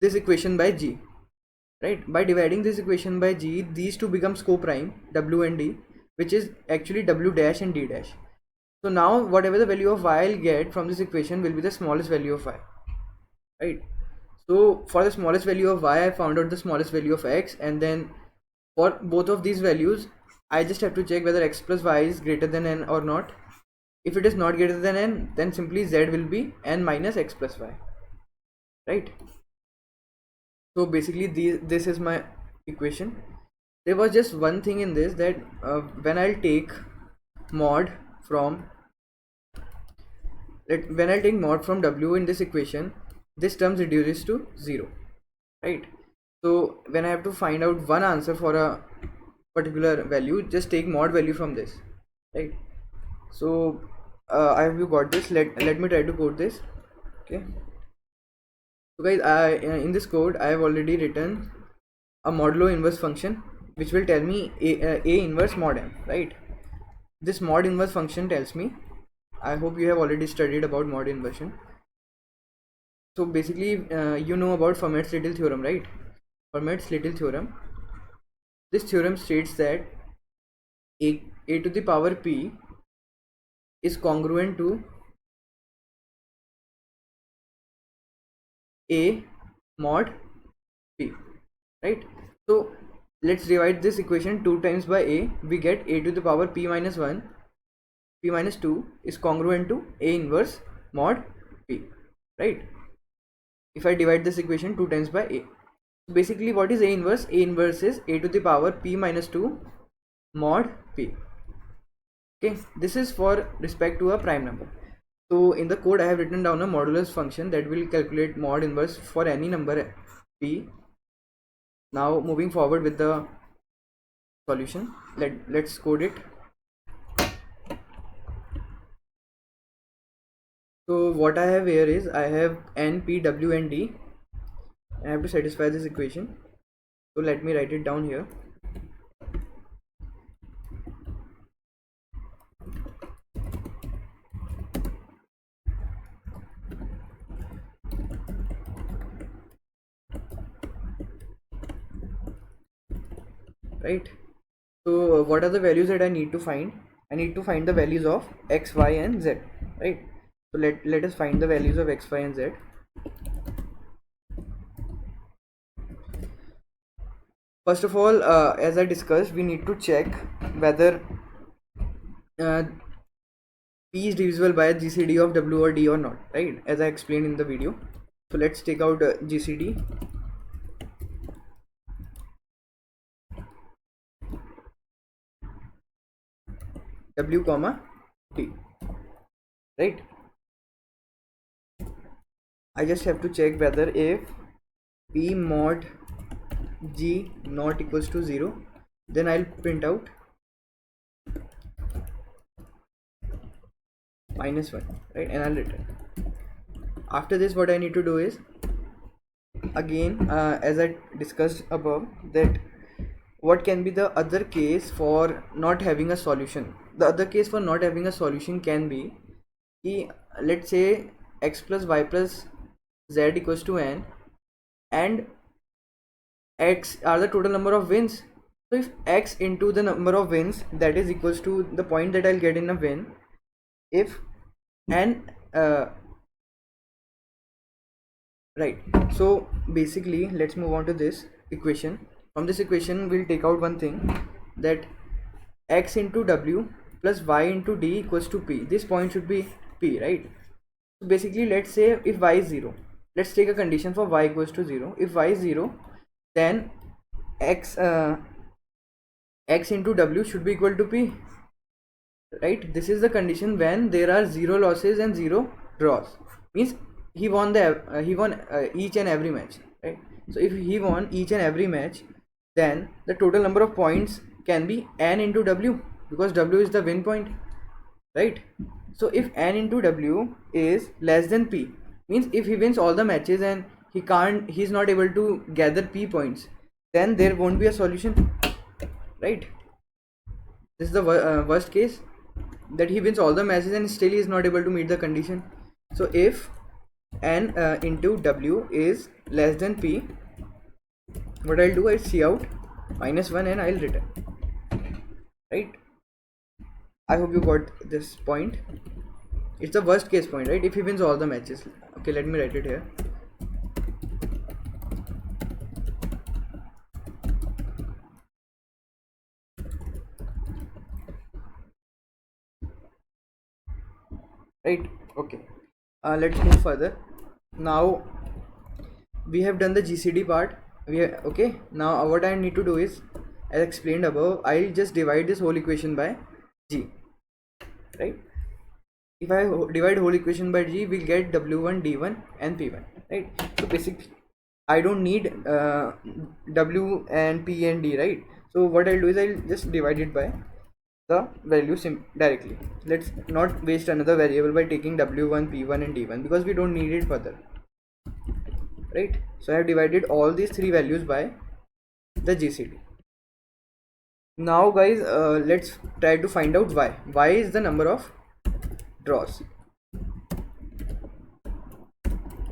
this equation by g, right? By dividing this equation by g, these two becomes co-prime, w and d, which is actually w dash and d dash. So now whatever the value of y I'll get from this equation will be the smallest value of y, right? So for the smallest value of y I found out the smallest value of x, and then for both of these values I just have to check whether x plus y is greater than n or not. If it is not greater than n, then simply z will be n minus x plus y, right? So basically this is my equation. There was just one thing in this, that when I'll take mod from w in this equation, this term reduces to 0, right? So when I have to find out one answer for a particular value, just take mod value from this, right? So I hope you got this. Let me try to code this. Okay, so guys, in this code I have already written a modulo inverse function which will tell me a inverse mod m, right? This mod inverse function tells me, I hope you have already studied about mod inversion. So basically you know about Fermat's little theorem, right? Fermat's little theorem. This theorem states that a to the power p is congruent to a mod p, right? So let's divide this equation 2 times by a. We get a to the power p minus 1, p minus 2 is congruent to a inverse mod p, right? If I divide this equation 2 times by a, so basically what is a inverse? A inverse is a to the power p minus 2 mod p. Okay, this is for respect to a prime number. So in the code I have written down a modulus function that will calculate mod inverse for any number p. Now moving forward with the solution, let's code it. So what I have here is I have n, p, w and d. I have to satisfy this equation. So let me write it down here. Right, so what are the values that I need to find? I need to find the values of x, y and z, right? So let us find the values of x, y and z. First of all, as I discussed, we need to check whether p is divisible by GCD of w or d or not, right? As I explained in the video. So let's take out GCD. W comma d, right? I just have to check whether if p mod g not equals to 0, then I'll print out -1, right? And I'll return. After this, what I need to do is, again as I discussed above, that what can be the other case for not having a solution. The other case for not having a solution can be, let's say x plus y plus z equals to n, and x are the total number of wins. So if x into the number of wins, that is equals to the point that I'll get in a win, if n right. So basically let's move on to this equation. From this equation we'll take out one thing, that x into w plus y into d equals to p. This point should be p, right? So basically, let's say if y is 0, let's take a condition for y equals to 0. If y is 0, then x x into w should be equal to p, right? This is the condition when there are 0 losses and 0 draws. Means he won each and every match, right? So if he won each and every match, then the total number of points can be n into w, because w is the win point, right? So if n into w is less than p, means if he wins all the matches and he's not able to gather p points, then there won't be a solution, right? This is the worst case, that he wins all the matches and still he is not able to meet the condition. So if n into w is less than p, what I'll do is see out -1 and I'll return, right? I hope you got this point. It's the worst case point, right? If he wins all the matches. Okay, let me write it here. Right, okay. Let's move further. Now we have done the GCD part. Okay, now what I need to do is, as explained above, I'll just divide this whole equation by g, right? If I divide whole equation by g, we'll get w1 d1 and p1, right? So basically I don't need w and p and d, right? So what I'll do is I'll just divide it by the value directly. Let's not waste another variable by taking w1 p1 and d1, because we don't need it further, right? So I have divided all these three values by the GCD. Now guys, let's try to find out y is the number of draws.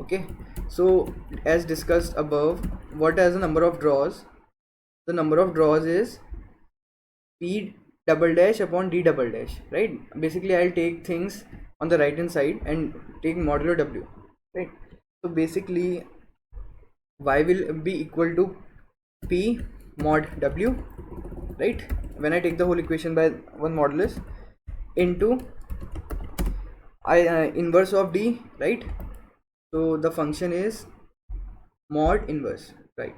Okay, so as discussed above, what is the number of draws? The number of draws is p double dash upon d double dash, right? Basically I'll take things on the right hand side and take modulo w, right? So basically y will be equal to p mod w, right? When I take the whole equation by one modulus into I inverse of d, right? So the function is mod inverse, right?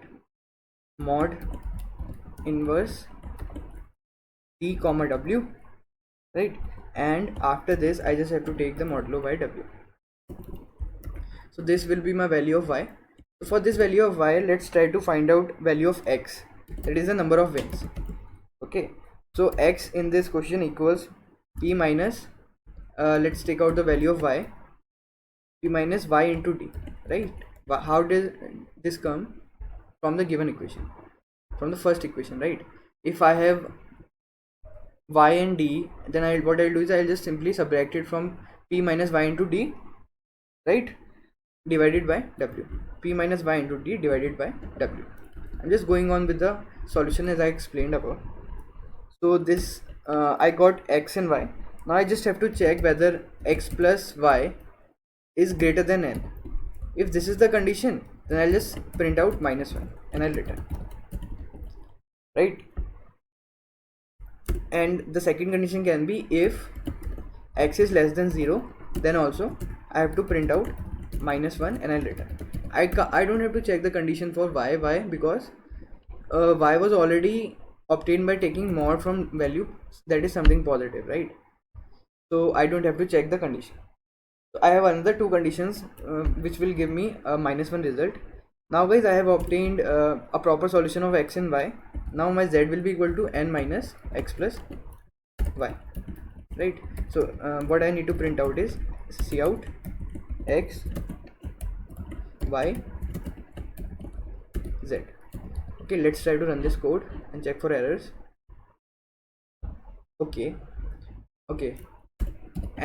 Mod inverse d comma w, right? And after this I just have to take the modulo by w. So this will be my value of y. So for this value of y, let's try to find out value of x, that is the number of wins. Okay, so x in this question equals p minus let's take out the value of y, p minus y into d, right? How does this come? From the given equation, from the first equation, right? If I have y and d, then what I'll do is I'll just simply subtract it from p minus y into d, right? Divided by w. P minus y into d divided by w. I'm just going on with the solution as I explained above. So this I got x and y. Now I just have to check whether x plus y is greater than n. If this is the condition, then I'll just print out -1 and I'll return, right? And the second condition can be if x is less than 0, then also I have to print out -1 and I'll return. I don't have to check the condition for y, because y was already obtained by taking mod from value that is something positive, right? So I don't have to check the condition. So I have another two conditions which will give me a -1 result. Now guys, I have obtained a proper solution of x and y. Now my z will be equal to n minus x plus y, right? So what I need to print out is C out x y z. Okay, let's try to run this code and check for errors. Okay,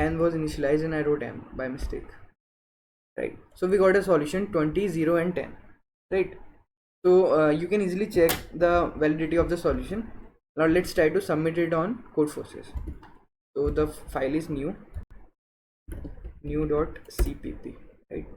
n was initialized and I wrote m by mistake, right? So we got a solution 20, 0 and 10, right? So you can easily check the validity of the solution. Now let's try to submit it on CodeForces. So the file is new.cpp, right?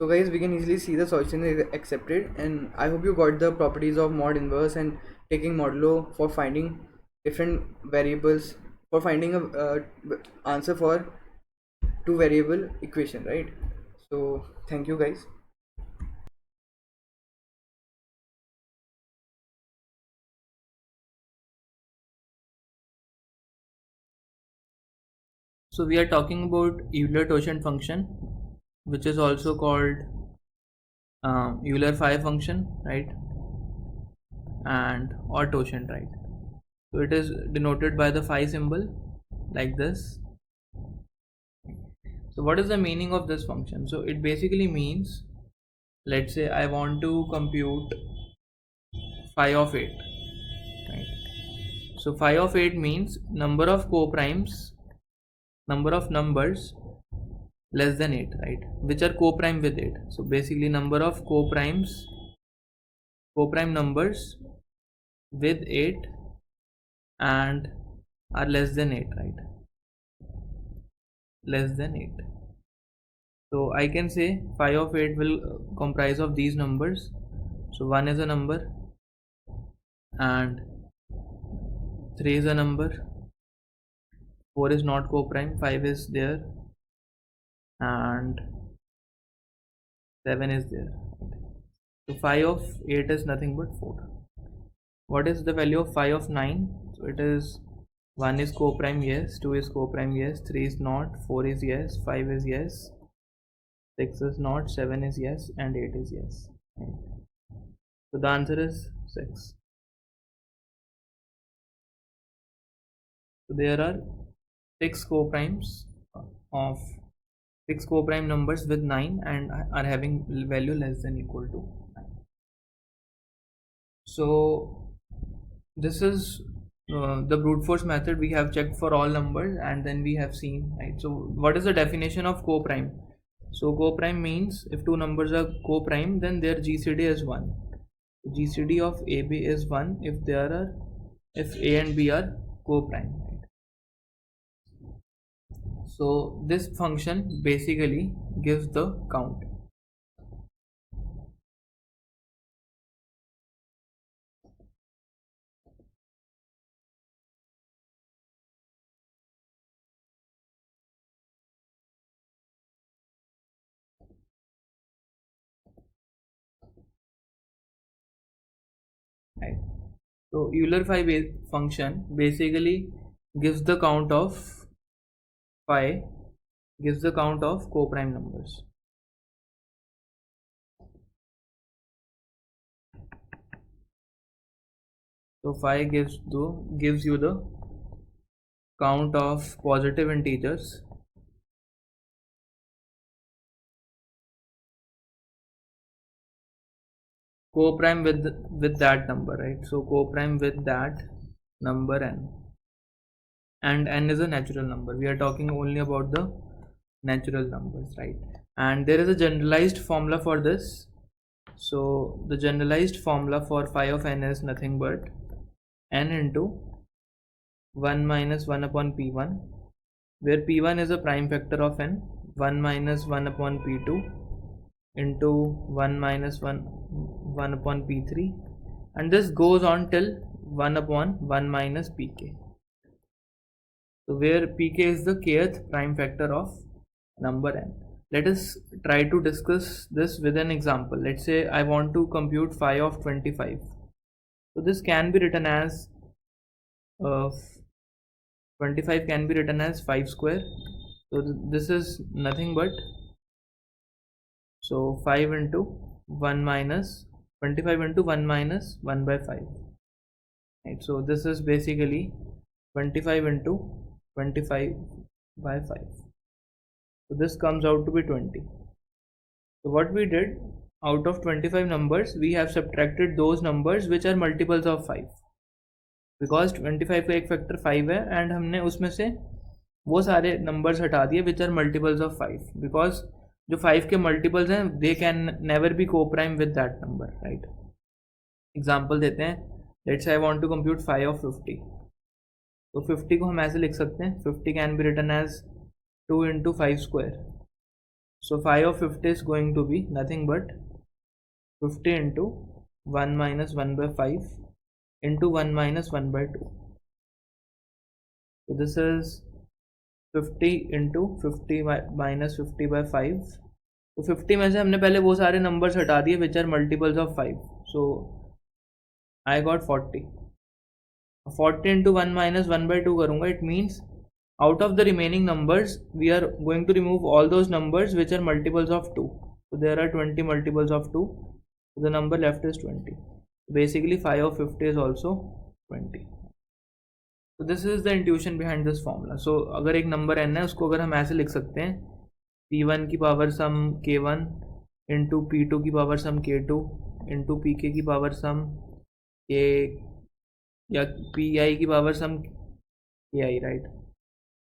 So guys, we can easily see the solution is accepted, and I hope you got the properties of mod inverse and taking modulo for finding different variables, for finding a answer for two variable equation, right? So thank you guys. So we are talking about Euler-Tauschent function, which is also called Euler-Phi function, right? And or Tauschent, right? So it is denoted by the phi symbol like this. So what is the meaning of this function? So it basically means, let's say I want to compute phi of 8, right? So phi of 8 means number of co-primes, number of numbers less than 8, right, which are co-prime with 8. So basically number of co-prime numbers with 8 and are less than 8, right, less than 8. So I can say phi of 8 will comprise of these numbers. So 1 is a number, and 3 is a number, 4 is not co-prime, 5 is there, and 7 is there. So phi of 8 is nothing but 4. What is the value of phi of 9? So it is 1 is co-prime, yes, 2 is co-prime, yes, 3 is not, 4 is yes, 5 is yes, 6 is not, 7 is yes, and 8 is yes. So the answer is 6. So there are 6 co-primes of 6 co-prime numbers with 9 and are having value less than equal to 9. So this is the brute force method. We have checked for all numbers and then we have seen, right? So what is the definition of co-prime? So co-prime means if two numbers are co-prime, then their GCD is 1. GCD of AB is 1 if A and B are co-prime, right? So this function basically gives the count. Right. So Euler-Phi function basically gives the count of phi, gives the count of co-prime numbers. So phi gives you the count of positive integers co-prime with that number, right? So co-prime with that number n, and n is a natural number. We are talking only about the natural numbers, right? And there is a generalized formula for this. So the generalized formula for phi of n is nothing but n into 1 minus 1 upon p1, where p1 is a prime factor of n, 1 minus 1 upon p2 into 1 minus 1 upon p3, and this goes on till 1 upon 1 minus pk. So where pk is the kth prime factor of number n. Let us try to discuss this with an example. Let's say I want to compute phi of 25. So this can be written as 25 can be written as 5 square. So this is nothing but, so 5 into 1 minus 25 into 1 minus 1 by 5, right? So this is basically 25 into 25 by 5. So this comes out to be 20. So what we did, out of 25 numbers we have subtracted those numbers which are multiples of 5, because 25 का एक factor 5 है and हमने उसमें से वो सारे numbers हटा दिए which are multiples of 5, because जो 5 के मल्टीपल्स हैं they can never be coprime with that number, right? Example देते हैं, let's say I want to compute 5 of 50. तो 50 को हम ऐसे लिख सकते हैं, 50 can be written as 2 into 5 square. So phi of 50 is going to be nothing but 50 into 1 minus 1 by 5 into 1 minus 1 by 2. So this is 50 into 50 minus 50 by 5. तो 50 में से हमने पहले वो सारे नंबर्स हटा दिए which are multiples of 5. So I got 40. 40 into 1 minus 1 by 2 करूँगा. It means out of the remaining numbers we are going to remove all those numbers which are multiples of 2. So there are 20 multiples of 2, so the number left is 20. Basically phi of 50 is also 20. So this is the intuition behind this formula. So अगर एक number n है उसको अगर हम ऐसे लिख सकते हैं p1 की पावर सम k1 into p2 की पावर सम k2 into pk की पावर सम k या pi की power some ki, right?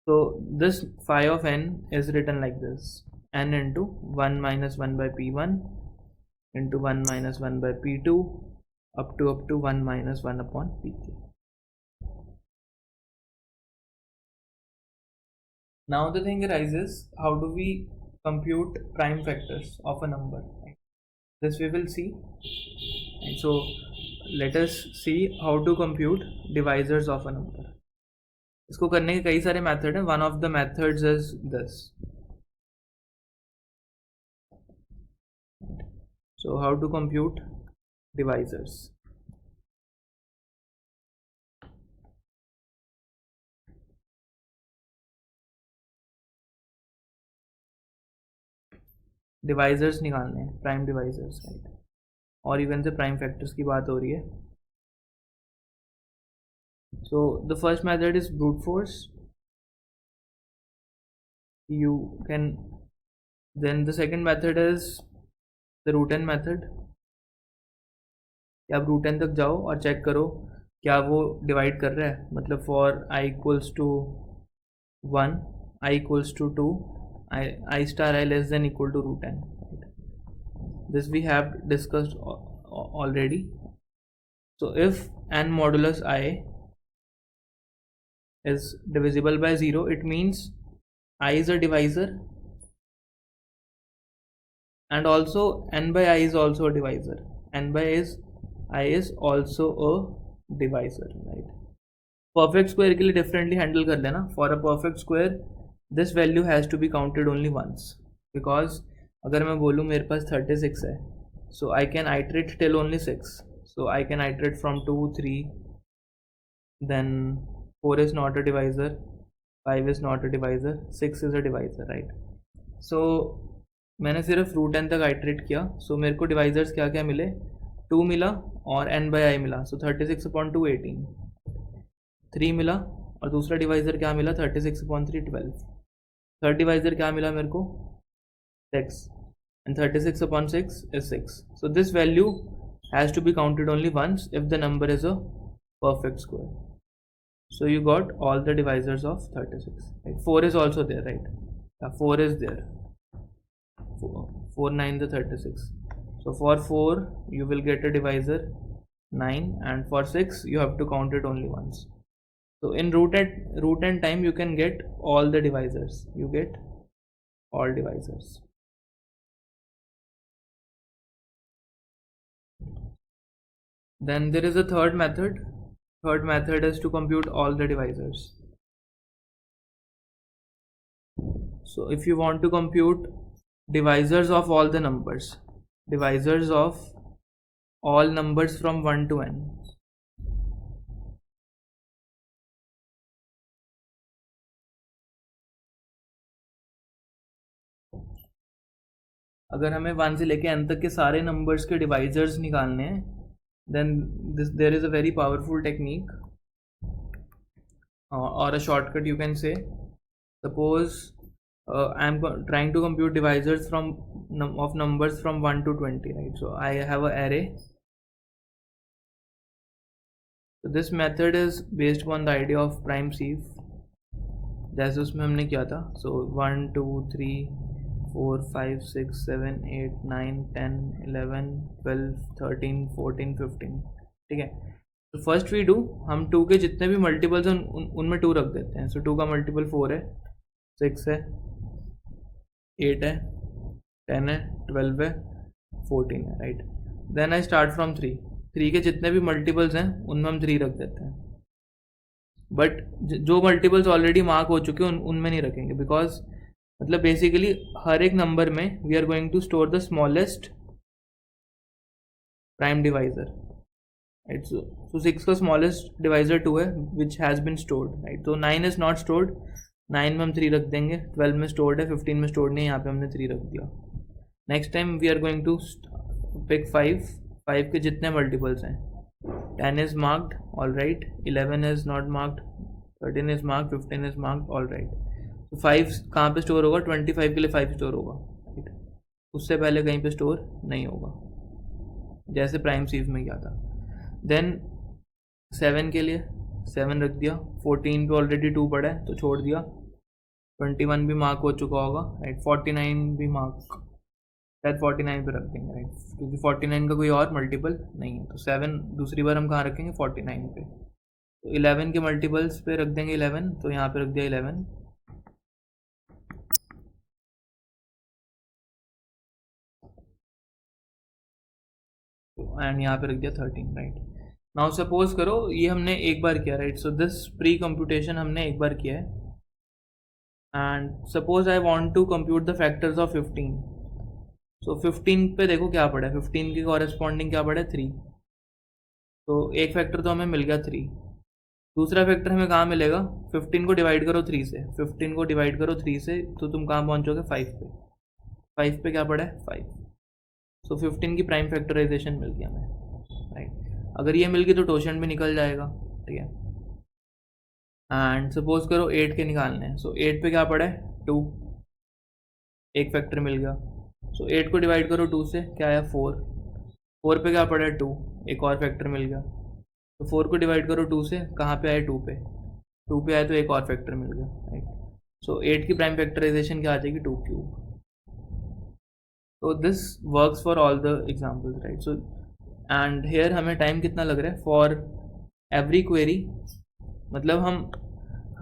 So this phi of n is written like this: n into 1 minus 1 by p1 into 1 minus 1 by p2 up to 1 minus 1 upon pk. Now the thing arises, how do we compute prime factors of a number? This we will see. And so let us see how to compute divisors of a number. इसको करने के कई सारे method हैं. One of the methods is this. So how to compute divisors. Divisors निकालने हैं, prime divisors, right. और even से प्राइम फैक्टर्स की बात हो रही है. So the first method is brute force. You can, then the second method is the root n method. आप root n तक जाओ और चेक करो क्या वो डिवाइड कर रहा है. मतलब for I equals to 1, I equals to 2, I star I less than equal to root n. This we have discussed already. So if n modulus I is divisible by 0, it means I is a divisor, and also n by I is also a divisor. N by I is also a divisor, right? Perfect square के लिए differently handle कर लेना. For a perfect square this value has to be counted only once, because अगर मैं बोलूँ मेरे पास 36 है, so I can iterate till only 6. So I can iterate from 2, 3, then 4 is not a divisor, 5 is not a divisor, 6 is a divisor, right? So मैंने सिर्फ root n तक iterate किया. सो मेरे को डिवाइजर्स क्या क्या मिले? 2 मिला और n by I मिला. सो 36 upon 2 18. 3 मिला और दूसरा डिवाइजर क्या मिला? 36 upon 3 12. थर्ड डिवाइजर क्या मिला मेरे को? 6. And 36 upon 6 is 6. So this value has to be counted only once if the number is a perfect square. So you got all the divisors of 36. Right? 4 is also there, right? Yeah, 4 is there. 4 9 the 36. So for 4 you will get a divisor 9, and for 6 you have to count it only once. So in root n time you can get all the divisors. You get all divisors. Then there is a third method. Third method is to compute all the divisors. So if you want to compute divisors of all the numbers, divisors of all numbers from 1 to n, अगर हमें 1 से लेके n तक के सारे numbers के divisors निकालने हैं, then there is a very powerful technique or a shortcut you can say. Suppose I am trying to compute divisors of numbers from 1 to 20, right? So I have an array. So this method is based upon the idea of prime sieve, जैसे उसमें हमने किया था. So 1 2 3 4 5 6 7 8 9 10 11 12 13 14 15. ठीक है. तो first we do, हम 2 के जितने भी मल्टीपल्स हैं उनमें 2 रख देते हैं. सो 2 का मल्टीपल 4 है, 6 है, 8 है, 10 है, 12 है, 14 है, right. Then I start from 3। 3 के जितने भी मल्टीपल्स हैं उनमें हम 3 रख देते हैं, बट जो मल्टीपल्स ऑलरेडी मार्क हो चुके हैं उनमें नहीं रखेंगे, बिकॉज मतलब बेसिकली हर एक नंबर में we are going to store the smallest prime divisor, right. So 6 का स्मॉलेस्ट डिवाइजर 2 है which has been stored, right. तो 9 इज़ नॉट स्टोर्ड, 9 में हम 3 रख देंगे, 12 में स्टोर्ड है, 15 में स्टोर्ड नहीं, यहाँ पे हमने 3 रख दिया। Next time we are going to pick 5 के जितने मल्टीपल्स हैं, 10 is marked, all right, 11 is not marked, 13 is marked, 15 is marked, all right। तो 5 कहाँ पे स्टोर होगा, 25 के लिए 5 स्टोर होगा, राइट। उससे पहले कहीं पे स्टोर नहीं होगा, जैसे प्राइम सीव में किया था। देन 7 के लिए 7 रख दिया, 14 पे ऑलरेडी 2 पड़ा है तो छोड़ दिया, 21 भी मार्क हो चुका होगा, राइट। 49 भी मार्क, शायद 49 पे रख देंगे, राइट, क्योंकि 49 का कोई और मल्टीपल नहीं है। तो 7 दूसरी बार हम कहाँ रखेंगे, 49 पे। तो 11 के मल्टीपल्स पे रख देंगे 11, तो यहाँ पे रख दिया 11। एंड यहाँ पे रख दिया 13, राइट। नाउ सपोज करो ये हमने एक बार किया, right. So this precomputation हमने एक बार किया है, and suppose I want to compute the factors of 15। So 15 पे देखो क्या पड़ा है, 15 के कॉरेस्पॉन्डिंग क्या पड़ा है, 3। तो एक फैक्टर तो हमें मिल गया 3, दूसरा फैक्टर हमें कहाँ मिलेगा, 15 को डिवाइड करो 3 से, 15 को डिवाइड करो 3 से तो तुम कहाँ पहुँचोगे, 5 पे। 5 पे क्या पड़ा है, 5। सो 15 की प्राइम फैक्टराइजेशन मिल गया हमें, राइट। अगर ये मिल गई तो टोशेंट भी निकल जाएगा, ठीक है। एंड सपोज करो 8 के निकालने हैं। सो 8 पे क्या पड़ा है, 2, एक फैक्टर मिल गया। सो 8 को डिवाइड करो 2 से, क्या आया, 4। 4 पे क्या पड़ा है, 2, एक और फैक्टर मिल गया। तो 4 को डिवाइड करो 2 से, कहाँ पे आए, 2 पे। 2 पे आए तो एक और फैक्टर मिल गया, राइट। सो 8 की प्राइम फैक्टराइजेशन क्या आ जाएगी, 2 क्यूब। तो this works for all the examples, right. So and here हमें टाइम कितना लग रहा है फॉर एवरी क्वेरी, मतलब हम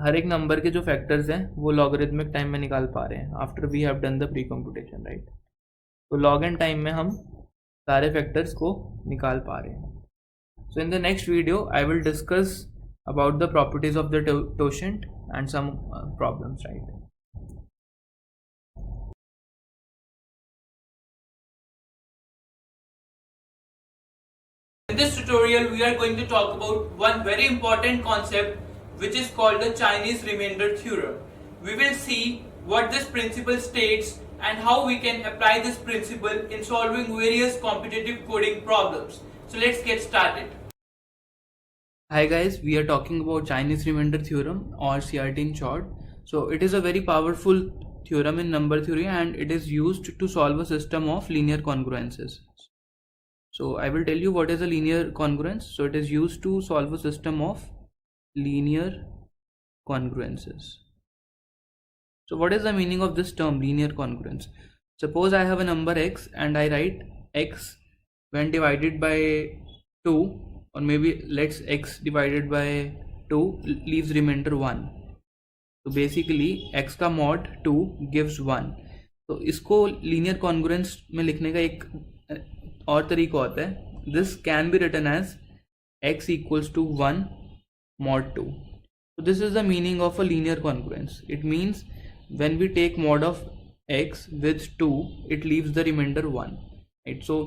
हर एक नंबर के जो फैक्टर्स हैं वो लॉगरिथमिक टाइम में निकाल पा रहे हैं after we have done the precomputation, right. तो लॉग एन टाइम में हम सारे फैक्टर्स को निकाल पा रहे हैं। So in the next video, I will discuss about the properties of the totient and some problems, right? In this tutorial, we are going to talk about one very important concept which is called the Chinese remainder theorem. We will see what this principle states and how we can apply this principle in solving various competitive coding problems. So let's get started. Hi guys, we are talking about Chinese remainder theorem or CRT in short. So it is a very powerful theorem in number theory and it is used to solve a system of linear congruences. So I will tell you what is a linear congruence. So it is used to solve a system of linear congruences. So what is the meaning of this term, linear congruence? Suppose I have a number x and I write x when divided by 2, or maybe let's x divided by 2 leaves remainder 1. तो basically x का mod 2 gives 1. तो इसको linear congruence में लिखने का एक और तरीका होता है, this can be written as x equals to 1 mod 2. So this is the meaning of a linear congruence. It means when we take mod of x with 2 it leaves the remainder 1, right? So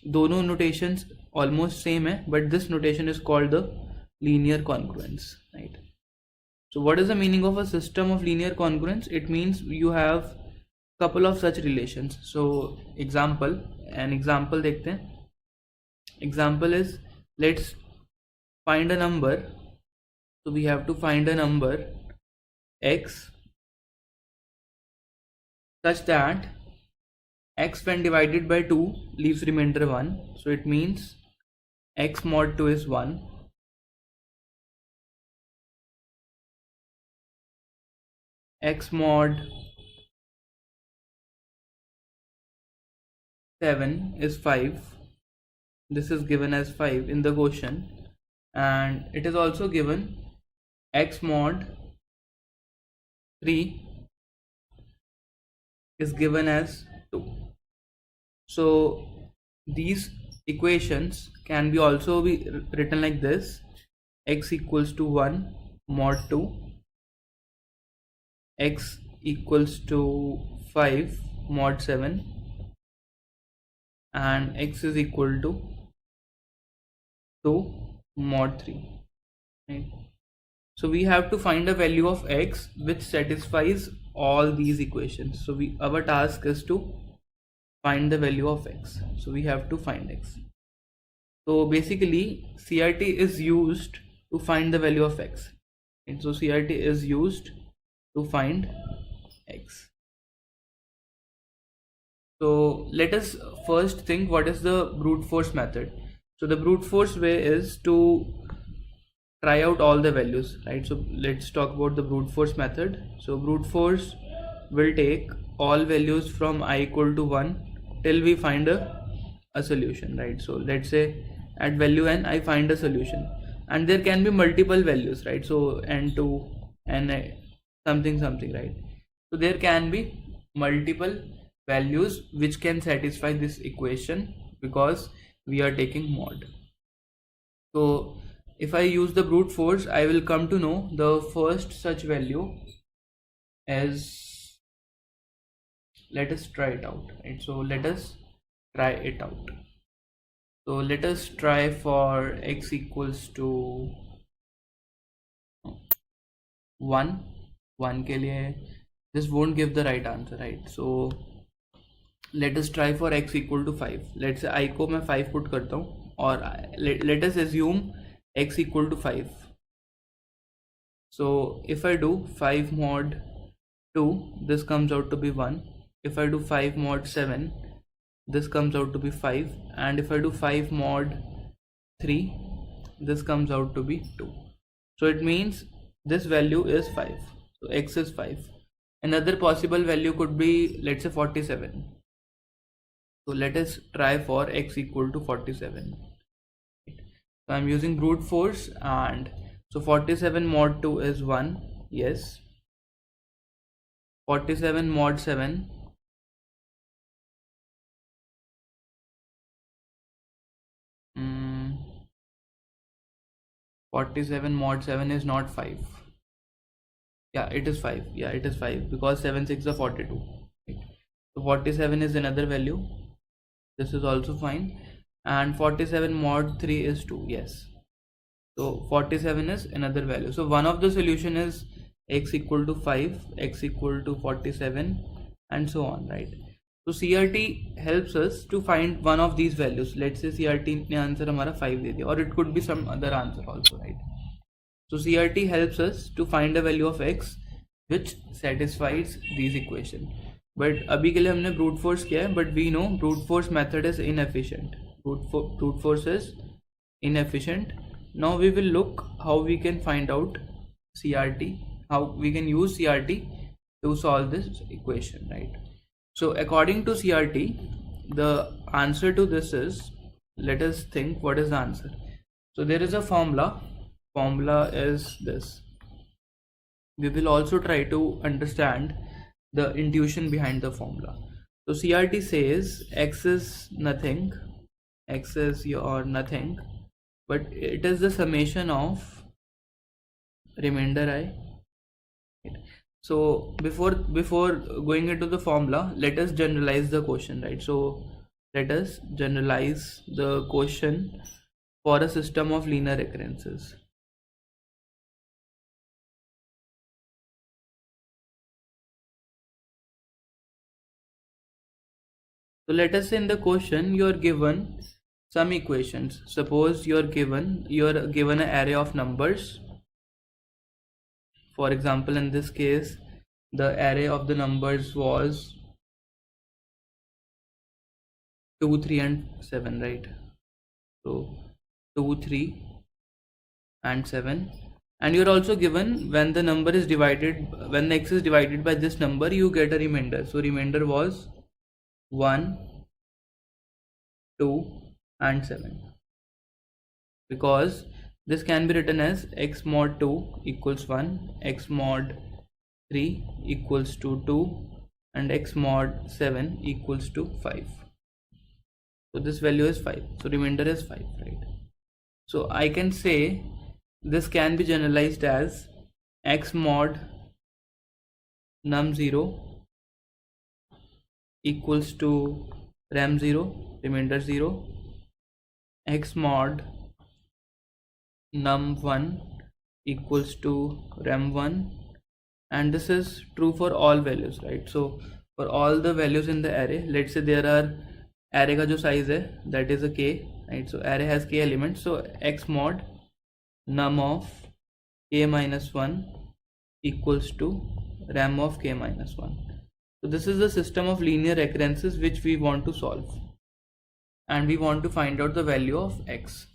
दोनों notations almost same है, but this notation is called the linear congruence, right? So what is the meaning of a system of linear congruence? It means you have couple of such relations. So an example देखते हैं. Example is, let's find a number. So we have to find a number x such that x when divided by 2 leaves remainder 1. So it means x mod 2 is 1. X mod 7 is 5. This is given as 5 in the question, and it is also given x mod 3 is given as 2. So these equations can be also be written like this: x equals to 1 mod 2, x equals to 5 mod 7, and x is equal to 2 mod 3, right? So we have to find a value of x which satisfies all these equations. So our task is to find the value of x. So we have to find x. So basically CRT is used to find the value of x, and so CRT is used to find x. So let us first think what is the brute force method. So the brute force way is to try out all the values, right? So let's talk about the brute force method. So brute force will take all values from I equal to 1 till we find a solution, right? So let's say at value n I find a solution, and there can be multiple values, right? So n2, n something something, right? So there can be multiple values which can satisfy this equation because we are taking mod. So if I use the brute force, I will come to know the first such value as, let us try it out, right? So let us try it out. So let us try for x equals to 1 के लिए this won't give the right answer, right? So let us try for x equal to 5. Let's say I को मैं 5 put करता हूँ, और let us assume x equal to 5. So if I do 5 mod 2, this comes out to be 1. If I do 5 mod 7, this comes out to be 5. And if I do 5 mod 3, this comes out to be 2. So it means this value is 5. So x is 5. Another possible value could be, let's say, 47. So let us try for x equal to 47. So I'm using brute force, and so 47 mod 2 is 1. Yes. 47 mod 7. 47 mod 7 is not 5. Yeah, it is 5. Yeah, it is 5 because 7 6 are 42. Right. So 47 is another value. This is also fine. And 47 mod 3 is 2. Yes. So 47 is another value. So one of the solution is x equal to 5, x equal to 47, and so on, right? So CRT helps us to find one of these values. Let's say CRT ने answer हमारा 5 दे दिया, or it could be some other answer also, right? So CRT helps us to find a value of x which satisfies these equation. But अभी के लिए हमने brute force किया है, but we know brute force method is inefficient. Brute force is inefficient. Now we will look how we can find out CRT, how we can use CRT to solve this equation, right? So according to CRT, the answer to this is, let us think what is the answer. So there is a formula is this. We will also try to understand the intuition behind the formula. So CRT says x is nothing, x is your nothing, but it is the summation of remainder I. So before going into the formula, let us generalize the question, right? So let us generalize the question for a system of linear recurrences. So let us say in the question you are given some equations. Suppose you are given an array of numbers. For example, in this case, the array of the numbers was 2, 3, and 7, right? So 2, 3, and 7. And you're also given when the number is divided, when x is divided by this number, you get a remainder. So remainder was 1, 2, and 7. Because this can be written as x mod 2 equals 1, x mod 3 equals to 2, and x mod 7 equals to 5. So this value is 5. So remainder is 5, right? So I can say this can be generalized as x mod num0 equals to rem0 remainder 0, x mod num1 equals to rem1, and this is true for all values, right? So for all the values in the array, let's say there are array का जो size है that is a k, right? So array has k elements, so x mod num of k minus 1 equals to rem of k minus 1. So this is the system of linear recurrences which we want to solve, and we want to find out the value of x.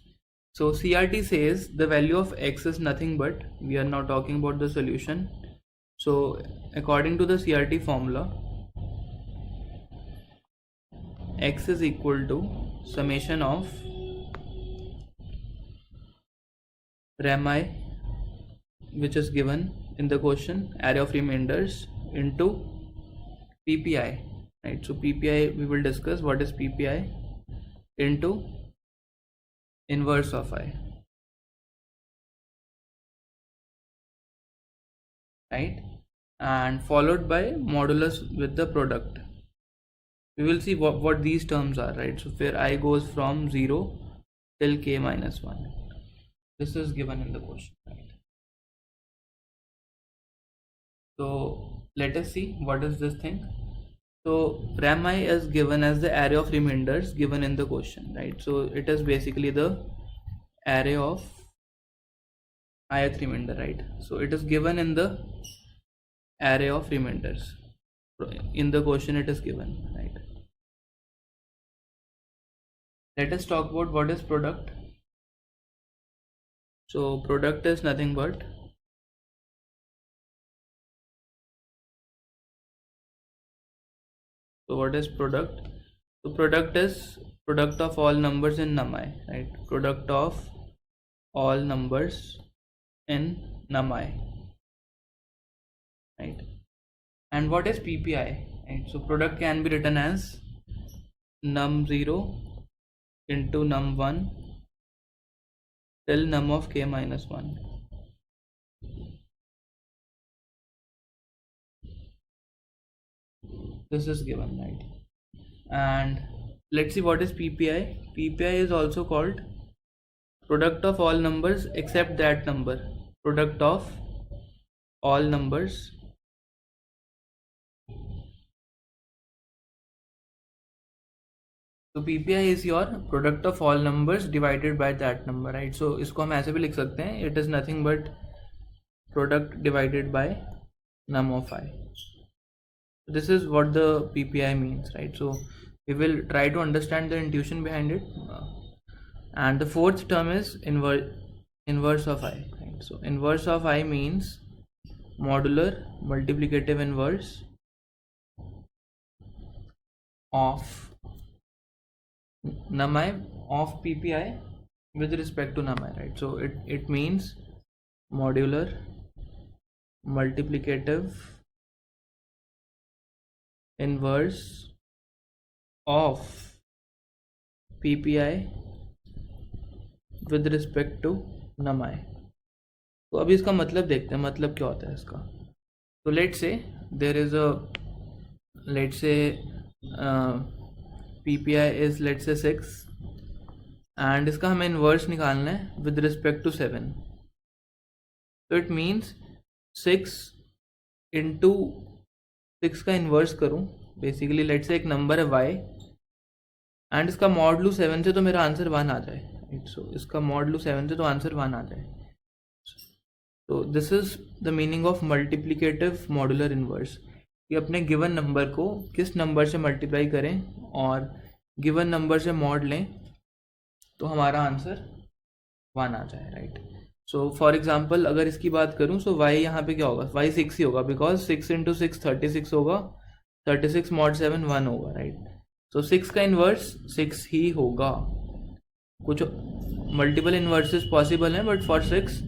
So CRT says the value of x is nothing but, we are now talking about the solution. So according to the CRT formula, x is equal to summation of rem I, which is given in the question, array of remainders, into PPI, right? So PPI, we will discuss what is PPI, into inverse of I, right? And followed by modulus with the product. We will see what these terms are, right? So where I goes from 0 till k minus 1. This is given in the question, right? So let us see what is this thing. So rem I is given as the array of remainders given in the question, right? So it is basically the array of ith remainder, right? So it is given in the array of remainders. In the question it is given, right? Let us talk about what is product. So product is nothing but so what is product? So product is product of all numbers in num I, right? Product of all numbers in num I, right? And what is PPI, right? So product can be written as num0 into num1 till num of k minus 1. This is given, right? And let's see what is PPI. PPI is also called product of all numbers except that number. Product of all numbers तो PPI is your product of all numbers divided by that number, right? So इसको हम ऐसे भी लिख सकते हैं, it is nothing but product divided by num of I. This is what the PPI means, right? So we will try to understand the intuition behind it. And the fourth term is inverse of I, right? So inverse of I means modular multiplicative inverse of num I of PPI with respect to num I, right? So it means modular multiplicative inverse of PPI with respect to num I. तो अभी इसका मतलब देखते हैं, मतलब क्या होता है इसका. तो let's say there is a, let's say PPI is let's say 6 and इसका हमें इन्वर्स निकालना है with respect to 7. So it means 6 into 6 का इन्वर्स करूँ, बेसिकली लेट्स से एक नंबर है y एंड इसका मॉड लूँ 7 से तो मेरा आंसर 1 आ जाए, राइट? सो इसका मॉड लूँ 7 से तो आंसर 1 आ जाए. तो this is the meaning of multiplicative modular inverse, कि अपने गिवन नंबर को किस नंबर से मल्टीप्लाई करें और गिवन नंबर से मॉड लें तो हमारा आंसर 1 आ जाए, राइट? सो फॉर एग्जांपल अगर इसकी बात करूं, सो y यहाँ पे क्या होगा, y 6 ही होगा, बिकॉज 6 इंटू 6 36 होगा, 36 मॉड 7 1 होगा, राइट? सो 6 का इन्वर्स 6 ही होगा. कुछ मल्टीपल इन्वर्सेस पॉसिबल हैं, but for 6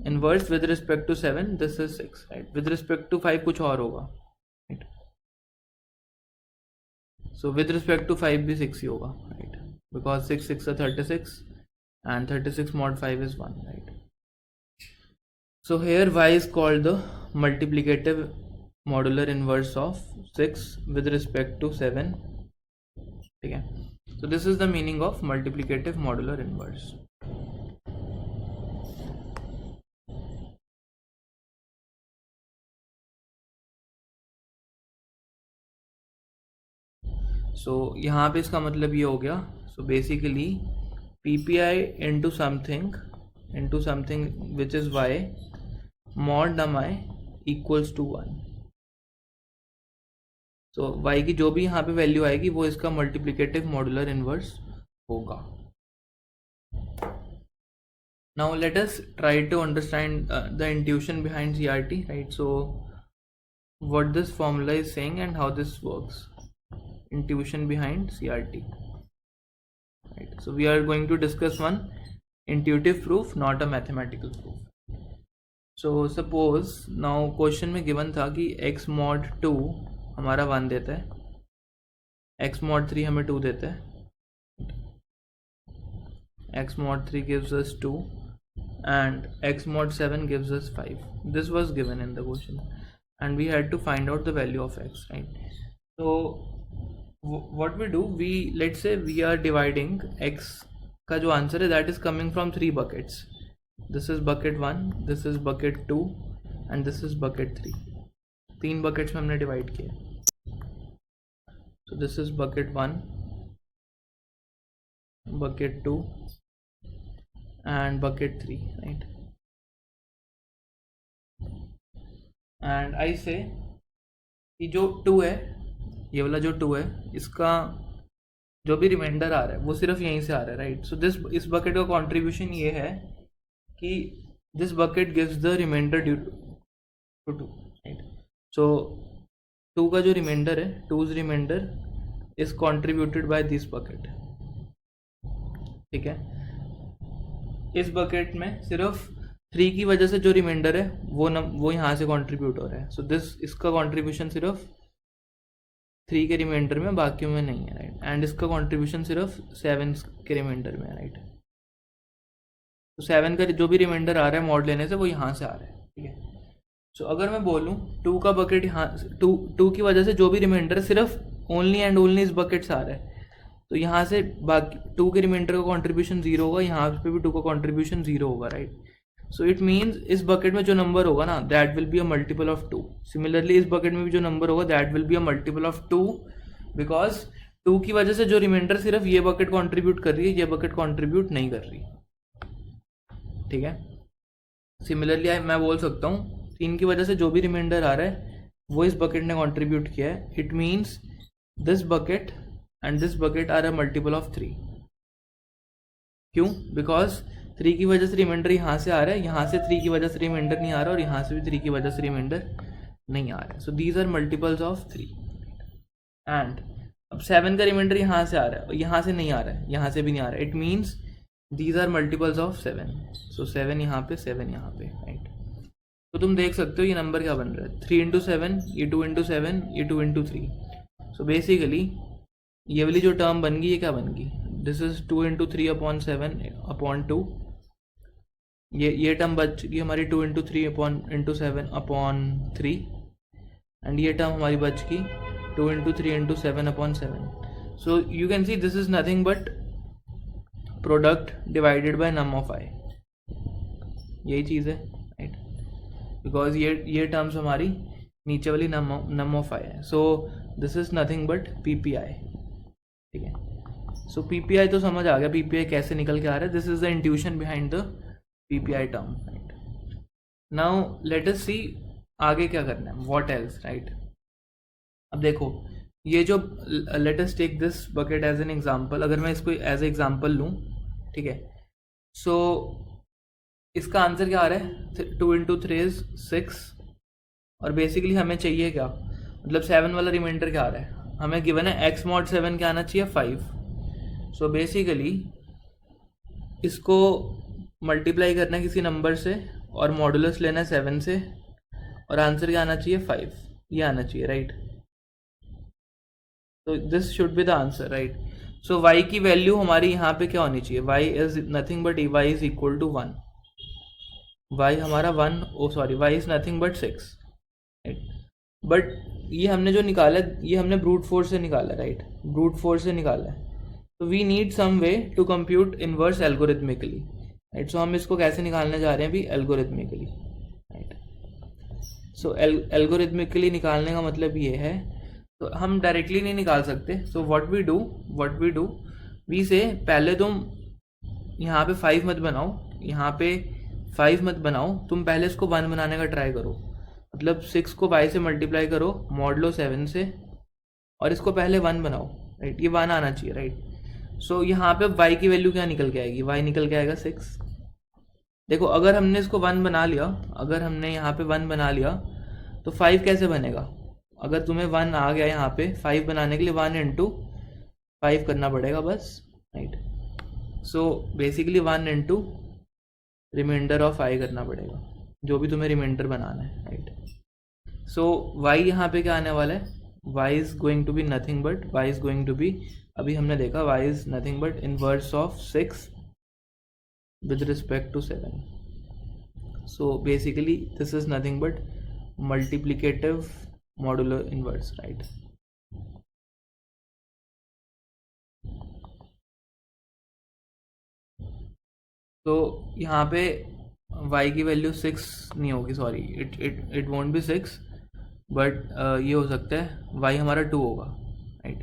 inverse with respect to 7 this is 6, right? With respect to 5 कुछ और होगा, right? So with respect to 5 भी 6 ही होगा, right, because 6 6 36 and 36 mod 5 is 1, right? So here y is called the multiplicative modular inverse of 6 with respect to 7. Okay, so this is the meaning of multiplicative modular inverse. So यहाँ पे इसका मतलब ये हो गया, so basically PPI into something which is y mod num I equals to 1. So y की जो भी यहाँ पे वैल्यू आएगी वो इसका मल्टीप्लिकेटिव मॉड्यूलर इनवर्स होगा. Now let us try to understand the intuition behind CRT, right? So what this formula is saying and how this works. Intuition behind CRT, right? So we are going to discuss one intuitive proof, not a mathematical proof. So suppose now question में given था कि x mod 2 हमारा 1 देता है, x mod 3 हमें 2 देता है, x mod 3 gives us 2 and x mod 7 gives us 5. This was given in the question and we had to find out the value of x, right? So what we do, we let's say we are dividing x का जो answer है that is coming from 3 buckets. This is bucket 1, this is bucket 2 and this is bucket 3. 3 buckets में हमने divide किया. So this is bucket 1, bucket 2 and bucket 3, right? And I say कि जो 2 है, ये वाला जो 2 है, इसका जो भी रिमाइंडर आ रहा है वो सिर्फ यहीं से आ रहा है, राइट? सो इस बकेट का कंट्रीब्यूशन ये है कि this bucket gives the remainder due to 2, right? So 2 का जो रिमाइंडर है, 2's remainder is contributed by this bucket, ठीक है? इस बकेट में सिर्फ 3 की वजह से जो रिमाइंडर है वो यहाँ से कंट्रीब्यूट हो रहा है. सो इसका कंट्रीब्यूशन सिर्फ 3 के रिमाइंडर में, बाकियों में नहीं है, राइट? एंड इसका कंट्रीब्यूशन सिर्फ 7 के रिमाइंडर में है, राइट? तो 7 का जो भी रिमाइंडर आ रहा है मॉड लेने से वो यहाँ से आ रहा है, ठीक है? सो अगर मैं बोलूँ 2 का बकेट यहाँ 2 की वजह से जो भी रिमाइंडर सिर्फ ओनली एंड ओनली इस बकेट से आ रहा है, तो यहाँ से बाकी 2 के रिमाइंडर का कॉन्ट्रीब्यूशन 0 होगा, यहाँ पे भी 2 का कॉन्ट्रीब्यूशन 0 होगा, राइट? सो इट मीन्स इस बकेट में जो नंबर होगा ना, that will be a multiple of 2. Similarly इस बकेट में भी जो नंबर होगा that will be a multiple of 2, because 2 की वजह से जो रिमाइंडर सिर्फ ये बकेट कंट्रीब्यूट कर रही है, ये बकेट कंट्रीब्यूट नहीं कर रही, ठीक है? सिमिलरली मैं बोल सकता हूँ 3 की वजह से जो भी रिमाइंडर आ रहा है वो इस बकेट ने कंट्रीब्यूट किया है. It means this bucket and this bucket are a multiple of 3. क्यों? बिकॉज 3 की वजह से रिमाइंडर यहाँ से आ रहा है, यहाँ से 3 की वजह से रिमाइंडर नहीं आ रहा और यहाँ से भी 3 की वजह से रिमाइंडर नहीं आ रहा है. So these are multiples of 3. And अब 7 का रिमाइंडर यहाँ से आ रहा है और यहाँ से नहीं आ रहा है, यहाँ से भी नहीं आ रहा है. It means these are multiples of 7. So 7 यहाँ पे, 7 यहाँ पे, राइट? तो तुम देख सकते हो ये नंबर क्या बन रहा है, 3 into 7, ये 2 into 7, ये 2 into 3. सो बेसिकली ये वाली जो टर्म बन गई ये क्या बन गई, this is 2 into 3 upon 7 upon 2. ये टर्म बच गई हमारी 2 into 3 into 7 upon 3 एंड ये टर्म हमारी बच गई 2 into 3 into 7 upon 7. So you can see this is nothing but product divided by num of i. यही चीज़ है, राइट? बिकॉज ये टर्म्स हमारी नीचे वाली नम ऑफ आई है. So this is nothing but PPI, ठीक है? सो PPI तो समझ आ गया, PPI कैसे निकल के आ रहा है. This is the intuition behind the PPI term, right? Now let us see आगे क्या करना है, व्हाट एल्स, राइट? अब देखो ये जो let us take this bucket as an example. अगर मैं इसको एज ए एग्जांपल लूँ, ठीक है? सो इसका आंसर क्या आ रहा है, 2 into 3 is 6. और बेसिकली हमें चाहिए क्या, मतलब 7 वाला रिमाइंडर क्या आ रहा है, हमें गिवन है x mod 7 क्या आना चाहिए, 5. सो बेसिकली इसको मल्टीप्लाई करना है किसी नंबर से और मॉडुलस लेना है 7 से और आंसर क्या आना चाहिए, 5. ये आना चाहिए, right? So this should be the answer, right? So y की वैल्यू हमारी यहाँ पे क्या होनी चाहिए? y is nothing but y is equal to 1. y हमारा 1, oh sorry, y is nothing but 6, right? But ये हमने जो निकाला ये हमने ब्रूट फोर्स से निकाला, राइट? ब्रूट फोर्स से निकाला है. तो we need some way to compute inverse algorithmically, right? So हम इसको कैसे निकालने जा रहे हैं अभी? Algorithmically, right? सो एल्गोरिथमिकली निकालने का मतलब ये है, तो हम डायरेक्टली नहीं निकाल सकते. So what we do we say पहले तुम यहाँ पे 5 मत बनाओ, यहाँ पे 5 मत बनाओ, तुम पहले इसको 1 बनाने का ट्राई करो. मतलब 6 को y से मल्टीप्लाई करो मॉडलो 7 से, और इसको पहले 1 बनाओ, राइट? ये 1 आना चाहिए, राइट? सो यहाँ पे y की वैल्यू क्या निकल के आएगी? y निकल के आएगा 6. देखो अगर हमने इसको 1 बना लिया, अगर हमने यहाँ पे 1 बना लिया तो 5 कैसे बनेगा? अगर तुम्हें 1 आ गया यहाँ पे, 5 बनाने के लिए 1 इंटू 5 करना पड़ेगा बस, राइट? So basically 1 into remainder of i करना पड़ेगा, जो भी तुम्हें रिमाइंडर बनाना है, राइट? सो y यहाँ पे क्या आने वाला है? y is going to be nothing but अभी हमने देखा y is nothing but inverse of 6 with respect to 7. So basically this is nothing but multiplicative modular inverse, right? तो यहाँ पे y की वैल्यू 6 नहीं होगी, sorry, it won't be 6, but ये हो सकता है y हमारा 2 होगा, right?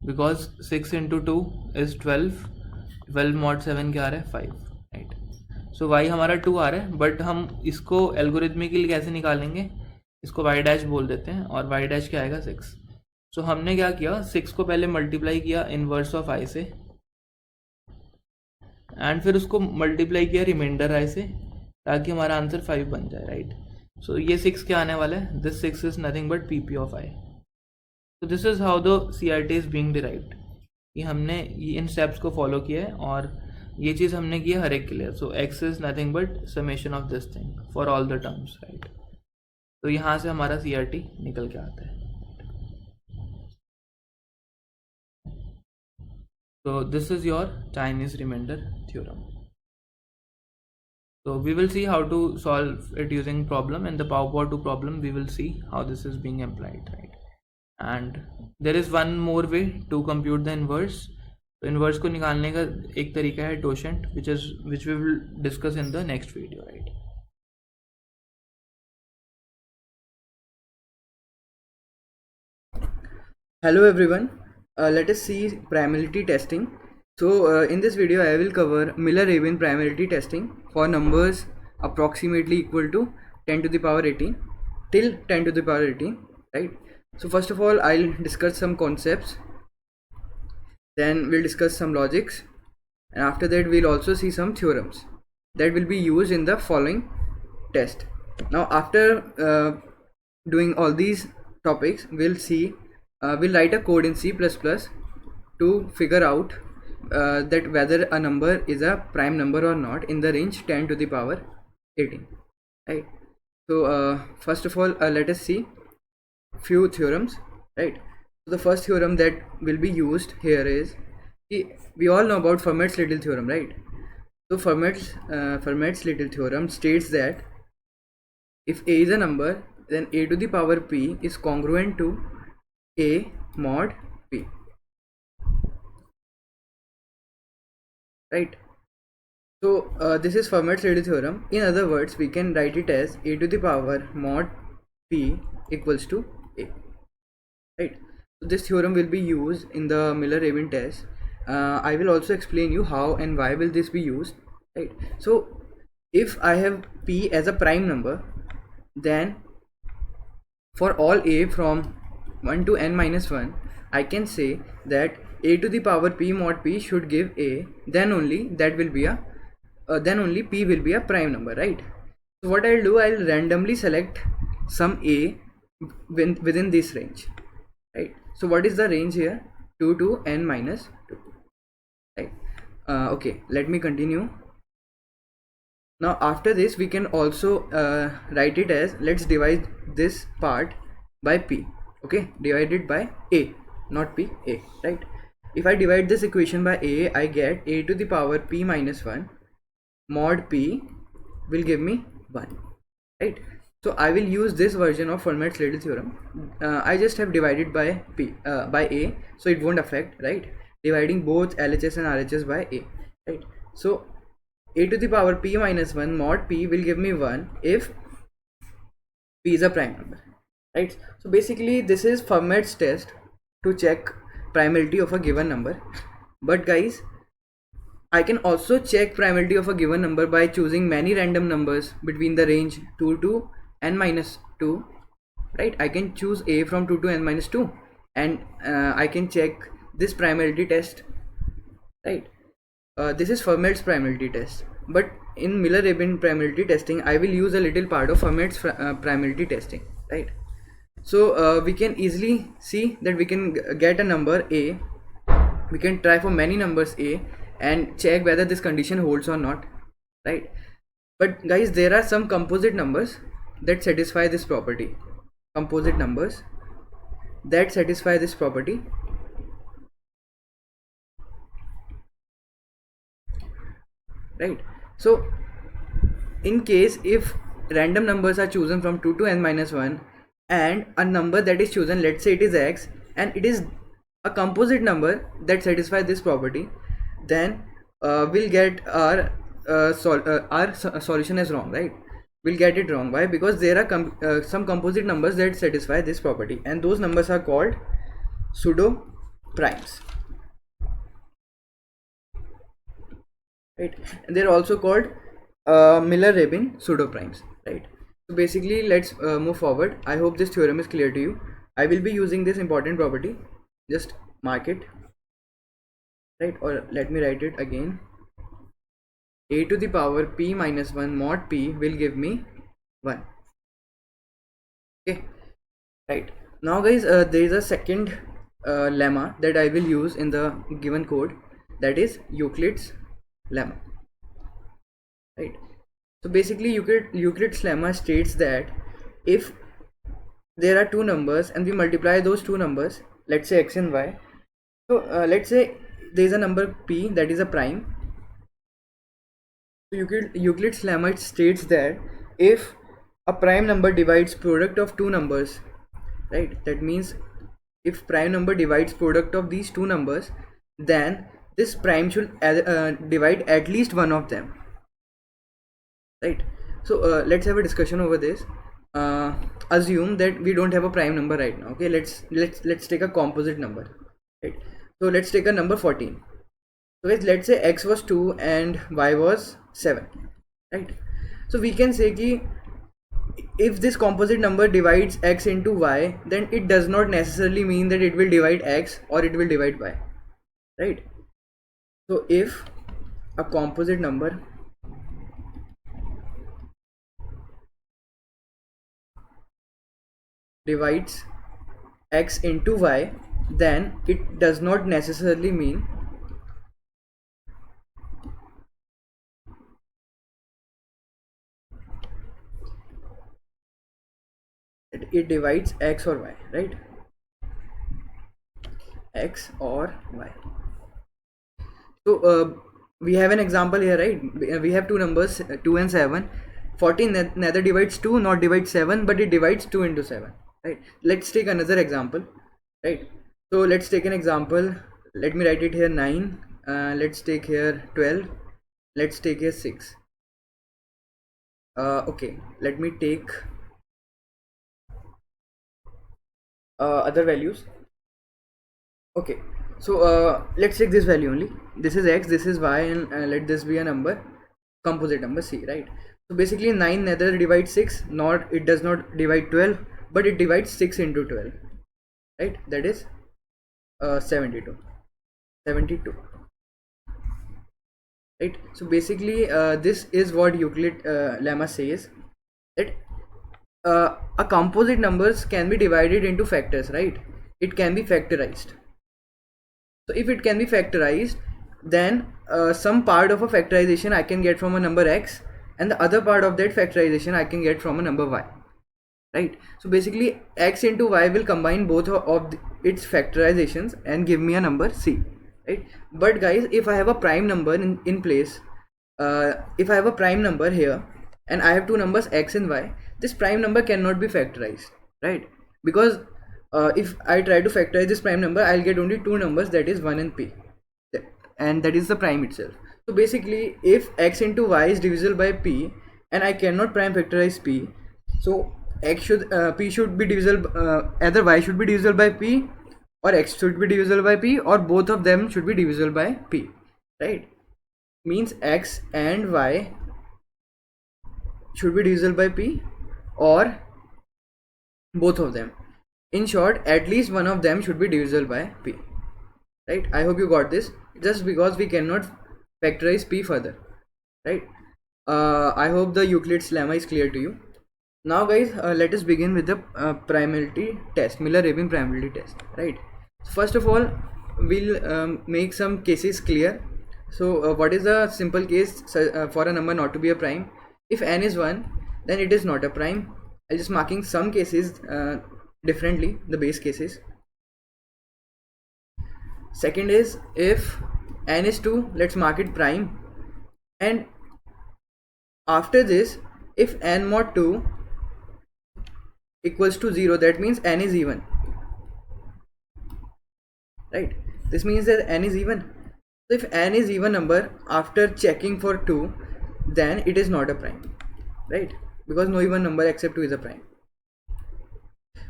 Because 6 into 2 is 12 mod 7 क्या आ रहा है? 5, राइट? सो y हमारा 2 आ रहा है, बट हम इसको एल्गोरिथमिकली कैसे निकालेंगे? इसको y डैश बोल देते हैं, और y डैश क्या आएगा? 6. सो हमने क्या किया, 6 को पहले मल्टीप्लाई किया इनवर्स ऑफ i से, एंड फिर उसको मल्टीप्लाई किया रिमाइंडर i से, ताकि हमारा आंसर 5 बन जाए, राइट? सो ये 6 क्या आने वाला है? This 6 is nothing but pp of i. So this is how the CRT is being derived. ये हमने इन स्टेप्स को फॉलो किया है, और ये चीज़ हमने की है हर एक के लिए. सो x is nothing but summation of this thing for all the terms, right? तो यहाँ से हमारा CRT निकल के आता है. So this is your Chinese remainder theorem. So we will see how to solve it using problem. In the power 2 problem we will see how this is being applied, right? And there is one more way to compute the inverse. So inverse को निकालने का एक तरीका है totient, which we will discuss in the next video, right? Hello everyone, let us see primality testing. So in this video I will cover Miller-Rabin primality testing for numbers approximately equal to 10 to the power 18 till 10 to the power 18, right? So first of all I'll discuss some concepts, then we'll discuss some logics, and after that we'll also see some theorems that will be used in the following test. Now after doing all these topics, we'll see we'll write a code in C++ to figure out that whether a number is a prime number or not in the range 10 to the power 18, right? So first of all let us see few theorems, right? So the first theorem that will be used here is, we all know about Fermat's little theorem, right? So Fermat's little theorem states that if a is a number, then a to the power p is congruent to a mod p, right? So this is Fermat's little theorem. In other words, we can write it as a to the power mod p equals to a, right? So this theorem will be used in the Miller-Rabin test. I will also explain you how and why will this be used, right? So if I have p as a prime number, then for all a from 1 to n minus 1, I can say that a to the power p mod p should give a, then only that will be a then only p will be a prime number, right? So what I'll do, I'll randomly select some a within this range, right? So what is the range here? 2 to n minus 2, right? Okay, let me continue. Now after this we can also write it as, let's divide this part by p, okay, divided by a. not p, a, right? If I divide this equation by a, I get a to the power p minus 1 mod p will give me 1, right? So I will use this version of Fermat's Little theorem. I just have divided by by a, so it won't affect, right? Dividing both LHS and RHS by a, right? So a to the power p minus 1 mod p will give me 1 if p is a prime number, right? So basically this is Fermat's test to check primality of a given number. But guys, I can also check primality of a given number by choosing many random numbers between the range 2 to n minus 2, right? I can choose a from 2 to n minus 2, and I can check this primality test, right? This is Fermat's primality test, but in Miller-Rabin primality testing I will use a little part of Fermat's primality testing, right? So we can easily see that we can get a number a, we can try for many numbers a and check whether this condition holds or not, right? But guys, there are some composite numbers that satisfy this property. Composite numbers that satisfy this property, right? So in case if random numbers are chosen from 2 to n minus 1 and a number that is chosen, let's say it is x, and it is a composite number that satisfies this property, then we'll get our solution is wrong, right? We'll get it wrong. Why? Because there are some composite numbers that satisfy this property, and those numbers are called pseudo primes, right? And they're also called Miller-Rabin pseudo primes, right? So basically let's move forward. I hope this theorem is clear to you. I will be using this important property, just mark it, right? Or let me write it again. A to the power p minus 1 mod p will give me 1. Okay, right. Now guys, there is a second lemma that I will use in the given code, that is Euclid's lemma, right? So basically Euclid's lemma states that if there are two numbers and we multiply those two numbers, let's say x and y, so let's say there is a number p that is a prime. So Euclid's lemma states that if a prime number divides product of two numbers, right? That means if prime number divides product of these two numbers, then this prime should divide at least one of them, right? So let's have a discussion over this. Assume that we don't have a prime number right now. Okay, let's take a composite number, right? So let's take a number 14. So guys, let's say x was 2 and y was 7, right? So we can say ki if this composite number divides x into y, then it does not necessarily mean that it will divide x or it will divide y, right? So if a composite number divides x into y, then it does not necessarily mean that it divides x or y, right? X or y. So we have an example here, right? We have two numbers 2 and 7. 14 neither divides 2 nor divides 7, but it divides 2 into 7, right? Let's take another example, right? So let's take an example. Let me write it here 9. Let's take here 12. Let's take here 6. Okay, let me take other values. Okay, so let's take this value only. This is x, this is y, and let this be a number, composite number c, right? So basically 9 neither divides 6 nor it does not divide 12, but it divides 6 into 12, right? That is 72, right? So basically this is what Euclid lemma says, that a composite numbers can be divided into factors, right? It can be factorized. So if it can be factorized, then some part of a factorization I can get from a number x, and the other part of that factorization I can get from a number y. right? So basically x into y will combine both of its factorizations and give me a number c, right? But guys, if I have a prime number in place, if I have a prime number here and I have two numbers x and y, this prime number cannot be factorized, right? Because if I try to factorize this prime number, I'll get only two numbers, that is 1 and p, and that is the prime itself. So basically, if x into y is divisible by p and I cannot prime factorize p, so p should be divisible, either y should be divisible by p or x should be divisible by p, or both of them should be divisible by p, right? Means x and y should be divisible by p or both of them. In short, at least one of them should be divisible by p, right? I hope you got this, just because we cannot factorize p further, right? I hope the Euclid's lemma is clear to you. Now guys, let us begin with the primality test, Miller-Rabin primality test, right? So first of all, we'll make some cases clear. So what is a simple case for a number not to be a prime? If n is 1, then it is not a prime. I'll just marking some cases differently, the base cases. Second is, if n is 2, let's mark it prime. And after this, if n mod 2 equals to 0, that means n is even, right? This means that n is even. So if n is even number after checking for 2, then it is not a prime, right? Because no even number except 2 is a prime.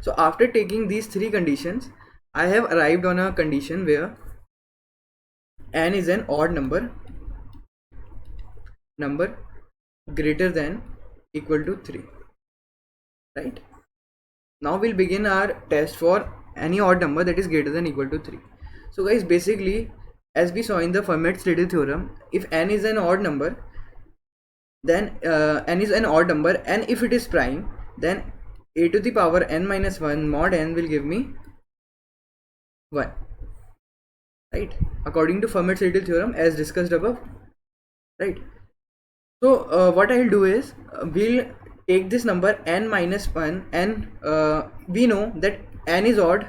So after taking these three conditions, I have arrived on a condition where n is an odd number greater than equal to 3, right? Now we'll begin our test for any odd number that is greater than equal to 3. So guys, basically, as we saw in the Fermat's little theorem, if n is an odd number, then n is an odd number, and if it is prime, then a to the power n minus 1 mod n will give me 1, right? According to Fermat's little theorem as discussed above, right? So what I'll do is, we'll take this number n minus 1, and we know that n is odd,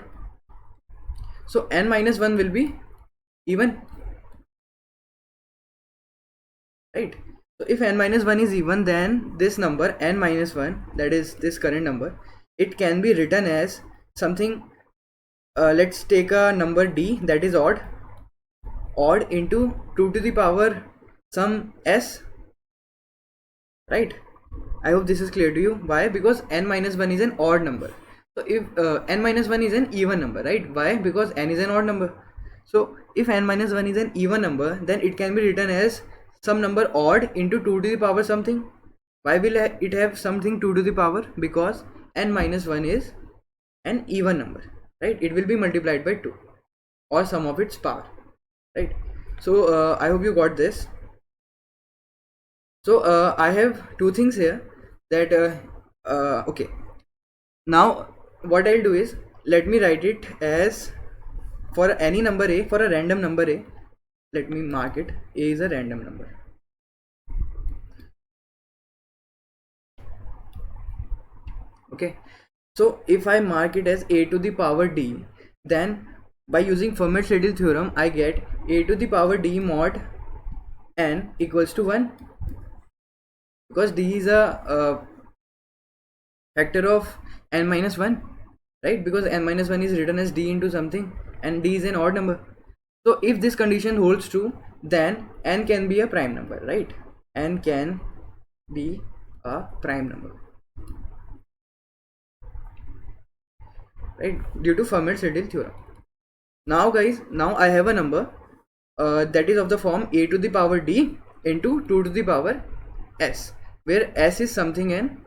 so n minus 1 will be even, right? So if n minus 1 is even, then this number n minus 1, that is this current number, it can be written as something, let's take a number d that is odd into 2 to the power some s, right? I hope this is clear to you. Why? Because n minus 1 is an odd number. So if n minus 1 is an even number, right? Why? Because n is an odd number. So if n minus 1 is an even number, then it can be written as some number odd into 2 to the power something. Why will it have something 2 to the power? Because n minus 1 is an even number, right? It will be multiplied by 2 or sum of its power, right? So I hope you got this. So I have two things here, that okay, now what I'll do is, let me write it as, for any number a, for a random number a, let me mark it, a is a random number. Okay, so if I mark it as a to the power d, then by using Fermat's little theorem, I get a to the power d mod n equals to 1, because d is a factor of n minus 1, right? Because n minus 1 is written as d into something, and d is an odd number. So if this condition holds true, then n can be a prime number, right? N can be a prime number, right? Due to Fermat's little theorem. Now guys, now I have a number that is of the form a to the power d into 2 to the power s, where s is something and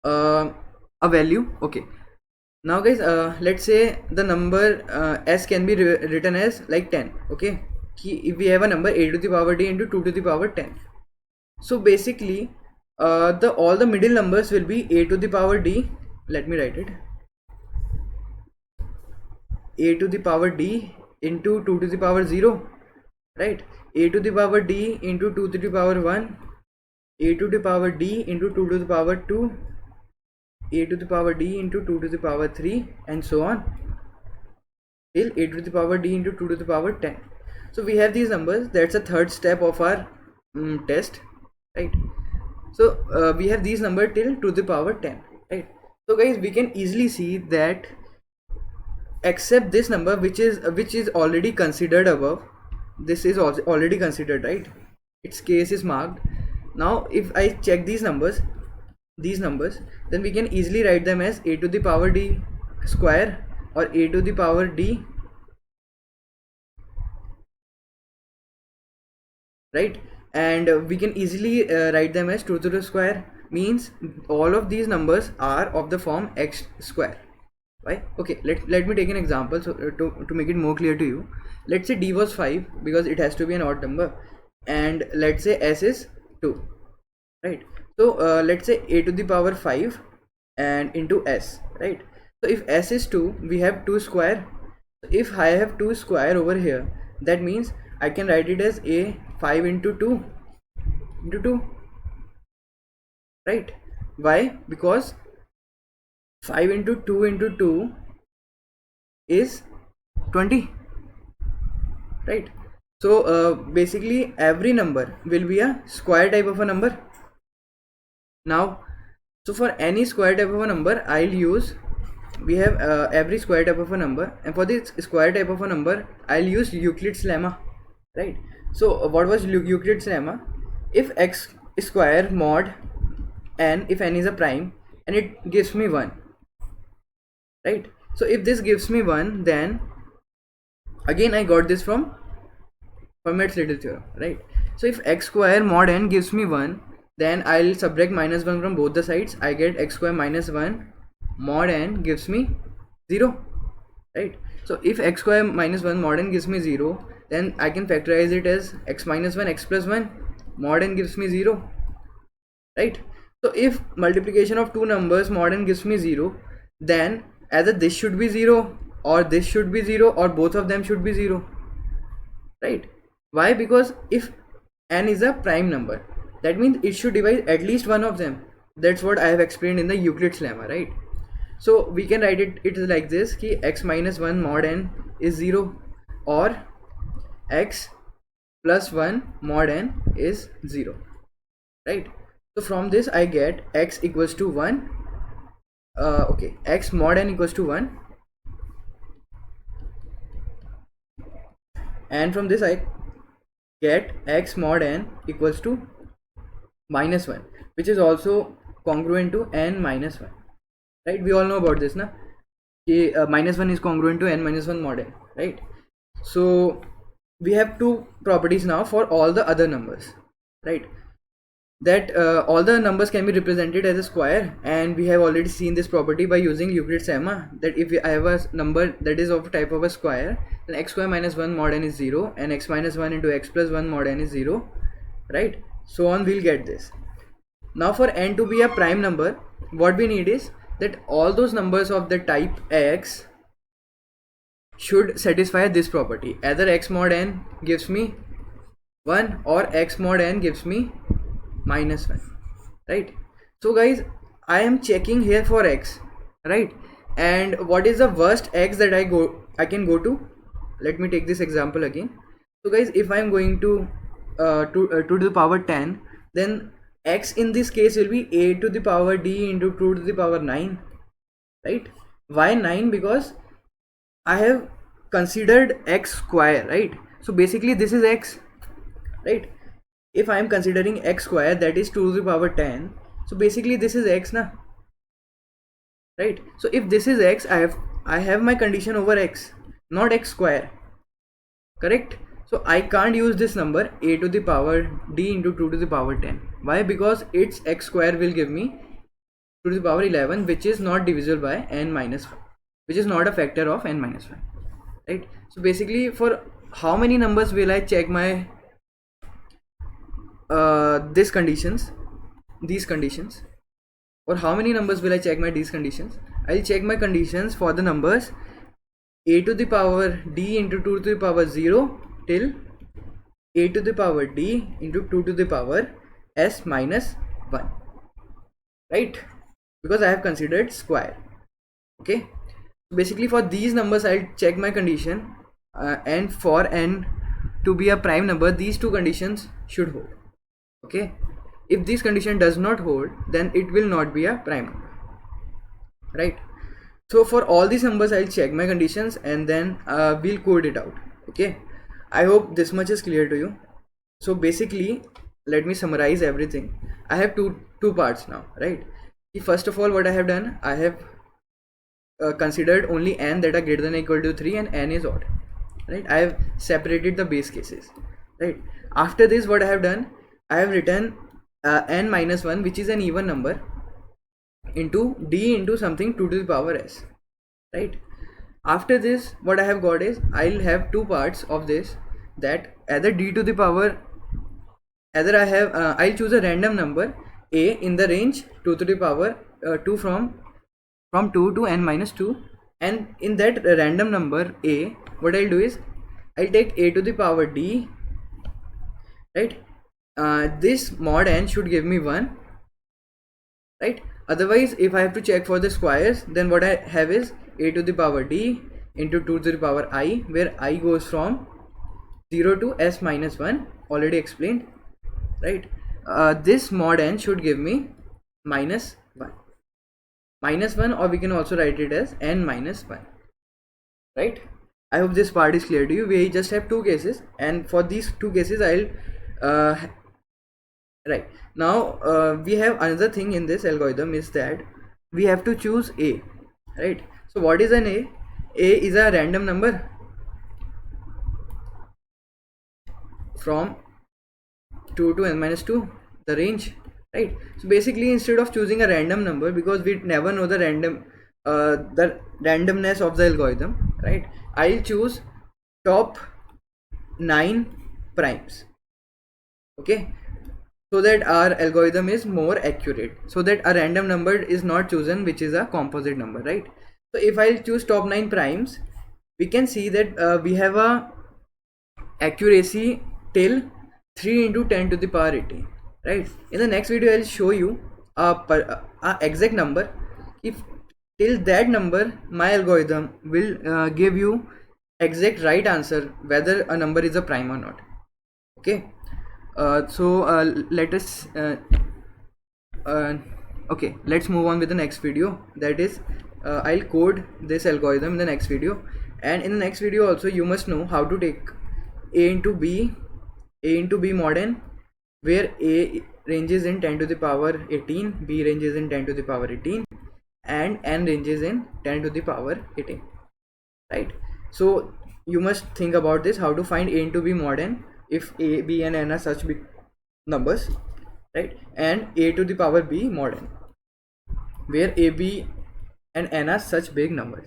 a value. Okay, now guys, let's say the number s can be written as like 10. Okay, if we have a number a to the power d into 2 to the power 10, so basically all the middle numbers will be a to the power d, let me write it, a to the power d into 2 to the power 0, right? A to the power d into 2 to the power 1, a to the power d into 2 to the power 2, a to the power d into 2 to the power 3 and so on till a to the power d into 2 to the power 10. So we have these numbers. That's the third step of our test, right? So we have these number till 2 to the power 10, right? So guys, we can easily see that except this number which is already considered above, this is also already considered, right? Its case is marked. Now if I check these numbers, then we can easily write them as a to the power d square or a to the power d, right? And we can easily write them as 2 to the square, means all of these numbers are of the form x square. Why? Okay, let me take an example, so to make it more clear to you. Let's say d was 5 because it has to be an odd number, and let's say s is 2, right? So let's say a to the power 5 and into s, right? So if s is 2, we have 2 square. If I have 2 square over here, that means I can write it as a 5 into 2 into 2, right? Why? Because 5 into 2 into 2 is 20, right? So basically every number will be a square type of a number. Now, so for any square type of a number, I'll use, we have every square type of a number, and for this square type of a number I'll use Euclid's lemma, right? So what was Euclid's lemma? If x square mod n, if n is a prime, and it gives me 1, right? So if this gives me 1, then again I got this from Fermat's little theorem, right? So if x square mod n gives me 1, then I'll subtract minus 1 from both the sides. I get x square minus 1 mod n gives me 0, right? So if x square minus 1 mod n gives me 0, then I can factorize it as x minus 1 x plus 1 mod n gives me 0, right? So if multiplication of two numbers mod n gives me 0, then either this should be 0 or this should be 0 or both of them should be 0, right? Why? Because if n is a prime number, that means it should divide at least one of them. That's what I have explained in the Euclid's lemma, right? So we can write it like this, ki x minus 1 mod n is 0 or x plus 1 mod n is 0, right? So from this I get x equals to 1, okay, x mod n equals to 1, and from this I get x mod n equals to minus 1, which is also congruent to n minus 1, right? We all know about this, na? Minus 1 is congruent to n minus 1 mod n, right? So we have two properties now for all the other numbers, right? That all the numbers can be represented as a square, and we have already seen this property by using Euclid's lemma, that if I have a number that is of type of a square, then x square minus 1 mod n is 0 and x minus 1 into x plus 1 mod n is 0, right? So on, we'll get this. Now for n to be a prime number, what we need is that all those numbers of the type x should satisfy this property. Either x mod n gives me 1 or x mod n gives me minus 1, right? So guys, I am checking here for x, right? And what is the worst x that I can go to? Let me take this example again. So guys, if I am going to 2 to the power 10, then x in this case will be a to the power d into 2 to the power 9, right? Why 9? Because I have considered x square, right? So basically this is x, right? If I am considering x square, that is 2 to the power 10, so basically this is x, na? Right? So if this is x, I have my condition over x, not x square, correct? So I can't use this number a to the power d into 2 to the power 10. Why? Because its x square will give me 2 to the power 11, which is not divisible by n minus 5, which is not a factor of n minus 5, right? So basically, for how many numbers will I check my these conditions, or how many numbers will I check my these conditions? I'll check my conditions for the numbers a to the power d into 2 to the power 0 till a to the power d into 2 to the power s minus 1, right? because I have considered square. Okay, basically for these numbers I'll check my condition, and for n to be a prime number, these two conditions should hold. Okay, if this condition does not hold, then it will not be a prime number, right? So for all these numbers I'll check my conditions, and then we'll code it out. Okay, I hope this much is clear to you. So basically, let me summarize everything. I have two parts now, right? First of all, what I have done, I have considered only n that are greater than or equal to 3 and n is odd, right? I have separated the base cases, right? After this, what I have done, I have written n minus 1, which is an even number, into d into something 2 to the power s, right? After this, what I have got is, I'll have two parts of this, that either d to the power, either I have I'll choose a random number a in the range 2 to the power 2 from 2 to n minus 2, and in that random number a, what I'll do is, I'll take a to the power d, right? This mod n should give me 1, right? Otherwise, if I have to check for the squares, then what I have is a to the power d into 2 to the power I, where I goes from 0 to s minus 1, already explained, right? This mod n should give me minus 1, or we can also write it as n minus 1, right? I hope this part is clear to you. We just have two cases, and for these two cases I'll right now we have another thing in this algorithm, is that we have to choose a, right? So what is an a? A is a random number from 2 to n minus 2, the range, right? So basically, instead of choosing a random number, because we never know the randomness of the algorithm, right, I'll choose top 9 primes, okay, so that our algorithm is more accurate, so that a random number is not chosen, which is a composite number, right? So if I'll choose top 9 primes, we can see that we have a accuracy till 3 into 10 to the power 18, right? In the next video I'll show you a exact number. If till that number, my algorithm will give you exact right answer whether a number is a prime or not. Okay, let us okay, let's move on with the next video. That is, I'll code this algorithm in the next video, and in the next video also you must know how to take a into b mod n, where a ranges in 10 to the power 18, b ranges in 10 to the power 18, and n ranges in 10 to the power 18, right? So you must think about this, how to find a into b mod n if a, b and n are such big numbers, right? And a to the power b mod n, where a, b and n are such big numbers,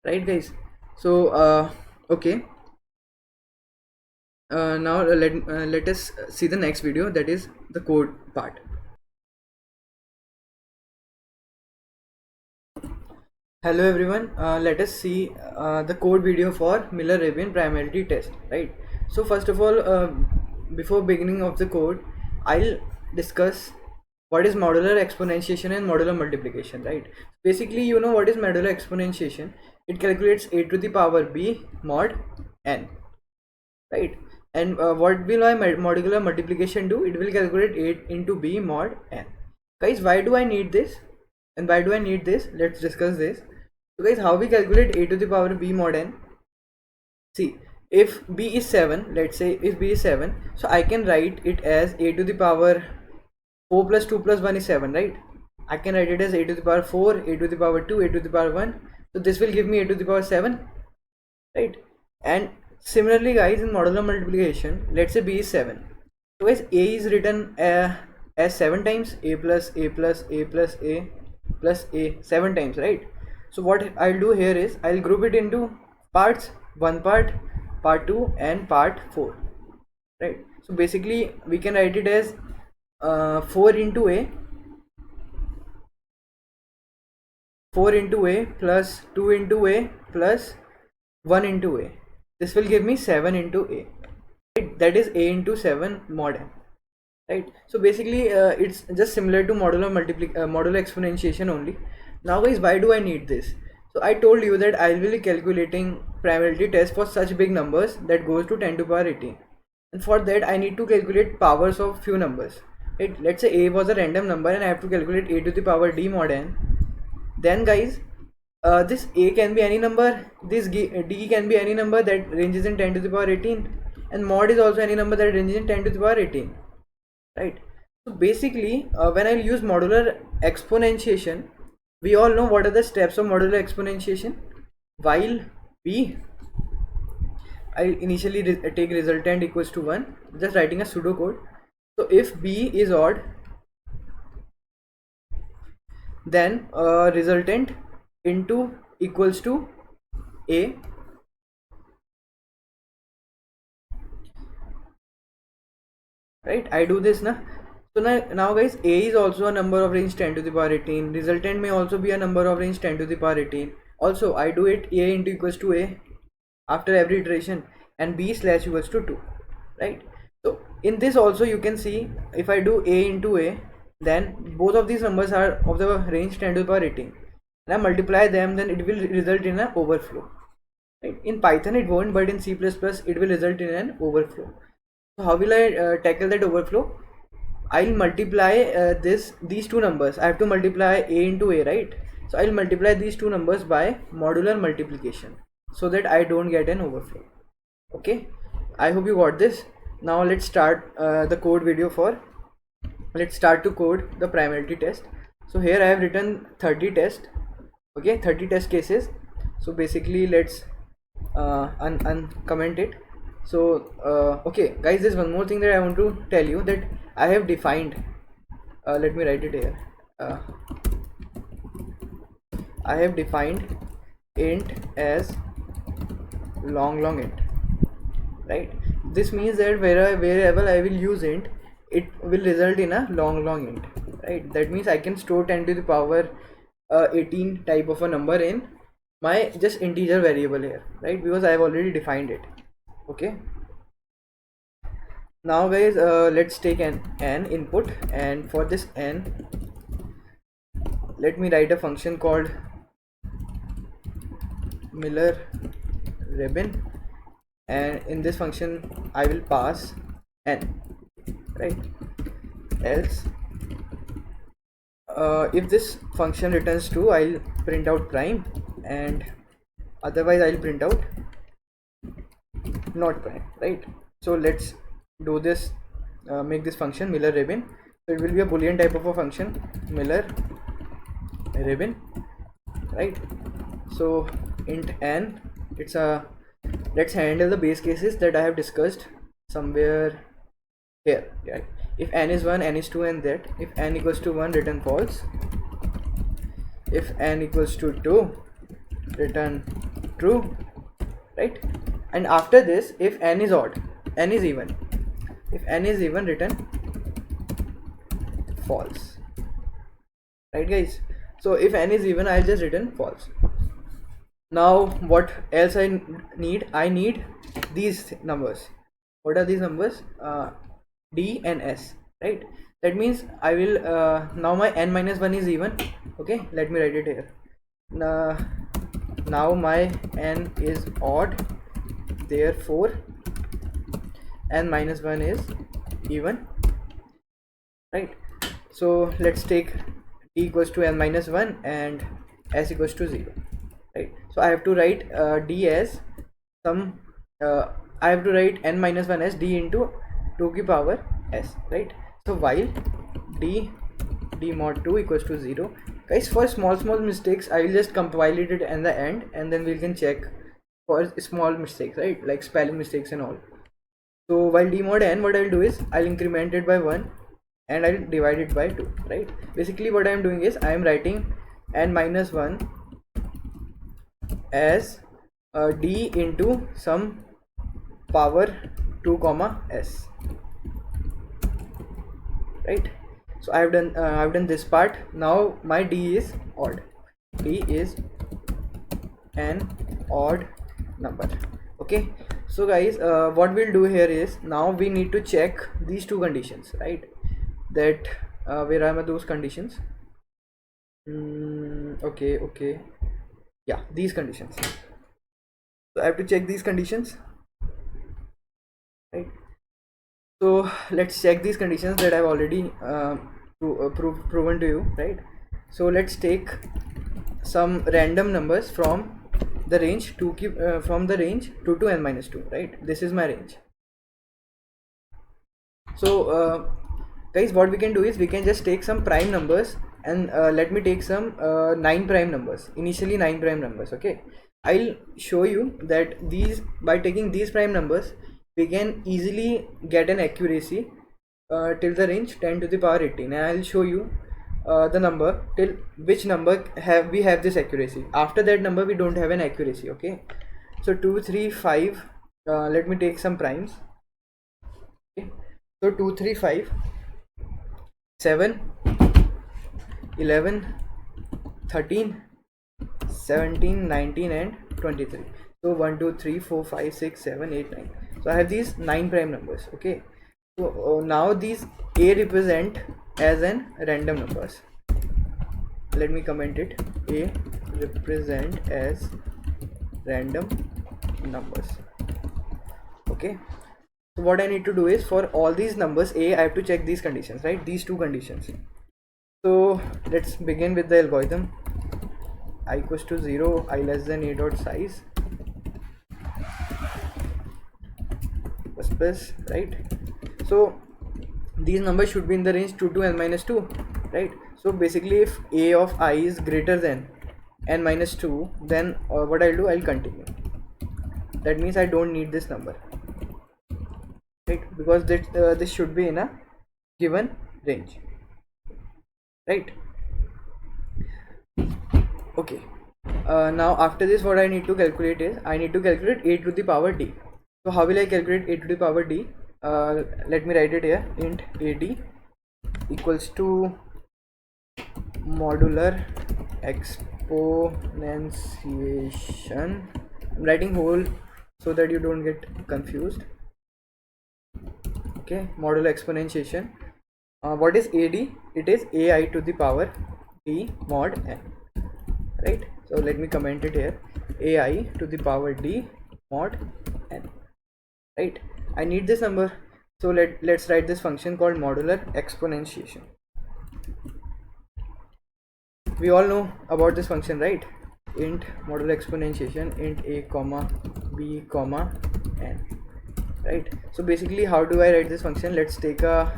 right guys? So okay, now let us see the next video, that is the code part. Hello everyone, let us see the code video for Miller-Rabin primality test, right? So first of all, before beginning of the code, I'll discuss what is modular exponentiation and modular multiplication, right? Basically, you know what is modular exponentiation. It calculates a to the power b mod n, right? And what will my modular multiplication do? It will calculate 8 into b mod n. Guys, why do I need this? And why do I need this? Let's discuss this. So guys, how we calculate a to the power b mod n? See, if b is 7, let's say if b is 7, so I can write it as a to the power 4 plus 2 plus 1 is 7, right? I can write it as a to the power 4, a to the power 2, a to the power 1. So this will give me a to the power 7, right? And similarly guys, in modular multiplication, let's say b is 7. So guys, a is written as 7 times, a plus a plus a plus a plus a 7 times, right? So what I'll do here is, I'll group it into parts, one part, part 2 and part 4, right? So basically we can write it as 4 into a plus 2 into a plus 1 into a. This will give me 7 into a, right? That is a into 7 mod n. right? So basically it's just similar to modular exponentiation only. Now guys, why do I need this? So I told you that I will be calculating primality test for such big numbers that goes to 10 to the power 18, and for that I need to calculate powers of few numbers, right? Let's say a was a random number and I have to calculate a to the power d mod n. Then guys, this a can be any number, this d can be any number that ranges in 10 to the power 18, and mod is also any number that ranges in 10 to the power 18, right? So basically when I use modular exponentiation, we all know what are the steps of modular exponentiation. While b, I initially take resultant equals to 1, just writing a pseudocode. So if b is odd, then resultant into equals to a, right? I do this now. So now guys, a is also a number of range 10 to the power 18, resultant may also be a number of range 10 to the power 18. Also I do it a into equals to a after every iteration, and b slash equals to 2, right? So in this also you can see, if I do a into a, then both of these numbers are of the range 10 to the power 18, and I multiply them, then it will result in an overflow, right? In Python it won't, but in C++ it will result in an overflow. So how will I tackle that overflow? I'll multiply these two numbers. I have to multiply a into a, right? So I'll multiply these two numbers by modular multiplication so that I don't get an overflow. Okay, I hope you got this. Now let's start the code video for, let's start to code the primality test. So here I have written 30 tests, okay, 30 test cases. So basically let's uncomment it. So okay guys, there's one more thing that I want to tell you, that I have defined, let me write it here. I have defined int as long int, right? This means that wherever I will use int, it will result in a long int, right? That means I can store 10 to the power 18 type of a number in my just integer variable here, right? Because I have already defined it. Okay, now guys, let's take an input, and for this n, let me write a function called Miller ribbon, and in this function I will pass n, right? Else if this function returns true, I'll print out prime, and otherwise I'll print out not prime, right? So let's do this, make this function Miller ribbon. So it will be a boolean type of a function, Miller ribbon, right? So int n, it's a, let's handle the base cases that I have discussed somewhere here, right? If n is 1, n is 2, and that if n equals to 1, return false. If n equals to 2, return true, right? And after this, if n is odd, n is even, if n is even, return false, right guys? So if n is even, I'll just return false. Now what else I need? I need these numbers. What are these numbers? D and S, right? That means I will now my n minus 1 is even. Okay, let me write it here. Now my n is odd, therefore n minus 1 is even, right? So let's take d equals to n minus 1 and s equals to 0, right? So I have to write d as some I have to write n minus 1 as d into 2 to the power s, right? So while d mod 2 equals to 0, guys, for small mistakes I will just compile it at the end, and then we can check for small mistakes, right? Like spelling mistakes and all. So while d mod n, what I'll do is I'll increment it by 1 and I'll divide it by 2, right? Basically what I'm doing is I'm writing n minus 1 as d into some power 2 comma s, right? So I've done this part. Now my d is odd, d is an odd number. Okay, so guys, what we'll do here is now we need to check these two conditions, right? that where are those conditions. Okay, yeah, these conditions. So I have to check these conditions, right? So let's check these conditions that I've already proven to you, right? So let's take some random numbers from the range from the range 2 to n minus 2, right? This is my range. So guys, what we can do is we can just take some prime numbers, and let me take some 9 prime numbers, initially 9 prime numbers. Okay, I'll show you that by taking these prime numbers we can easily get an accuracy till the range 10 to the power 18, and I'll show you the number till which number we have this accuracy. After that number we don't have an accuracy. Okay, so 2 3 5, let me take some primes. Okay, so 2 3 5 7 11 13 17 19 and 23. So 1 2 3 4 5 6 7 8 9. So I have these 9 prime numbers. Okay, so now these a represent as an random numbers. Let me comment it. A represent as random numbers. Okay, so what I need to do is for all these numbers a, I have to check these conditions, right? These two conditions. So let's begin with the algorithm. I equals to 0, I less than a dot size plus, right? So these numbers should be in the range 2 to n minus 2, right? So basically if a of I is greater than n minus 2, then what I'll do, I'll continue. That means I don't need this number, right? Because this should be in a given range, right? Okay, now after this what I need to calculate is I need to calculate a to the power d. So how will I calculate a to the power d? Let me write it here. Int ad equals to modular exponentiation. I'm writing whole so that you don't get confused. Okay, modular exponentiation. What is ad? It is ai to the power d mod n, right? So let me comment it here. ai to the power d mod n, right? I need this number, so let's write this function called modular exponentiation. We all know about this function, right? Int modular exponentiation, int a comma b comma n, right? So basically how do I write this function? Let's take a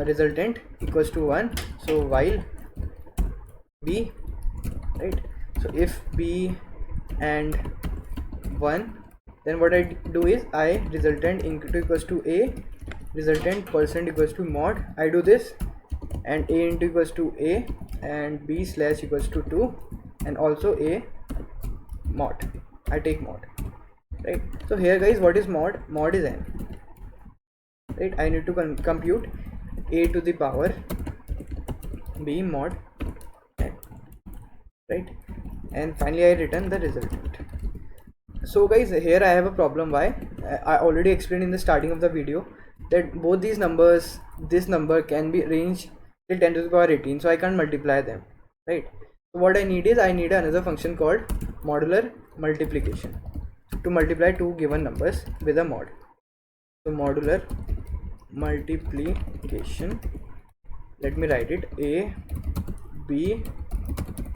resultant equals to 1. So while b, right? So if b and 1, then what I do is I resultant equals to a, resultant percent equals to mod. I do this, and a into equals to a, and b slash equals to 2, and also a mod. I take mod, right? So here guys, what is mod? Mod is n, right? I need to compute a to the power b mod n, right? And finally I return the resultant. So guys, here I have a problem. Why? I already explained in the starting of the video that both these numbers, this number can be ranged till 10 to the power 18, so I can't multiply them, right? So what I need is I need another function called modular multiplication to multiply two given numbers with a mod. So modular multiplication, let me write it, a b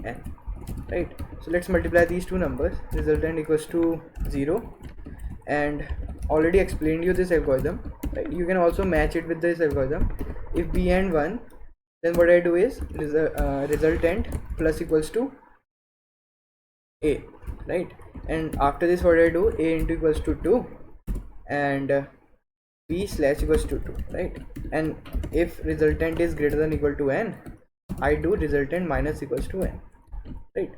n, right? So let's multiply these two numbers. Resultant equals to 0, and already explained you this algorithm, right? You can also match it with this algorithm. If b and 1, then what I do is resultant plus equals to a, right? And after this what I do, a into equals to 2, and b slash equals to 2, right? And if resultant is greater than equal to n, I do resultant minus equals to n, right?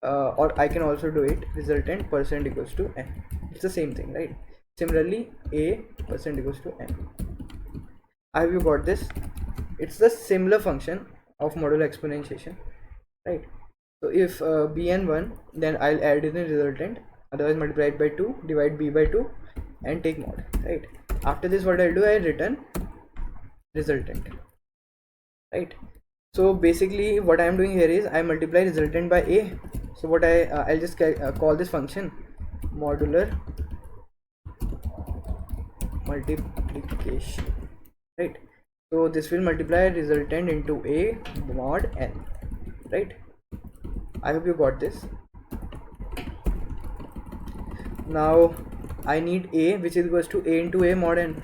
Or I can also do it resultant percent equals to n. It's the same thing, right? Similarly, a percent equals to n. Have you got this? It's the similar function of modular exponentiation, right? So if b and 1, then I'll add in the resultant, otherwise multiply it by 2, divide b by 2, and take mod, right? After this what I'll do, I return resultant, right? So basically what I am doing here is I multiply resultant by a. So what I'll just call this function modular multiplication, right? So this will multiply resultant into a mod n, right? I hope you got this. Now I need a, which is equals to a into a mod n,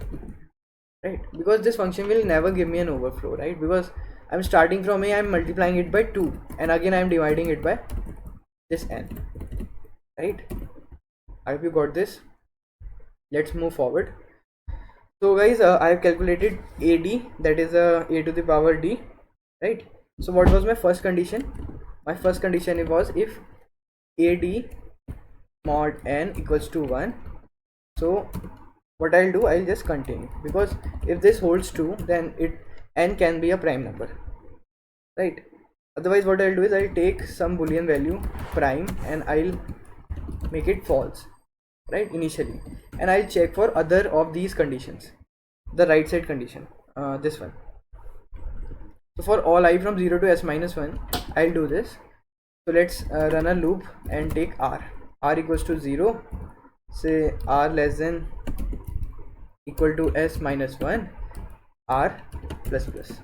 right? Because this function will never give me an overflow, right? Because I'm starting from a, I'm multiplying it by 2, and again I'm dividing it by this n, right? I hope you got this. Let's move forward. So guys, I have calculated AD, that is a to the power d, right? So what was my first condition? My first condition was if AD mod n equals to 1. So what I'll do, I'll just continue, because if this holds true, then n can be a prime number, right? Otherwise what I'll do is I'll take some boolean value prime and I'll make it false, right, initially, and I'll check for other of these conditions, the right side condition, this one. So for all I from 0 to s minus 1, I'll do this. So let's run a loop and take r equals to 0, say r less than equal to s minus 1, r plus plus,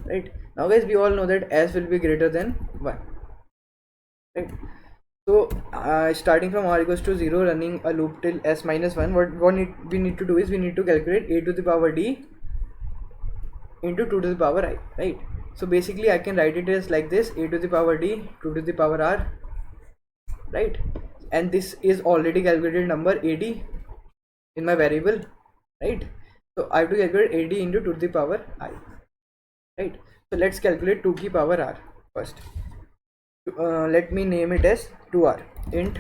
right? Now guys, we all know that s will be greater than 1, right? So starting from r equals to 0, running a loop till s minus 1, what we need to do is we need to calculate a to the power d into 2 to the power I, right? So basically I can write it as like this: a to the power d, 2 to the power r, right? And this is already calculated number ad in my variable, right? So I have to calculate ad into 2 to the power I, right? So let's calculate 2 to the power r first. Let me name it as 2r, int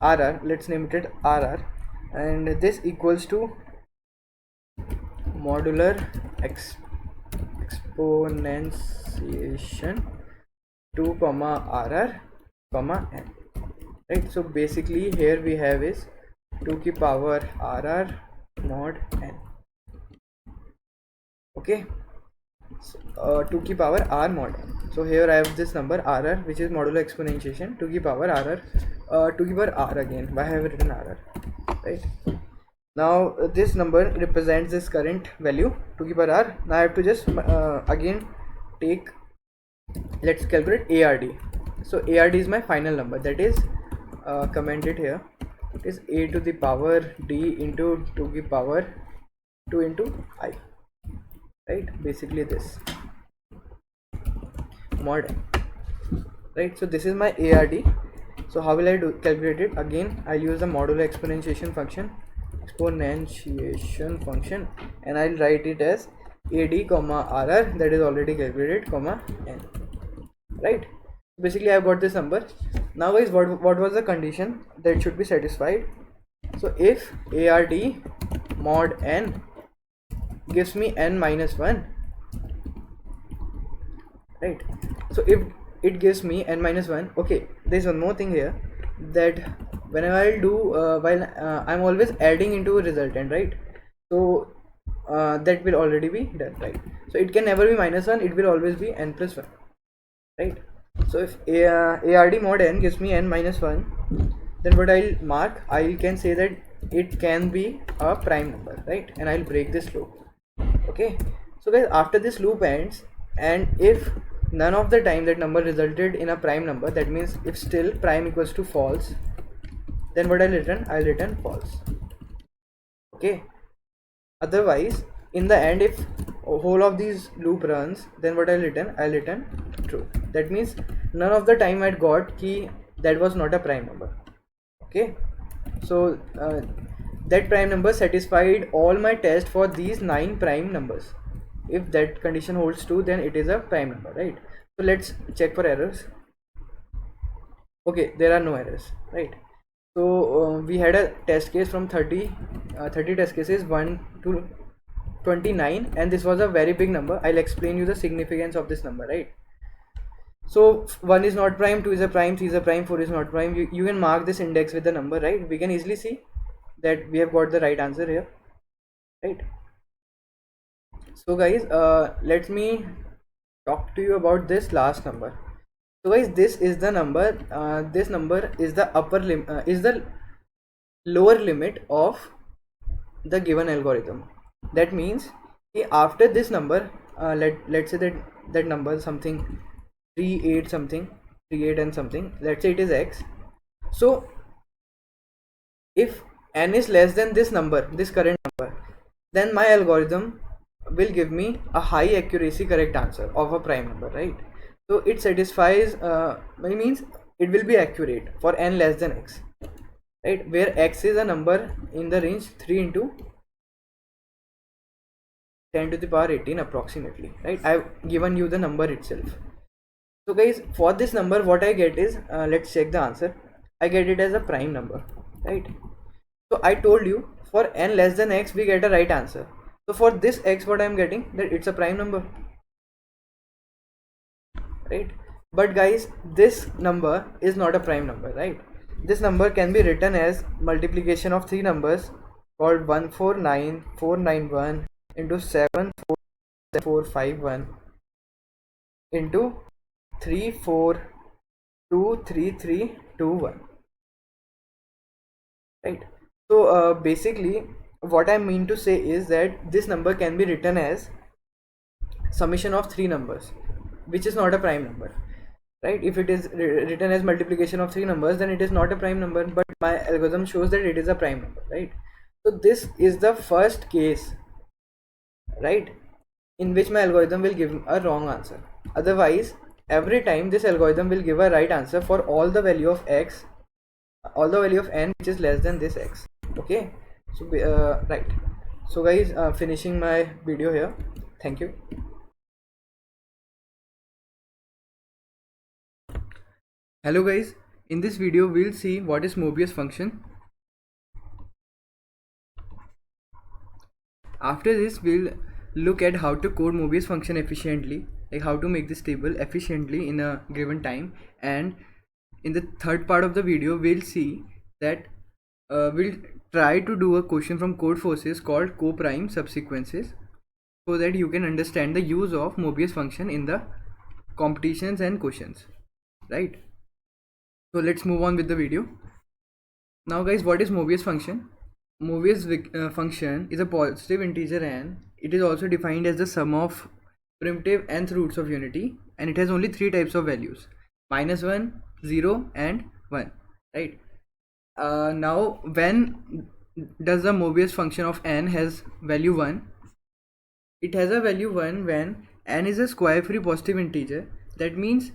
rr, let's name it rr, and this equals to modular exponentiation 2 comma rr comma n, right? So basically here we have is 2 की power rr mod n, okay? So, 2 की power r mod n. So here I have this number rr, which is modular exponentiation 2 की power rr, 2 की power r again. Why have I written rr, right? Now this number represents this current value 2 की power r. Now I have to just again take, let's calculate ard. So ard is my final number, that is commented here. It is a to the power d into 2 की power 2 into I, right? Basically this mod n, right? So this is my ard. So how will I calculate it? Again I'll use the modular exponentiation function, and I'll write it as ad comma rr, that is already calculated, comma n, right? Basically I've got this number. Now guys, what was the condition that should be satisfied? So if ard mod n gives me n minus 1, right? So if it gives me n minus 1, okay, there's one more thing here, that whenever I'll do while I'm always adding into a resultant, right? So that will already be done, right? So it can never be minus 1, it will always be n plus 1, right? So if ard mod n gives me n minus 1, then what I'll mark, I can say that it can be a prime number, right? And I'll break this loop, okay? So guys, after this loop ends, and if none of the time that number resulted in a prime number, that means if still prime equals to false, then what I'll return false, okay? Otherwise in the end, if whole of these loop runs, then what I'll return true. That means none of the time I got key that was not a prime number, okay? So that prime number satisfied all my test for these 9 prime numbers. If that condition holds true, then it is a prime number, right? So let's check for errors. Okay, there are no errors, right? So we had a test case from 30 test cases 1 to 29, and this was a very big number. I'll explain you the significance of this number, right? So 1 is not prime, 2 is a prime, 3 is a prime, 4 is not prime. You can mark this index with the number, right? We can easily see that we have got the right answer here, right? So guys, let me talk to you about this last number. So guys, this is the number. This number is the is the lower limit of the given algorithm. That means after this number, let's say that number something 38 something 38 and something. Let's say it is x. So if n is less than this number, this current number, then my algorithm will give me a high accuracy correct answer of a prime number, right? So it satisfies, it means it will be accurate for n less than x, right? Where x is a number in the range 3 into 10 to the power 18 approximately, right? I've given you the number itself. So guys, for this number what I get is, let's check the answer. I get it as a prime number, right? So I told you for n less than x we get a right answer. So for this x what I am getting, that it's a prime number, right? But guys, this number is not a prime number, right? This number can be written as multiplication of three numbers called 149491 into 74451 into 3423321, right? So basically what I mean to say is that this number can be written as summation of three numbers, which is not a prime number, right? If it is written as multiplication of three numbers, then it is not a prime number, but my algorithm shows that it is a prime number, right? So this is the first case, right, in which my algorithm will give a wrong answer. Otherwise every time this algorithm will give a right answer for all the value of x, all the value of n which is less than this x. Okay, so right. So guys, finishing my video here. Thank you. Hello guys, in this video we'll see what is Mobius function. After this we'll look at how to code Mobius function efficiently, like how to make this table efficiently in a given time. And in the third part of the video we'll see that we'll try to do a question from Codeforces called co-prime subsequences, so that you can understand the use of Mobius function in the competitions and questions, right? So let's move on with the video. Now guys, what is Mobius function? Mobius function is a positive integer n. It is also defined as the sum of primitive nth roots of unity, and it has only three types of values: -1, 0 and 1, right? Now when does the Mobius function of n has value 1? It has a value 1 when n is a square free positive integer. That means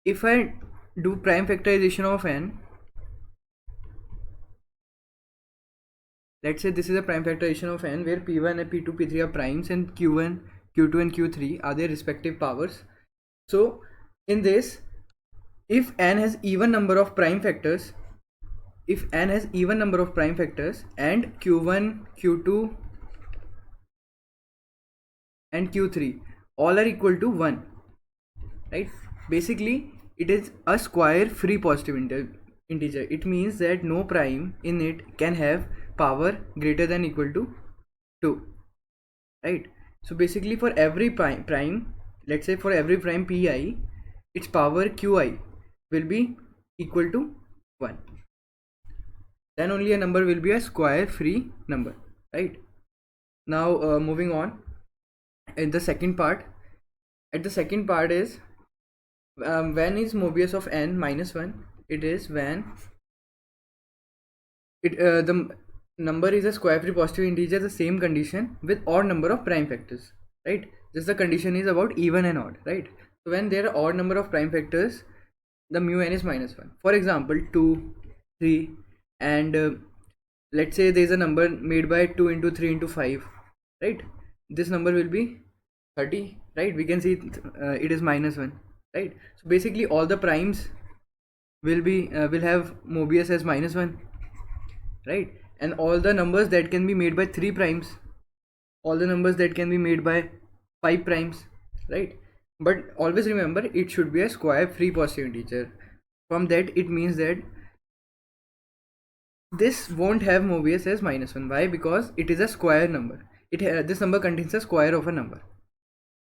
if I do prime factorization of n, let's say this is a prime factorization of n where p1 and p2 p3 are primes and q1 q2 and q3 are their respective powers. So in this, if n has even number of prime factors, and q1 q2 and q3 all are equal to 1, right? Basically it is a square free positive integer. It means that no prime in it can have power greater than equal to 2, right? So basically for every prime, let's say for every prime pi, its power qi will be equal to 1. Then only a number will be a square free number, right? Now moving on, in the second part, is when is Mobius of n -1? It is when the number is a square free positive integer, the same condition with odd number of prime factors, right? Just the condition is about even and odd, right? So when there are odd number of prime factors, the mu n is -1. For example, 2, 3, and let's say there is a number made by 2 into 3 into 5, right? This number will be 30, right? We can see it is -1, right? So basically all the primes will have Mobius as -1, right? And all the numbers that can be made by 3 primes, all the numbers that can be made by 5 primes, right? But always remember it should be a square free positive integer. From that it means that this won't have Mobius as -1. Why? Because it is a square number. this number contains a square of a number.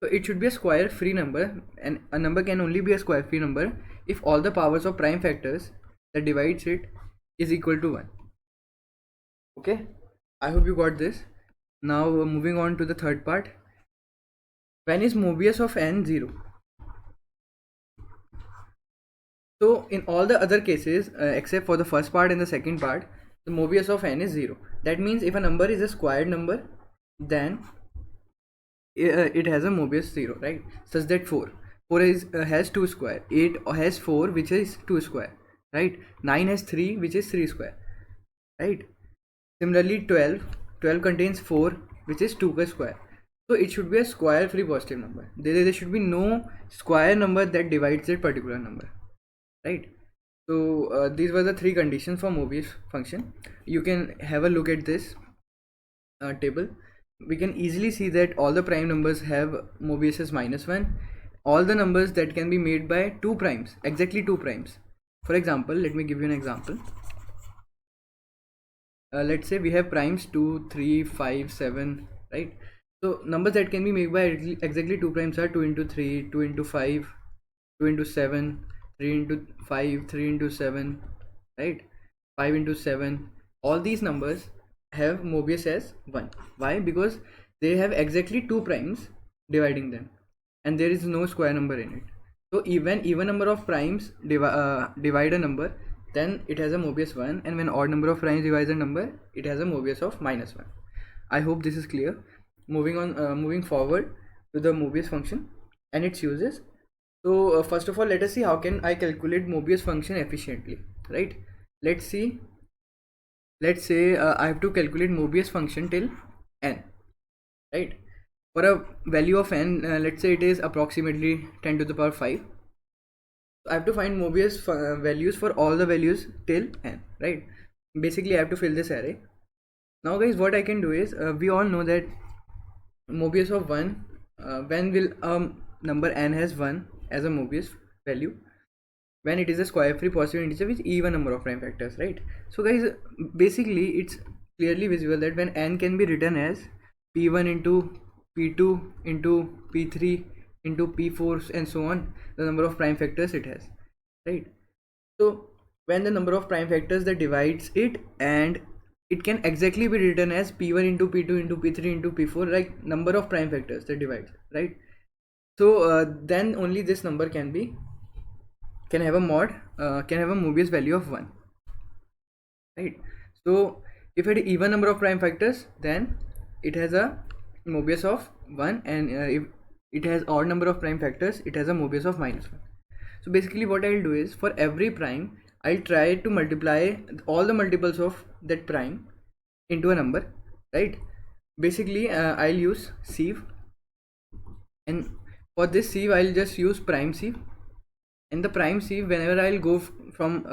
So it should be a square free number, and a number can only be a square free number if all the powers of prime factors that divides it is equal to 1. Okay, I hope you got this. Now moving on to the third part. When is Mobius of n 0? So in all the other cases, except for the first part and the second part, the Mobius of n is 0. That means if a number is a squared number, then it has a Mobius 0, right? Such that 4 has 2 square, 8 has 4 which is 2 square, right? 9 has 3 which is 3 square, right? Similarly 12 contains 4 which is 2 square. So it should be a square free positive number. There should be no square number that divides that particular number, right? So these were the three conditions for Mobius function. You can have a look at this table. We can easily see that all the prime numbers have Mobius as -1. All the numbers that can be made by 2 primes, exactly 2 primes. For example, let me give you an example. Let's say we have primes 2, 3, 5, 7, right? So numbers that can be made by exactly 2 primes are 2 into 3, 2 into 5, 2 into 7, 3 into 5, 3 into 7, right? 5 into 7. All these numbers have Mobius as 1. Why? Because they have exactly 2 primes dividing them, and there is no square number in it. So even number of primes divide a number, then it has a Mobius 1, and when odd number of primes divides a number, it has a Mobius of -1. I hope this is clear. Moving forward to the Mobius function and its uses. So first of all, let us see how can I calculate Mobius function efficiently, right? Let's see. Let's say I have to calculate Mobius function till n, right? For a value of n, let's say it is approximately 10 to the power 5. I have to find Mobius values for all the values till n, right? Basically I have to fill this array. Now guys, what I can do is, we all know that Mobius of 1, when will number n has 1 as a Mobius value? When it is a square free positive integer with even number of prime factors, right? So guys, basically it's clearly visible that when n can be written as p1 into p2 into p3 into p4 and so on, the number of prime factors it has, right? So when the number of prime factors that divides it, and it can exactly be written as p1 into p2 into p3 into p4, like number of prime factors that divides, right? So then only this number can have a Mobius value of 1, right? So if it is even number of prime factors, then it has a Mobius of 1, and if it has odd number of prime factors, it has a Mobius of -1. So basically what I'll do is, for every prime I'll try to multiply all the multiples of that prime into a number, right? Basically I'll use sieve, and for this sieve I'll just use prime sieve. In the prime sieve, whenever I'll go from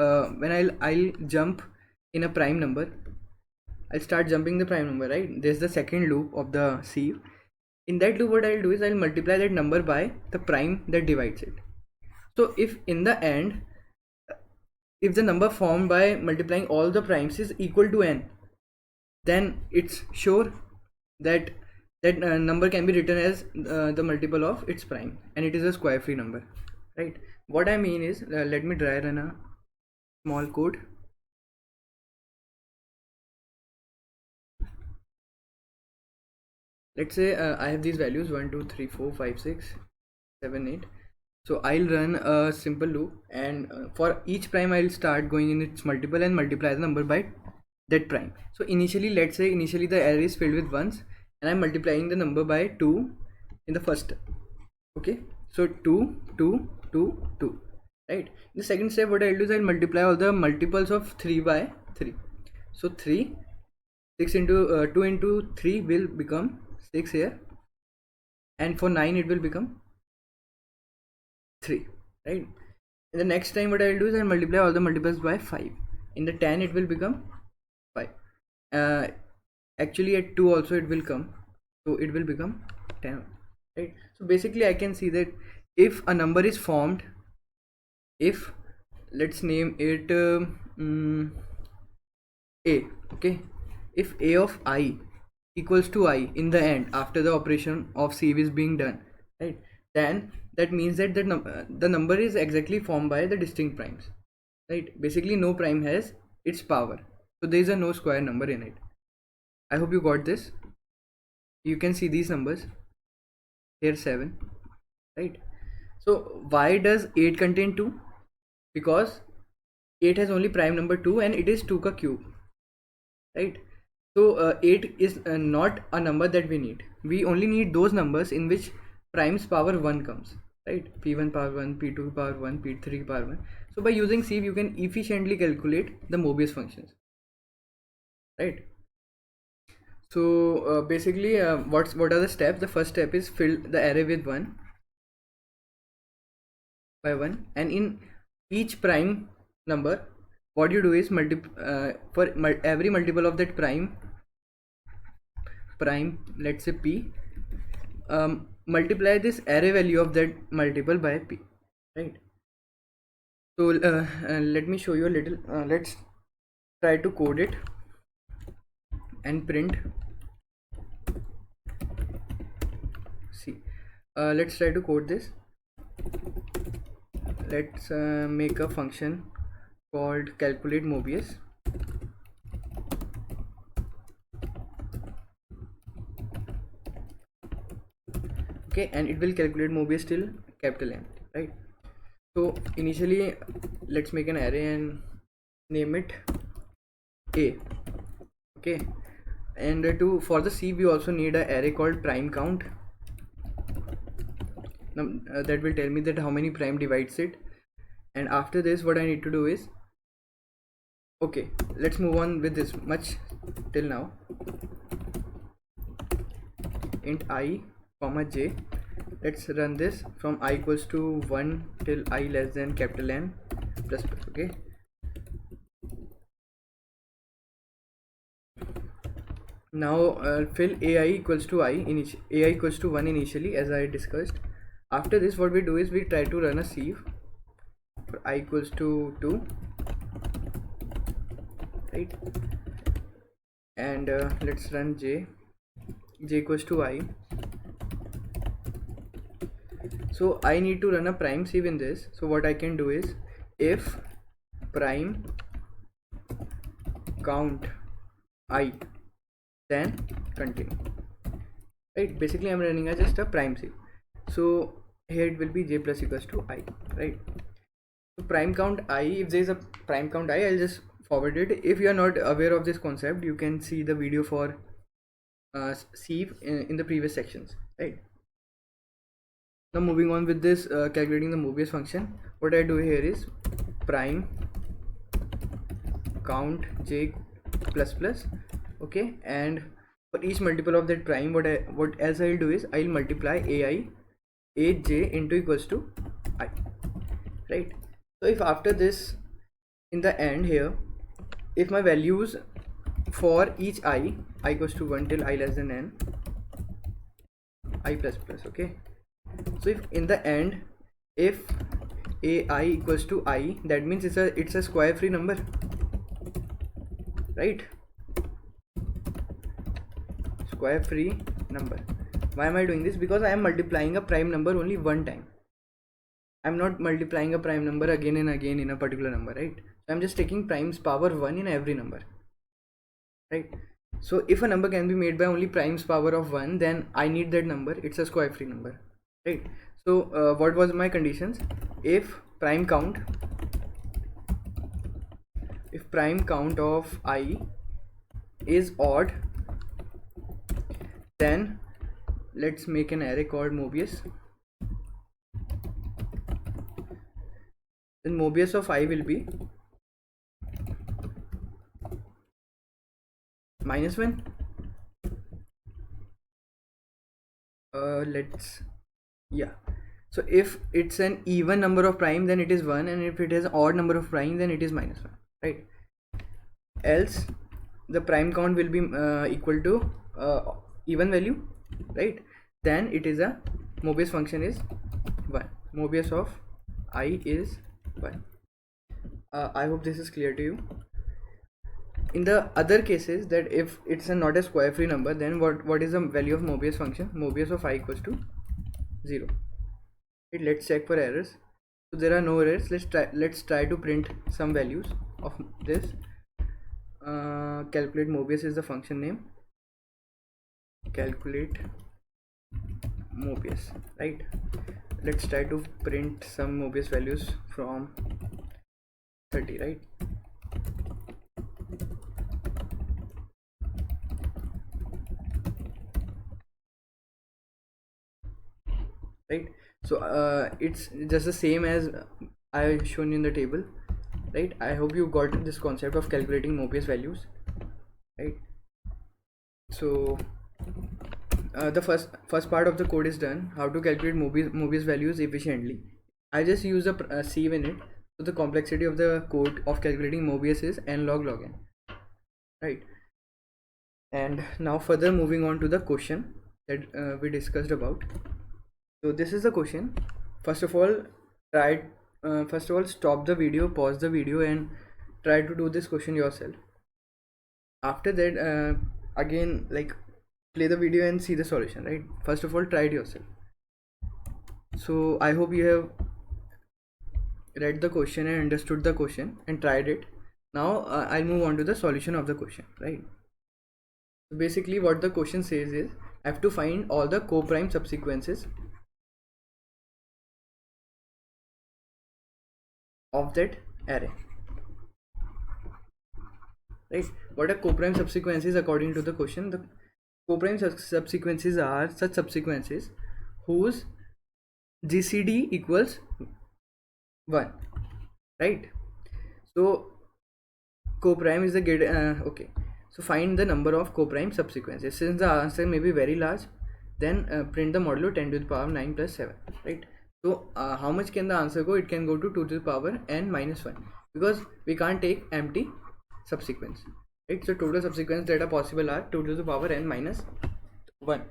when I'll jump in a prime number, I'll start jumping the prime number, right? There's the second loop of the sieve. In that loop, what I'll do is I'll multiply that number by the prime that divides it. So if in the end, if the number formed by multiplying all the primes is equal to n, then it's sure that that number can be written as the multiple of its prime, and it is a square free number, right? What I mean is, let me try run a small code. Let's say I have these values 1 2 3 4 5 6 7 8. So I'll run a simple loop, and for each prime I'll start going in its multiple and multiply the number by that prime. So initially, let's say initially the array is filled with ones, and I'm multiplying the number by 2 in the first step. Okay, so 2 2 2 2, right? In the second step, what I'll do is I'll multiply all the multiples of 3 by 3. So 3 6 into 2 into 3 will become 6 here, and for 9 it will become 3, right? In the next time, what I'll do is I'll multiply all the multiples by 5. In the 10 it will become 5. Actually at 2 also it will come, so it will become 10, right? So basically I can see that if a number is formed, if let's name it a, okay, if a of I equals to I in the end after the operation of sieve is being done, right, then that means that the number is exactly formed by the distinct primes, right? Basically no prime has its power, so there is a no square number in it. I hope you got this. You can see these numbers here, 7, right? So why does 8 contain 2? Because 8 has only prime number 2 and it is 2 ka cube, right? So 8 is not a number that we need. We only need those numbers in which primes power 1 comes, right? P1 power 1, P2 power 1, P3 power 1. So by using sieve you can efficiently calculate the Mobius functions, right? So basically what are the steps? The first step is fill the array with 1 by 1, and in each prime number what you do is every multiple of that prime, let's say P, multiply this array value of that multiple by P, right? So let me show you a little. Let's try to code it and print. See, let's try to code this. Let's make a function called calculate Mobius. Okay, and it will calculate Mobius till capital N, right? So initially let's make an array and name it A. Okay, and for the C we also need an array called prime count. Now, that will tell me that how many prime divides it. And after this what I need to do is, okay, let's move on with this much till now. Int I comma j, let's run this from I equals to 1 till I less than capital N plus plus. Okay, now fill ai equals to ai equals to 1 initially, as I discussed. After this what we do is we try to run a sieve for I equals to 2, right? And let's run j equals to I. So I need to run a prime sieve in this. So what I can do is, if prime count I, then continue, right? Basically I'm running as just a prime sieve. So here it will be j plus equals to I, right? So prime count I, if there is a prime count I, I'll just forward it. If you are not aware of this concept, you can see the video for sieve in the previous sections, right? Now moving on with this calculating the Mobius function, what I do here is prime count j plus plus, okay, and for each multiple of that prime what else I'll do is I'll multiply ai aj into equals to I, right? So if after this in the end here, if my values for each I equals to 1 till I less than n I plus plus, okay, so if in the end if ai equals to I, that means it's a square free number, right? Square free number. Why am I doing this? Because I am multiplying a prime number only one time. I'm not multiplying a prime number again and again in a particular number, right? I'm just taking primes power 1 in every number, right? So if a number can be made by only primes power of 1, then I need that number. It's a square free number, right? So what was my conditions? If prime count of I is odd, then let's make an array called Mobius. Then Mobius of I will be -1. So if it's an even number of prime, then it is 1, and if it has an odd number of prime, then it is -1, right? Else the prime count will be equal to even value, right? Then it is a Mobius function is 1. Mobius of I is 1. I hope this is clear to you. in the other cases, that if it's not a square free number, then what is the value of Mobius function? Mobius of I equals to 0. Right, let's check for errors. So there are no errors. Let's try to print some values of this. Calculate Mobius is the function name. Calculate Mobius, right? Let's try to print some Mobius values from 30, right? Right, so it's just the same as I shown you in the table, right? I hope you got this concept of calculating Mobius values, right? So the first part of the code is done. How to calculate Mobius values efficiently. I just use a sieve in it, so the complexity of the code of calculating Mobius is n log n, right? And now further moving on to the question that we discussed about. So this is the question. First of all, stop the video, pause the video, and try to do this question yourself. After that, again, like, play the video and see the solution, right? First of all, try it yourself. So I hope you have read the question and understood the question and tried it. Now I'll move on to the solution of the question, right? So basically what the question says is, I have to find all the co-prime subsequences of that array, right? What are co-prime subsequences according to the question? The co-prime subsequences are such subsequences whose GCD equals 1, right? So co-prime is the get okay, so find the number of co-prime subsequences. Since the answer may be very large, then print the modulo 10 to the power 9 plus 7, right? So how much can the answer go? It can go to 2 to the power n minus 1, because we can't take empty subsequence, right? So total subsequence that are possible are 2 to the power n minus 1,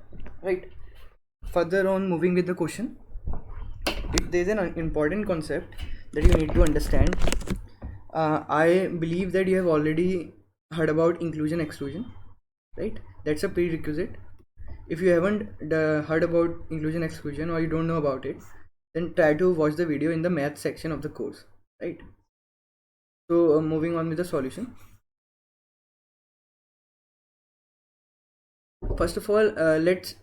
right? Further on, moving with the question, if there is an important concept that you need to understand, I believe that you have already heard about inclusion exclusion, right? That's a prerequisite. If you haven't heard about inclusion exclusion, or you don't know about it, then try to watch the video in the math section of the course, right? So moving on with the solution. First of all, let's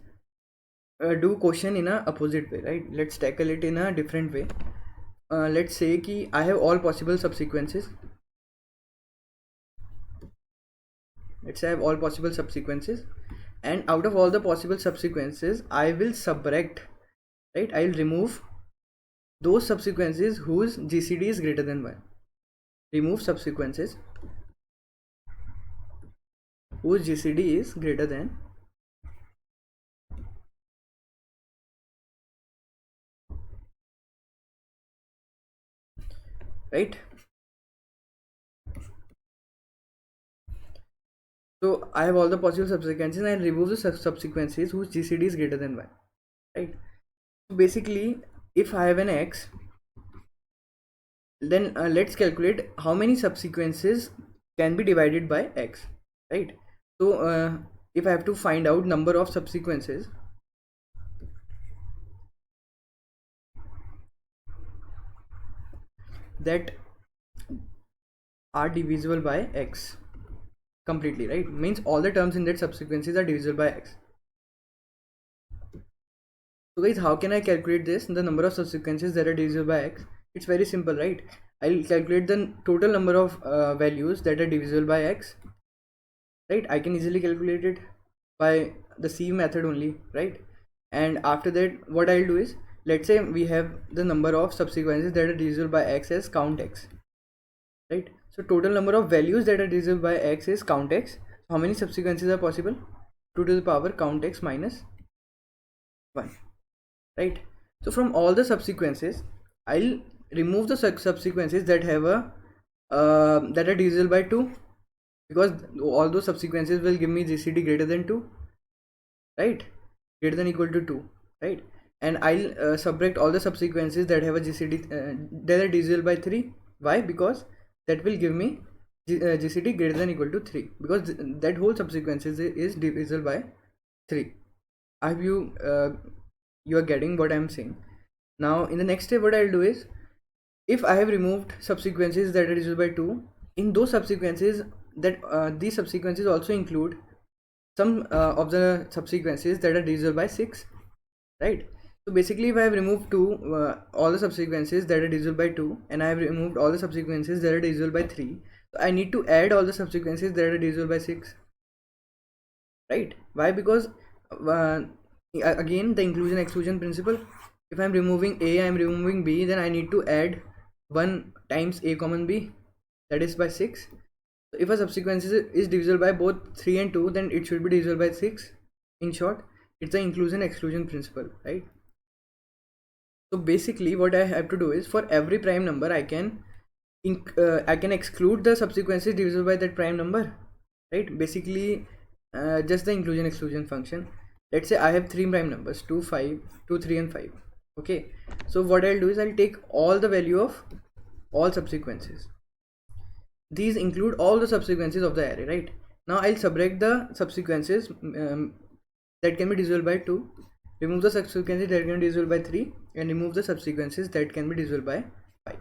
do question in a opposite way, right? Let's tackle it in a different way. Let's say ki I have all possible subsequences. Let's say I have all possible subsequences, and out of all the possible subsequences, I will subtract, right? I'll remove those subsequences whose GCD is greater than 1. Remove subsequences whose GCD is greater than 1, right? So I have all the possible subsequences, and I remove the subsequences whose GCD is greater than 1, right? So basically, if I have an x, then let's calculate how many subsequences can be divided by x, right? So if I have to find out number of subsequences that are divisible by x completely, right? Means all the terms in that subsequences are divisible by x. So guys, how can I calculate this, the number of subsequences that are divisible by x? It's very simple, right? I'll calculate the total number of values that are divisible by x, right? I can easily calculate it by the sieve method only, right? And after that, what I'll do is, let's say we have the number of subsequences that are divisible by x as count x, right? So total number of values that are divisible by x is count x. How many subsequences are possible? 2 to the power count x minus 1, right? So from all the subsequences, I'll remove the subsequences that have a that are divisible by 2, because all those subsequences will give me GCD greater than 2, right? Greater than equal to 2, right? And I'll subtract all the subsequences that have a GCD that are divisible by 3. Why? Because that will give me GCD greater than equal to 3, because that whole subsequence is divisible by 3. I hope you are getting what I am saying. Now in the next step, what I'll do is, if I have removed subsequences that are divisible by 2, in those subsequences, that these subsequences also include some of the subsequences that are divisible by 6, right? So basically, if I have removed all the subsequences that are divisible by 2, and I have removed all the subsequences that are divisible by 3, so I need to add all the subsequences that are divisible by 6, right? Why? Because again, the inclusion exclusion principle. If I'm removing A, I'm removing B, then I need to add 1 times A common B, that is by 6. So if a subsequence is divisible by both 3 and 2, then it should be divisible by 6. In short, it's the inclusion exclusion principle, right? So basically what I have to do is, for every prime number I can exclude the subsequences divisible by that prime number, right? Basically just the inclusion exclusion function. Let's say I have 3 prime numbers, 2, 5, 2, 3 and 5. Okay, so what I'll do is, I'll take all the value of all subsequences. These include all the subsequences of the array, right? Now I'll subtract the subsequences that can be divisible by 2, remove the subsequences that can be divisible by 3, and remove the subsequences that can be divisible by 5.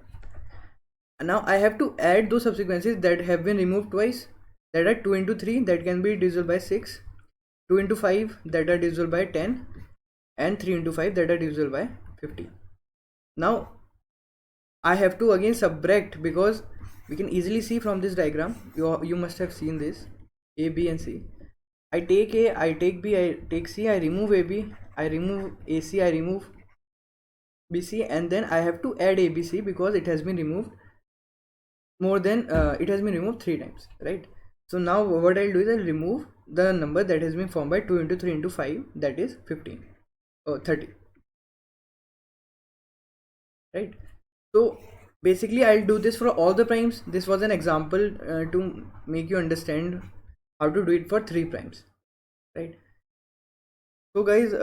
And now I have to add those subsequences that have been removed twice, that are 2 into 3 that can be divisible by 6, 2 into 5 that are divisible by 10, and 3 into 5 that are divisible by 50. Now I have to again subtract, because we can easily see from this diagram, you must have seen this, A, B and C. I take A, I take B, I take C, I remove AB, I remove AC, I remove BC, and then I have to add ABC, because it has been removed it has been removed 3 times, right? So now what I'll do is, I'll remove the number that has been formed by 2 into 3 into 5, that is 15 or 30, right? So basically I'll do this for all the primes. This was an example to make you understand how to do it for 3 primes, right? So guys,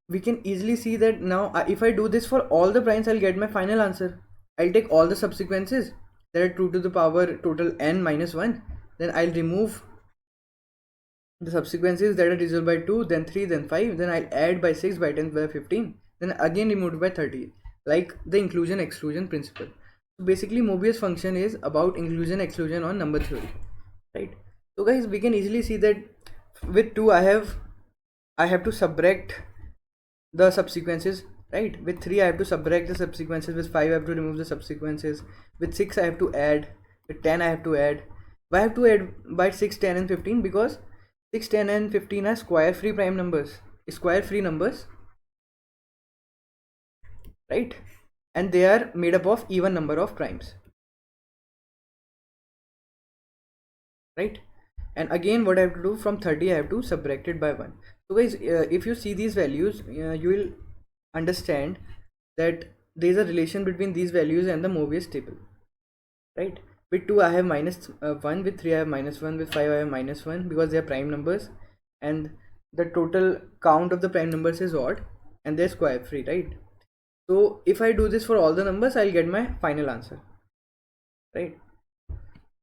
we can easily see that now if I do this for all the primes, I'll get my final answer. I'll take all the subsequences that are 2 to the power total n minus 1, then I'll remove the subsequences that are divisible by 2, then 3, then 5, then I'll add by 6, by 10, by 15, then again remove by 30, like the inclusion exclusion principle. So basically Mobius function is about inclusion exclusion on number theory, right? So guys, we can easily see that with 2 I have to subtract the subsequences, right? With 3 I have to subtract the subsequences, with 5 I have to remove the subsequences, with 6 I have to add, with 10 I have to add. Why I have to add by 6, 10 and 15? Because 6, 10 and 15 are square free prime numbers, right? And they are made up of even number of primes, right? And again, what I have to do, from 30 I have to subtract it by 1. So guys, if you see these values, you will understand that there is a relation between these values and the Mobius table, right? With 2 I have minus 1, with 3 I have minus 1, with 5 I have minus 1, because they are prime numbers, and the total count of the prime numbers is odd, and they're square free, right? So if I do this for all the numbers, I'll get my final answer, right?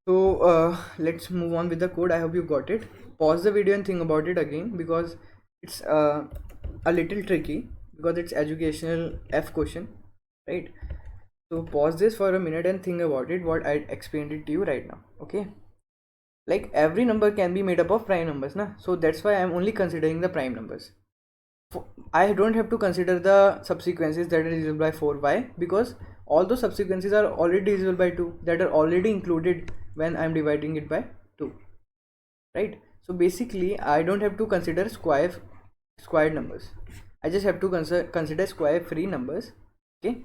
So let's move on with the code. I hope you got it. Pause the video and think about it again, because it's a little tricky, because it's educational F question, right? So pause this for a minute and think about it, what I explained it to you right now. Okay, like every number can be made up of prime numbers, na? So that's why I'm only considering the prime numbers. I don't have to consider the subsequences that are divisible by 4. Why? Because all those subsequences are already divisible by 2, that are already included when I'm dividing it by 2, right? So basically I don't have to consider squared numbers. I just have to consider square free numbers. Okay,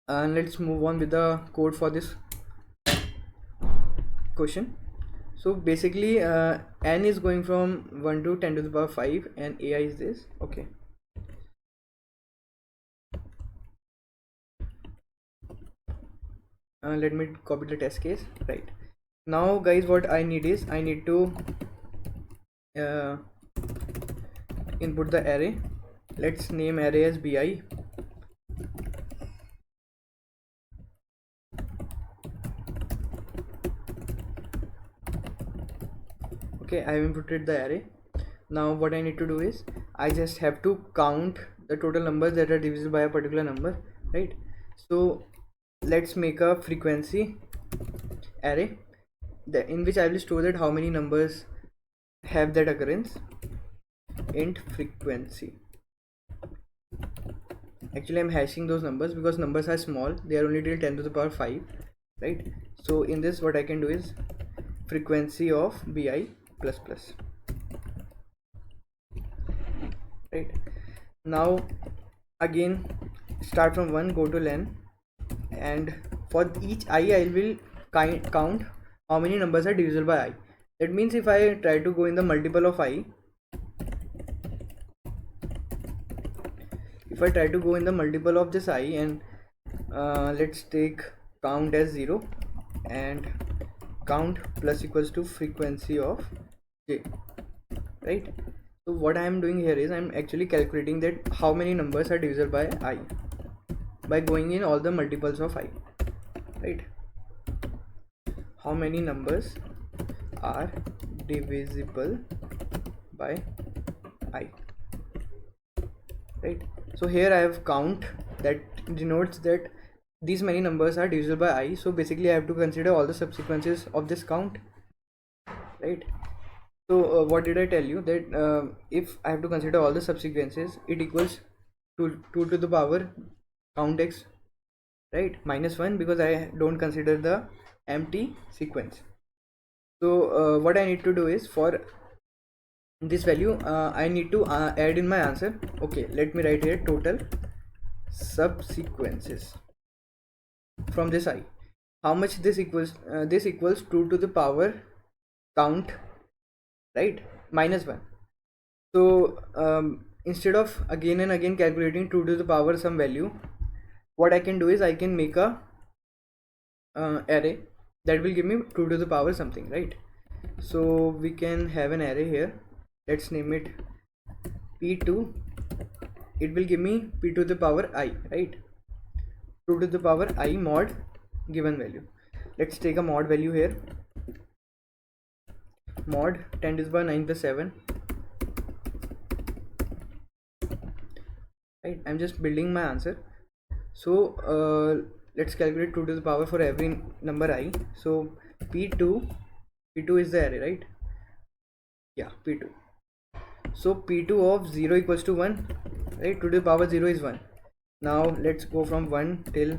and let's move on with the code for this question. So basically n is going from 1 to 10 to the power 5, and ai is this. Okay, let me copy the test case. Right now guys, what I need is, I need to input the array. Let's name array as bi, Okay, I have inputted the array. Now what I need to do is I just have to count the total numbers that are divisible by a particular number, right? So let's make a frequency array in which I will store that how many numbers have that occurrence. Int frequency. Actually I'm hashing those numbers because numbers are small, they are only till 10 to the power 5, right? So in this what I can do is frequency of bi plus plus, right? Now again start from 1, go to len, and for each I will count how many numbers are divisible by I. That means if I try to go in the multiple of I, if I try to go in the multiple of this I and let's take count as 0 and count plus equals to frequency of j, right? So what I am doing here is I am actually calculating that how many numbers are divisible by I by going in all the multiples of I, right? How many numbers are divisible by I, right? So here I have count that denotes that these many numbers are divisible by I, so basically I have to consider all the subsequences of this count, right? So what did I tell you, that if I have to consider all the subsequences, it equals to 2 to the power count x, right, minus 1 because I don't consider the empty sequence. So what I need to do is for this value I need to add in my answer. Okay, let me write here total subsequences from this I. How much this equals 2 to the power count, right, minus 1. So instead of again and again calculating 2 to the power some value, what I can do is I can make a array that will give me 2 to the power something, right? So we can have an array here, let's name it p2. It will give me p to the power I, right? 2 to the power I mod given value. Let's take a mod value here, mod 10 to the power 9 plus 7, right? I'm just building my answer. So let's calculate 2 to the power for every number I. So p2 is the array, right? Yeah, p2. So p2 of 0 equals to 1, right? 2 to the power 0 is 1. Now let's go from 1 till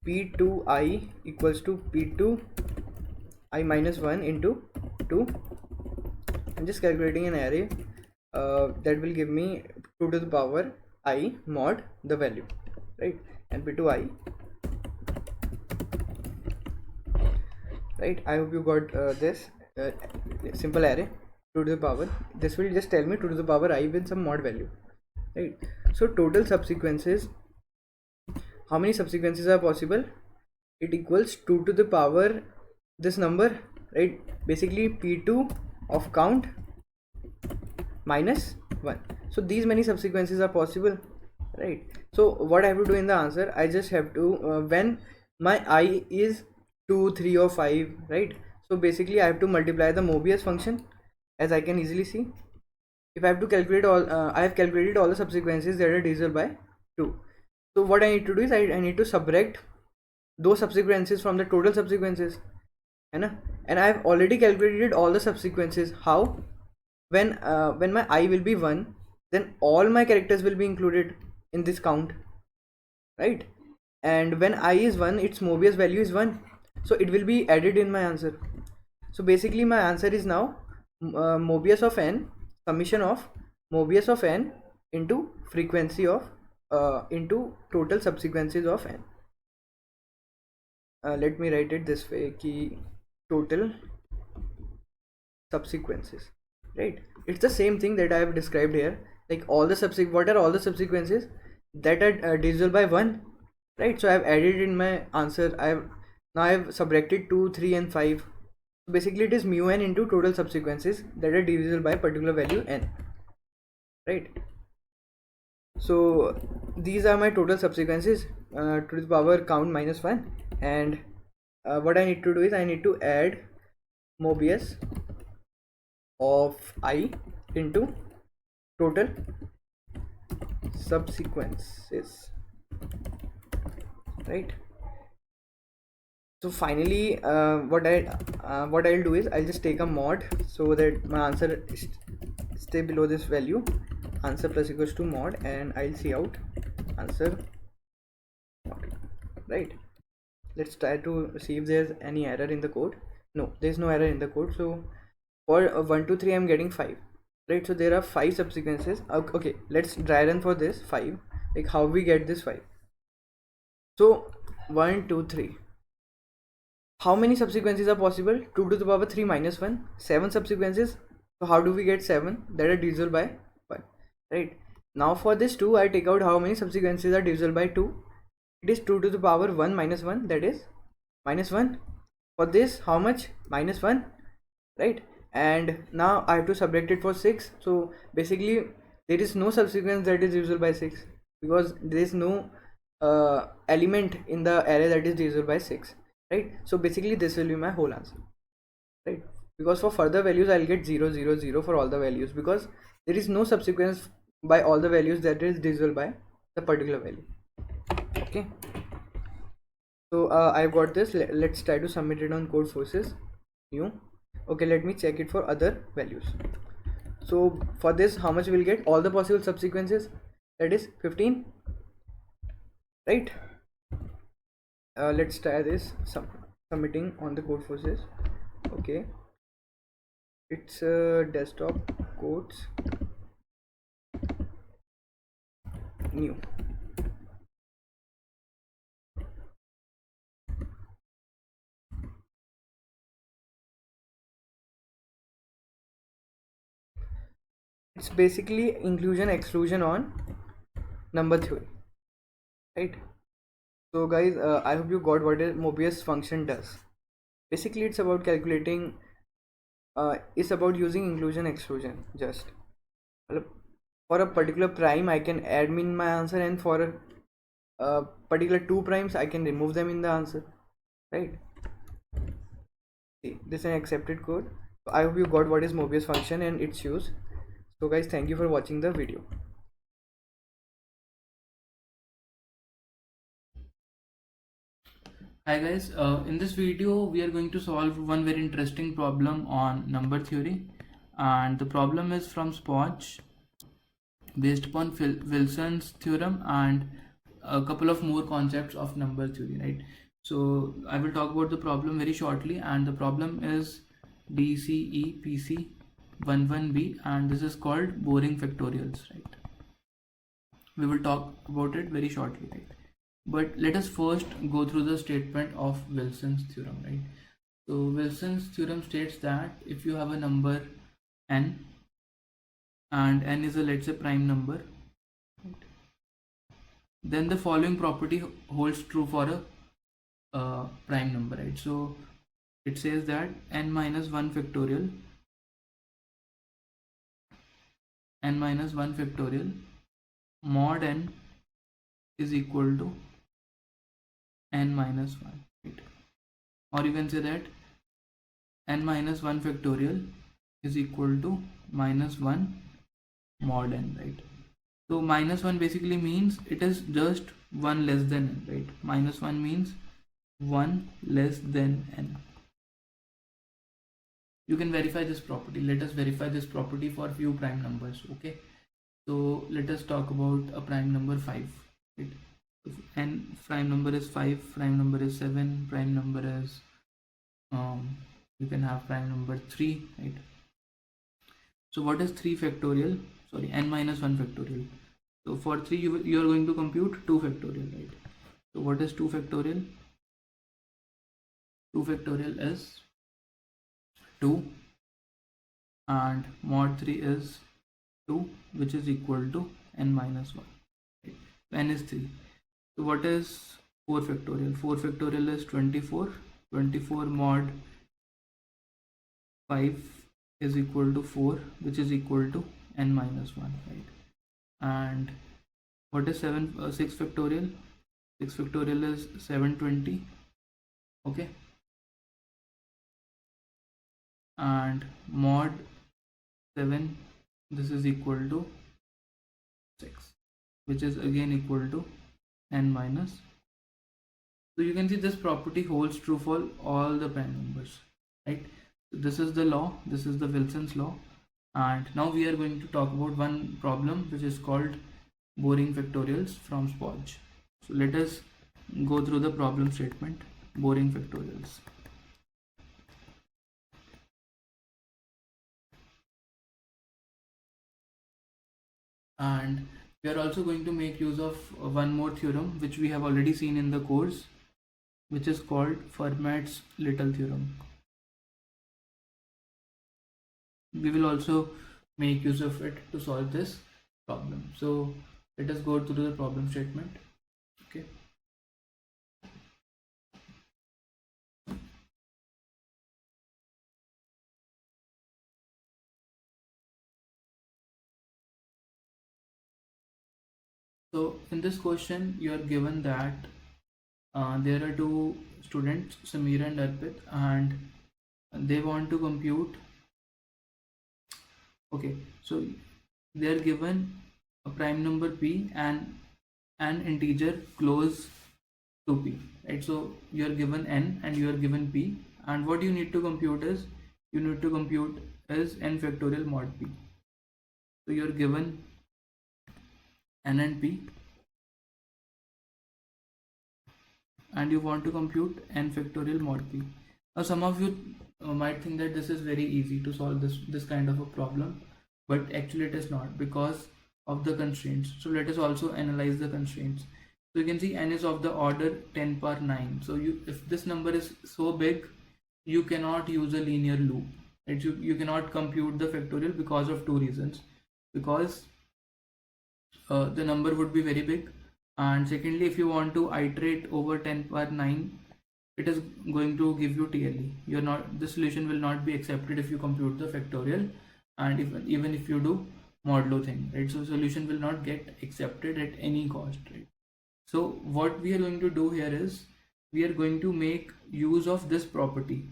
p2i equals to p2i minus 1 into 2. I'm just calculating an array that will give me 2 to the power I mod the value, right? And p2i, right? I hope you got this simple array 2 to the power. This will just tell me 2 to the power I with some mod value, right? So total subsequences, how many subsequences are possible? It equals 2 to the power this number, right? Basically p2 of count minus 1. So these many subsequences are possible, right? So what I have to do in the answer, I just have to when my I is 2, 3 or 5, right? So basically I have to multiply the Mobius function, as I can easily see. If I have to calculate all I have calculated all the subsequences that are divisible by 2. So what I need to do is I need to subtract those subsequences from the total subsequences, and I have already calculated all the subsequences. How? When my I will be 1, then all my characters will be included in this count, right? And when I is 1, its Mobius value is 1, so it will be added in my answer. So basically my answer is now Mobius of n, summation of Mobius of n into frequency of into total subsequences of n. Let me write it this way, ki total subsequences, right? It's the same thing that I have described here, like all the what are all the subsequences that are divisible by 1, right? So I have added in my answer. I have subtracted 2, 3 and 5. So basically it is mu n into total subsequences that are divisible by a particular value n, right? So these are my total subsequences to the power count minus 1, and what I need to do is I need to add Mobius of I into total subsequences, right? So finally, what I'll do is I'll just take a mod so that my answer stay below this value, answer plus equals to mod, and I'll see out answer mod, right? Let's try to see if there's any error in the code. No, there's no error in the code. So for 1 2 3 I'm getting 5, right? So there are 5 subsequences. Okay, let's dry run for this 5, like how we get this 5. So 1 2 3, how many subsequences are possible? 2 to the power 3 minus 1, 7 subsequences. So how do we get 7 that are divisible by 1, right? Now for this 2, I take out how many subsequences are divisible by 2. It is 2 to the power 1 minus 1, that is minus 1. For this, how much? Minus 1, right? And now I have to subtract it for 6. So basically there is no subsequence that is divisible by 6, because there is no element in the array that is divisible by 6, right? So basically this will be my whole answer, right? Because for further values I'll get 0 0 0 for all the values, because there is no subsequence by all the values that is divisible by the particular value. Okay, so I've got this. Let's try to submit it on code forces new. Okay, let me check it for other values. So for this, how much we'll get? All the possible subsequences, that is 15, right? Let's try this submitting on the code forces. Okay, it's desktop codes new. It's basically inclusion exclusion on number theory, right? So guys, I hope you got what a Mobius function does. Basically it's about calculating, it's about using inclusion exclusion. Just for a particular prime I can add in my answer, and for a particular 2 primes I can remove them in the answer, right? See, this is an accepted code. So I hope you got what is Mobius function and its use. So guys, thank you for watching the video. Hi guys, in this video we are going to solve one very interesting problem on number theory, and the problem is from Spotch based upon Wilson's theorem and a couple of more concepts of number theory, right? So I will talk about the problem very shortly, and the problem is DCEPC11B, and this is called boring factorials, right? We will talk about it very shortly, right? But let us first go through the statement of Wilson's theorem, right? So Wilson's theorem states that if you have a number n, and n is a, let's say, prime number, right, then the following property holds true for a prime number, right? So it says that n minus 1 factorial mod n is equal to n minus 1, right? Or you can say that n minus 1 factorial is equal to minus 1 mod n, right? So minus 1 basically means it is just 1 less than n, right? Minus 1 means 1 less than n. You can verify this property. Let us verify this property for few prime numbers. Okay, so let us talk about a prime number 5, right? If n prime number is 5, prime number is 7, prime number is you can have prime number 3, right? So what is 3 factorial? Sorry, n minus 1 factorial. So for 3 you are going to compute 2 factorial, right? So what is 2 factorial? 2 factorial is 2, and mod 3 is 2, which is equal to n minus 1, right? N is 3. So what is 4 factorial? 4 factorial is 24. 24 mod 5 is equal to 4, which is equal to n minus 1, right? And what is 6 factorial? 6 factorial is 720. Okay, and mod 7, this is equal to 6, which is again equal to n minus. So you can see this property holds true for all the prime numbers, right? So this is the law, this is the Wilson's law. And now we are going to talk about one problem which is called boring factorials from Spoj. So let us go through the problem statement. Boring factorials. And we are also going to make use of one more theorem which we have already seen in the course, which is called Fermat's Little theorem. We will also make use of it to solve this problem. So let us go through the problem statement. Okay. So in this question, you are given that there are two students, Samir and Arpit, and they want to compute. Okay, so they are given a prime number p and an integer close to p, right? So you are given n and you are given p, and what you need to compute is n factorial mod p. So you are given n and p, and you want to compute n factorial mod p. Now some of you might think that this is very easy to solve this kind of a problem, but actually it is not, because of the constraints. So let us also analyze the constraints. So you can see n is of the order 10 power 9. So if this number is so big, you cannot use a linear loop, right? You cannot compute the factorial because of two reasons. Because the number would be very big, and secondly, if you want to iterate over 10 power 9, it is going to give you TLE. The solution will not be accepted if you compute the factorial, and even if you do modulo thing, right? So solution will not get accepted at any cost, right? So what we are going to do here is we are going to make use of this property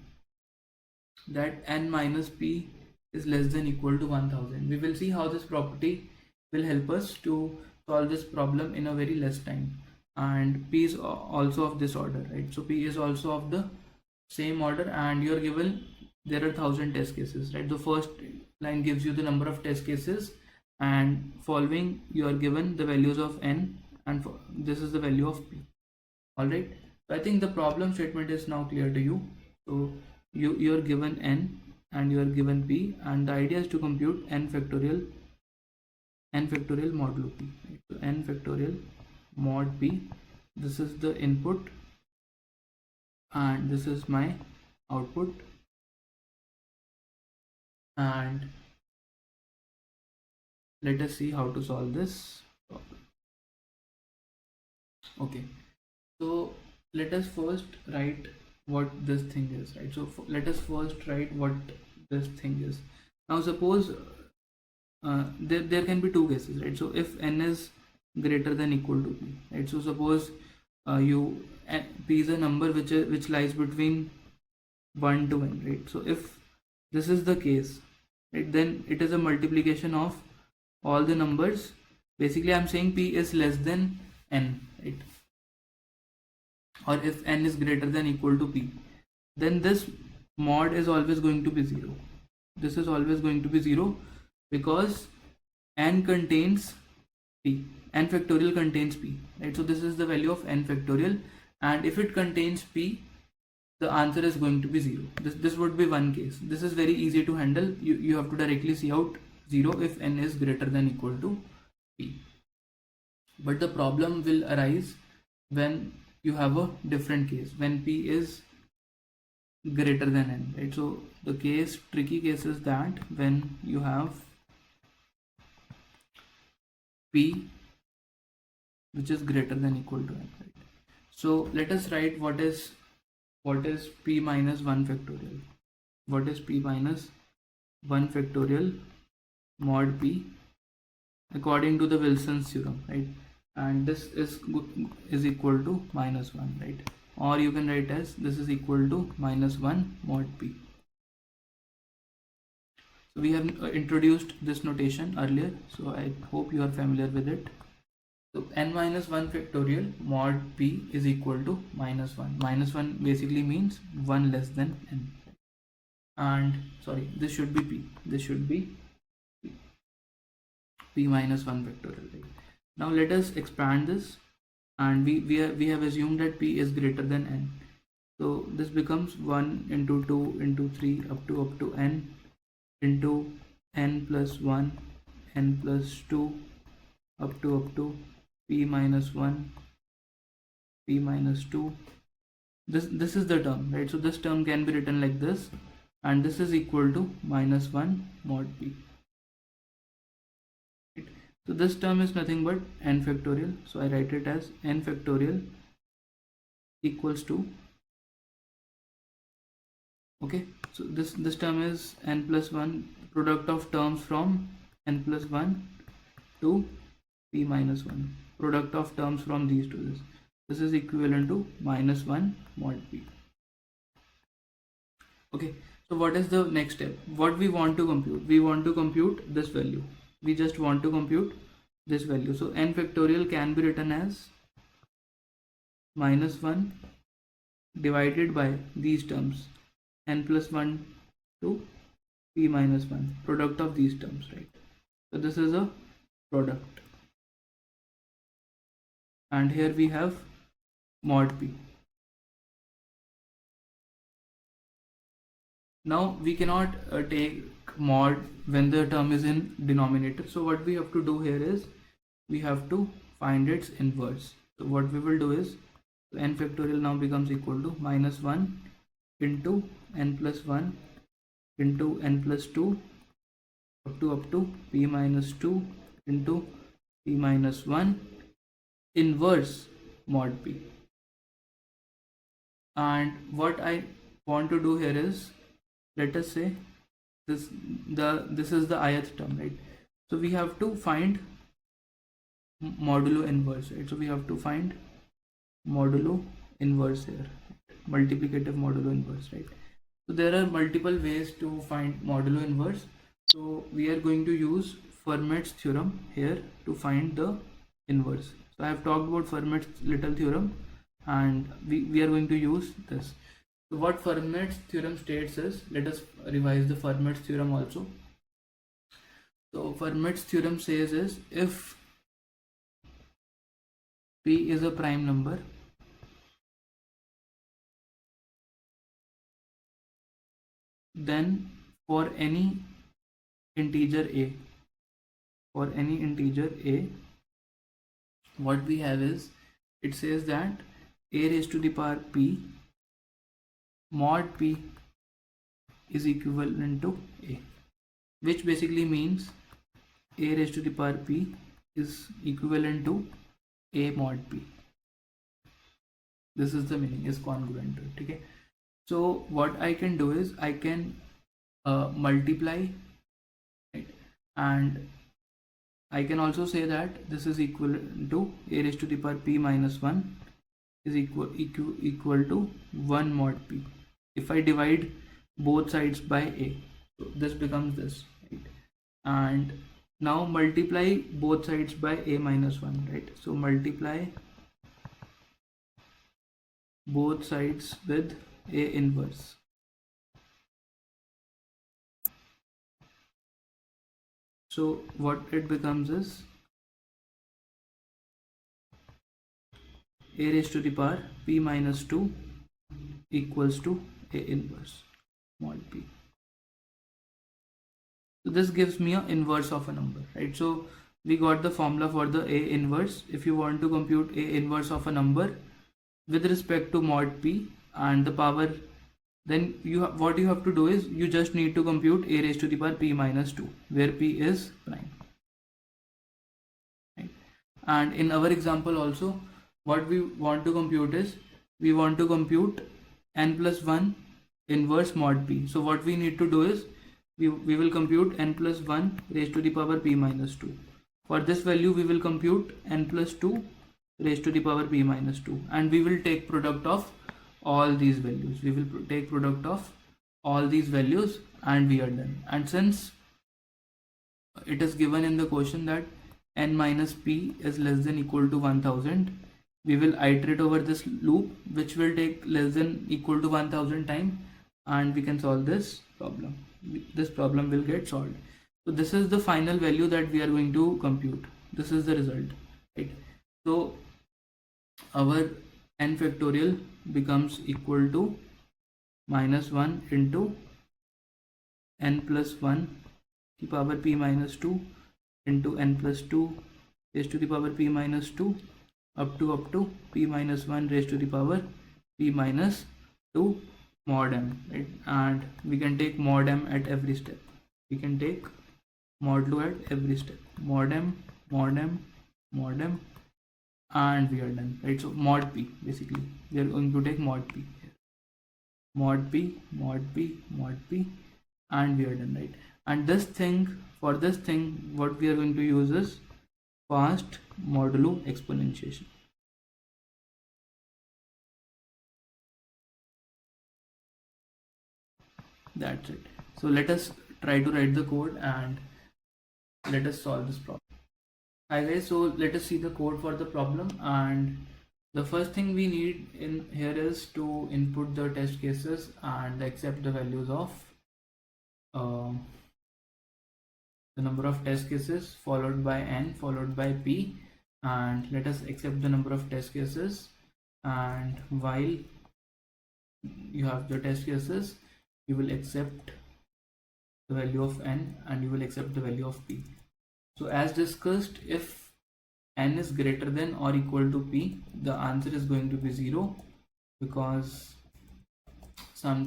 that n minus p is less than equal to 1000. We will see how this property will help us to solve this problem in a very less time. And p is also of this order, right? So p is also of the same order, and you are given there are 1000 test cases, right? The first line gives you the number of test cases, and following you are given the values of n, and this is the value of p. All right, so I think the problem statement is now clear to you. So you are given n and you are given p, and the idea is to compute n factorial modulo p, right? So n factorial mod p, this is the input and this is my output, and let us see how to solve this problem. Okay, so let us first write what this thing is, right? So let us first write what this thing is. Now suppose there can be two cases, right? So if n is greater than equal to p, right? So suppose p is a number which lies between 1 to n, right? So if this is the case, right, then it is a multiplication of all the numbers. Basically I'm saying p is less than n, right? Or if n is greater than equal to p, then this mod is always going to be 0. This is always going to be 0 because n contains p, n factorial contains p, right? So this is the value of n factorial, and if it contains p, the answer is going to be 0. This would be one case. This is very easy to handle. You have to directly see out 0 if n is greater than equal to p. But the problem will arise when you have a different case, when p is greater than n, right? So the tricky case is that when you have p which is greater than equal to n, right? So let us write what is p minus 1 factorial. What is p minus 1 factorial mod p according to the Wilson's theorem, right? And this is equal to minus 1, right? Or you can write as this is equal to minus 1 mod p. So we have introduced this notation earlier, so I hope you are familiar with it. So n minus 1 factorial mod p is equal to minus 1. Minus 1 basically means 1 less than n. And sorry, this should be p. This should be p minus 1 factorial. Right? Now let us expand this, and we have assumed that p is greater than n. So this becomes 1 into 2 into 3 up to n into n plus 1 n plus 2 up to p minus 1 p minus 2. This is the term, right? So this term can be written like this, and this is equal to minus 1 mod p. Right? So this term is nothing but n factorial, so I write it as n factorial equals to, okay, so this term is n plus 1 product of terms from n plus 1 to p minus 1, product of terms from these two. This is equivalent to minus 1 mod p. Okay, so what is the next step? What we want to compute? We want to compute this value. We just want to compute this value. So n factorial can be written as minus 1 divided by these terms, n plus 1 to p minus 1, product of these terms, right? So this is a product, and here we have mod p. Now we cannot take mod when the term is in denominator, so what we have to do here is we have to find its inverse. So what we will do is n factorial now becomes equal to minus 1 into n plus 1 into n plus 2 up to p minus 2 into p minus 1 inverse mod p. And what I want to do here is, let us say this is the ith term, right? So we have to find modulo inverse, right? So we have to find modulo inverse here, multiplicative modulo inverse, right? So there are multiple ways to find modulo inverse. So we are going to use Fermat's theorem here to find the inverse. So I have talked about Fermat's little theorem, and we are going to use this. So what Fermat's theorem states is, let us revise the Fermat's theorem also. So Fermat's theorem says is, if p is a prime number, then for any integer a, what we have is, it says that a raised to the power p mod p is equivalent to a, which basically means a raised to the power p is equivalent to a mod p. This is the meaning, is congruent to it. Okay, so what I can do is I can multiply, right? And I can also say that this is equal to a raised to the power p minus 1 is equal to 1 mod p. If I divide both sides by a, so this becomes this, right? And now multiply both sides by a minus 1, right? So multiply both sides with a inverse. So what it becomes is a raised to the power p minus 2 equals to a inverse mod p. So this gives me an inverse of a number, right? So we got the formula for the a inverse. If you want to compute a inverse of a number with respect to mod p and the power, then what you have to do is you just need to compute a raised to the power p minus 2, where p is prime, right? And in our example also, what we want to compute is, we want to compute n plus 1 inverse mod p. So what we need to do is we will compute n plus 1 raised to the power p minus 2. For this value we will compute n plus 2 raised to the power p minus 2, and we will take product of all these values. We will take product of all these values and we are done. And since it is given in the question that n minus p is less than equal to 1000. We will iterate over this loop, which will take less than equal to 1000 time, and we can solve this problem. This problem will get solved. So this is the final value that we are going to compute. This is the result, right? So our n factorial becomes equal to minus 1 into n plus 1 to the power p minus 2 into n plus 2 raised to the power p minus 2 up to p minus 1 raised to the power p minus 2 mod m, right? And we can take mod m at every step. We can take modulo at every step. Mod m, mod m, mod m, and we are done, right? So mod p, basically we are going to take mod p here. Mod p, mod p, mod p, and we are done, right? And this thing, for this thing, what we are going to use is fast modulo exponentiation. That's it. So let us try to write the code and let us solve this problem. Hi guys, so let us see the code for the problem. And the first thing we need in here is to input the test cases and accept the values of the number of test cases followed by n followed by p, and let us accept the number of test cases. And while you have the test cases, you will accept the value of n and you will accept the value of p. So as discussed, if n is greater than or equal to p, the answer is going to be 0, because some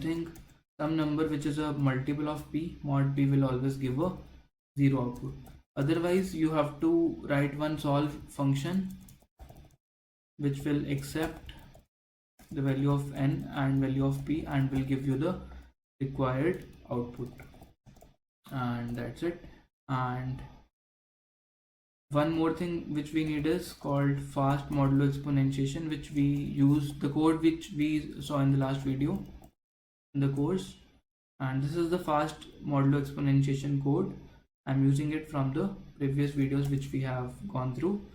number which is a multiple of p mod p will always give a 0 output. Otherwise you have to write one solve function which will accept the value of n and value of p and will give you the required output, and that's it. And one more thing which we need is called fast modulo exponentiation, which we use the code which we saw in the last video in the course. And this is the fast modulo exponentiation code. I'm using it from the previous videos which we have gone through.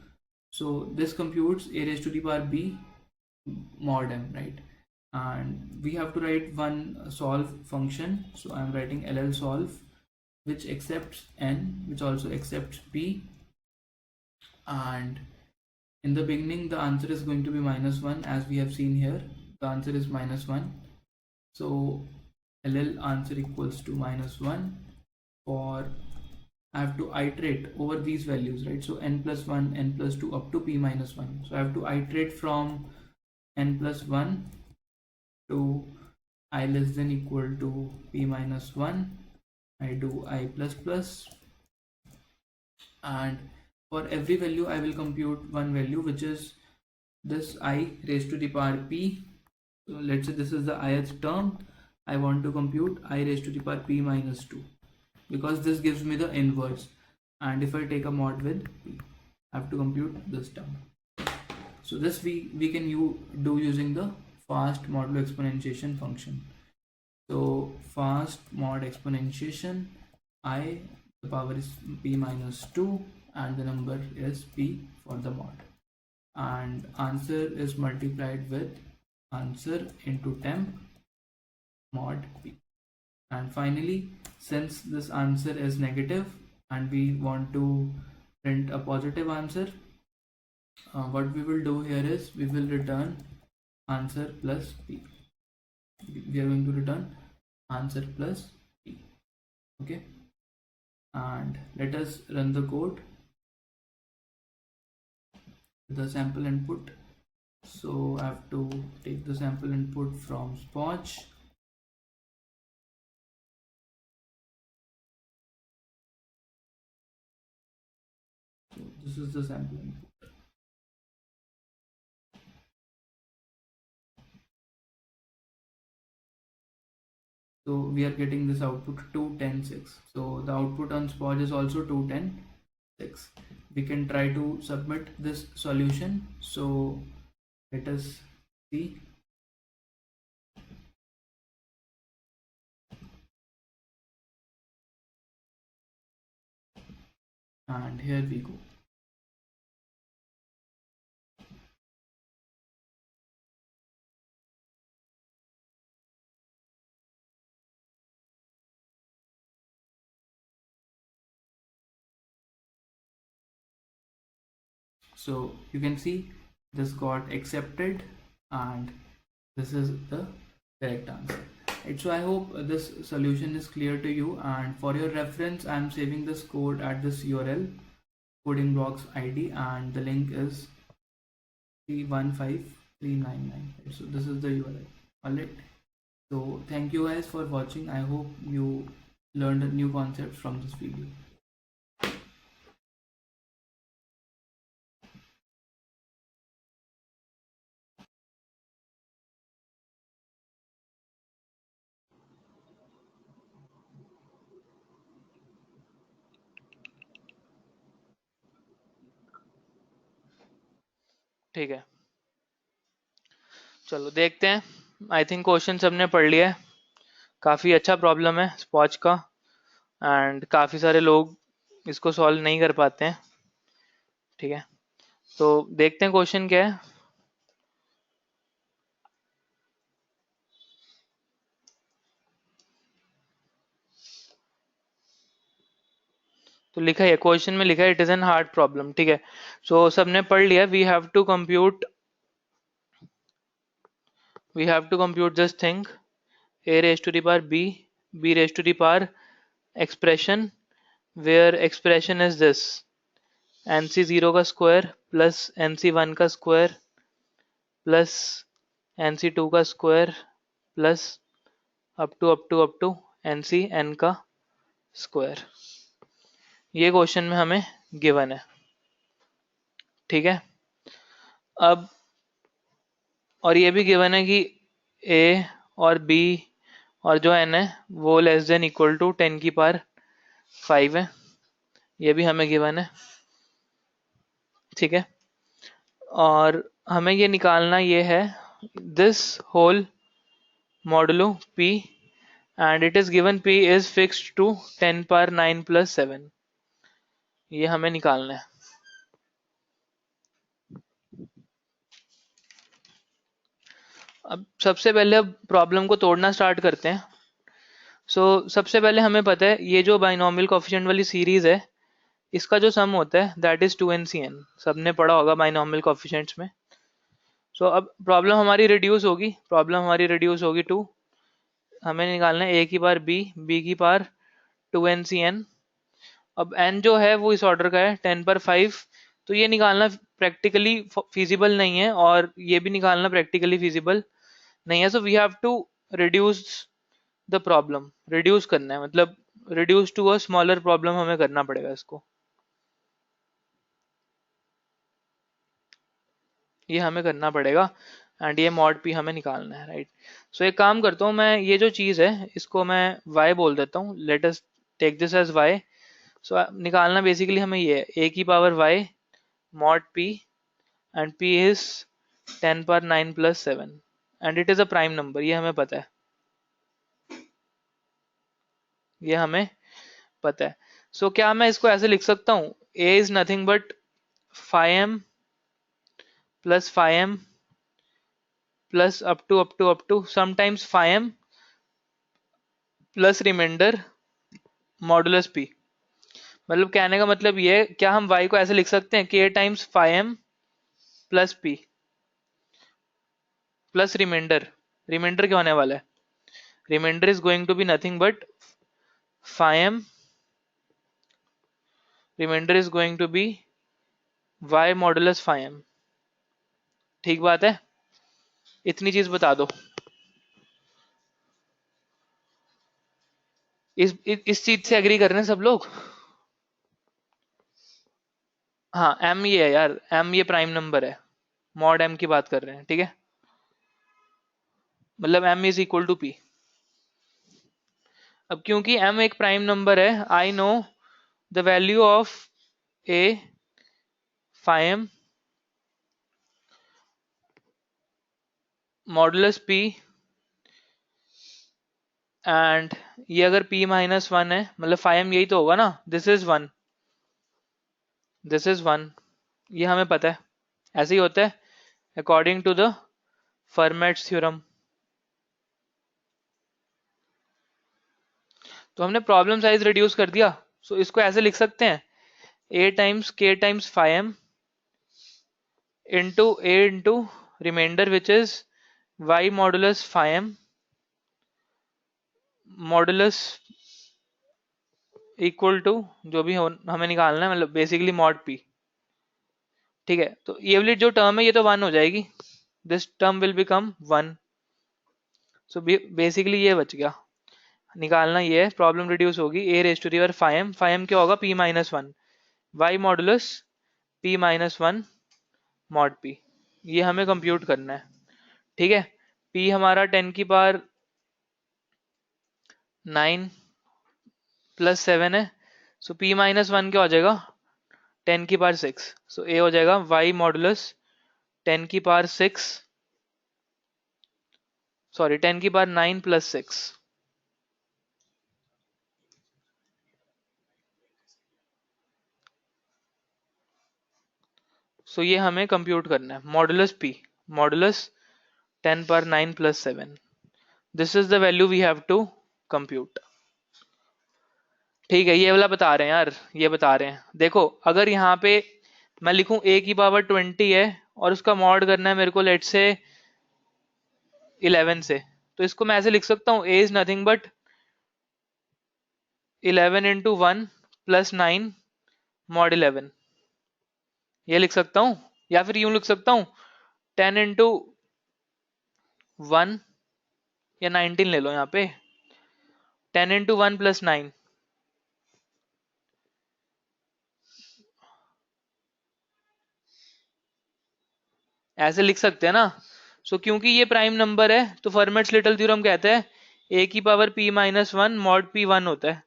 So this computes a raised to the power b mod m, right? And we have to write one solve function. So I'm writing ll solve, which accepts n, which also accepts p, and in the beginning the answer is going to be -1, as we have seen here. The answer is -1, so ll answer equals to -1 for I have to iterate over these values, right? So n plus 1, n plus 2 up to p minus 1. So I have to iterate from n plus 1 to I less than equal to p minus 1. I do I plus plus, and for every value I will compute one value, which is this I raised to the power p. So let's say this is the ith term. I want to compute I raised to the power p minus 2, because this gives me the inverse, and if I take a mod with p, I have to compute this term. So this we can do using the fast modulo exponentiation function. So fast mod exponentiation, I, the power is p minus 2 and the number is p for the mod, and answer is multiplied with answer into temp mod p. And finally, since this answer is negative and we want to print a positive answer, what we will do here is we will return answer plus p. We are going to return answer plus p. Okay, and let us run the code with the sample input. So I have to take the sample input from Spotch. So this is the sample input. So we are getting this output 2 10 6. So the output on Spotch is also 2 10 6. We can try to submit this solution. So let us see. and here we go. So you can see this got accepted and this is the correct answer. Right, so I hope this solution is clear to you, and for your reference I am saving this code at this URL coding blocks ID, and the link is 315399. So this is the URL. Alright, so thank you guys for watching. I hope you learned new concepts from this video. ठीक है, चलो देखते हैं। I think question सबने पढ़ लिया है। काफ़ी अच्छा प्रॉब्लम है स्पॉच का, एंड काफ़ी सारे लोग इसको सॉल्व नहीं कर पाते हैं। ठीक है, तो देखते हैं क्वेश्चन क्या है। तो लिखा है, क्वेश्चन में लिखा है it is an hard problem. ठीक है, सो सबने पढ़ लिया। We have to compute this thing a raised to the power b raised to the power expression, where expression is this nc0 का स्क्वायर प्लस nc1 का square plus nc2 का square plus up to ncn का square. ये question में हमें given है। ठीक है, अब और ये भी गिवन है कि a और b और जो n है वो लेस देन इक्वल टू 10 की पावर 5 है। ये भी हमें गिवन है। ठीक है, और हमें ये निकालना ये है this whole modulo p, and it is given p is fixed to 10 power 9 plus 7। ये हमें निकालना है। अब सबसे पहले अब प्रॉब्लम को तोड़ना स्टार्ट करते हैं। सबसे पहले हमें पता है ये जो बाइनोमियल कोफिशिएंट वाली सीरीज है इसका जो सम होता है दैट इज 2ncn। सबने पढ़ा होगा बाइनोमियल कोफिशिएंट्स में। अब प्रॉब्लम हमारी रिड्यूस होगी टू, हमें निकालना है a की पावर b की पावर 2ncn। अब n जो है वो इस ऑर्डर का है 10 पर 5, तो ये निकालना प्रैक्टिकली फिजिबल नहीं है और ये भी निकालना प्रैक्टिकली फिजिबल नहीं है। So we have to reduce the problem. Reduce करना है मतलब reduce to a smaller problem हमें करना पड़ेगा इसको। ये हमें करना पड़ेगा एंड ये मॉड पी हमें निकालना है, राइट। एक काम करता हूँ मैं, ये जो चीज़ है इसको मैं y बोल देता हूँ। Let us take this as y। निकालना बेसिकली हमें ये है a की power y mod p, and p is 10 power 9 plus 7 and it is a prime number. ये हमें पता है, ये हमें पता है। क्या मैं इसको ऐसे लिख सकता हूँ a is nothing but phi m plus phi m plus up to sometimes phi m plus remainder modulus p। मतलब कहने का मतलब ये है, क्या हम y को ऐसे लिख सकते हैं k times phi m plus p plus remainder. Remainder क्या होने वाला है? Remainder is going to be nothing but phi m, remainder is going to be y modulus phi m। ठीक बात है, इतनी चीज बता दो। इस चीज से एग्री कर रहे हैं सब लोग? हाँ, m ये है यार, m ये प्राइम नंबर है, मॉड m की बात कर रहे हैं। ठीक है, मतलब m is equal to p। अब क्योंकि m एक प्राइम नंबर है, I know the value of a phi m modulus p, and ये अगर p माइनस वन है मतलब phi m यही तो होगा ना, this is one. This is 1, ये हमें पता है, ऐसे ही होता है according to the Fermat's theorem. तो हमने प्रॉब्लम साइज रिड्यूस कर दिया, सो इसको ऐसे लिख सकते हैं a times k times phi m into a into remainder which is y modulus phi m modulus equal to जो भी हमें निकालना है, मतलब बेसिकली मॉड p। ठीक है, तो ये वाली जो टर्म है ये तो 1 हो जाएगी, this term will become 1। So basically ये बच गया, निकालना ये है, प्रॉब्लम रिड्यूस होगी a raise to power phi m क्या होगा p minus one, y modulus p minus one mod p, ये हमें कंप्यूट करना है। ठीक है, p हमारा 10 की पावर 9 प्लस 7 है, सो p माइनस वन क्या हो जाएगा 10 की पावर 6, सो a हो जाएगा y मॉडुलस 10 की पावर 6, सॉरी 10 की पावर 9 प्लस 6। सो ये हमें कंप्यूट करना है, modulus p modulus 10 power 9 plus 7, this is the value we have to compute. ठीक है, ये वाला बता रहे हैं यार, ये बता रहे हैं, देखो अगर यहाँ पे मैं लिखूं a की पावर 20 है और उसका मॉड करना है मेरे को लेट से 11 से, तो इसको मैं ऐसे लिख सकता हूँ a is nothing but 11 into one plus 9 mod 11, ये लिख सकता हूँ, या फिर यूं लिख सकता हूँ 10 इंटू वन, या 19 ले लो यहाँ पे, 10 इंटू वन प्लस 9, ऐसे लिख सकते हैं ना। सो क्योंकि ये प्राइम नंबर है तो फर्मेट्स लिटल थ्योरम कहते हैं a की power p minus one mod p 1 होता है।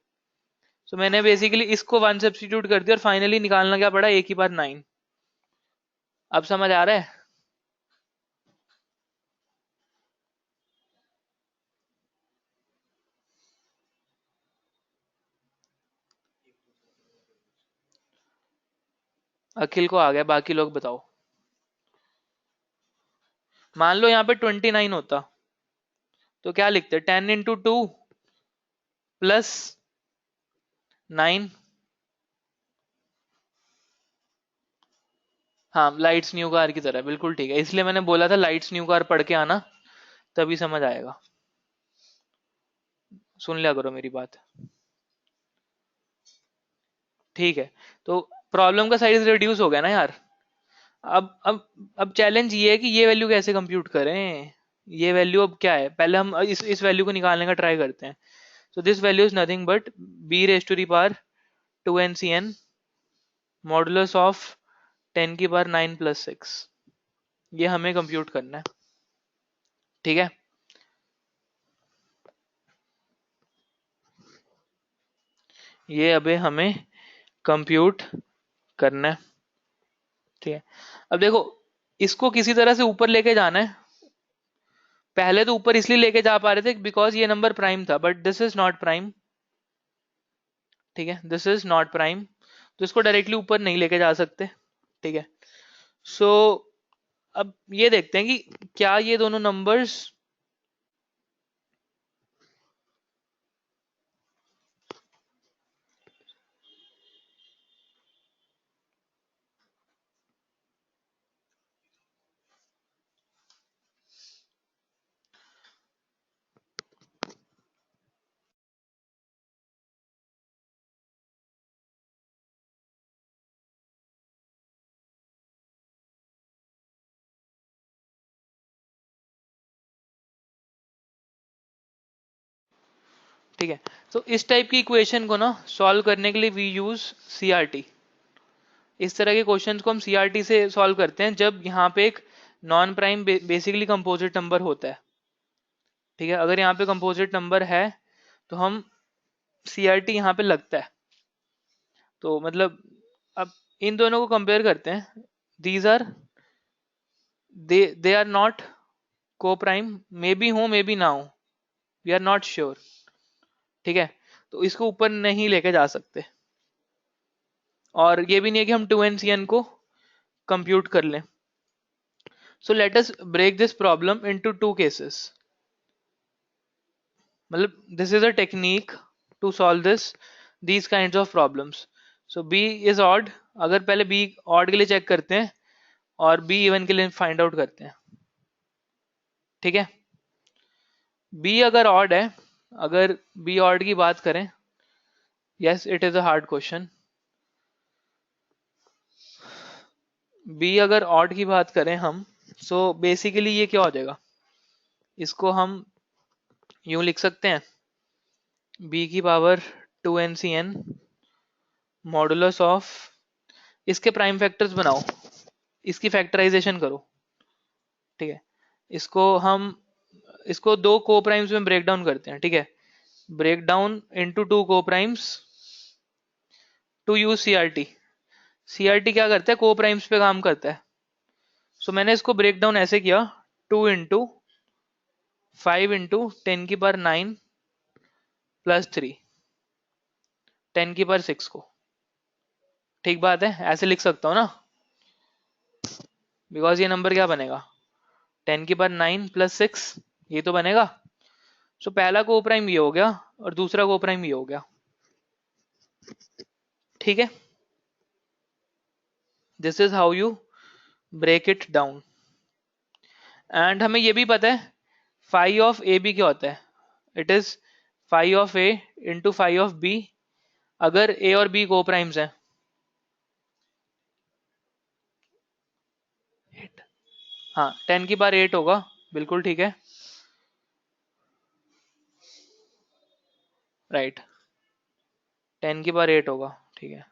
सो मैंने बेसिकली इसको 1 सब्स्टिट्यूट कर दिया और फाइनली निकालना क्या पड़ा a की पावर 9। अब समझ आ रहा है? अखिल को आ गया, बाकी लोग बताओ। मान लो यहाँ पे 29 होता तो क्या लिखते, 10 इंटू टू प्लस 9, हाँ लाइट्स न्यू कार की तरह, बिल्कुल ठीक है, इसलिए मैंने बोला था लाइट्स न्यू कार पढ़ के आना, तभी समझ आएगा, सुन लिया करो मेरी बात। ठीक है, तो प्रॉब्लम का साइज रिड्यूस हो गया ना यार। अब चैलेंज ये है कि ये वैल्यू कैसे कंप्यूट करें, ये वैल्यू अब क्या है, पहले हम इस वैल्यू को निकालने का ट्राई करते हैं। So this value is nothing but b raise to the power 2 n modulus of 10 की पावर 9 प्लस 6, ये हमें कंप्यूट करना है। ठीक है, ये अबे हमें कंप्यूट करना है। ठीक है, अब देखो इसको किसी तरह से ऊपर लेके जाना है, पहले तो ऊपर इसलिए लेके जा पा रहे थे बिकॉज ये नंबर प्राइम था, but this is not prime. ठीक है, दिस इज नॉट प्राइम, तो इसको डायरेक्टली ऊपर नहीं लेके जा सकते। ठीक है, सो अब ये देखते हैं कि क्या ये दोनों नंबर्स, ठीक है, तो इस टाइप की इक्वेशन को ना सॉल्व करने के लिए वी यूज सीआरटी। इस तरह के क्वेश्चंस को हम सीआरटी से सॉल्व करते हैं जब यहाँ पे एक non prime basically composite number होता है। ठीक है, अगर यहाँ पे कंपोजिट नंबर है तो हम सीआरटी यहाँ पे लगता है, तो मतलब अब इन दोनों को कंपेयर करते हैं, these are they are not coprime, may be हो मे बी ना हो, वी आर नॉट श्योर। ठीक है, तो इसको ऊपर नहीं लेके जा सकते, और ये भी नहीं है कि हम 2n को कंप्यूट कर लें. So let us break this problem into two cases. मतलब this is a technique to solve these kinds of problems. So b is odd. अगर पहले b odd के लिए चेक करते हैं और b even के लिए फाइंड आउट करते हैं. ठीक है. b अगर odd है, अगर b odd की बात करें, yes it is a hard question. b अगर odd की बात करें हम, so basically ये क्या हो जाएगा, इसको हम यूं लिख सकते हैं b की पावर 2ncn मॉडुलस ऑफ, इसके प्राइम फैक्टर्स बनाओ, इसकी फैक्टराइजेशन करो. ठीक है. इसको दो को प्राइम्स में ब्रेक डाउन करते हैं. ठीक है. Break down into two coprimes to use CRT. CRT क्या करता है, को प्राइम्स पे काम करता है. सो मैंने इसको ब्रेक डाउन ऐसे किया, 2 इंटू 5 इंटू 10⁹ प्लस 3 10⁶ को. ठीक बात है, ऐसे लिख सकता हूं ना, बिकॉज ये नंबर क्या बनेगा, 10⁹ प्लस 6 ये तो बनेगा. सो पहला को प्राइम ये हो गया और दूसरा को प्राइम ये हो गया. ठीक है. This is how you break it down. And हमें ये भी पता है फाई ऑफ ए बी क्या होता है, it is phi of a into phi of b अगर ए और बी को प्राइम्स हैं. हाँ 10⁸ होगा, बिल्कुल ठीक है. राइट 10⁸ होगा. ठीक है.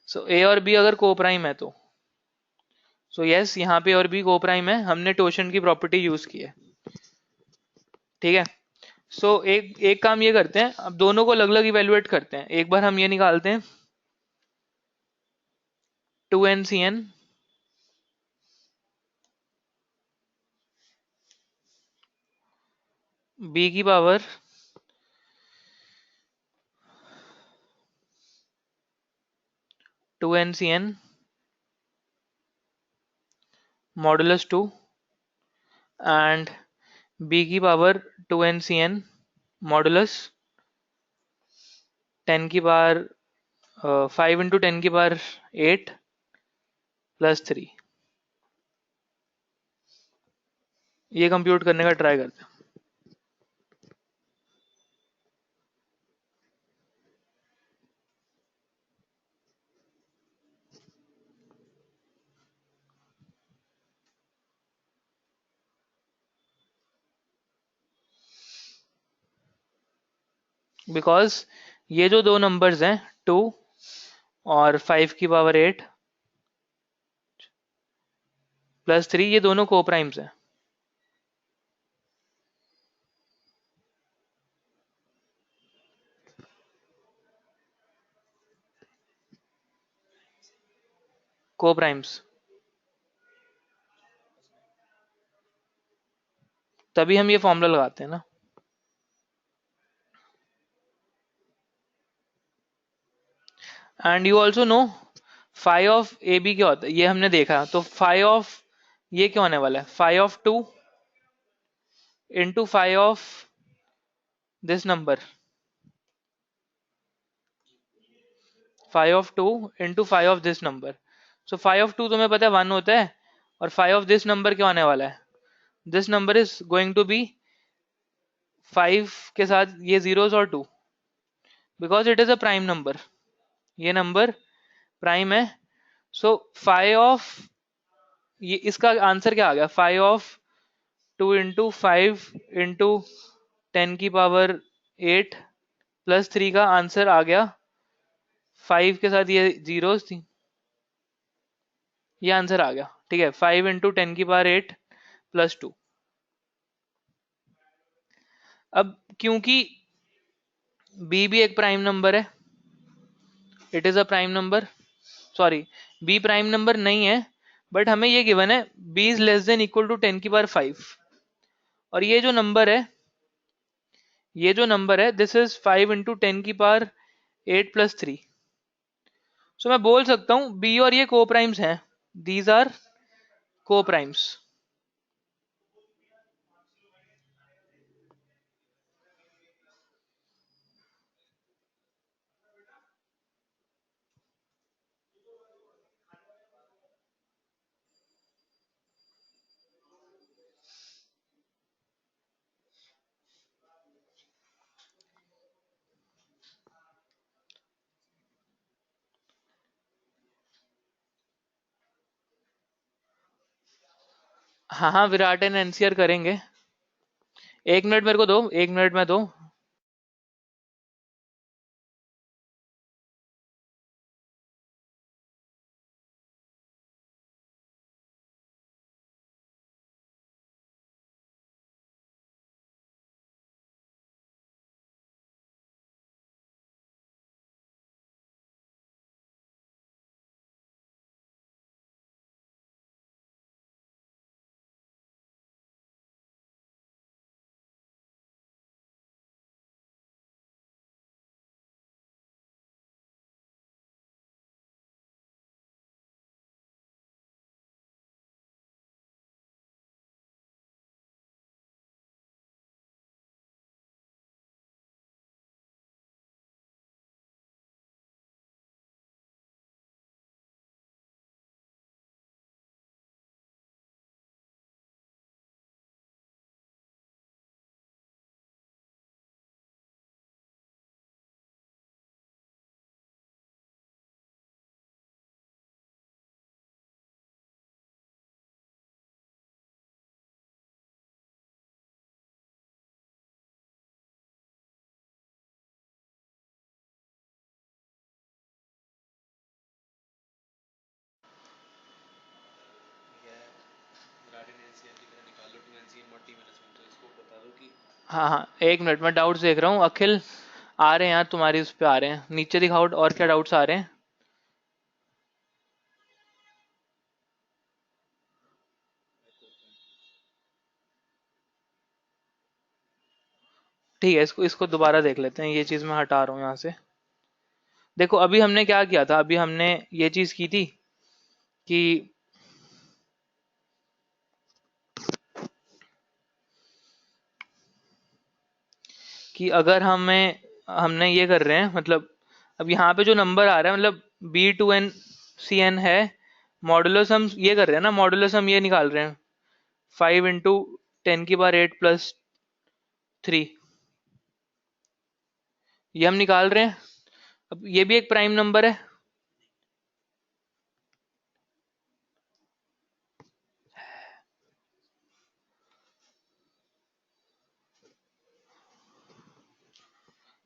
सो ए और बी अगर को प्राइम है तो सो यस यहाँ पे और बी को प्राइम है, हमने टोशन की प्रॉपर्टी यूज की है. ठीक है. सो एक एक काम ये करते हैं, अब दोनों को अलग अलग इवेल्युएट करते हैं. एक बार हम ये निकालते हैं 2ncn b की power 2ncn modulus 2 and b की power 2ncn modulus 5 into 10⁸ plus 3. ये कंप्यूट करने का ट्राई करते हैं. बिकॉज ये जो दो नंबर्स हैं 2 और 5⁸ प्लस 3 ये दोनों को प्राइम्स हैं. को प्राइम्स तभी हम ये फॉर्मूला लगाते हैं ना. And you also know phi of a b क्या होता है, ये हमने देखा. तो फाई ऑफ ये क्या होने वाला है, phi of 2 into phi of this number, phi of 2 into phi of this number. So phi of 2 तुम्हें पता है 1 होता है, और फाई ऑफ दिस नंबर क्या होने वाला है, this number is going to be 5 के साथ ये जीरोस और 2, because it is a prime number. ये नंबर प्राइम है. सो फाई ऑफ ये इसका आंसर क्या आ गया, 5 ऑफ 2 इंटू 5 इंटू 10⁸ प्लस 3 का आंसर आ गया 5 के साथ ये जीरोस थी, ये आंसर आ गया. ठीक है. 5 इंटू 10⁸ प्लस 2. अब क्योंकि b भी एक प्राइम नंबर है, it is a prime number, sorry b prime number नहीं है, बट हमें ये गिवन है b is less than equal to 10⁵. और ये जो नंबर है ये जो नंबर है दिस इज 5 इंटू 10 की पावर 8 प्लस 3। सो मैं बोल सकता हूँ बी और ये को प्राइम्स हैं, दीज आर को प्राइम्स। हाँ हाँ, विराट एंड एनसीआर करेंगे। 1 मिनट मेरे को दो, 1 मिनट में दो। हाँ हाँ, 1 मिनट, मैं डाउट्स देख रहा हूँ। अखिल आ रहे हैं यार, तुम्हारी उस पे आ रहे हैं, नीचे दिखाओ और क्या डाउट्स आ रहे हैं। ठीक है, इसको इसको दोबारा देख लेते हैं। ये चीज मैं हटा रहा हूँ यहाँ से। देखो अभी हमने क्या किया था, अभी हमने ये चीज की थी कि अगर हमने ये कर रहे हैं, मतलब अब यहाँ पे जो नंबर आ रहा है, मतलब B2N CN है, मॉडुलस हम ये कर रहे हैं ना, मॉडुलस हम ये निकाल रहे हैं 5 इंटू 10 की पावर 8 प्लस 3, ये हम निकाल रहे हैं। अब ये भी एक प्राइम नंबर है,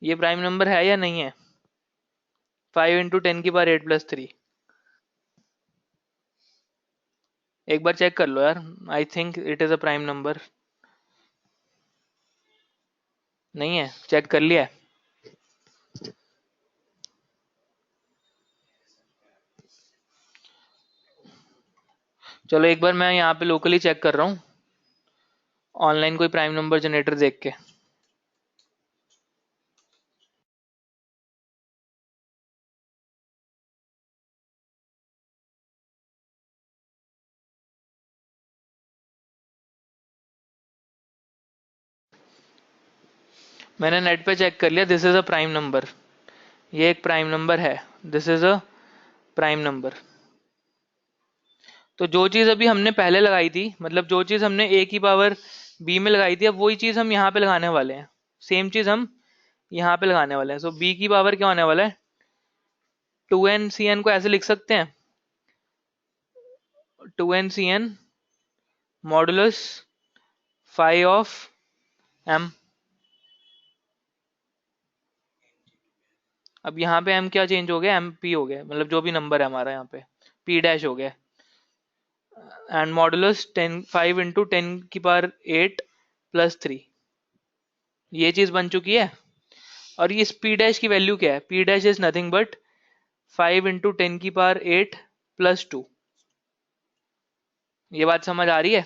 ये प्राइम नंबर है या नहीं है? 5 इंटू 10 की पावर 8 प्लस 3, एक बार चेक कर लो यार। I think it is a prime number. नहीं है? चेक कर लिया है? चलो एक बार मैं यहाँ पे लोकली चेक कर रहा हूँ, ऑनलाइन कोई प्राइम नंबर जनरेटर देख के। मैंने नेट पे चेक कर लिया, this is a prime number. ये एक प्राइम नंबर है, this is a prime number. तो जो चीज अभी हमने पहले लगाई थी, मतलब जो चीज हमने ए की पावर बी में लगाई थी, अब वही चीज हम यहाँ पे लगाने वाले हैं। सेम चीज हम यहाँ पे लगाने वाले हैं। सो बी की पावर क्या होने वाला है? 2n Cn को ऐसे लिख सकते हैं, 2n Cn modulus phi of m। अब यहाँ पे m क्या चेंज हो गया? एम पी हो गया, मतलब जो भी नंबर है हमारा यहाँ पे p डैश हो गया। एंड मॉडुलस 5 इंटू 10 की पावर 8 प्लस 3, ये चीज बन चुकी है। और ये पी डैश की वैल्यू क्या है? P dash is nothing but 5 into 10 की पावर 8 प्लस 2। ये बात समझ आ रही है?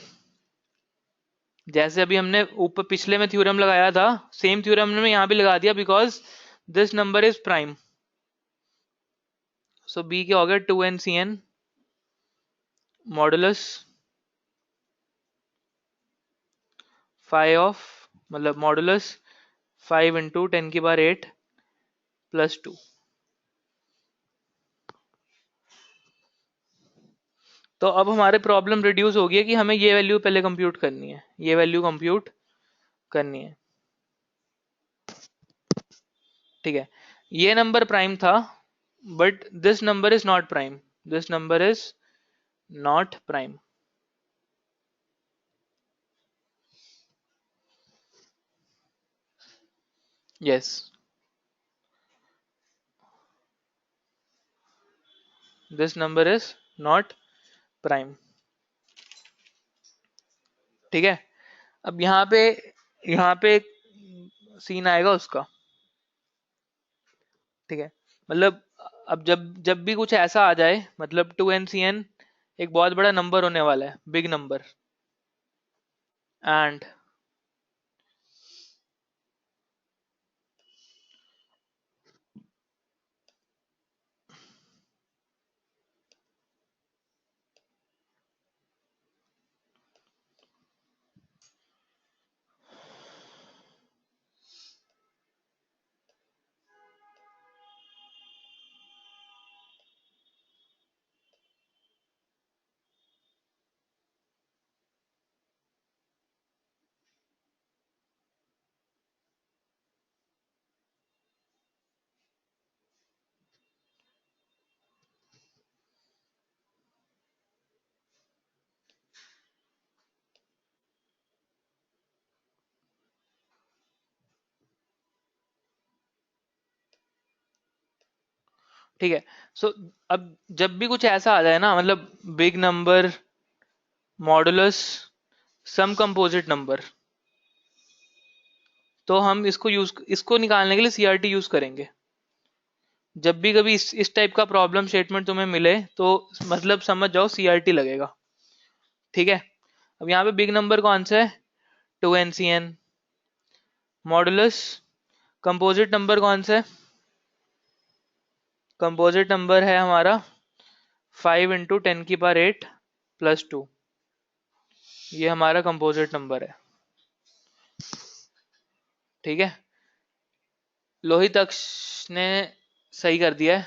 जैसे अभी हमने ऊपर पिछले में थ्योरम लगाया था, सेम थ्योरम हमने यहाँ भी लगा दिया, because this number is prime. So b क्या हो गया, 2n/cn मॉडुलस फाइव ऑफ, मतलब मॉडुलस 5 इंटू 10⁸ प्लस 2। तो अब हमारे प्रॉब्लम रिड्यूस हो गई है कि हमें ये वैल्यू पहले कंप्यूट करनी है, ये वैल्यू कंप्यूट करनी है। ठीक है, ये नंबर प्राइम था, but this number is not prime, this number is not prime. Yes, this number is not prime. ठीक है, अब यहाँ पे सीन आएगा उसका। ठीक है, मतलब अब जब जब भी कुछ ऐसा आ जाए, मतलब 2n/cn एक बहुत बड़ा नंबर होने वाला है, बिग नंबर, एंड ठीक है। सो अब जब भी कुछ ऐसा आ जाए ना, मतलब बिग नंबर, मॉडुलस, सम कंपोजिट नंबर, तो हम इसको निकालने के लिए सीआरटी यूज करेंगे। जब भी कभी इस टाइप का प्रॉब्लम स्टेटमेंट तुम्हें मिले तो मतलब समझ जाओ सीआरटी लगेगा। ठीक है, अब यहाँ पे बिग नंबर कौन सा है, 2n/cn, मॉडुलस कंपोजिट नंबर कौन सा है, कंपोजिट नंबर है हमारा 5 इंटू 10⁸ प्लस 2, ये हमारा कंपोजिट नंबर है। ठीक है, लोहित अक्ष ने सही कर दिया है।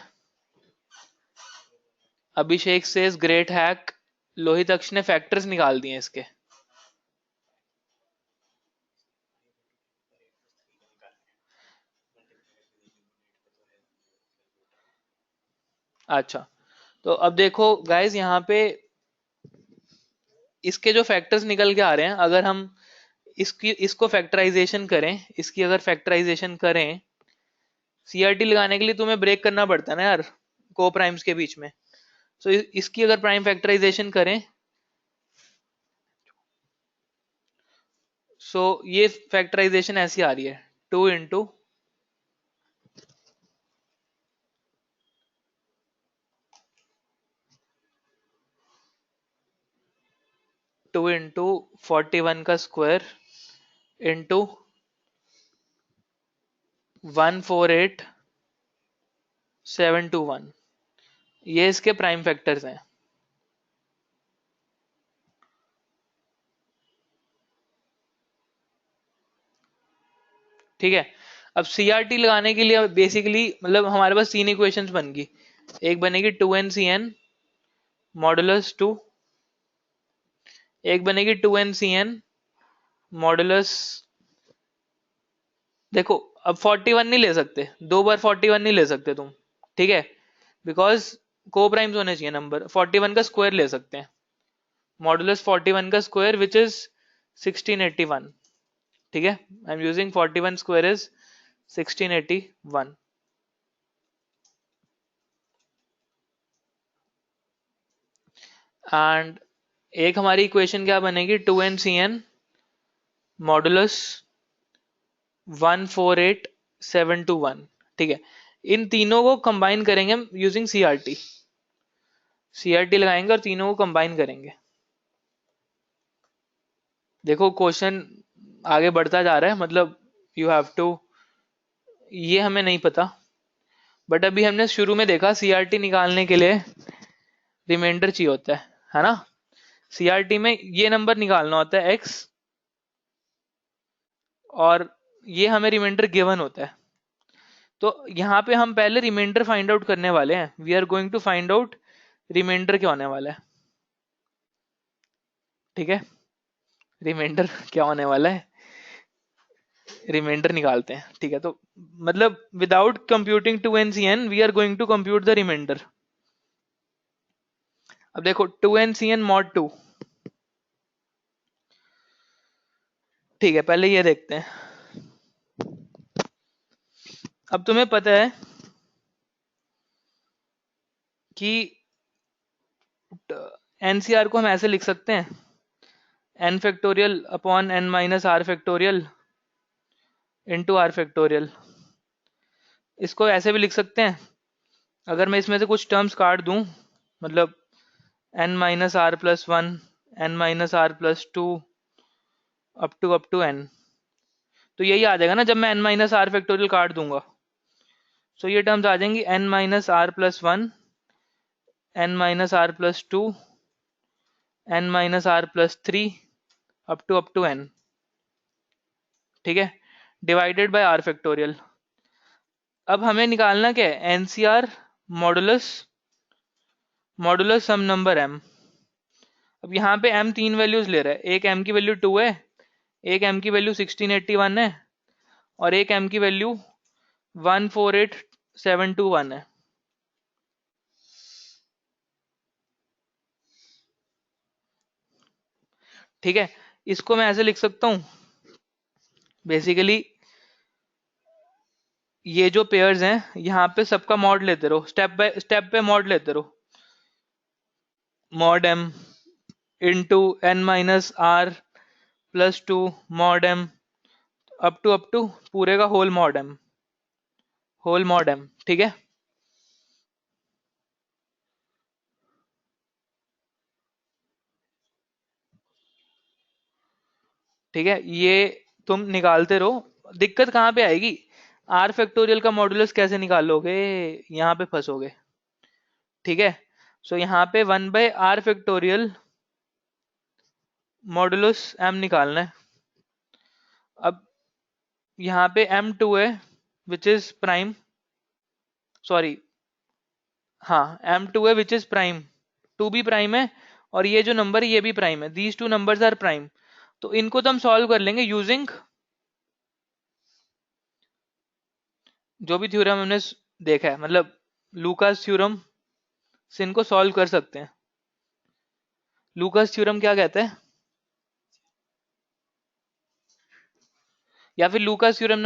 अभिषेक से ग्रेट हैक, लोहित अक्ष ने फैक्टर्स निकाल दिए इसके। अच्छा, तो अब देखो गाइस, यहाँ पे इसके जो फैक्टर्स निकल के आ रहे हैं, अगर हम इसको फैक्टराइजेशन करें, इसकी अगर फैक्टराइजेशन करें, सीआरटी लगाने के लिए तुम्हें ब्रेक करना पड़ता है ना यार, को प्राइम्स के बीच में। सो इसकी अगर प्राइम फैक्टराइजेशन करें, सो ये फैक्टराइजेशन ऐसी आ रही है, 2 इंटू 41 का स्क्वायर इंटू 148721, ये इसके प्राइम फैक्टर्स हैं। ठीक है, अब सीआरटी लगाने के लिए बेसिकली मतलब हमारे पास तीन इक्वेशंस बन गई। एक बनेगी 2n/cn मॉडुलस 2, एक बनेगी 2n/cn मॉडुलस, देखो अब 41 नहीं ले सकते, दो बार 41 नहीं ले सकते तुम। ठीक है, बिकॉज को प्राइम्स होने चाहिए नंबर, 41 का स्क्वायर ले सकते हैं, मॉडुलस 41 का स्क्वायर विच इज 1681। ठीक है, I am using 41 square is 1681। And एक हमारी इक्वेशन क्या बनेगी, 2n/cn मॉडुलस 148721। ठीक है, इन तीनों को कंबाइन करेंगे हम यूजिंग सीआरटी, सीआरटी लगाएंगे और तीनों को कंबाइन करेंगे। देखो क्वेश्चन आगे बढ़ता जा रहा है, मतलब यू हैव टू, ये हमें नहीं पता, बट अभी हमने शुरू में देखा सीआरटी निकालने के लिए रिमाइंडर चाहिए होता है ना। सीआरटी में ये नंबर निकालना होता है एक्स, और ये हमें रिमाइंडर गिवन होता है। तो यहाँ पे हम पहले रिमाइंडर फाइंड आउट करने वाले हैं। We are going to find out remainder क्या होने वाला है। ठीक है, रिमाइंडर क्या होने वाला है, रिमाइंडर निकालते हैं। ठीक है, तो मतलब without computing 2n we are going to compute the remainder. अब देखो 2n mod 2, ठीक है, पहले ये देखते हैं। अब तुम्हें पता है कि एनसीआर को हम ऐसे लिख सकते हैं, n factorial upon n minus r factorial into r factorial. इसको ऐसे भी लिख सकते हैं, अगर मैं इसमें से कुछ टर्म्स काट दूं, मतलब n minus r plus one, n minus r plus two, up to n, तो यही आ जाएगा ना जब मैं n माइनस आर फैक्टोरियल काट दूंगा। सो ये टर्म्स आ जाएंगी n minus r plus one, n minus r plus two, n minus r plus three, up to n। ठीक है, डिवाइडेड बाय आर फैक्टोरियल। अब हमें निकालना क्या है, एनसीआर मॉडुलस, मॉडुलस सम नंबर m। अब यहाँ पे m तीन वैल्यूज ले रहा है, एक m की वैल्यू 2 है, एक m की वैल्यू 1681 है, और एक m की वैल्यू 148721 है। ठीक है, इसको मैं ऐसे लिख सकता हूं, बेसिकली ये जो पेयर्स हैं यहाँ पे सबका मॉड लेते रहो, स्टेप बाय स्टेप पे मॉड लेते रहो। Mod m into n minus r plus two mod m, up to पूरे का whole mod m, whole mod m। ठीक है, ठीक है, ये तुम निकालते रहो। दिक्कत कहाँ पे आएगी, आर फैक्टोरियल का मॉडुलस कैसे निकालोगे, यहाँ पे फंसोगे। ठीक है, सो यहाँ पे 1/r फैक्टोरियल मॉडुलस m निकालना है। अब यहाँ पे m2 है विच इज प्राइम, सॉरी, हाँ m2 है विच इज प्राइम, 2 भी प्राइम है, और ये जो नंबर है ये भी प्राइम है, these two numbers are prime. तो इनको तो हम सॉल्व कर लेंगे यूजिंग जो भी थ्योरम हमने देखा है, मतलब लूकास थ्योरम से इनको सॉल्व कर सकते हैं। लूकास थ्योरम क्या कहता है, या फिर लूकास थ्योरम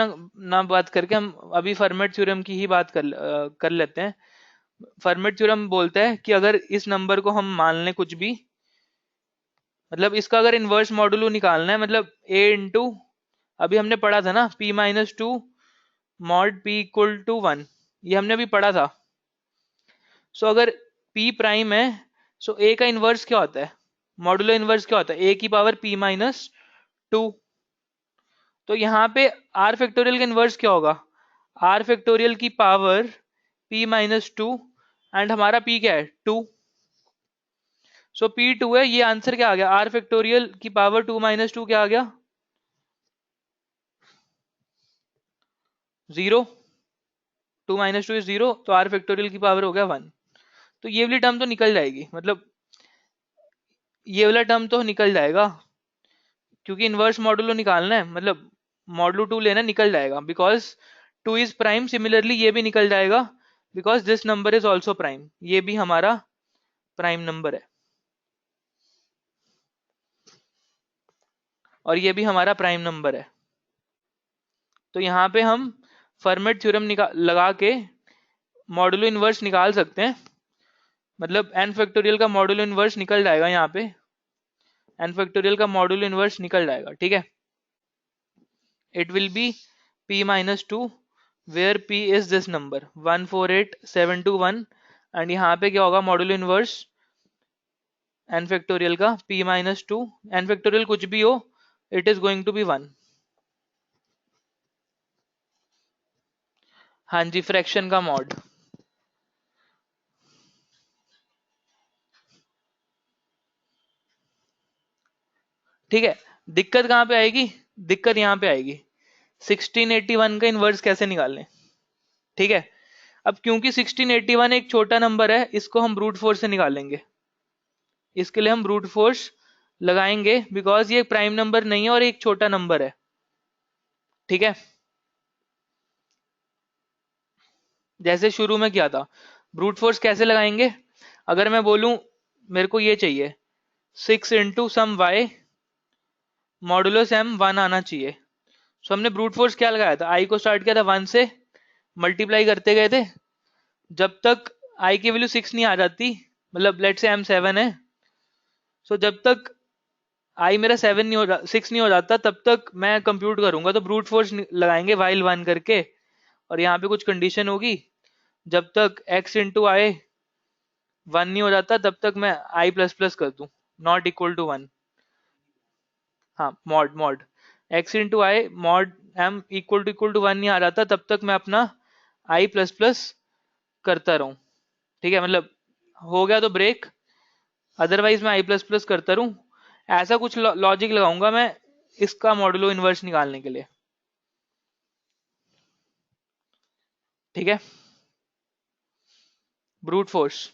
ना बात करके हम अभी फर्मेट थ्योरम की ही बात कर लेते हैं। फर्मेट थ्योरम बोलता है कि अगर इस नंबर को हम मान लें कुछ भी, मतलब इसका अगर इनवर्स मॉडुलो निकालना है, मतलब a इंटू, अभी हमने पढ़ा था ना p minus two mod p equal to one, ये हमने अभी पढ़ा था। सो अगर p प्राइम है, सो a का इनवर्स क्या होता है, मॉडुलो इनवर्स क्या होता है, a की पावर p माइनस टू। तो यहाँ पे r फैक्टोरियल का इनवर्स क्या होगा, r फैक्टोरियल की power p minus to, and हमारा p क्या है, टू। सो p2 है, ये आंसर क्या आ गया, r फैक्टोरियल की पावर 2 माइनस टू क्या आ गया, 0। 2 माइनस टू इज 0, तो r फैक्टोरियल की पावर हो गया 1। तो ये वाली टर्म तो निकल जाएगी, मतलब ये वाला टर्म तो निकल जाएगा, क्योंकि इनवर्स मॉडुलो निकालना है, मतलब मॉडुलो 2 लेना, निकल जाएगा, बिकॉज 2 इज प्राइम। सिमिलरली ये भी निकल जाएगा, because this number is also prime, ये भी हमारा प्राइम नंबर है, और ये भी हमारा प्राइम नंबर है। तो यहाँ पे हम फर्मेट थ्योरम लगा के मॉडुलो इनवर्स निकाल सकते हैं, मतलब n फैक्टोरियल का मॉडुलो इनवर्स निकल जाएगा, यहाँ पे n फैक्टोरियल का मॉडुलो इनवर्स निकल जाएगा। ठीक है, it will be p minus two, where p is this number 148721, and यहाँ पे क्या होगा, मॉडुलो इनवर्स n फैक्टोरियल का p minus two, n factorial कुछ भी हो, it is going to be 1। हाँ जी, फ्रैक्शन का मॉड। ठीक है, दिक्कत कहाँ पे आएगी? दिक्कत यहाँ पे आएगी 1681 का इन्वर्स कैसे निकालें। ठीक है, अब क्योंकि 1681 एक छोटा नंबर है, इसको हम ब्रूट फोर्स से निकालेंगे। इसके लिए हम ब्रूट फोर्स लगाएंगे बिकॉज ये प्राइम नंबर नहीं है और एक छोटा नंबर है। ठीक है, जैसे शुरू में किया था। ब्रूट फोर्स कैसे लगाएंगे? अगर मैं बोलूं मेरे को ये चाहिए 6 into sum Y modulus M 1 आना चाहिए। सो हमने ब्रूट फोर्स क्या लगाया था? आई को स्टार्ट किया था 1 से, मल्टीप्लाई करते गए थे जब तक आई की वैल्यू 6 नहीं आ जाती, मतलब लेट से एम 7 है। सो जब तक आई मेरा 7 नहीं हो 6 नहीं हो जाता तब तक मैं कंप्यूट करूंगा। तो ब्रूट फोर्स लगाएंगे वाइल 1 करके, और यहाँ पे कुछ कंडीशन होगी, जब तक x इंटू आई 1 नहीं हो जाता तब तक मैं आई प्लस प्लस कर दूं, नॉट इक्वल टू 1। हाँ, mod mod x into i mod m equal to 1 नहीं आ जाता तब तक मैं अपना आई प्लस प्लस करता रहूं। ठीक है, मतलब हो गया तो ब्रेक, अदरवाइज मैं आई प्लस प्लस करता रहूं। ऐसा कुछ लॉजिक लगाऊंगा मैं इसका मॉडुलो इनवर्स निकालने के लिए। ठीक है, ब्रूट फोर्स।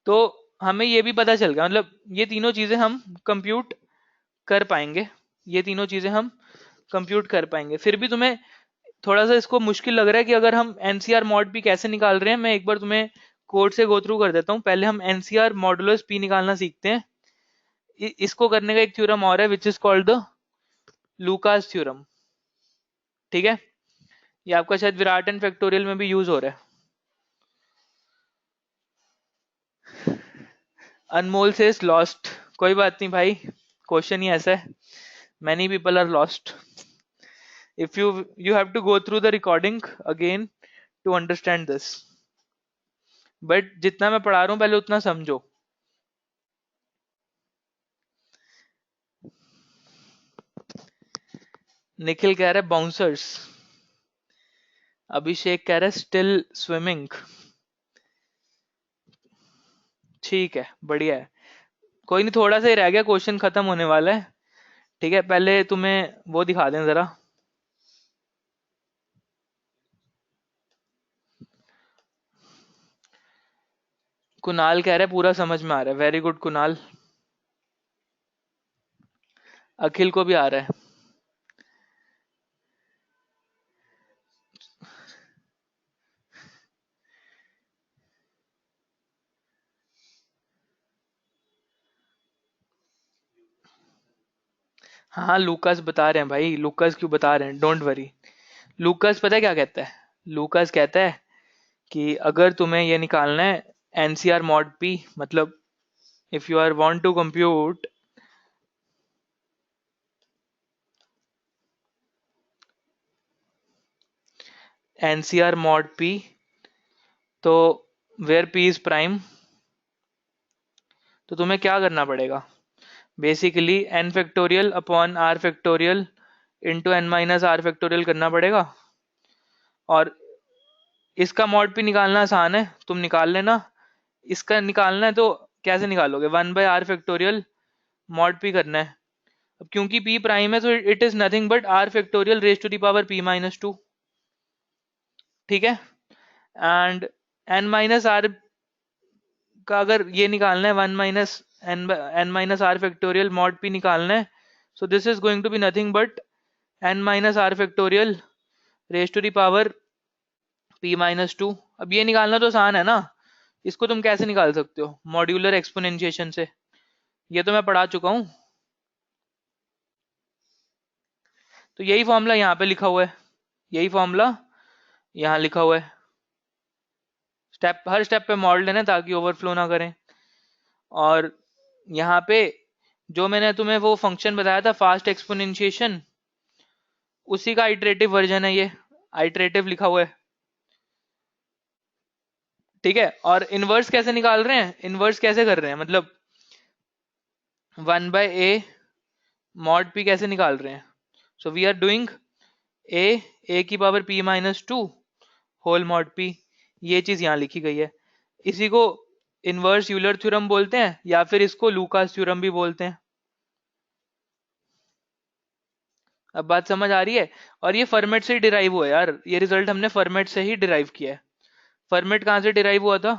तो हमें ये भी पता चल गया, मतलब ये तीनों चीजें हम कंप्यूट कर पाएंगे, ये तीनों चीजें हम कंप्यूट कर पाएंगे। फिर भी तुम्हें थोड़ा सा इसको मुश्किल लग रहा है कि अगर हम एनसीआर मॉड पी कैसे निकाल रहे हैं, मैं एक बार तुम्हें कोड से गो थ्रू कर देता हूँ। पहले हम एनसीआर मॉडुलस पी निकालना सीखते हैं। इसको करने का एक थ्योरम और है which is called the Lucas theorem. ठीक है, ये आपका शायद विराट एंड फैक्टोरियल में भी यूज हो रहा है। अनमोल से लॉस्ट, कोई बात नहीं भाई, क्वेश्चन ही ऐसा है, many people are lost. If you have to go through the recording again to understand this, but जितना मैं पढ़ा रहा हूं पहले उतना समझो। निखिल कह रहा है बाउंसर्स, अभिषेक कह रहा है स्टिल स्विमिंग। ठीक है, बढ़िया है, कोई नहीं, थोड़ा सा ही रह गया, क्वेश्चन खत्म होने वाला है। ठीक है, पहले तुम्हें वो दिखा दें जरा। कुणाल कह रहा है पूरा समझ में आ रहा है, वेरी गुड कुणाल। अखिल को भी आ रहा है। हाँ, लूकास बता रहे हैं भाई, लूकास क्यों बता रहे हैं, डोंट वरी। लूकास पता है क्या कहता है? लूकास कहता है कि अगर तुम्हें ये निकालना है एनसीआर मॉड पी, मतलब if you are want to compute NCR mod p, तो वेयर पी इज प्राइम, तो तुम्हें क्या करना पड़ेगा? Basically n factorial upon r factorial into n minus r factorial करना पड़ेगा। और इसका मॉड पी निकालना आसान है, तुम निकाल लेना। इसका निकालना है तो कैसे निकालोगे? 1/r फैक्टोरियल मॉड पी करना है। अब क्योंकि p प्राइम है तो it is nothing but r factorial raise to the power p-2। ठीक है, एंड n माइनस आर का अगर ये निकालना है 1 - n - r मॉड p निकालना है, so this is going to be nothing but n - r factorial raise to the power p-2। अब ये निकालना तो आसान है ना, इसको तुम कैसे निकाल सकते हो? मॉड्यूलर एक्सपोनेंशिएशन से, ये तो मैं पढ़ा चुका हूं। तो यही फॉर्मूला यहाँ पे लिखा हुआ है, यही फॉर्मूला यहाँ लिखा हुआ है। स्टेप हर स्टेप पे मॉड लेना ताकि ओवरफ्लो ना करें। और यहाँ पे जो मैंने तुम्हें वो फंक्शन बताया था फास्ट एक्सपोनेंशिएशन, उसी का आइटरेटिव वर्जन है, ये आइटरेटिव लिखा हुआ है। ठीक है, और इनवर्स कैसे निकाल रहे हैं, इनवर्स कैसे कर रहे हैं, मतलब 1/a mod p कैसे निकाल रहे हैं। So we are doing a की power p minus 2 whole mod p, ये चीज यहाँ लिखी गई है। इसी को इनवर्स यूलर थ्योरम बोलते हैं या फिर इसको लूकास थ्योरम भी बोलते हैं। अब बात समझ आ रही है। और ये फॉर्मेट से ही डिराइव हुआ है यार, ये रिजल्ट हमने फॉर्मेट से ही डिराइव किया है। फॉर्मेट कहाँ से डिराइव हुआ था,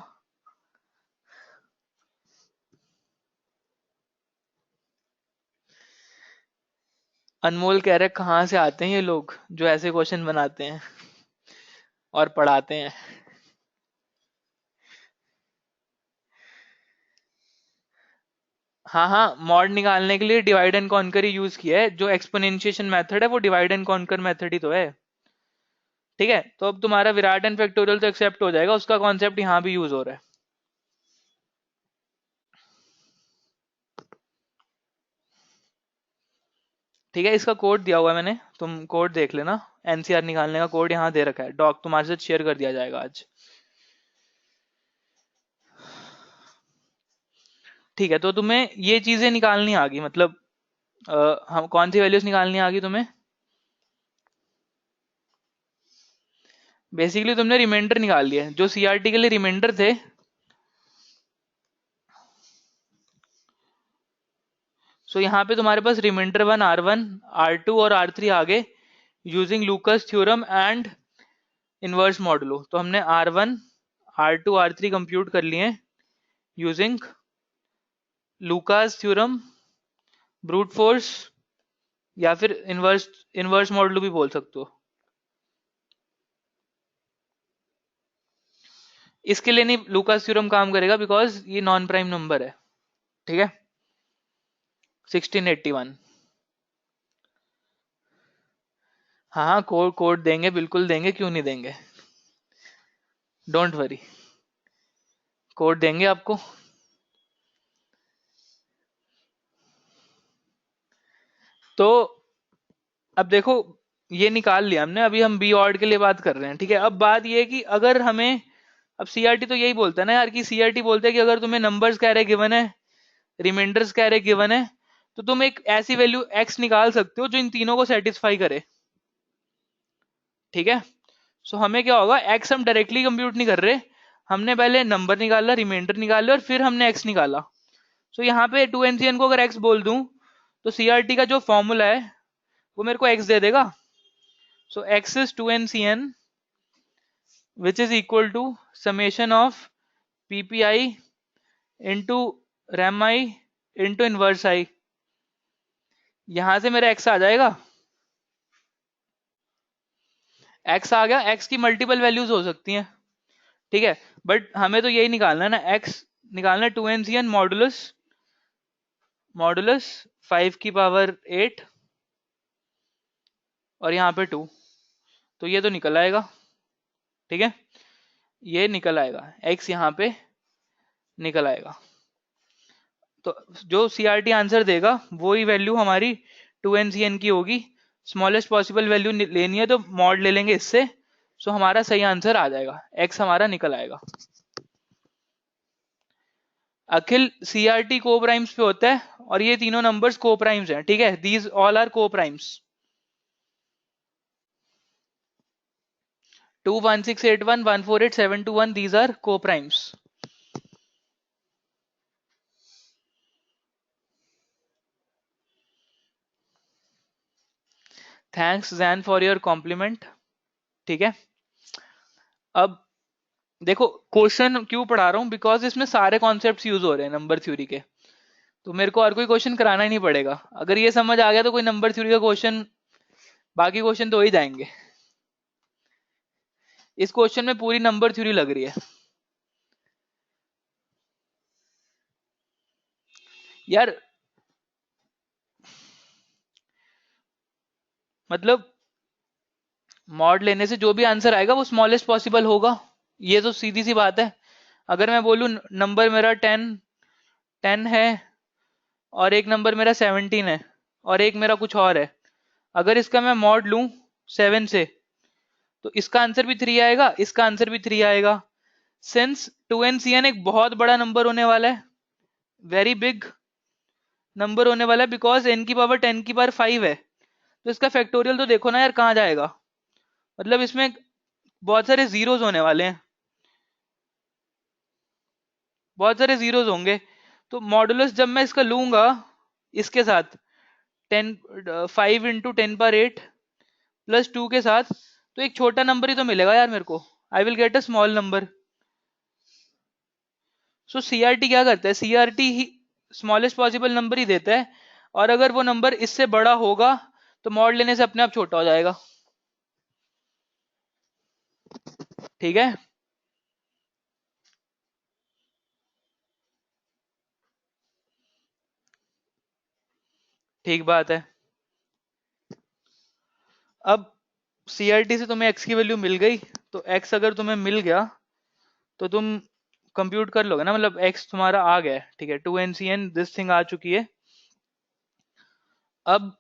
अनमोल कह रहे कहाँ से आते हैं ये लोग जो ऐसे क्वेश्चन बनाते हैं और पढ़ाते हैं। हाँ हाँ, मॉड निकालने के लिए divide and conquer he use किया है, जो एक्सपोनेंशिएशन मेथड है वो डिवाइड एंड कॉन्कर मेथड ही तो है। ठीक है, तो अब तुम्हारा विराट एंड फैक्टोरियल तो एक्सेप्ट हो जाएगा, उसका कॉन्सेप्ट यहाँ भी यूज हो रहा है। ठीक है, इसका कोड दिया हुआ है मैंने, तुम कोड देख लेना। एनसीआर निकालने का कोड यहाँ दे रखा है, डॉक तुम्हारे साथ शेयर कर दिया जाएगा आज। ठीक है, तो तुम्हें ये चीजें निकालनी आ गई, मतलब हम कौन सी वैल्यूज निकालनी आ गई तुम्हें। बेसिकली तुमने रिमाइंडर निकाल लिया, जो सीआरटी के लिए रिमाइंडर थे। सो यहाँ पे तुम्हारे पास रिमाइंडर 1 R1 R2 और R3 आ गए using लूकस theorem and inverse modulo. तो हमने R1 R2 R3 कंप्यूट कर लिए using Lucas theorem, brute force, या फिर इनवर्स इनवर्स मॉडुलो भी बोल सकते हो। इसके लिए नहीं लूकास थ्योरम काम करेगा बिकॉज ये नॉन प्राइम नंबर है। ठीक है, 1681। हाँ हाँ, कोड देंगे, बिल्कुल देंगे, क्यों नहीं देंगे, डोंट वरी, कोड देंगे आपको। तो अब देखो, ये निकाल लिया हमने, अभी हम बी ऑर्ड के लिए बात कर रहे हैं। ठीक है, अब बात ये है कि अगर हमें, अब सीआरटी तो यही बोलता है ना यार, कि सीआरटी बोलते हैं कि अगर तुम्हें नंबर्स कह रहे गिवन है, रिमाइंडर्स कह रहे गिवन है, तो तुम एक ऐसी वैल्यू एक्स निकाल सकते हो जो इन तीनों को सेटिस्फाई करे। ठीक है, सो हमें क्या होगा, एक्स हम डायरेक्टली कंप्यूट नहीं कर रहे, हमने पहले नंबर निकाला, रिमाइंडर निकाला और फिर हमने एक्स निकाला। सो यहाँ पे 2NCN को अगर एक्स बोल दूं तो सीआरटी का जो फॉर्मूला है वो मेरे को एक्स दे देगा। So x is 2NCN which is equal to summation of ppi into rem I into inverse I। यहां से मेरा x आ जाएगा, x आ गया, x की मल्टीपल वैल्यूज हो सकती हैं। ठीक है, बट हमें तो यही निकालना है ना, x निकालना है 2NCN मॉडुलस मॉडुलस 5 की पावर 8 और यहाँ पे 2, तो ये तो निकल आएगा। ठीक है, ये निकल आएगा, x यहाँ पे निकल आएगा। तो जो सीआरटी आंसर देगा वही वैल्यू हमारी 2NCN की होगी। स्मॉलेस्ट पॉसिबल वैल्यू लेनी है तो मॉड ले लेंगे इससे, सो हमारा सही आंसर आ जाएगा, x हमारा निकल आएगा। अखिल सीआरटी को प्राइम्स पे होता है और ये तीनों नंबर्स को प्राइम्स हैं। ठीक है, these all are coprimes. 21681 148721 these are co-primes। Thanks Jain for your compliment. ठीक है, अब देखो क्वेश्चन क्यों पढ़ा रहा हूं, बिकॉज इसमें सारे कॉन्सेप्ट्स यूज हो रहे हैं नंबर थ्योरी के, तो मेरे को और कोई क्वेश्चन कराना ही नहीं पड़ेगा। अगर ये समझ आ गया तो कोई नंबर थ्योरी का क्वेश्चन, बाकी क्वेश्चन तो हो ही जाएंगे। इस क्वेश्चन में पूरी नंबर थ्योरी लग रही है यार, मतलब मॉड लेने से जो भी आंसर आएगा वो स्मॉलेस्ट पॉसिबल होगा, ये तो सीधी सी बात है। अगर मैं बोलूं नंबर मेरा 10 है और एक नंबर मेरा 17 है और एक मेरा कुछ और है, अगर इसका मैं मॉड लूं 7 से तो इसका आंसर भी 3 आएगा, इसका आंसर भी 3 आएगा। सिंस 2n एक बहुत बड़ा नंबर होने वाला है, वेरी बिग नंबर होने वाला है, बिकॉज n की पावर 10 की पावर 5 है। तो इसका फैक्टोरियल तो देखो ना यार कहाँ जाएगा, मतलब इसमें बहुत सारे जीरोस होने वाले हैं, बहुत सारे जीरोस होंगे। तो मॉडुलस जब मैं इसका लूंगा इसके साथ 10 5 × 10⁸ +2 के साथ, तो एक छोटा नंबर ही तो मिलेगा यार मेरे को, I will get a small number. So CRT क्या करता है, सीआरटी ही स्मॉलेस्ट पॉसिबल नंबर ही देता है, और अगर वो नंबर इससे बड़ा होगा तो मॉड लेने से अपने आप छोटा हो जाएगा। ठीक है, ठीक बात है। अब सीआरटी से तुम्हें एक्स की वैल्यू मिल गई, तो एक्स अगर तुम्हें मिल गया तो तुम कंप्यूट कर लोगे ना, मतलब एक्स तुम्हारा आ गया है, ठीक है, 2 NCN दिस थिंग आ चुकी है। अब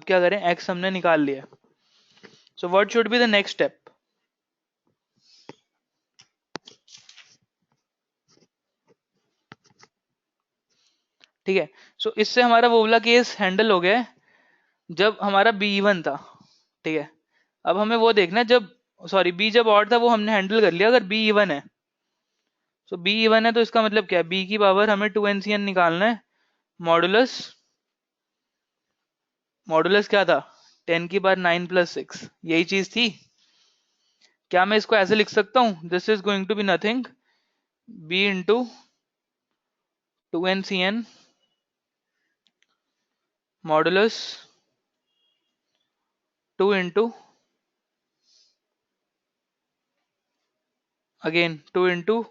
क्या करें, एक्स हमने निकाल लिया, so what should be the next step. ठीक है, सो इससे हमारा वो वाला केस हैंडल हो गया है जब हमारा बी इवन था। ठीक है, अब हमें वो देखना है जब, सॉरी बी जब ऑड था वो हमने हैंडल कर लिया, अगर बी इवन है, सो बी इवन है तो इसका मतलब क्या है, बी की पावर हमें 2 NCN निकालना है, मॉडुलस, मॉडुलस क्या था, 10 की पावर 9 + 6, यही चीज थी। क्या मैं इसको ऐसे लिख सकता हूं, this is going to be nothing b into 2 NCN modulus 2 into again 2 into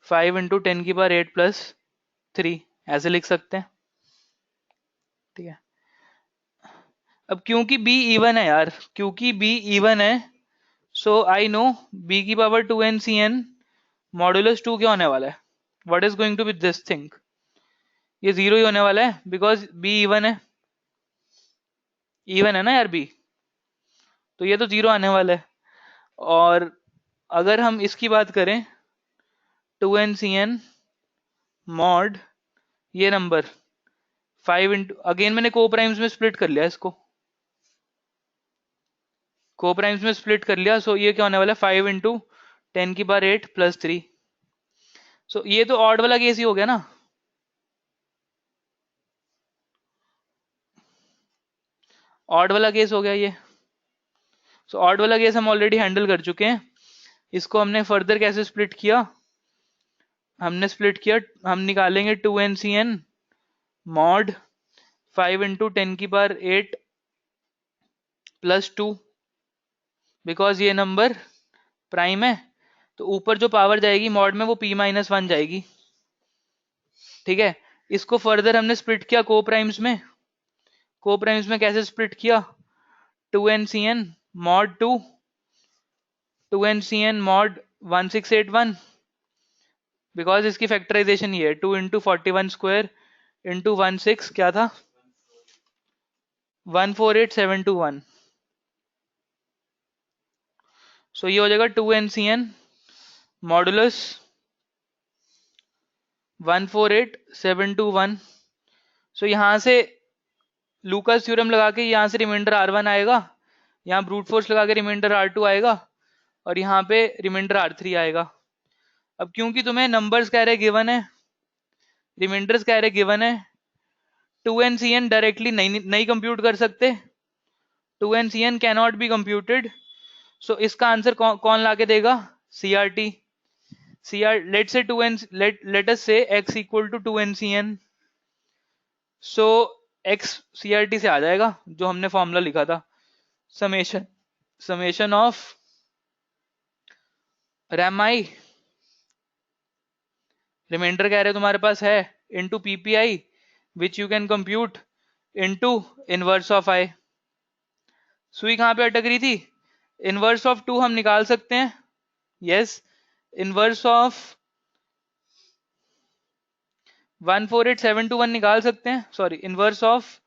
5 × 10⁸ +3, ऐसे लिख सकते हैं। ठीक है, अब क्योंकि बी इवन है यार, क्योंकि बी इवन है, सो आई नो बी की पावर 2 NCN मॉडुलस 2 क्या होने वाला है, what is going to be this thing, ये जीरो ही होने वाला है, बिकॉज बी इवन है, इवन है ना यार बी, तो ये तो जीरो आने वाला है। और अगर हम इसकी बात करें 2 NCN मॉड, ये नंबर 5 इंटू, अगेन मैंने को प्राइम्स में स्प्लिट कर लिया इसको, को प्राइम्स में स्प्लिट कर लिया, सो ये क्या होने वाला है 5 × 10⁸ +3। सो ये तो ऑड वाला केस ही हो गया ना, ऑड वाला केस हो गया ये। सो ऑड वाला केस हम ऑलरेडी हैंडल कर चुके हैं, इसको हमने फर्दर कैसे स्प्लिट किया, हमने स्प्लिट किया, हम निकालेंगे 2 NCN मॉड 5 × 10⁸ +2, बिकॉज ये नंबर प्राइम है, तो ऊपर जो पावर जाएगी मॉड में वो p-1 जाएगी। ठीक है, इसको फर्दर हमने स्प्लिट किया को प्राइम्स में, को प्राइम्स में कैसे स्प्लिट किया, 2 NCN mod 2 2 NCN mod 1681, because इसकी फैक्टराइजेशन ये है 2 × 41² × 16 क्या था 148721, सो ये हो जाएगा 2 NCN मॉडुलस 148721। सो यहां से लूकास थ्योरम लगा के यहाँ से रिमाइंडर R1 आएगा, यहाँ ब्रूट फोर्स लगा के रिमाइंडर R2 आएगा, और यहाँ पे रिमाइंडर R3 आएगा। अब क्योंकि तुम्हें नंबर्स कह रहे गिवन है, रिमाइंडर्स कह रहे गिवन है, 2 NCN डायरेक्टली नहीं कंप्यूट कर सकते, 2 NCN can not be computed, so इसका आंसर कौन ला के देगा, CRT। लेट से 2 late us say x equal to 2 NCN, so x CRT से आ जाएगा, जो हमने फॉर्मूला लिखा था, summation summation of rem i, remainder कह रहे तुम्हारे पास है, into PPI which you can compute into inverse of i. सुई कहां पे अटक रही थी, इनवर्स ऑफ 2 हम निकाल सकते हैं, यस, इनवर्स ऑफ 148721 निकाल सकते हैं, sorry inverse of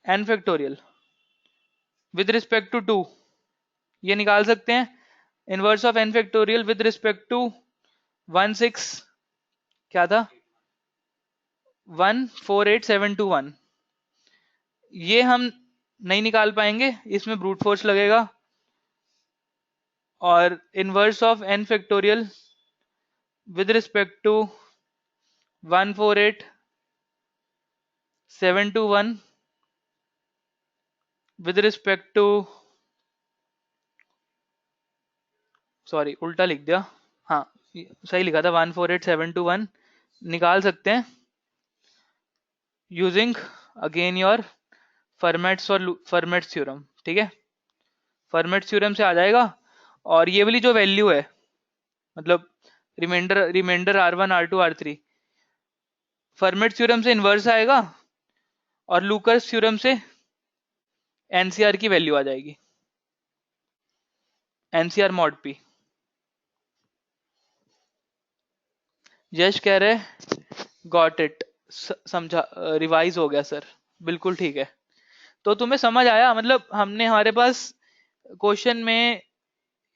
n factorial with respect to 2, ये निकाल सकते हैं. Inverse of n factorial with respect to 16 क्या था 148721, ये हम नहीं निकाल पाएंगे, इसमें ब्रूट फोर्स लगेगा. और inverse of n factorial with respect to 148721 with respect to, sorry उल्टा लिख दिया, हाँ सही लिखा था 148721, निकाल सकते हैं यूजिंग अगेन योर फर्मेट्स और फर्मेट्स थ्योरम. ठीक है, फर्मेट्स थ्योरम से आ जाएगा. और ये वाली जो वैल्यू है मतलब remainder R1 R2 R3 Fermat's theorem से इन्वर्स आएगा और लूकस थ्योरम से एनसीआर की वैल्यू आ जाएगी, एनसीआर मॉड पी. यश कह रहे गॉट इट, समझा, रिवाइज हो गया सर, बिल्कुल ठीक है. तो तुम्हें समझ आया, मतलब हमने हमारे पास क्वेश्चन में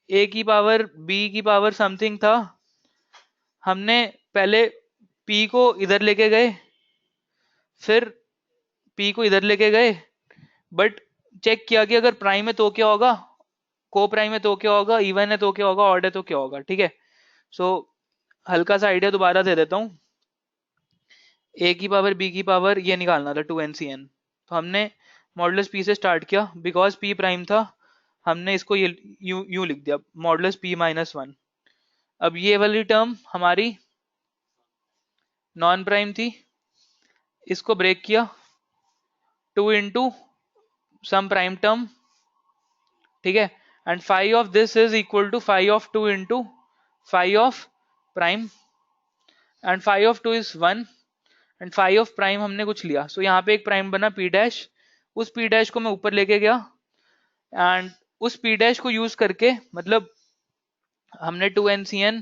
a की पावर b की पावर समथिंग था, हमने पहले p को इधर लेके गए, फिर p को इधर लेके गए, बट चेक किया कि अगर प्राइम है तो क्या होगा, को प्राइम है तो क्या होगा, इवन है तो क्या होगा, ऑड है तो क्या होगा. ठीक है, सो हल्का सा आइडिया दोबारा दे देता हूँ. a की पावर b की पावर ये निकालना था 2ncn, तो हमने मॉडुलस p से स्टार्ट किया, बिकॉज p प्राइम था हमने इसको ये यू लिख दिया मॉडुलस p माइनस 1. अब ये वाली टर्म हमारी नॉन प्राइम थी, इसको ब्रेक किया 2 इंटू सम प्राइम टर्म. ठीक है, and five of this is equal to five of 2 into five of prime, and five of 2 is 1, and five of prime हमने कुछ लिया, सो यहाँ पे एक प्राइम बना p डैश, उस p डैश को मैं ऊपर लेके गया, एंड उस p डैश को यूज करके मतलब हमने 2ncn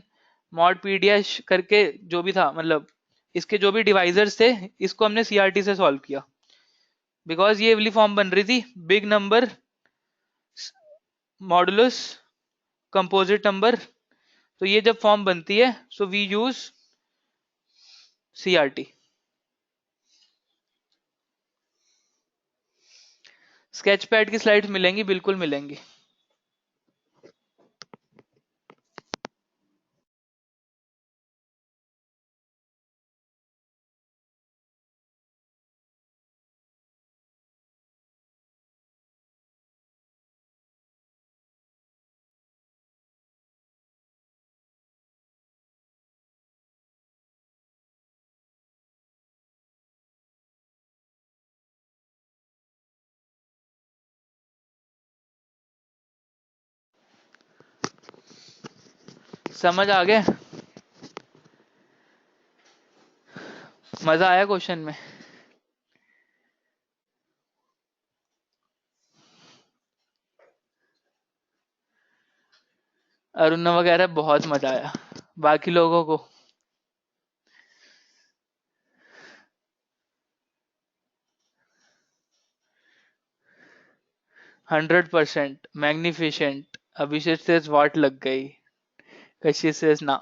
मॉड p डैश करके जो भी था, मतलब इसके जो भी डिवाइजर्स थे इसको हमने CRT से सॉल्व किया, बिकॉज ये वाली फॉर्म बन रही थी big number modulus composite number. तो ये जब फॉर्म बनती है so we use CRT. Sketch pad की स्लाइड्स मिलेंगी, बिल्कुल मिलेंगी. समझ आ गए, मजा आया क्वेश्चन में. अरुण वगैरह बहुत मजा आया, बाकी लोगों को 100% मैग्निफिशेंट. अभिषेक से वाट लग गई, कशिश से ना.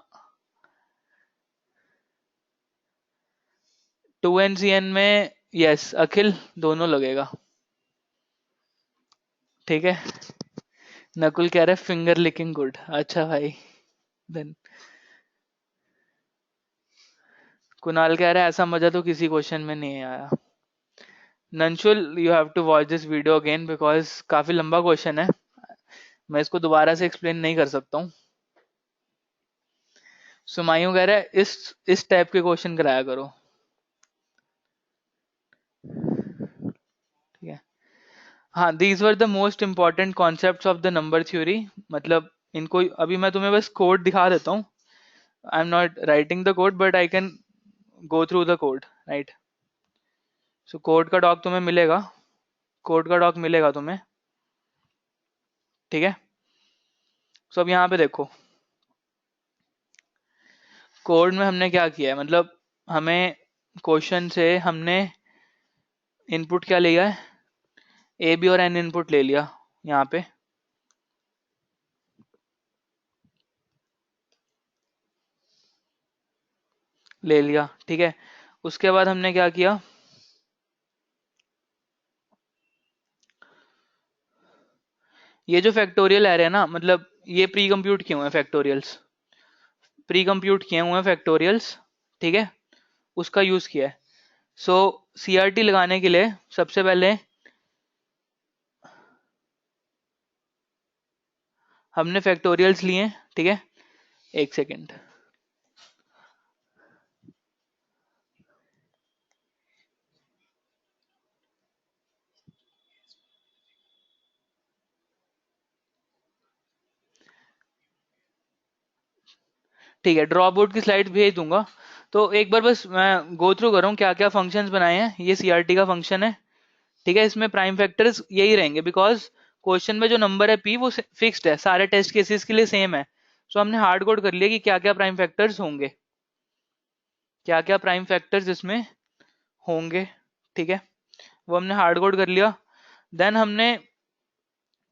2ncn में यस अखिल दोनों लगेगा. ठीक है, नकुल कह रहे फिंगर लिकिंग गुड, अच्छा भाई. देन कुणाल कह रहा है ऐसा मजा तो किसी क्वेश्चन में नहीं आया. Nanshul you have to watch this video again because काफी लंबा क्वेश्चन है, मैं इसको दोबारा से एक्सप्लेन नहीं कर सकता हूँ. सुमायू कह रहा है इस टाइप के क्वेश्चन कराया करो. ठीक है, हाँ these were the most important concepts of the number theory. मतलब इनको अभी मैं तुम्हें बस कोड दिखा देता हूँ, I am not writing the code but I can go through the code, right. So code का डॉक तुम्हें मिलेगा, कोड का डॉक मिलेगा तुम्हें. ठीक है, सो अब यहाँ पे देखो कोड में हमने क्या किया है, मतलब हमें क्वेश्चन से हमने इनपुट क्या लिया है ए बी और एन इनपुट ले लिया यहाँ पे, ले लिया, ठीक है। उसके बाद हमने क्या किया, ये जो फैक्टोरियल एरे है ना, मतलब ये प्री कंप्यूट किए हुए हैं फैक्टोरियल्स, प्री कंप्यूट किए हुए हैं फैक्टोरियल्स, ठीक है, उसका यूज किया है। सो सीआरटी लगाने के लिए सबसे पहले हमने फैक्टोरियल्स लिए, ठीक है, एक सेकेंड, ठीक है, ड्रॉप आउट की स्लाइड भेज दूंगा। तो एक बार बस मैं गो थ्रू कर रहा हूँ क्या क्या फंक्शंस बनाए हैं। ये सीआरटी का फंक्शन है, ठीक है, इसमें प्राइम फैक्टर्स यही रहेंगे बिकॉज क्वेश्चन में जो नंबर है पी वो फिक्स्ड है, सारे टेस्ट केसेस के लिए सेम है। सो हमने हार्ड कोड कर लिया कि क्या क्या प्राइम फैक्टर्स होंगे, क्या क्या प्राइम फैक्टर्स इसमें होंगे, ठीक है, वो हमने हार्ड कोड कर लिया। देन हमने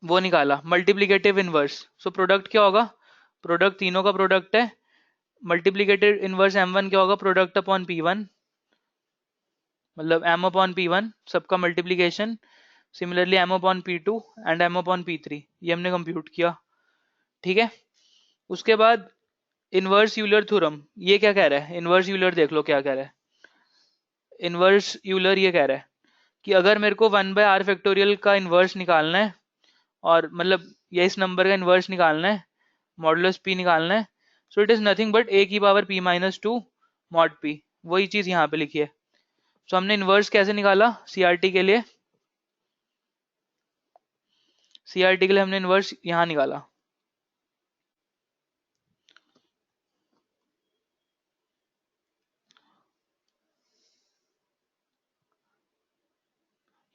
वो निकाला मल्टीप्लीकेटिव इनवर्स। सो प्रोडक्ट क्या होगा, प्रोडक्ट तीनों का प्रोडक्ट है, मल्टीप्लीकेटिव इनवर्स m1 क्या होगा, प्रोडक्ट अपॉन p1, मतलब m अपॉन p1 सबका multiplication, similarly m upon p2 and m upon p3, ये हमने कंप्यूट किया, ठीक है। उसके बाद इनवर्स यूलर थ्योरम, ये क्या कह रहा है, इनवर्स यूलर देख लो क्या कह रहा है, इनवर्स यूलर ये कह रहा है कि अगर मेरे को 1/r फैक्टोरियल का इनवर्स निकालना है, और मतलब ये इस नंबर का इनवर्स निकालना है, मॉडुलस p निकालना है, so it is nothing but a की पावर p-2 मॉड p, वही चीज यहाँ पे लिखी है। सो हमने इनवर्स कैसे निकाला सीआरटी के लिए, सीआरटी के लिए हमने इनवर्स यहाँ निकाला,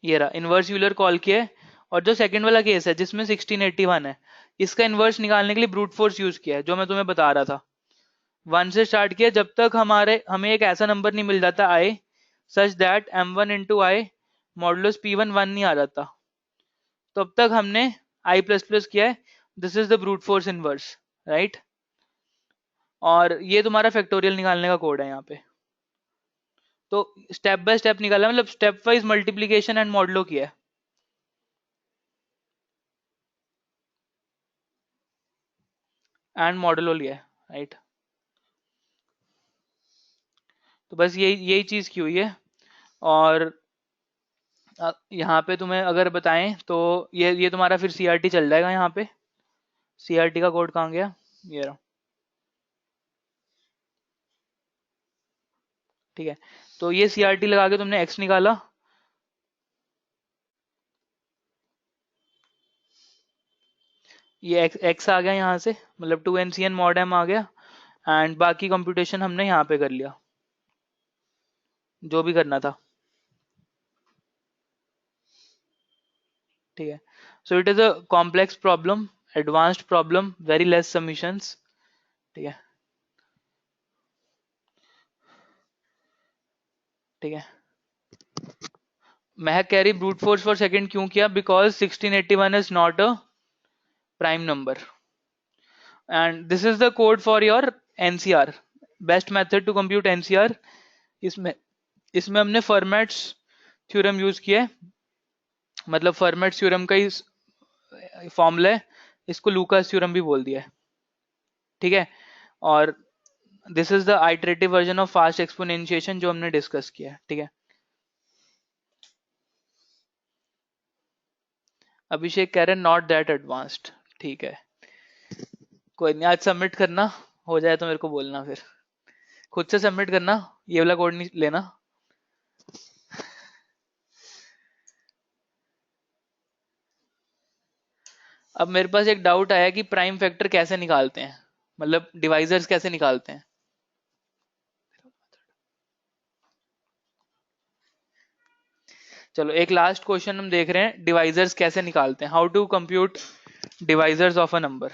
ये रहा इनवर्स यूलर कॉल किया है। और जो सेकंड वाला केस है जिसमें 1681 है, इसका इनवर्स निकालने के लिए ब्रूट फोर्स यूज किया है, जो मैं तुम्हें बता रहा था, 1 से स्टार्ट किया जब तक हमें एक ऐसा नंबर नहीं मिल जाता i such that m1 into i modulus p1 1 नहीं आ जाता, तब तक हमने i प्लस प्लस किया है, this is the brute force inverse, right. और ये तुम्हारा फैक्टोरियल निकालने का कोड है यहाँ पे। तो स्टेप बाय स्टेप निकाला, मतलब step wise multiplication and modulo किया है, एंड मॉडलो लिया है, राइट। तो बस यही यही चीज की हुई है। और यहाँ पे तुम्हें अगर बताएं तो ये तुम्हारा फिर सीआरटी चल जाएगा यहाँ पे, सीआरटी का कोड कहाँ गया, ये रहा, ठीक है। तो ये सीआरटी लगा के तुमने एक्स निकाला, ये एक्स आ गया यहाँ से, मतलब 2 NCN mod m आ गया, एंड बाकी कंप्यूटेशन हमने यहाँ पे कर लिया जो भी करना था, ठीक है। So it is a complex problem, advanced problem, very less submissions, ठीक है, ठीक है। महक कह रही ब्रूट फोर्स फॉर सेकंड क्यों किया, because 1681 is not a prime number, and this is the code for your NCR, best method to compute NCR. इसमें इसमें हमने फॉर्मेट्स थ्योरम यूज किया है, मतलब फॉर्मेट्स थ्योरम का ही फॉर्मूला है, इसको लूकास थ्योरम भी बोल दिया है, ठीक है। और this is the iterative version of fast exponentiation जो हमने डिस्कस किया है, ठीक है। अभिषेक कह रहे हैं नॉट दैट एडवांस्ड, ठीक है, कोई नहीं, आज सबमिट करना, हो जाए तो मेरे को बोलना, फिर खुद से सबमिट करना, ये वाला कोड नहीं लेना। अब मेरे पास एक डाउट आया कि प्राइम फैक्टर कैसे निकालते हैं, मतलब डिवाइजर्स कैसे निकालते हैं। चलो एक लास्ट क्वेश्चन हम देख रहे हैं, डिवाइजर्स कैसे निकालते हैं, how to compute divisors of a number.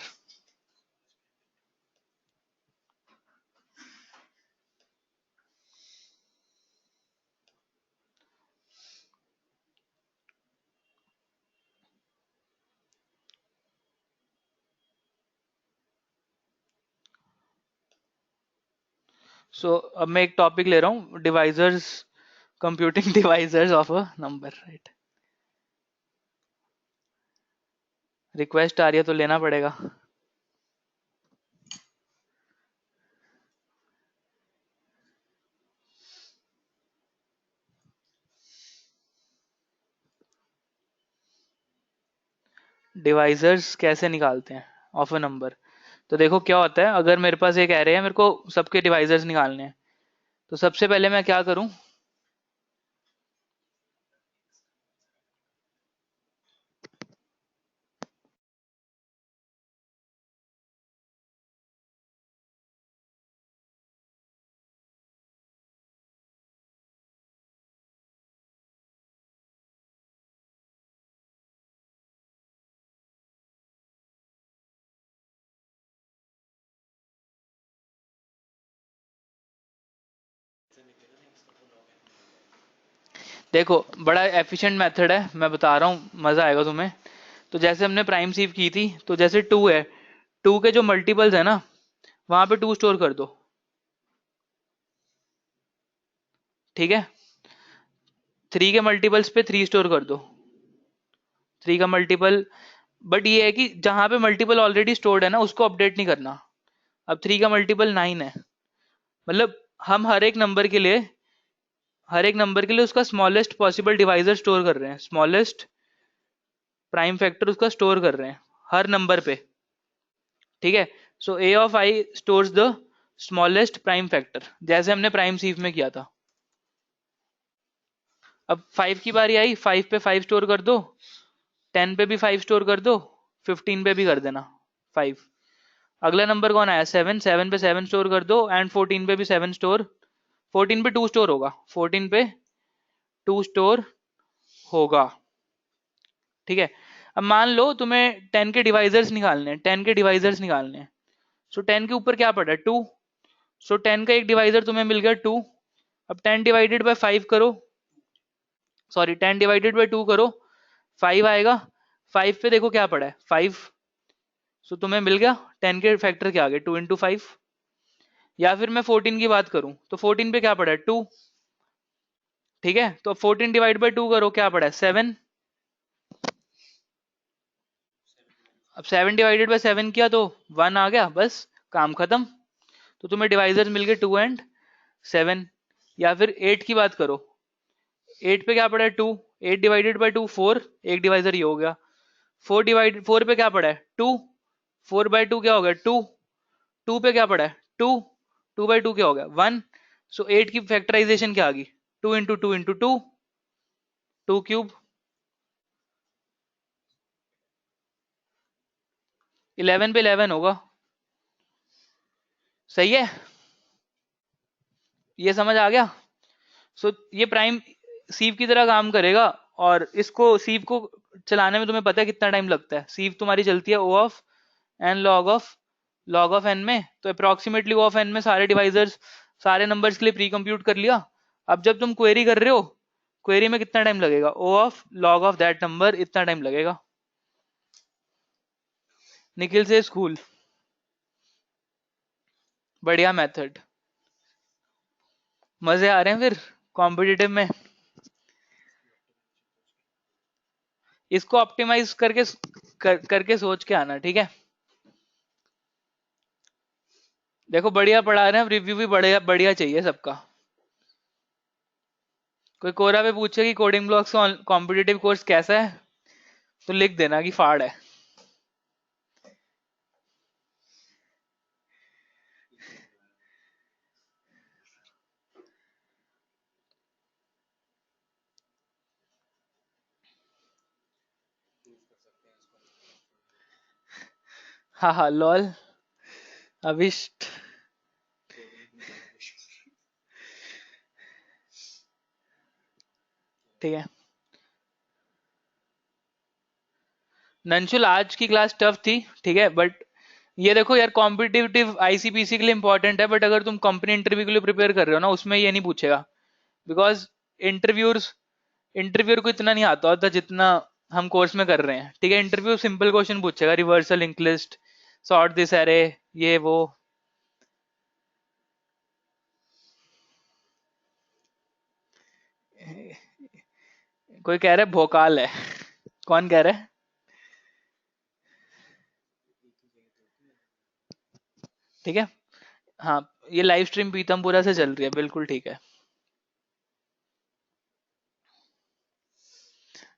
So अब मैं एक टॉपिक ले रहा हूँ, divisors, computing divisors of a number, right. Request आ रही है तो लेना पड़ेगा। डिवाइजर्स कैसे निकालते हैं ऑफ अ नंबर? तो देखो क्या होता है, अगर मेरे पास एक एरे है, मेरे को सबके डिवाइजर्स निकालने हैं, तो सबसे पहले मैं क्या करूं, देखो बड़ा एफिशिएंट मेथड है, मैं बता रहा हूँ, मजा आएगा तुम्हें। तो जैसे हमने प्राइम सीव की थी, तो जैसे 2 है, 2 के जो मल्टीपल्स है ना, वहां पे 2 स्टोर कर दो, ठीक है। 3 के मल्टीपल्स पे 3 स्टोर कर दो, 3 का मल्टीपल, बट ये है कि जहां पे मल्टीपल ऑलरेडी स्टोर्ड है ना, उसको अपडेट नहीं करना। अब 3 का मल्टीपल 9 है, मतलब हम हर एक नंबर के लिए उसका स्मॉलेस्ट पॉसिबल डिवाइजर स्टोर कर रहे हैं, स्मॉलेस्ट प्राइम फैक्टर उसका स्टोर कर रहे हैं हर नंबर पे, ठीक है। So a of i stores the smallest prime factor, जैसे हमने प्राइम सीव में किया था। अब 5 की बारी आई, 5 पे 5 स्टोर कर दो, 10 पे भी 5 स्टोर कर दो, 15 पे भी कर देना 5। अगला नंबर कौन आया, 7, 7 पे 7 स्टोर कर दो, एंड 14 पे भी 7 स्टोर, 14 पे 2 स्टोर होगा, 14 पे 2 स्टोर होगा, ठीक है। अब मान लो तुम्हें 10 के डिवाइजर्स निकालने हैं, 10 के डिवाइजर्स निकालने हैं। सो 10 के ऊपर क्या पड़ा है, 2। सो 10 का एक डिवाइजर तुम्हें मिल गया 2। अब 10 डिवाइडेड बाय 5 करो, सॉरी 10 डिवाइडेड बाय 2 करो, 5 आएगा। 5 पे देखो क्या पड़ा है, 5। सो तुम्हें मिल गया 10 के फैक्टर क्या आ गए, 2 इंटू 5। या फिर मैं 14 की बात करूं, तो 14 पे क्या पड़ा है, 2, ठीक है। तो अब 14 डिवाइड बाय 2 करो, क्या पड़ा है, 7। अब 7 डिवाइडेड बाय 7 किया तो 1 आ गया, बस काम खत्म। तो तुम्हें डिवाइजर्स मिल गए 2 एंड 7। या फिर 8 की बात करो, 8 पे क्या पड़ा है, 2। 8 डिवाइडेड बाय 2 4, एक डिवाइजर ये हो गया। 4 पे क्या पड़ा है, 2। 4 बाय 2 क्या हो गया, 2। 2 पे क्या पड़ा है, 2। 2 बाय 2 क्या हो गया, 1। सो 8 की फैक्टराइजेशन क्या आ गई, 2 इंटू 2 इंटू 2, 2 क्यूब, 11 पे 11 होगा, सही है। ये समझ आ गया। सो ये प्राइम सीव की तरह काम करेगा, और इसको सीव को चलाने में तुम्हें पता है कितना टाइम लगता है। सीव तुम्हारी चलती है O of n log of n में, तो अप्रोक्सीमेटली ओ ऑफ एन में सारे डिवाइजर्स, सारे नंबर्स के लिए प्री कंप्यूट कर लिया। अब जब तुम क्वेरी कर रहे हो, क्वेरी में कितना टाइम लगेगा, O of log of that number, इतना टाइम लगेगा। निखिल से स्कूल, बढ़िया मेथड, मजे आ रहे हैं फिर कॉम्पिटिटिव में। इसको ऑप्टिमाइज करके सोच के आना, ठीक है। देखो बढ़िया पढ़ा रहे हैं, रिव्यू भी बढ़िया बढ़िया चाहिए सबका। कोई कोरा पे पूछे कि कोडिंग ब्लॉक्स कॉम्पिटिटिव कोर्स कैसा है, तो लिख देना कि फाड़ है। हाँ हाँ लॉल, अभिष्ट, ठीक है। नंशुल आज की क्लास टफ थी, ठीक है, बट ये देखो यार, कॉम्पिटिटिव आईसीपीसी के लिए इंपॉर्टेंट है, बट अगर तुम कंपनी इंटरव्यू के लिए प्रिपेयर कर रहे हो ना, उसमें ये नहीं पूछेगा, बिकॉज इंटरव्यूअर्स इंटरव्यूअर को इतना नहीं आता होता जितना हम कोर्स में कर रहे हैं, ठीक है। इंटरव्यू सिंपल क्वेश्चन पूछेगा, reversal link list, sort this array, ये वो। कोई कह रहा है भोकाल है। कौन कह रहा है? ठीक है। हाँ, ये लाइव स्ट्रीम पीतमपुरा से चल रही है, बिल्कुल ठीक है।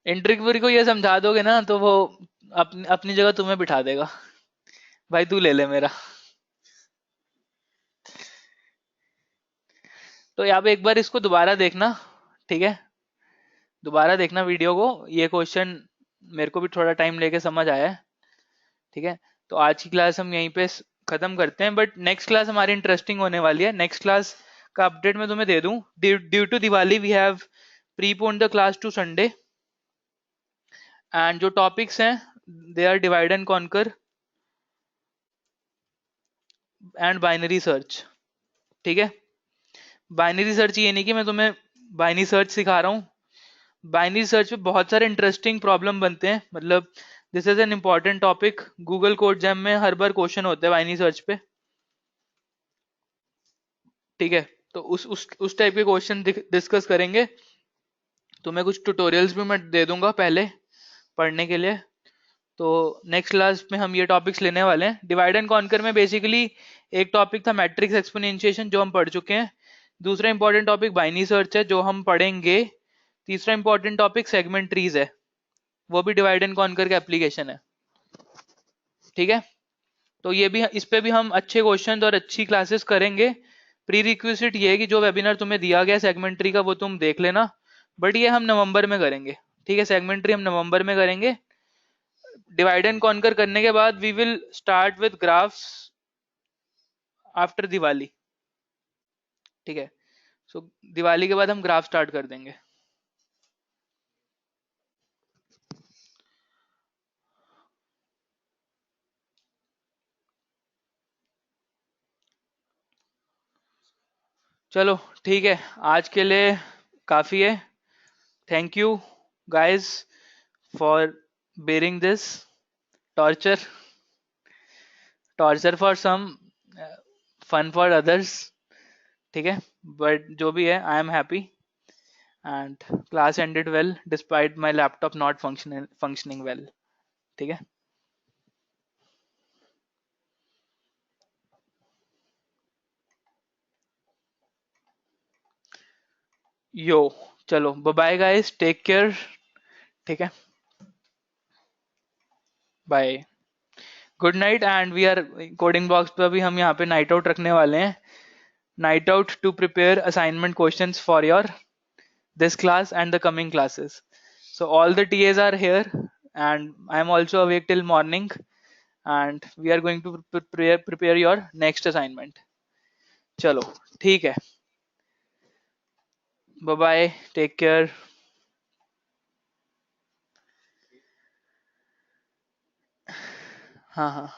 इंटरव्यूअर को ये समझा दोगे ना तो वो अपनी अपनी जगह तुम्हें बिठा देगा। भाई तू ले ले मेरा। तो यहाँ पे एक बार इसको दोबारा देखना, ठीक है? दोबारा देखना वीडियो को। ये क्वेश्चन मेरे को भी थोड़ा टाइम लेके समझ आया है, ठीक है? तो आज की क्लास हम यहीं पे खत्म करते हैं, बट नेक्स्ट क्लास हमारी इंटरेस्टिंग होने वाली है। नेक्स्ट क्लास का अपडेट मैं तुम्हें दे दूं। Due to Diwali we have prepone the class to Sunday, and जो टॉपिक्स हैं they are divide and conquer and binary search, ठीक है? बाइनरी सर्च ये नहीं कि मैं तुम्हें बाइनरी सर्च सिखा रहा हूँ। बाइनरी सर्च पे बहुत सारे इंटरेस्टिंग प्रॉब्लम बनते हैं, मतलब this is an important topic. Google code jam में हर बार क्वेश्चन होता है बाइनरी सर्च पे, ठीक है? तो उस टाइप के क्वेश्चन डिस्कस करेंगे। तुम्हें कुछ ट्यूटोरियल्स भी मैं दे दूंगा पहले पढ़ने के लिए। तो नेक्स्ट क्लास में हम ये टॉपिक्स लेने वाले हैं। डिवाइड एंड कॉन्कर में बेसिकली एक टॉपिक था मैट्रिक्स एक्सपोनेंशिएशन जो हम पढ़ चुके हैं। दूसरा इंपॉर्टेंट टॉपिक बाइनरी सर्च है जो हम पढ़ेंगे। तीसरा इंपॉर्टेंट टॉपिक सेगमेंट ट्रीज है, वो भी डिवाइड एंड कॉन्कर का एप्लीकेशन है, ठीक है? तो ये भी, इस पे भी हम अच्छे क्वेश्चन और अच्छी क्लासेस करेंगे। प्री रिक्विजिट ये है कि जो वेबिनार तुम्हें दिया गया सेगमेंट्री का वो तुम देख लेना, बट ये हम नवंबर में करेंगे, ठीक है? सेगमेंट्री हम नवंबर में करेंगे। डिवाइड एंड कॉन्कर करने के बाद we will start with graphs after Diwali, ठीक है? सो दिवाली के बाद हम ग्राफ स्टार्ट कर देंगे। चलो ठीक है, आज के लिए काफी है। Thank you guys for bearing this torture, torture for some, fun for others, ठीक है? बट जो भी है I am happy, and class ended well despite my laptop not functioning well, ठीक है? यो, चलो बाय गाइस, टेक केयर, ठीक है? Bye, good night. And we are coding blocks पे अभी हम यहाँ पे नाइट आउट रखने वाले हैं। Night out to prepare assignment questions for your this class and the coming classes. So all the TAs are here, and I am also awake till morning, and we are going to prepare your next assignment. चलो ठीक है, bye bye, take care. हाँ हाँ